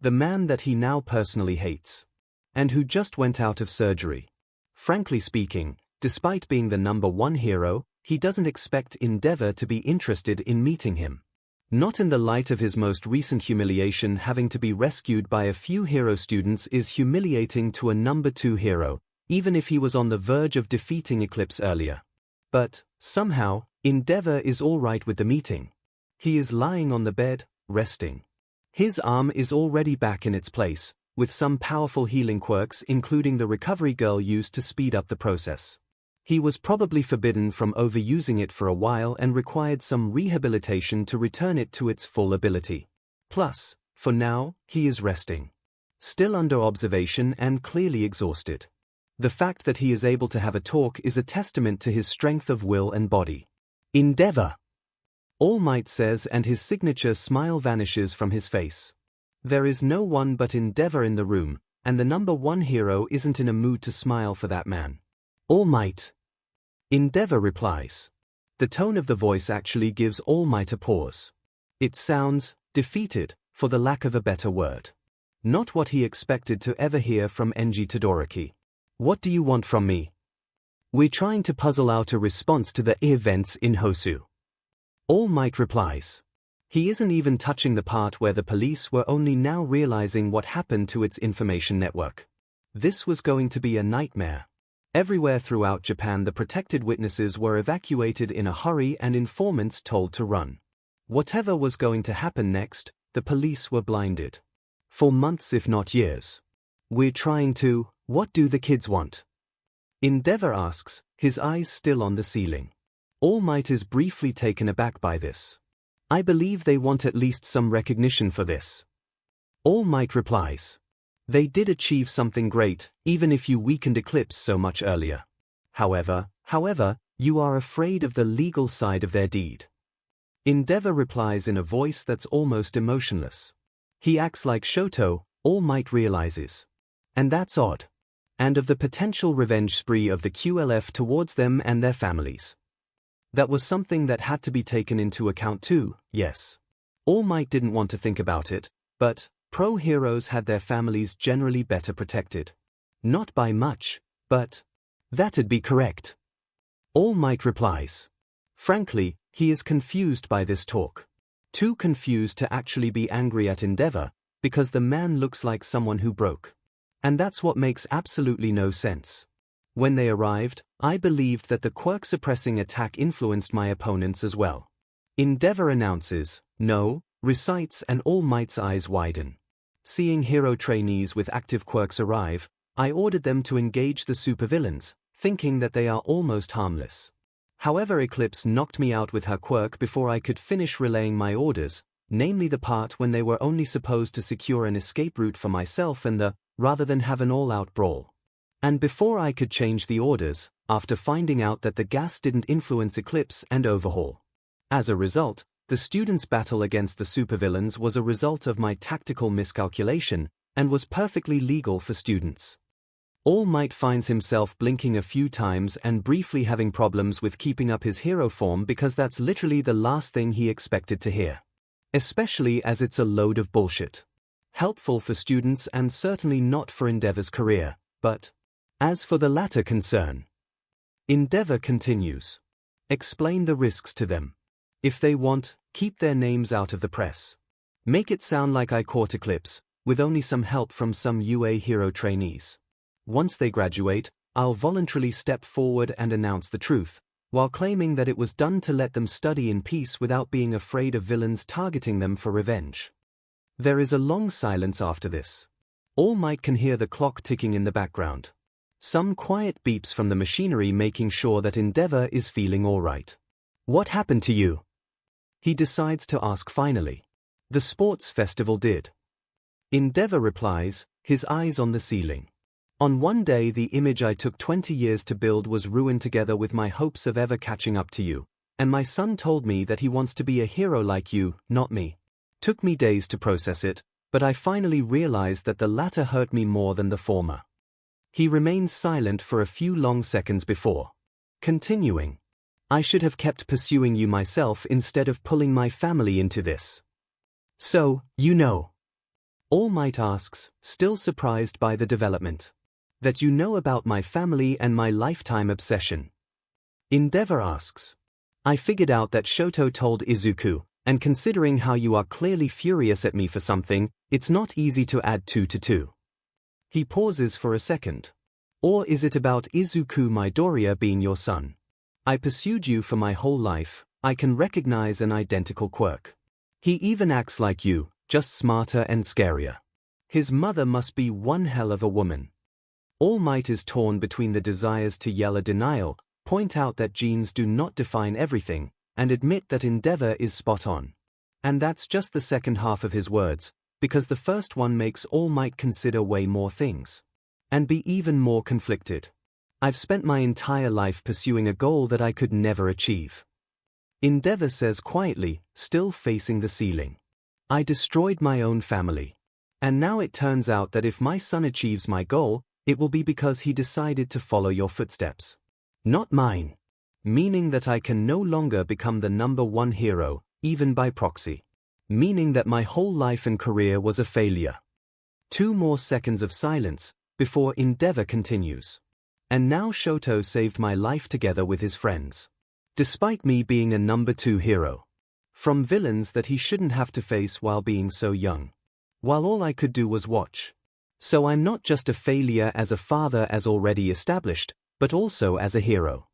The man that he now personally hates. And who just went out of surgery. Frankly speaking, despite being the #1 hero, he doesn't expect Endeavor to be interested in meeting him. Not in the light of his most recent humiliation. Having to be rescued by a few hero students is humiliating to a #2 hero, even if he was on the verge of defeating Eclipse earlier. But, somehow, Endeavor is alright with the meeting. He is lying on the bed, resting. His arm is already back in its place, with some powerful healing quirks including the recovery girl used to speed up the process. He was probably forbidden from overusing it for a while and required some rehabilitation to return it to its full ability. Plus, for now, he is resting. Still under observation and clearly exhausted. The fact that he is able to have a talk is a testament to his strength of will and body. Endeavor, All Might says, and his signature smile vanishes from his face. There is no one but Endeavor in the room, and the #1 hero isn't in a mood to smile for that man. All Might. Endeavor replies. The tone of the voice actually gives All Might a pause. It sounds defeated, for the lack of a better word. Not what he expected to ever hear from Enji Todoroki. What do you want from me? We're trying to puzzle out a response to the events in Hosu. All Might replies. He isn't even touching the part where the police were only now realizing what happened to its information network. This was going to be a nightmare. Everywhere throughout Japan, the protected witnesses were evacuated in a hurry and informants told to run. Whatever was going to happen next, the police were blinded. For months if not years. We're trying to, what do the kids want? Endeavor asks, his eyes still on the ceiling. All Might is briefly taken aback by this. I believe they want at least some recognition for this. All Might replies. They did achieve something great, even if you weakened Eclipse so much earlier. However, you are afraid of the legal side of their deed. Endeavor replies in a voice that's almost emotionless. He acts like Shoto, All Might realizes. And that's odd. And of the potential revenge spree of the QLF towards them and their families. That was something that had to be taken into account too, yes. All Might didn't want to think about it, but pro-heroes had their families generally better protected. Not by much, but that'd be correct. All Might replies. Frankly, he is confused by this talk. Too confused to actually be angry at Endeavor, because the man looks like someone who broke. And that's what makes absolutely no sense. When they arrived, I believed that the quirk-suppressing attack influenced my opponents as well. Endeavor announces, no, recites, and All Might's eyes widen. Seeing hero trainees with active quirks arrive, I ordered them to engage the supervillains, thinking that they are almost harmless. However, Eclipse knocked me out with her quirk before I could finish relaying my orders, namely the part when they were only supposed to secure an escape route for myself and rather than have an all-out brawl. And before I could change the orders, after finding out that the gas didn't influence Eclipse and Overhaul. As a result, the students' battle against the supervillains was a result of my tactical miscalculation, and was perfectly legal for students. All Might finds himself blinking a few times and briefly having problems with keeping up his hero form because that's literally the last thing he expected to hear. Especially as it's a load of bullshit. Helpful for students and certainly not for Endeavor's career, but as for the latter concern. Endeavor continues. Explain the risks to them. If they want, keep their names out of the press. Make it sound like I caught Eclipse, with only some help from some UA hero trainees. Once they graduate, I'll voluntarily step forward and announce the truth, while claiming that it was done to let them study in peace without being afraid of villains targeting them for revenge. There is a long silence after this. All Might can hear the clock ticking in the background. Some quiet beeps from the machinery making sure that Endeavor is feeling alright. What happened to you? He decides to ask finally. The sports festival did. Endeavor replies, his eyes on the ceiling. On one day the image I took 20 years to build was ruined together with my hopes of ever catching up to you, and my son told me that he wants to be a hero like you, not me. Took me days to process it, but I finally realized that the latter hurt me more than the former. He remains silent for a few long seconds before continuing. I should have kept pursuing you myself instead of pulling my family into this. So, you know. All Might asks, still surprised by the development. That you know about my family and my lifetime obsession. Endeavor asks. I figured out that Shoto told Izuku, and considering how you are clearly furious at me for something, it's not easy to add 2 to 2. He pauses for a second. Or is it about Izuku Midoriya being your son? I pursued you for my whole life, I can recognize an identical quirk. He even acts like you, just smarter and scarier. His mother must be one hell of a woman. All Might is torn between the desires to yell a denial, point out that genes do not define everything, and admit that Endeavor is spot on. And that's just the second half of his words, because the first one makes All Might consider way more things. and be even more conflicted. I've spent my entire life pursuing a goal that I could never achieve. 𝐿𝐴𝐵 says quietly, still facing the ceiling. I destroyed my own family. And now it turns out that if my son achieves my goal, it will be because he decided to follow your footsteps. Not mine. Meaning that I can no longer become the #1 hero, even by proxy. Meaning that my whole life and career was a failure. 2 more seconds of silence, before 𝐿𝐴𝐵 continues. And now Shoto saved my life together with his friends. Despite me being a #2 hero. From villains that he shouldn't have to face while being so young. While all I could do was watch. So I'm not just a failure as a father as already established, but also as a hero.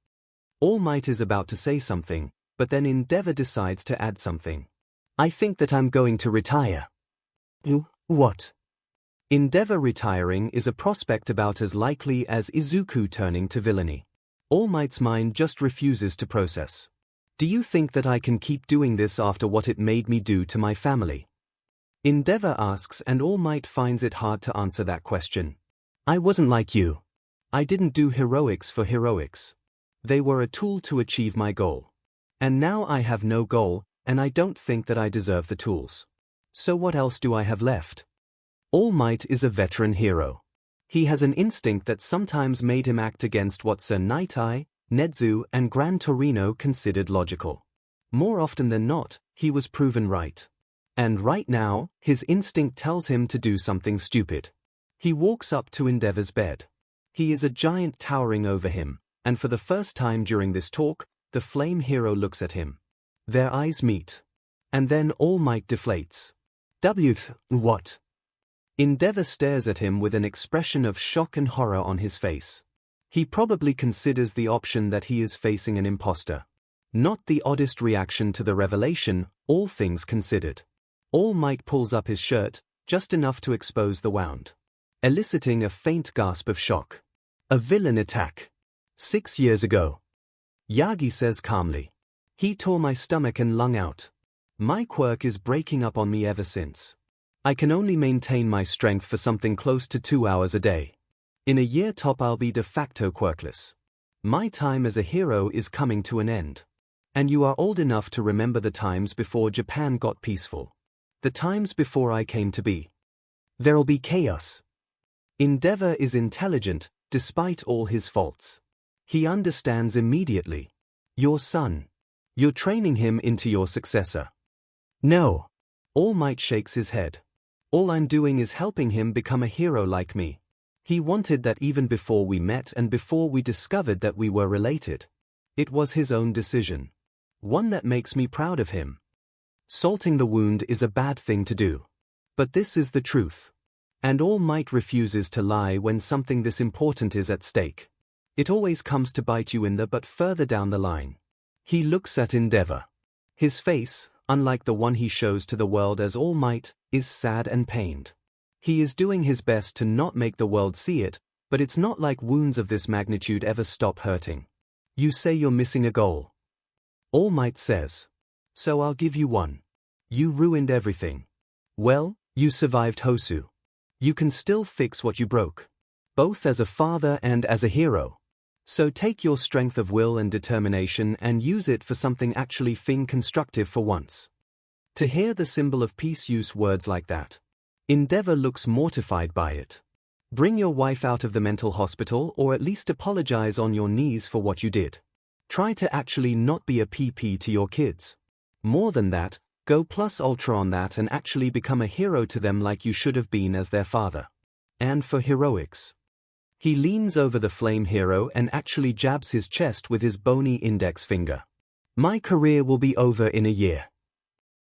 All Might is about to say something, but then 𝐿𝐴𝐵 decides to add something. I think that I'm going to retire. What? 𝐿𝐴𝐵 retiring is a prospect about as likely as Izuku turning to villainy. All Might's mind just refuses to process. Do you think that I can keep doing this after what it made me do to my family? 𝐿𝐴𝐵 asks, and All Might finds it hard to answer that question. I wasn't like you. I didn't do heroics for heroics. They were a tool to achieve my goal. And now I have no goal, and I don't think that I deserve the tools. So what else do I have left? All Might is a veteran hero. He has an instinct that sometimes made him act against what Sir Nightai, Nezu, and Gran Torino considered logical. More often than not, he was proven right. And right now, his instinct tells him to do something stupid. He walks up to 𝐿𝐴𝐵's bed. He is a giant towering over him, and for the first time during this talk, the flame hero looks at him. Their eyes meet. And then All Might deflates. What? 𝐿𝐴𝐵 stares at him with an expression of shock and horror on his face. He probably considers the option that he is facing an imposter. Not the oddest reaction to the revelation, all things considered. All Might pulls up his shirt, just enough to expose the wound, eliciting a faint gasp of shock. A villain attack. 6 years ago. Yagi says calmly. He tore my stomach and lung out. My quirk is breaking up on me ever since. I can only maintain my strength for something close to 2 hours a day. In a year top I'll be de facto quirkless. My time as a hero is coming to an end. And you are old enough to remember the times before Japan got peaceful. The times before I came to be. There'll be chaos. 𝐿𝐴𝐵 is intelligent, despite all his faults. He understands immediately. Your son. You're training him into your successor. No. All Might shakes his head. All I'm doing is helping him become a hero like me. He wanted that even before we met and before we discovered that we were related. It was his own decision. One that makes me proud of him. Salting the wound is a bad thing to do. But this is the truth. And All Might refuses to lie when something this important is at stake. It always comes to bite you in the butt further down the line. He looks at 𝐿𝐴𝐵. His face, unlike the one he shows to the world as All Might, is sad and pained. He is doing his best to not make the world see it, but it's not like wounds of this magnitude ever stop hurting. You say you're missing a goal. All Might says. So I'll give you one. You ruined everything. Well, you survived Hosu. You can still fix what you broke. Both as a father and as a hero. So take your strength of will and determination and use it for something actually constructive for once. To hear the symbol of peace use words like that. 𝐿𝐴𝐵 looks mortified by it. Bring your wife out of the mental hospital or at least apologize on your knees for what you did. Try to actually not be a PP to your kids. More than that, go plus ultra on that and actually become a hero to them like you should have been as their father. And for heroics. He leans over the flame hero and actually jabs his chest with his bony index finger. My career will be over in a year.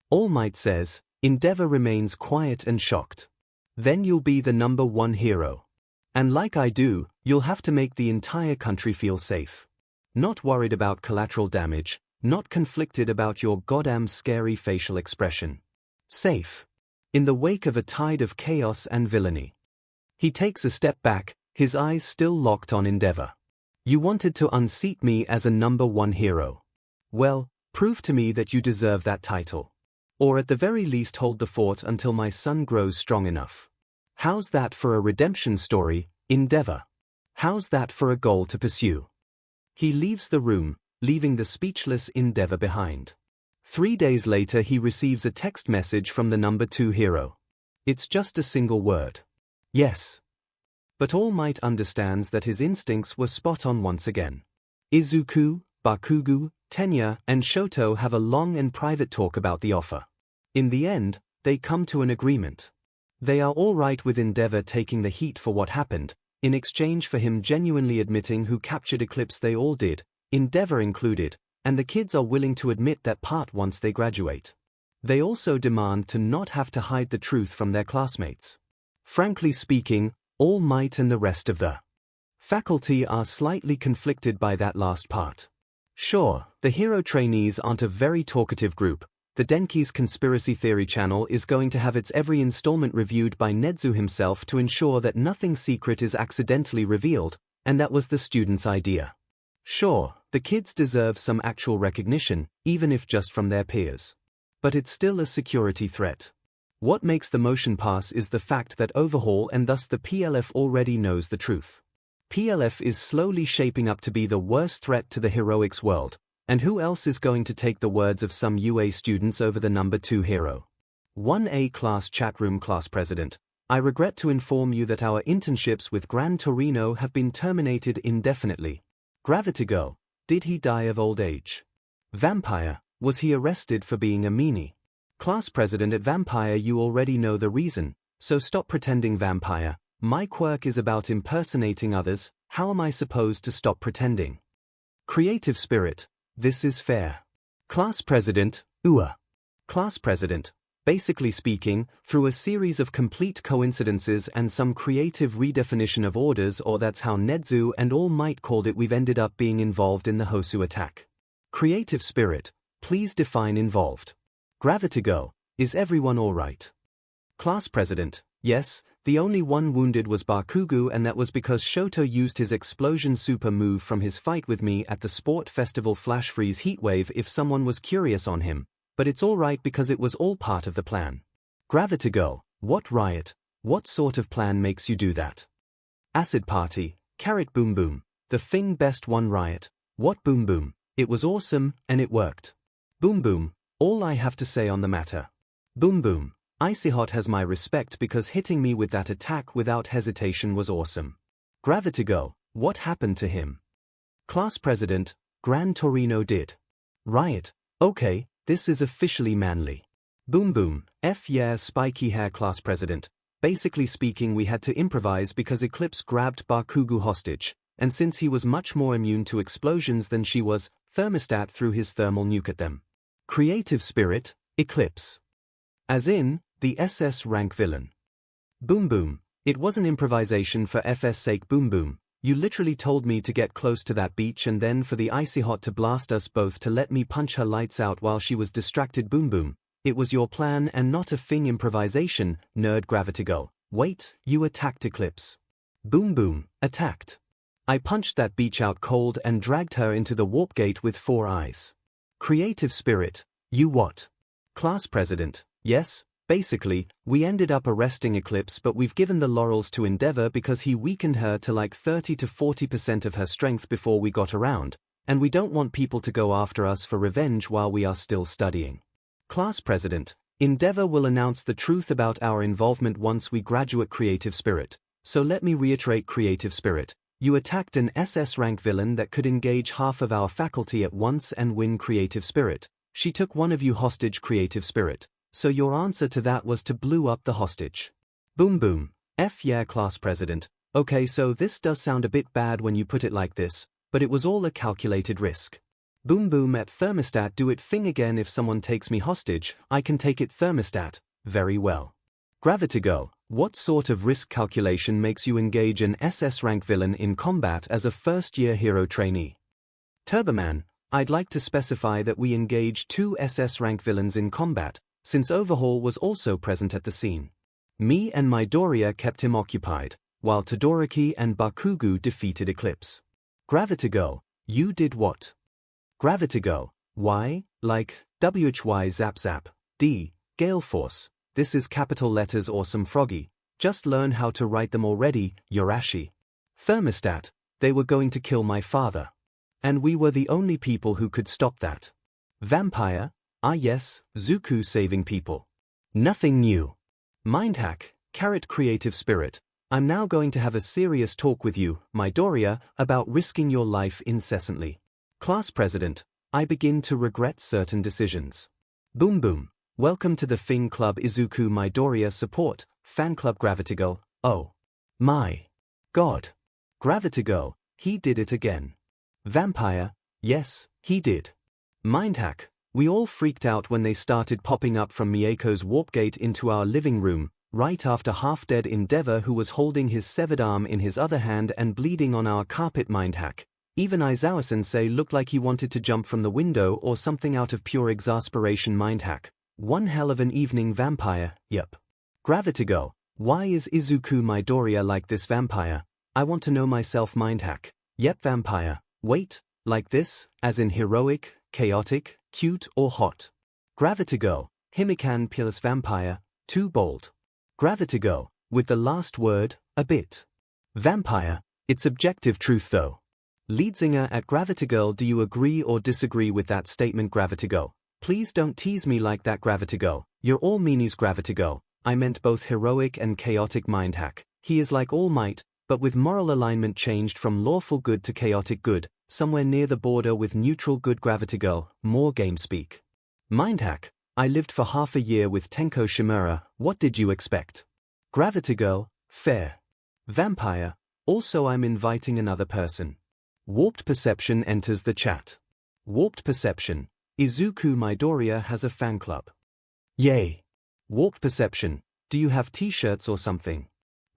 All Might says. 𝐿𝐴𝐵 remains quiet and shocked. Then you'll be the #1 hero. And like I do, you'll have to make the entire country feel safe. Not worried about collateral damage, not conflicted about your goddamn scary facial expression. Safe. In the wake of a tide of chaos and villainy. He takes a step back, his eyes still locked on 𝐿𝐴𝐵. You wanted to unseat me as a #1 hero. Well, prove to me that you deserve that title. Or at the very least hold the fort until my son grows strong enough. How's that for a redemption story, endeavor. How's that for a goal to pursue? He leaves the room, leaving the speechless endeavor behind. 3 days later he receives a text message from the number 2 hero. It's just a single word. Yes. But All Might understands that his instincts were spot on once again. Izuku, Bakugo, Tenya, and Shoto have a long and private talk about the offer. In the end, they come to an agreement. They are all right with Endeavor taking the heat for what happened, in exchange for him genuinely admitting who captured Eclipse. They all did, Endeavor included, and the kids are willing to admit that part once they graduate. They also demand to not have to hide the truth from their classmates. Frankly speaking, All Might and the rest of the faculty are slightly conflicted by that last part. Sure, the hero trainees aren't a very talkative group. The Denki's Conspiracy Theory channel is going to have its every installment reviewed by 𝐒𝐻𝐻 himself to ensure that nothing secret is accidentally revealed, and that was the students' idea. Sure, the kids deserve some actual recognition, even if just from their peers. But it's still a security threat. What makes the motion pass is the fact that Overhaul and thus the PLF already knows the truth. PLF is slowly shaping up to be the worst threat to the heroics world, and who else is going to take the words of some UA students over the number 2 hero? 1A Class Chatroom Class President, I regret to inform you that our internships with 𝐺𝐻𝐿 have been terminated indefinitely. 𝐺𝐬𝐽, did he die of old age? Vampire, was he arrested for being a meanie? Class President at Vampire, you already know the reason, so stop pretending. Vampire, my quirk is about impersonating others, how am I supposed to stop pretending? Creative Spirit, this is fair. Class President, UA. Class President, basically speaking, through a series of complete coincidences and some creative redefinition of orders, or that's how 𝐒𝐻𝐻 and All Might called it, we've ended up being involved in the Hosu attack. Creative Spirit, please define involved. 𝐺𝐬𝐽, is everyone alright? Class President, yes, the only one wounded was Bakugo, and that was because Shoto used his explosion super move from his fight with me at the sport festival Flash Freeze Heatwave if someone was curious on him, but it's alright because it was all part of the plan. 𝐺𝐬𝐽, what riot, what sort of plan makes you do that? Acid Party, Carrot Boom Boom, the thing best one riot, what Boom Boom, it was awesome, and it worked. Boom Boom, all I have to say on the matter. Boom Boom, 𝐼𝐶HOT has my respect because hitting me with that attack without hesitation was awesome. 𝐺𝐬𝐽, what happened to him? Class President, 𝐺𝐻𝐿 did. Riot, okay, this is officially manly. Boom Boom, yeah, spiky hair. Class President, basically speaking we had to improvise because Eclipse grabbed Bakugo hostage, and since he was much more immune to explosions than she was, Thermostat threw his thermal nuke at them. Creative Spirit, Eclipse. As in, the SS rank villain. Boom Boom, it was an improvisation for FS sake. Boom Boom, you literally told me to get close to that beach and then for the 𝐼𝐶HOT to blast us both to let me punch her lights out while she was distracted. Boom Boom, it was your plan and not a thing improvisation, nerd. 𝐺𝐬𝐽, wait, you attacked Eclipse. Boom Boom, attacked. I punched that beach out cold and dragged her into the warp gate with 4 eyes. Creative Spirit, you what? Class President, yes, basically, we ended up arresting Eclipse, but we've given the laurels to Endeavor because he weakened her to like 30 to 40% of her strength before we got around, and we don't want people to go after us for revenge while we are still studying. Class President, Endeavor will announce the truth about our involvement once we graduate. Creative Spirit, so let me reiterate. Creative Spirit, you attacked an SS rank villain that could engage half of our faculty at once and win. Creative Spirit, she took one of you hostage. Creative Spirit, so your answer to that was to blew up the hostage. Boom Boom, yeah. Class President, okay, so this does sound a bit bad when you put it like this, but it was all a calculated risk. Boom Boom at Thermostat, do it thing again. If someone takes me hostage, I can take it. Thermostat, very well. 𝐺𝐬𝐽, what sort of risk calculation makes you engage an SS rank villain in combat as a first-year hero trainee? Turboman, I'd like to specify that we engage 2 SS rank villains in combat, since Overhaul was also present at the scene. Me and Midoriya kept him occupied, while Todoroki and Bakugo defeated Eclipse. 𝐺𝐬𝐽, you did what? 𝐺𝐬𝐽, why, like, WHY zap zap, D, Gale Force, this is capital letters awesome froggy, just learn how to write them already, Yorashi. Thermostat, they were going to kill my father. And we were the only people who could stop that. Vampire, ah yes, Zuko saving people. Nothing new. Mindhack, carrot creative spirit. I'm now going to have a serious talk with you, Midoriya, about risking your life incessantly. Class president, I begin to regret certain decisions. Boom boom. Welcome to the Fing Club Izuku Midoriya support, fan club 𝐔𝐬𝐽. Oh my god. 𝐔𝐬𝐽, he did it again. Vampire, yes, he did. Mindhack, we all freaked out when they started popping up from Miyako's warp gate into our living room, right after half-dead Endeavor who was holding his severed arm in his other hand and bleeding on our carpet. Mindhack. Even Aizawa-sensei looked like he wanted to jump from the window or something out of pure exasperation. Mindhack. One hell of an evening. Vampire, yep. 𝐔𝐬𝐽, why is Izuku Midoriya like this? Vampire, I want to know myself. Mindhack. Yep. Vampire, wait, like this, as in heroic, chaotic, cute or hot? 𝐔𝐬𝐽, Himikan plus. Vampire, too bold. 𝐔𝐬𝐽, with the last word, a bit. Vampire, it's objective truth though. 𝐿eadsinger at 𝐔𝐬𝐽, do you agree or disagree with that statement? 𝐔𝐬𝐽, please don't tease me like that. 𝐔𝐬𝐽, you're all meanies. 𝐔𝐬𝐽, I meant both heroic and chaotic. Mindhack, he is like All Might, but with moral alignment changed from lawful good to chaotic good, somewhere near the border with neutral good. 𝐔𝐬𝐽, more game speak. Mindhack, I lived for half a year with Tenko Shimura, what did you expect? 𝐔𝐬𝐽, fair. Vampire, also I'm inviting another person. Warped Perception enters the chat. Warped Perception, Izuku Midoriya has a fan club. Yay. Warped Perception, do you have t-shirts or something?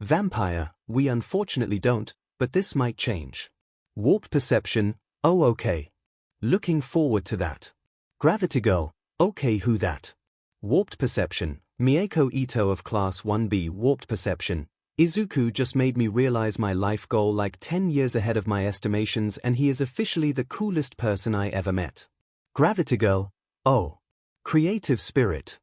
Vampire, we unfortunately don't, but this might change. Warped Perception, oh okay. Looking forward to that. 𝐔𝐬𝐽, okay, who that? Warped Perception, Miyako Ito of Class 1B. Warped Perception, Izuku just made me realize my life goal like 10 years ahead of my estimations, and he is officially the coolest person I ever met. 𝐔𝐬𝐽, oh. Creative spirit.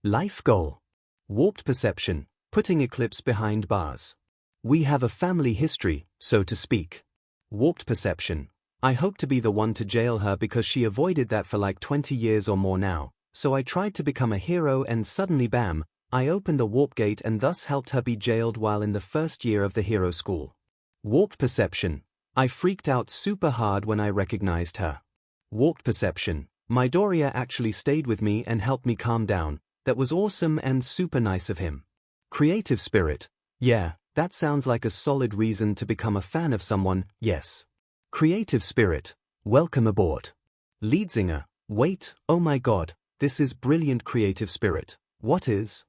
Life goal. Warped Perception, putting Eclipse behind bars. We have a family history, so to speak. Warped Perception, I hope to be the one to jail her because she avoided that for like 20 years or more now, so I tried to become a hero and suddenly bam, I opened the warp gate and thus helped her be jailed while in the first year of the hero school. Warped Perception, I freaked out super hard when I recognized her. Warped Perception, Midoriya actually stayed with me and helped me calm down, that was awesome and super nice of him. Creative spirit, yeah, that sounds like a solid reason to become a fan of someone, yes. Creative spirit, welcome aboard. 𝐿eadsinger, wait, oh my god, this is brilliant. Creative spirit, what is?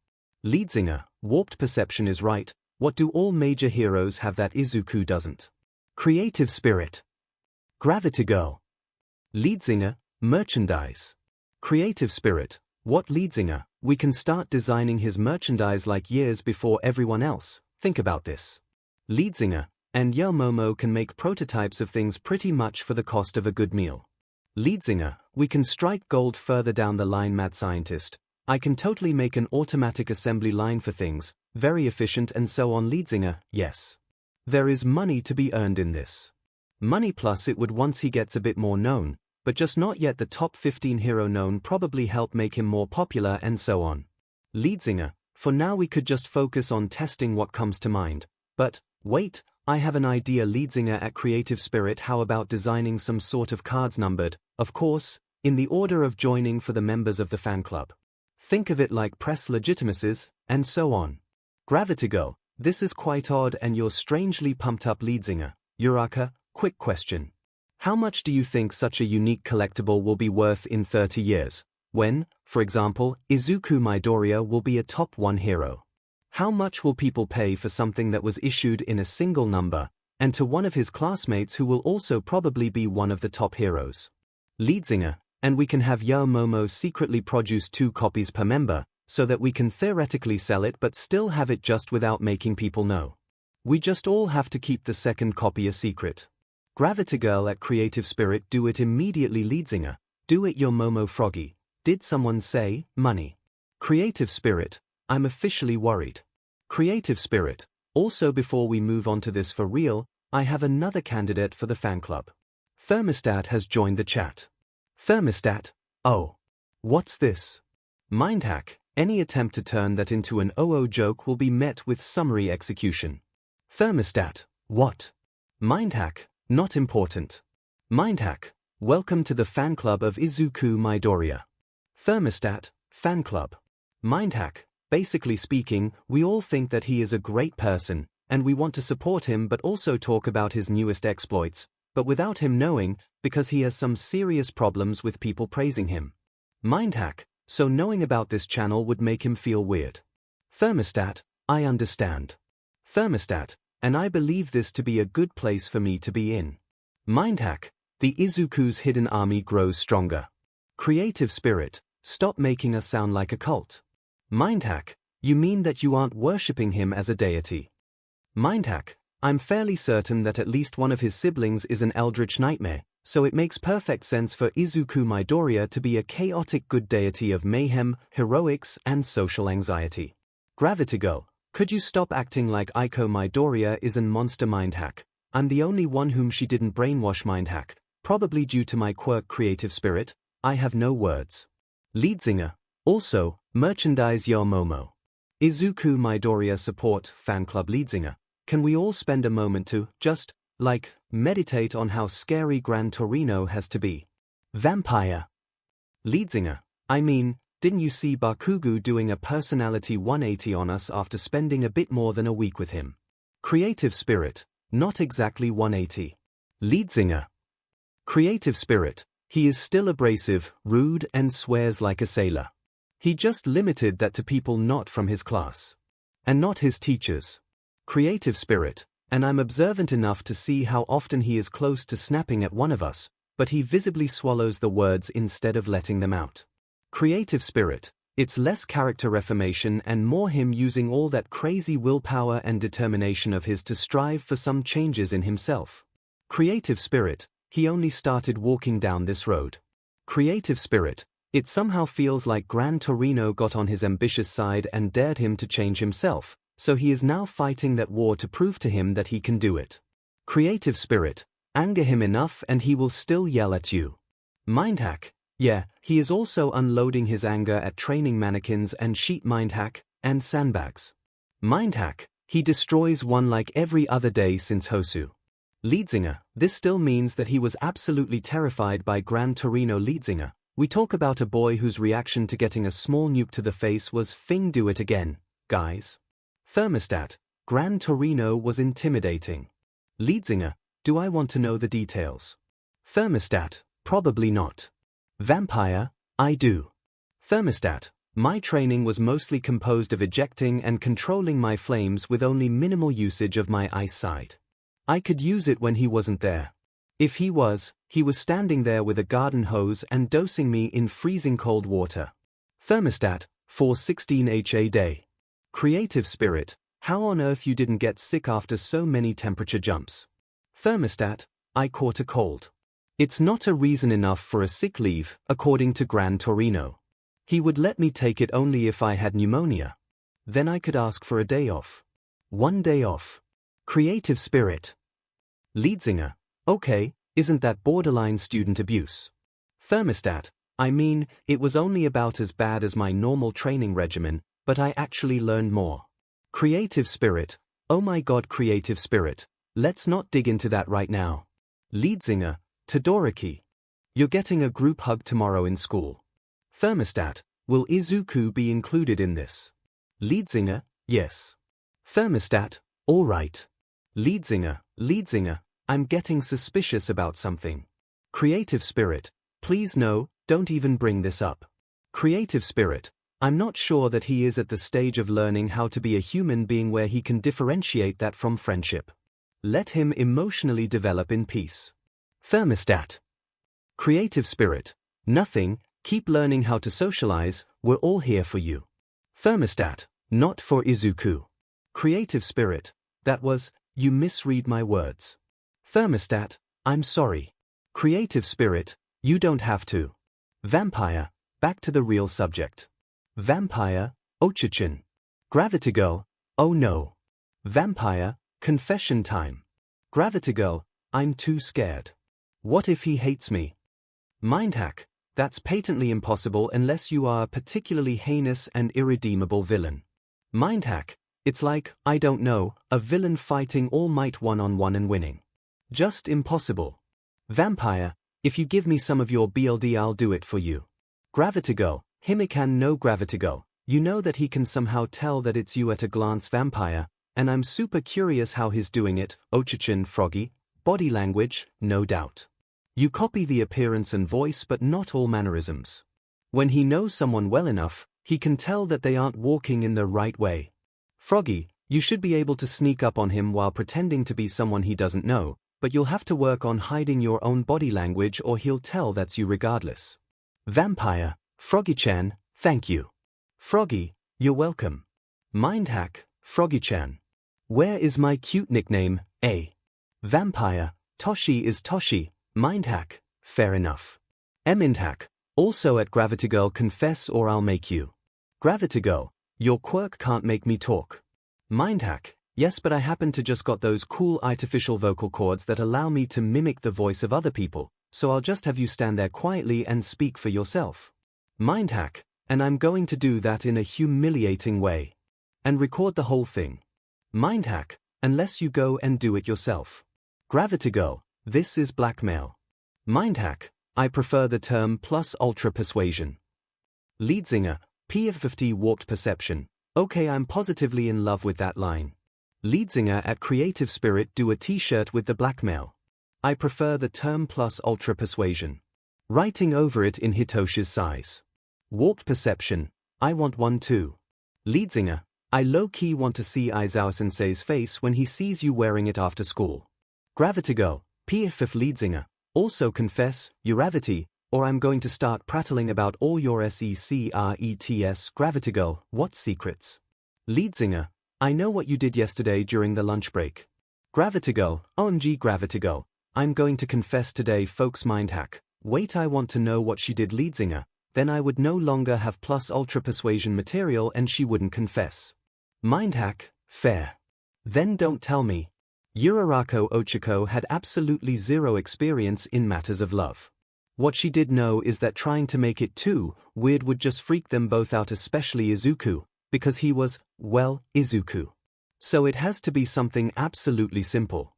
𝐿eadsinger, Warped Perception is right, what do all major heroes have that Izuku doesn't? Creative spirit. 𝐔𝐬𝐽. 𝐿eadsinger, merchandise. Creative spirit, what? 𝐿eadsinger, we can start designing his merchandise like years before everyone else, think about this. 𝐿eadsinger, and Yo Momo can make prototypes of things pretty much for the cost of a good meal. 𝐿eadsinger, we can strike gold further down the line. Mad scientist, I can totally make an automatic assembly line for things, very efficient and so on. 𝐿eadsinger, yes. There is money to be earned in this. Money plus it would once he gets a bit more known, but just not yet the top 15 hero known, probably help make him more popular and so on. 𝐿eadsinger, for now we could just focus on testing what comes to mind, but, wait, I have an idea. 𝐿eadsinger at Creative Spirit, how about designing some sort of cards numbered, of course, in the order of joining for the members of the fan club. Think of it like press legitimacies, and so on. 𝐔𝐬𝐽, this is quite odd and you're strangely pumped up. 𝐿eadsinger, Uraka, quick question. How much do you think such a unique collectible will be worth in 30 years, when, for example, Izuku Midoriya will be a top 1 hero? How much will people pay for something that was issued in a single number, and to one of his classmates who will also probably be one of the top heroes? 𝐿eadsinger, and we can have Yo Momo secretly produce 2 copies per member, so that we can theoretically sell it but still have it just without making people know. We just all have to keep the second copy a secret. 𝐔𝐬𝐽 at Creative Spirit, do it immediately. 𝐿eadsinger, do it. Yo Momo Froggy, did someone say money? Creative Spirit, I'm officially worried. Creative Spirit, also before we move on to this for real, I have another candidate for the fan club. Thermostat has joined the chat. Thermostat, oh. What's this? Mindhack, any attempt to turn that into an OO joke will be met with summary execution. Thermostat, what? Mindhack, not important. Mindhack, welcome to the fan club of Izuku Midoriya. Thermostat, fan club. Mindhack, basically speaking, we all think that he is a great person, and we want to support him but also talk about his newest exploits, but without him knowing, because he has some serious problems with people praising him. Mindhack, so knowing about this channel would make him feel weird. Thermostat, I understand. Thermostat, and I believe this to be a good place for me to be in. Mindhack, the Izuku's hidden army grows stronger. Creative spirit, stop making us sound like a cult. Mindhack, you mean that you aren't worshipping him as a deity? Mindhack, I'm fairly certain that at least one of his siblings is an eldritch nightmare, so it makes perfect sense for Izuku Midoriya to be a chaotic good deity of mayhem, heroics, and social anxiety. Gravitigo, could you stop acting like Iko Midoriya is an monster? Mindhack, I'm the only one whom she didn't brainwash. Mindhack, probably due to my quirk creative spirit, I have no words. 𝐔𝐬𝐚𝐿, also, merchandise your Momo. Izuku Midoriya support fan club 𝐔𝐬𝐚𝐿, can we all spend a moment to, just, like, meditate on how scary 𝐵𝐴𝐴𝐿 has to be? Vampire. 𝐔𝐬𝐚𝐿, I mean, didn't you see Bakugo doing a personality 180 on us after spending a bit more than a week with him? Creative spirit, not exactly 180. 𝐔𝐬𝐚𝐿. Creative spirit, he is still abrasive, rude, and swears like a sailor. He just limited that to people not from his class. And not his teachers. Creative spirit, and I'm observant enough to see how often he is close to snapping at one of us, but he visibly swallows the words instead of letting them out. Creative spirit, it's less character reformation and more him using all that crazy willpower and determination of his to strive for some changes in himself. Creative spirit, he only started walking down this road. Creative spirit, it somehow feels like 𝐵𝐴𝐴𝐿 got on his ambitious side and dared him to change himself, so he is now fighting that war to prove to him that he can do it. Creative spirit, anger him enough and he will still yell at you. Mindhack, yeah, he is also unloading his anger at training mannequins and sheep. Mindhack, and sandbags. Mindhack, he destroys one like every other day since Hosu. 𝐔𝐬𝐚𝐿, this still means that he was absolutely terrified by 𝐵𝐴𝐴𝐿. 𝐔𝐬𝐚𝐿, we talk about a boy whose reaction to getting a small nuke to the face was "Thing, do it again, guys." Thermostat, 𝐵𝐴𝐴𝐿 was intimidating. 𝐔𝐬𝐚𝐿, do I want to know the details? Thermostat, probably not. Vampire, I do. Thermostat, my training was mostly composed of ejecting and controlling my flames with only minimal usage of my ice side. I could use it when he wasn't there. If he was standing there with a garden hose and dosing me in freezing cold water. Thermostat, 416 a day. Creative spirit, how on earth you didn't get sick after so many temperature jumps? Thermostat, I caught a cold. It's not a reason enough for a sick leave, according to 𝐵𝐴𝐴𝐿. He would let me take it only if I had pneumonia. Then I could ask for a day off. 1 day off. Creative spirit. 𝐔𝐬𝐚𝐿, okay, isn't that borderline student abuse? Thermostat, I mean, it was only about as bad as my normal training regimen, but I actually learned more. Creative spirit, oh my god. Creative spirit, let's not dig into that right now. 𝐔𝐬𝐚𝐿, Todoroki. You're getting a group hug tomorrow in school. Thermostat, will Izuku be included in this? 𝐔𝐬𝐚𝐿, yes. Thermostat, alright. 𝐔𝐬𝐚𝐿, I'm getting suspicious about something. Creative spirit, please no, don't even bring this up. Creative spirit, I'm not sure that he is at the stage of learning how to be a human being where he can differentiate that from friendship. Let him emotionally develop in peace. Thermostat. Creative spirit, nothing, keep learning how to socialize, we're all here for you. Thermostat, not for Izuku. Creative spirit, that was, you misread my words. Thermostat, I'm sorry. Creative spirit, you don't have to. Vampire, back to the real subject. Vampire, Ochichin. Gravity girl, oh no. Vampire, confession time. 𝐔𝐬𝐽, I'm too scared. What if he hates me? Mind hack, that's patently impossible unless you are a particularly heinous and irredeemable villain. Mind hack, it's like, I don't know, a villain fighting All Might one-on-one and winning. Just impossible. Vampire, if you give me some of your BLD I'll do it for you. 𝐔𝐬𝐽, 𝐒𝐭𝐚𝐲 𝐔𝐠𝐻, you know that he can somehow tell that it's you at a glance, vampire, and I'm super curious how he's doing it. 𝐒𝐭𝐚𝐲 froggy, body language, no doubt. You copy the appearance and voice but not all mannerisms. When he knows someone well enough, he can tell that they aren't walking in the right way. Froggy, you should be able to sneak up on him while pretending to be someone he doesn't know, but you'll have to work on hiding your own body language or he'll tell that's you regardless. Vampire, Froggy-chan, thank you. Froggy, you're welcome. Mind hack, Froggy-chan. Where is my cute nickname, A? Vampire, Toshi is Toshi. Mind hack, fair enough. Mind hack, also at 𝐔𝐬𝐽, confess or I'll make you. 𝐔𝐬𝐽, your quirk can't make me talk. Mind hack, yes, but I happen to just got those cool artificial vocal cords that allow me to mimic the voice of other people, so I'll just have you stand there quietly and speak for yourself. Mind hack, and I'm going to do that in a humiliating way. And record the whole thing. Mind hack, unless you go and do it yourself. 𝐔𝐬𝐽, this is blackmail. Mind hack, I prefer the term plus ultra persuasion. 𝐒𝐿singer, 𝐵50 warped perception. Okay, I'm positively in love with that line. 𝐒𝐿singer at Creative Spirit, do a t-shirt with the blackmail. I prefer the term plus ultra persuasion. Writing over it in Hitoshi's size. Warped perception, I want one too. 𝐒𝐿singer, I low-key want to see Aizawa-sensei's face when he sees you wearing it after school. 𝐔𝐬𝐽, 𝐵50 𝐒𝐿singer, also confess, Uravity, or I'm going to start prattling about all your secrets. 𝐔𝐬𝐽, what secrets? 𝐒𝐿singer, I know what you did yesterday during the lunch break. 𝐔𝐬𝐽, OMG 𝐔𝐬𝐽, I'm going to confess today, folks. Mind hack, wait, I want to know what she did. 𝐒𝐿singer, then I would no longer have plus ultra persuasion material and she wouldn't confess. Mind hack, fair. Then don't tell me. Urarako Ochako had absolutely zero experience in matters of love. What she did know is that trying to make it too weird would just freak them both out, especially Izuku, because he was, well, Izuku. So it has to be something absolutely simple.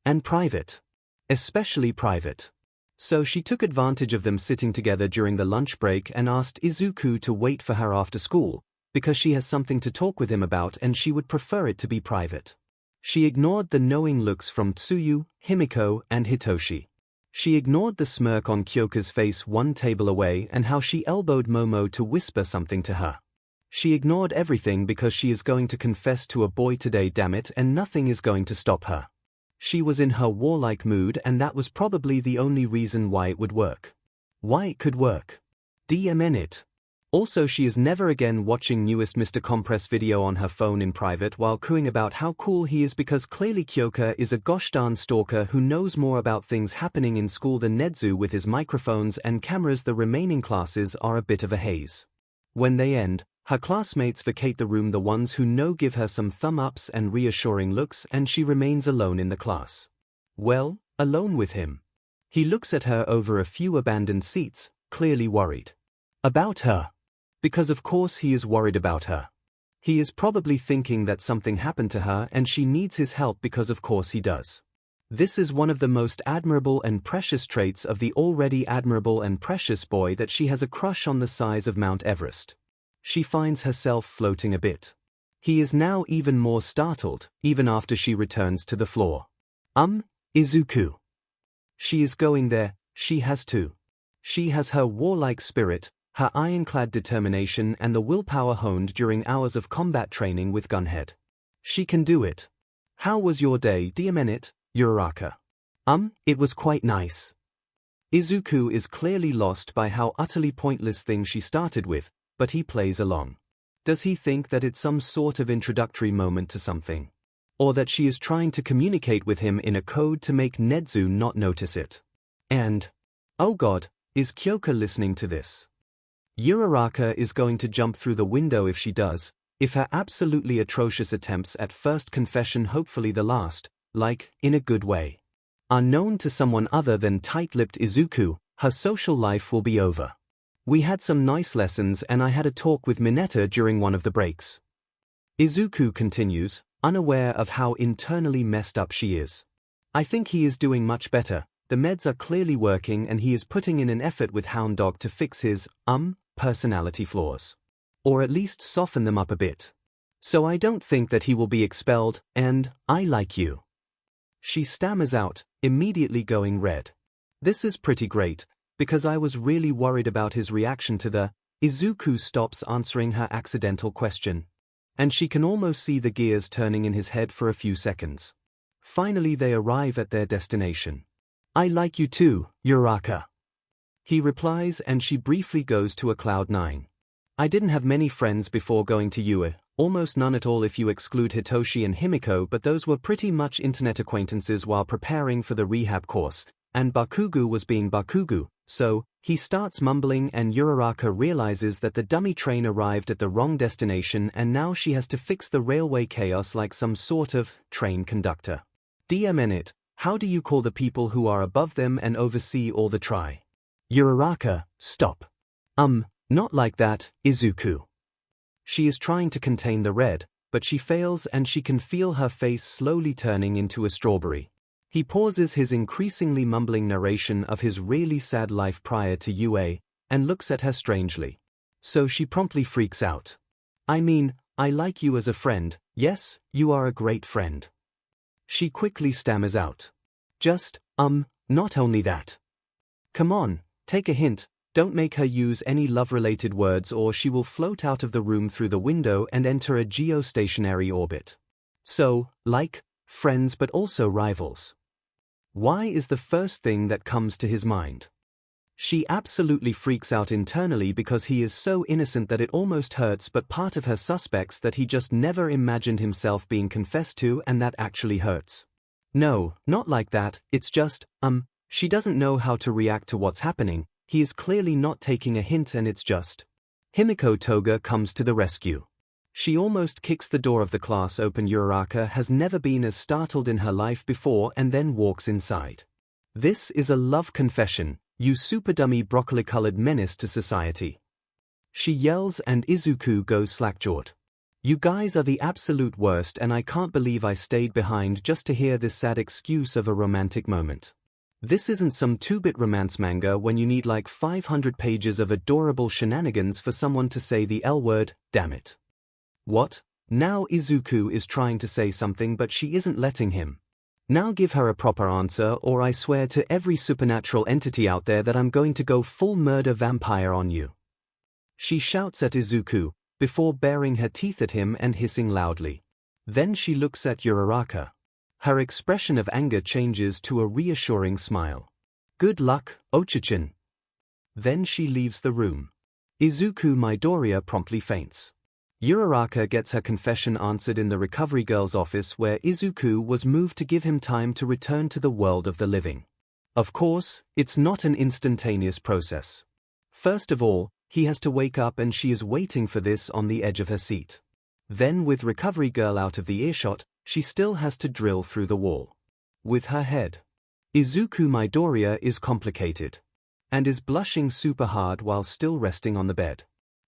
And private. Especially private. So she took advantage of them sitting together during the lunch break and asked Izuku to wait for her after school, because she has something to talk with him about and she would prefer it to be private. She ignored the knowing looks from Tsuyu, Himiko, and Hitoshi. She ignored the smirk on Kyoka's face one table away and how she elbowed Momo to whisper something to her. She ignored everything because she is going to confess to a boy today, damn it, and nothing is going to stop her. She was in her warlike mood and that was probably the only reason why it would work. Why it could work. DMN it. Also, she is never again watching newest Mr. Compress video on her phone in private while cooing about how cool he is, because clearly Kyoka is a gosh darn stalker who knows more about things happening in school than Nedzu with his microphones and cameras. The remaining classes are a bit of a haze. When they end, her classmates vacate the room, the ones who know give her some thumb ups and reassuring looks, and she remains alone in the class. Well, alone with him. He looks at her over a few abandoned seats, clearly worried. About her. Because of course he is worried about her. He is probably thinking that something happened to her and she needs his help, because of course he does. This is one of the most admirable and precious traits of the already admirable and precious boy, that she has a crush on the size of Mount Everest. She finds herself floating a bit. He is now even more startled, even after she returns to the floor. Izuku. She is going there, she has to. She has her warlike spirit, her ironclad determination and the willpower honed during hours of combat training with Gunhead. She can do it. How was your day, DMN Uraraka? It was quite nice. Izuku is clearly lost by how utterly pointless thing she started with, but he plays along. Does he think that it's some sort of introductory moment to something? Or that she is trying to communicate with him in a code to make Nedzu not notice it? And, oh god, is Kyoka listening to this? Uraraka is going to jump through the window if she does, if her absolutely atrocious attempts at first confession, hopefully the last, like, in a good way. Unknown to someone other than tight-lipped Izuku, her social life will be over. We had some nice lessons and I had a talk with Mineta during one of the breaks. Izuku continues, unaware of how internally messed up she is. I think he is doing much better. The meds are clearly working and he is putting in an effort with Hound Dog to fix his, personality flaws. Or at least soften them up a bit. So I don't think that he will be expelled, and I like you. She stammers out, immediately going red. This is pretty great, because I was really worried about his reaction to the. Izuku stops answering her accidental question. And she can almost see the gears turning in his head for a few seconds. Finally they arrive at their destination. I like you too, Uraraka. He replies and she briefly goes to a cloud 9. I didn't have many friends before going to UA, almost none at all if you exclude Hitoshi and Himiko, but those were pretty much internet acquaintances while preparing for the rehab course, and Bakugu was being Bakugu, so, he starts mumbling and Uraraka realizes that the dummy train arrived at the wrong destination and now she has to fix the railway chaos like some sort of train conductor. DMN it, how do you call the people who are above them and oversee all the try? Uraraka, stop. Not like that, Izuku. She is trying to contain the red, but she fails and she can feel her face slowly turning into a strawberry. He pauses his increasingly mumbling narration of his really sad life prior to UA, and looks at her strangely. So she promptly freaks out. I mean, I like you as a friend, yes, you are a great friend. She quickly stammers out. Just, not only that. Come on, take a hint. Don't make her use any love-related words or she will float out of the room through the window and enter a geostationary orbit. So, like, friends but also rivals. Why is the first thing that comes to his mind? She absolutely freaks out internally because he is so innocent that it almost hurts, but part of her suspects that he just never imagined himself being confessed to and that actually hurts. No, not like that, it's just, she doesn't know how to react to what's happening. He is clearly not taking a hint and it's just. Himiko Toga comes to the rescue. She almost kicks the door of the class open. Uraraka has never been as startled in her life before and then walks inside. This is a love confession, you super dummy broccoli-colored menace to society. She yells and Izuku goes slack-jawed. You guys are the absolute worst and I can't believe I stayed behind just to hear this sad excuse of a romantic moment. This isn't some 2-bit romance manga when you need like 500 pages of adorable shenanigans for someone to say the L word, damn it. What? Now Izuku is trying to say something but she isn't letting him. Now give her a proper answer or I swear to every supernatural entity out there that I'm going to go full murder vampire on you. She shouts at Izuku, before baring her teeth at him and hissing loudly. Then she looks at Uraraka. Her expression of anger changes to a reassuring smile. Good luck, Ochichin. Then she leaves the room. Izuku Midoriya promptly faints. Uraraka gets her confession answered in the recovery girl's office where Izuku was moved to give him time to return to the world of the living. Of course, it's not an instantaneous process. First of all, he has to wake up and she is waiting for this on the edge of her seat. Then with recovery girl out of the earshot, she still has to drill through the wall. With her head. Izuku Midoriya is complicated. And is blushing super hard while still resting on the bed.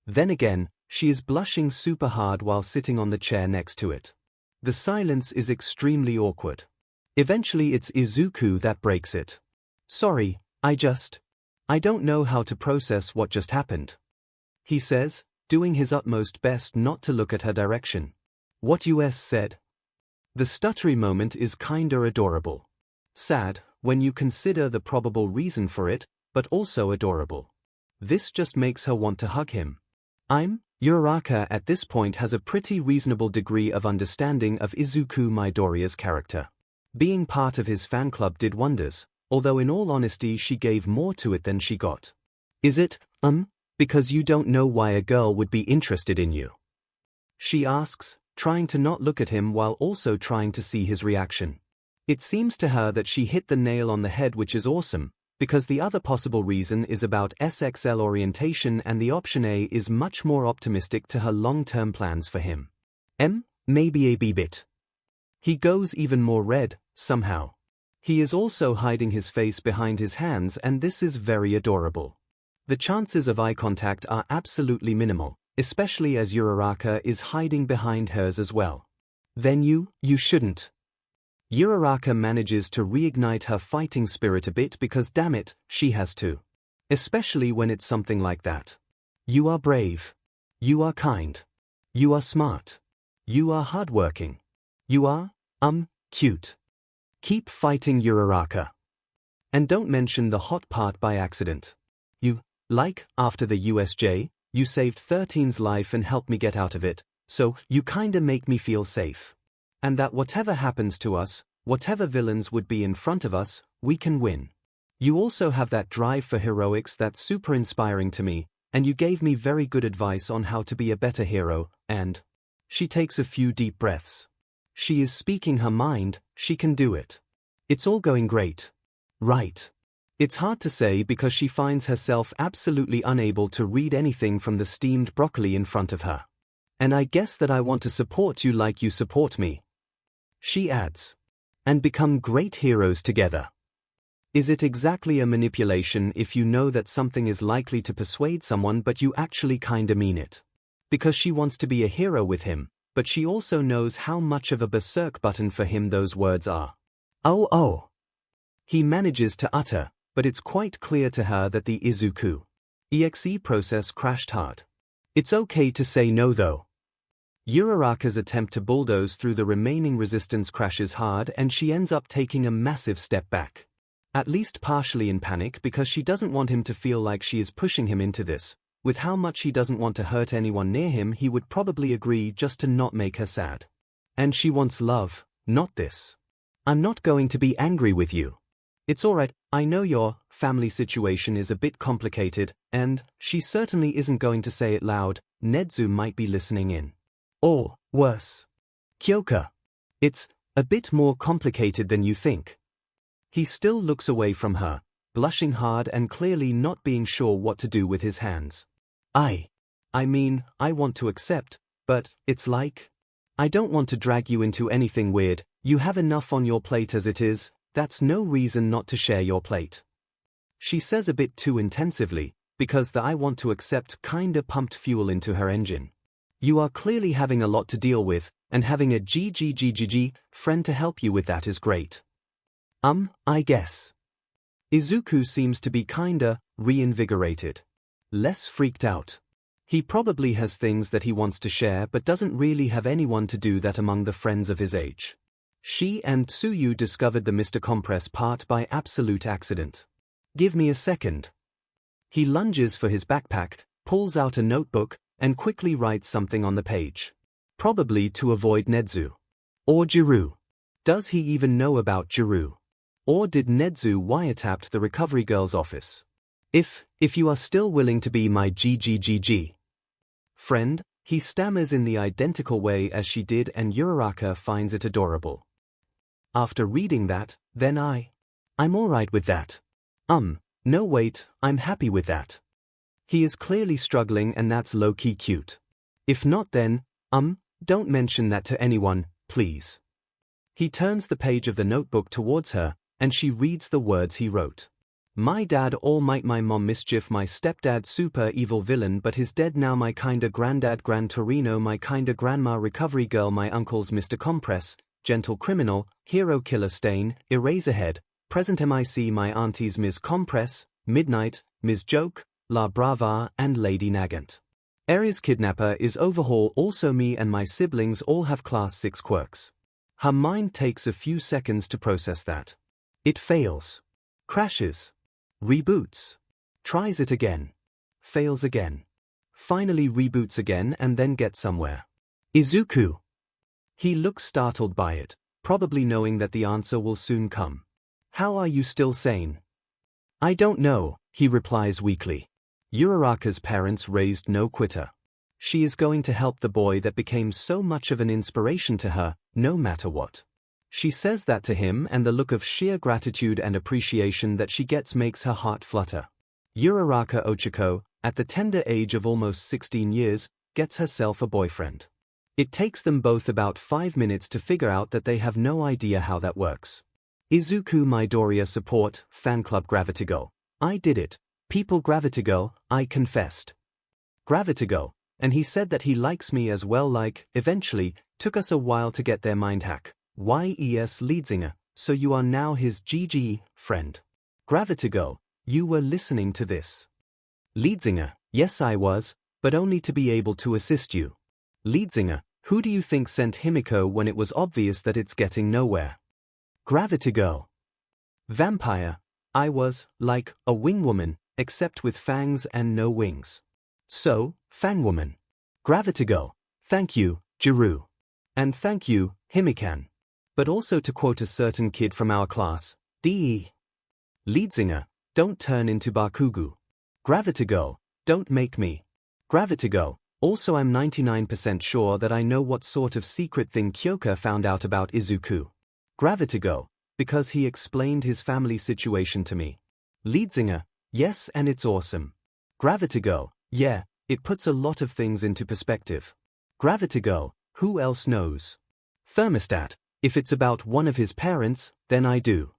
Then again, she is blushing super hard while sitting on the chair next to it. The silence is extremely awkward. Eventually it's Izuku that breaks it. Sorry, I don't know how to process what just happened. He says, doing his utmost best not to look at her direction. What you said? The stuttery moment is kinda adorable. Sad, when you consider the probable reason for it, but also adorable. This just makes her want to hug him. Uraraka at this point has a pretty reasonable degree of understanding of Izuku Midoriya's character. Being part of his fan club did wonders, although in all honesty she gave more to it than she got. Is it, because you don't know why a girl would be interested in you? She asks, trying to not look at him while also trying to see his reaction. It seems to her that she hit the nail on the head, which is awesome, because the other possible reason is about SXL orientation and the option A is much more optimistic to her long-term plans for him. Maybe a bit. He goes even more red, somehow. He is also hiding his face behind his hands, and this is very adorable. The chances of eye contact are absolutely minimal, especially as Uraraka is hiding behind hers as well. Then you shouldn't. Uraraka manages to reignite her fighting spirit a bit because damn it, she has to. Especially when it's something like that. You are brave. You are kind. You are smart. You are hardworking. You are, cute. Keep fighting, Uraraka. And don't mention the hot part by accident. After the USJ, you saved 13's life and helped me get out of it, so you kinda make me feel safe. And that whatever happens to us, whatever villains would be in front of us, we can win. You also have that drive for heroics that's super inspiring to me, and you gave me very good advice on how to be a better hero, and... She takes a few deep breaths. She is speaking her mind, she can do it. It's all going great. Right. It's hard to say because she finds herself absolutely unable to read anything from the steamed broccoli in front of her. And I guess that I want to support you like you support me. She adds. And become great heroes together. Is it exactly a manipulation if you know that something is likely to persuade someone but you actually kinda mean it? Because she wants to be a hero with him, but she also knows how much of a berserk button for him those words are. Oh. He manages to utter, but it's quite clear to her that the Izuku.exe process crashed hard. It's okay to say no though. Uraraka's attempt to bulldoze through the remaining resistance crashes hard and she ends up taking a massive step back. At least partially in panic because she doesn't want him to feel like she is pushing him into this. With how much he doesn't want to hurt anyone near him, he would probably agree just to not make her sad. And she wants love, not this. I'm not going to be angry with you. It's alright, I know your family situation is a bit complicated, and she certainly isn't going to say it loud. Nezu might be listening in. Or, worse. Kyoka. It's a bit more complicated than you think. He still looks away from her, blushing hard and clearly not being sure what to do with his hands. I mean, I want to accept, but it's like... I don't want to drag you into anything weird. You have enough on your plate as it is. That's no reason not to share your plate. She says a bit too intensively, because the I want to accept kinda pumped fuel into her engine. You are clearly having a lot to deal with, and having a 𝐔𝐬𝐸 friend to help you with that is great. I guess. Izuku seems to be kinda reinvigorated. Less freaked out. He probably has things that he wants to share but doesn't really have anyone to do that among the friends of his age. She and Tsuyu discovered the Mr. Compress part by absolute accident. Give me a second. He lunges for his backpack, pulls out a notebook, and quickly writes something on the page. Probably to avoid Nezu. Or Jiru. Does he even know about Jiru? Or did Nezu wiretap the recovery girl's office? If you are still willing to be my 𝐔𝐸𝐸 friend, he stammers in the identical way as she did, and Uraraka finds it adorable. After reading that, then I'm alright with that. No wait, I'm happy with that. He is clearly struggling and that's low-key cute. If not then, don't mention that to anyone, please. He turns the page of the notebook towards her, and she reads the words he wrote. My dad all might, my mom mischief, my stepdad super evil villain but he's dead now, my kinda granddad Gran Torino, my kinda grandma recovery girl, my uncle's Mr. Compress, gentle criminal, hero killer stain, eraserhead, present MIC, my auntie's Ms. Compress, Midnight, Ms. Joke, La Brava and Lady Nagant. Aries kidnapper is overhaul, also me and my siblings all have class 6 quirks. Her mind takes a few seconds to process that. It fails. Crashes. Reboots. Tries it again. Fails again. Finally reboots again and then gets somewhere. Izuku. He looks startled by it, probably knowing that the answer will soon come. How are you still sane? I don't know, he replies weakly. Uraraka's parents raised no quitter. She is going to help the boy that became so much of an inspiration to her, no matter what. She says that to him and the look of sheer gratitude and appreciation that she gets makes her heart flutter. Uraraka Ochiko, at the tender age of almost 16 years, gets herself a boyfriend. It takes them both about 5 minutes to figure out that they have no idea how that works. Izuku Midoriya support, fan club 𝐔𝐬𝐽. I did it. People 𝐔𝐬𝐽, I confessed. 𝐔𝐬𝐽. And he said that he likes me as well eventually, took us a while to get their mind hack. Yes 𝐒𝐿eadsInger, so you are now his GG friend. 𝐔𝐬𝐽, you were listening to this. 𝐒𝐿eadsInger, yes I was, but only to be able to assist you. 𝐒𝐿eadsInger, who do you think sent Himiko when it was obvious that it's getting nowhere? 𝐔𝐬𝐽. Vampire, I was, like, a wing woman, except with fangs and no wings. So, fang woman. 𝐔𝐬𝐽. Thank you, Jiru. And thank you, Himikan. But also to quote a certain kid from our class, D.E. 𝐒𝐿eadsInger, don't turn into Bakugu. 𝐔𝐬𝐽, don't make me. 𝐔𝐬𝐽, also I'm 99% sure that I know what sort of secret thing Kyoka found out about Izuku. 𝐔𝐬𝐽, because he explained his family situation to me. 𝐒𝐿eadsInger, yes and it's awesome. 𝐔𝐬𝐽, yeah, it puts a lot of things into perspective. 𝐔𝐬𝐽, who else knows? Thermostat, if it's about one of his parents, then I do.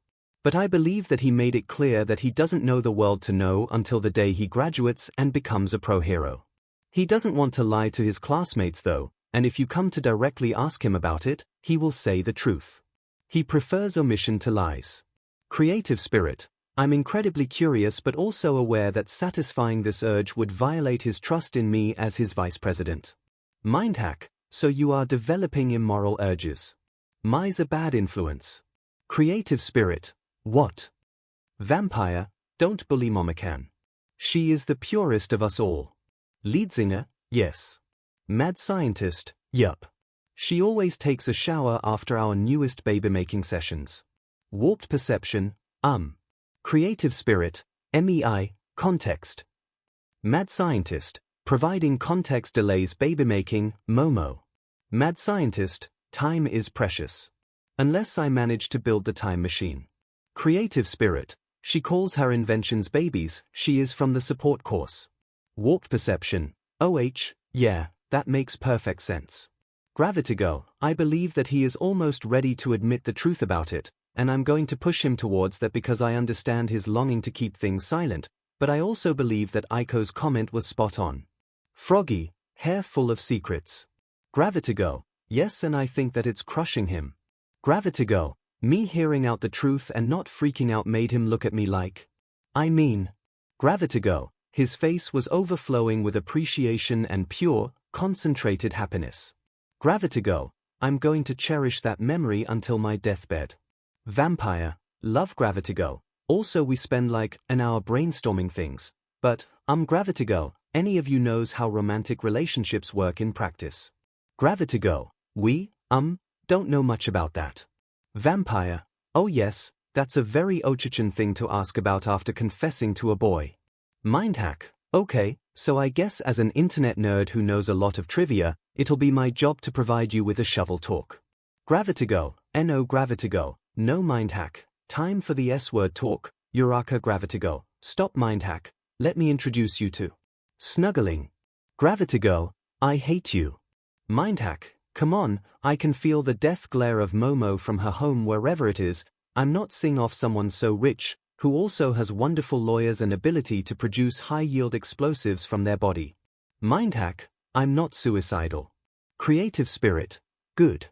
But I believe that he made it clear that he doesn't know the world to know until the day he graduates and becomes a pro hero. He doesn't want to lie to his classmates though, and if you come to directly ask him about it, he will say the truth. He prefers omission to lies. Creative spirit, I'm incredibly curious but also aware that satisfying this urge would violate his trust in me as his vice president. Mind hack, so you are developing immoral urges. My's a bad influence. Creative spirit, what? Vampire, don't bully Momokan. She is the purest of us all. 𝐒𝐿eadsInger, yes. Mad scientist, yup. She always takes a shower after our newest baby-making sessions. Warped perception, Creative spirit, MEI, context. Mad scientist, providing context delays baby-making, Momo. Mad scientist, time is precious. Unless I manage to build the time machine. Creative spirit, she calls her inventions babies, she is from the support course. Warped perception, yeah, that makes perfect sense. 𝐔𝐬𝐽, I believe that he is almost ready to admit the truth about it, and I'm going to push him towards that because I understand his longing to keep things silent, but I also believe that Aiko's comment was spot on. Froggy, hair full of secrets. 𝐔𝐬𝐽, yes, and I think that it's crushing him. 𝐔𝐬𝐽, me hearing out the truth and not freaking out made him look at me like. I mean. 𝐔𝐬𝐽, his face was overflowing with appreciation and pure, concentrated happiness. 𝐔𝐬𝐽, I'm going to cherish that memory until my deathbed. Vampire, love 𝐔𝐬𝐽, also we spend like an hour brainstorming things, but, 𝐔𝐬𝐽, any of you knows how romantic relationships work in practice. 𝐔𝐬𝐽, we, don't know much about that. Vampire, oh yes, that's a very 𝐒𝐿eadsInger thing to ask about after confessing to a boy. Mind hack, okay, so I guess as an internet nerd who knows a lot of trivia, it'll be my job to provide you with a shovel talk. 𝐔𝐬𝐽, no 𝐔𝐬𝐽, no mind hack, time for the S-word talk, Uraka 𝐔𝐬𝐽, stop mind hack, let me introduce you to. Snuggling. 𝐔𝐬𝐽, I hate you. Mind hack, come on, I can feel the death glare of Momo from her home wherever it is, I'm not seeing off someone so rich, who also has wonderful lawyers and ability to produce high-yield explosives from their body. Mind hack, I'm not suicidal. Creative spirit, good.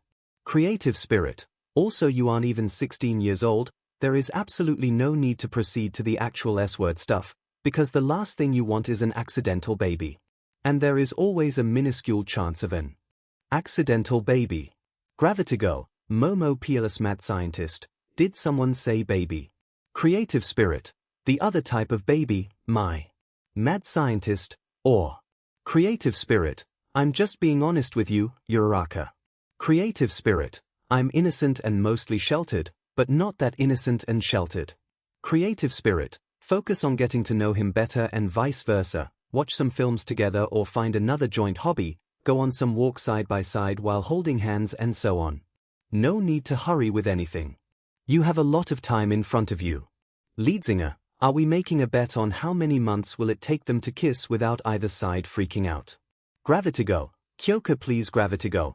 Creative spirit, also you aren't even 16 years old, there is absolutely no need to proceed to the actual S-word stuff, because the last thing you want is an accidental baby. And there is always a minuscule chance of an accidental baby. 𝐔𝐬𝐽, Momo peerless mad scientist, did someone say baby? Creative spirit, the other type of baby, my mad scientist, or creative spirit, I'm just being honest with you, Uraka. Creative spirit, I'm innocent and mostly sheltered, but not that innocent and sheltered. Creative spirit, focus on getting to know him better and vice versa, watch some films together or find another joint hobby, go on some walk side by side while holding hands and so on. No need to hurry with anything. You have a lot of time in front of you. 𝐒𝐿eadsInger, are we making a bet on how many months will it take them to kiss without either side freaking out? 𝐔𝐬𝐽, Kyoka please 𝐔𝐬𝐽,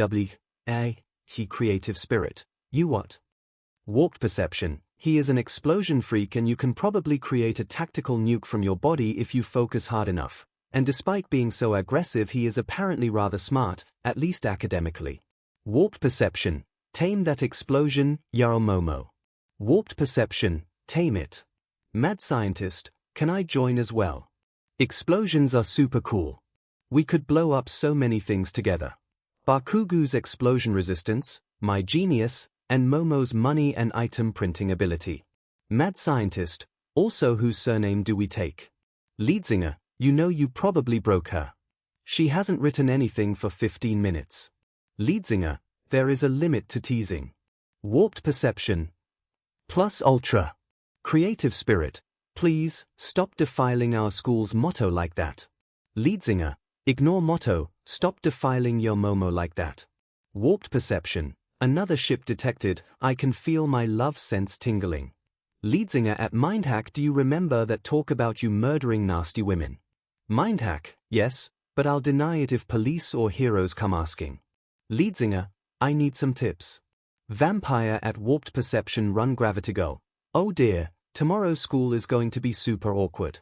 𝐂𝐸𝐻 creative spirit. You what? Warped perception. He is an explosion freak and you can probably create a tactical nuke from your body if you focus hard enough. And despite being so aggressive, he is apparently rather smart, at least academically. Warped perception. Tame that explosion, Yaromomo. Warped perception. Tame it. Mad scientist, can I join as well? Explosions are super cool. We could blow up so many things together. Bakugu's explosion resistance, my genius, and Momo's money and item printing ability. Mad scientist, also whose surname do we take? 𝐒𝐿, you know you probably broke her. She hasn't written anything for 15 minutes. 𝐒𝐿, there is a limit to teasing. Warped perception. Plus ultra. Creative spirit, please, stop defiling our school's motto like that. 𝐒𝐿, ignore motto, stop defiling your Momo like that. Warped perception. Another ship detected, I can feel my love sense tingling. 𝐒𝐿, at Mindhack, do you remember that talk about you murdering nasty women? Mindhack, yes, but I'll deny it if police or heroes come asking. 𝐒𝐿, I need some tips. Vampire at Warped perception. Run gravity go. Oh dear, tomorrow's school is going to be super awkward.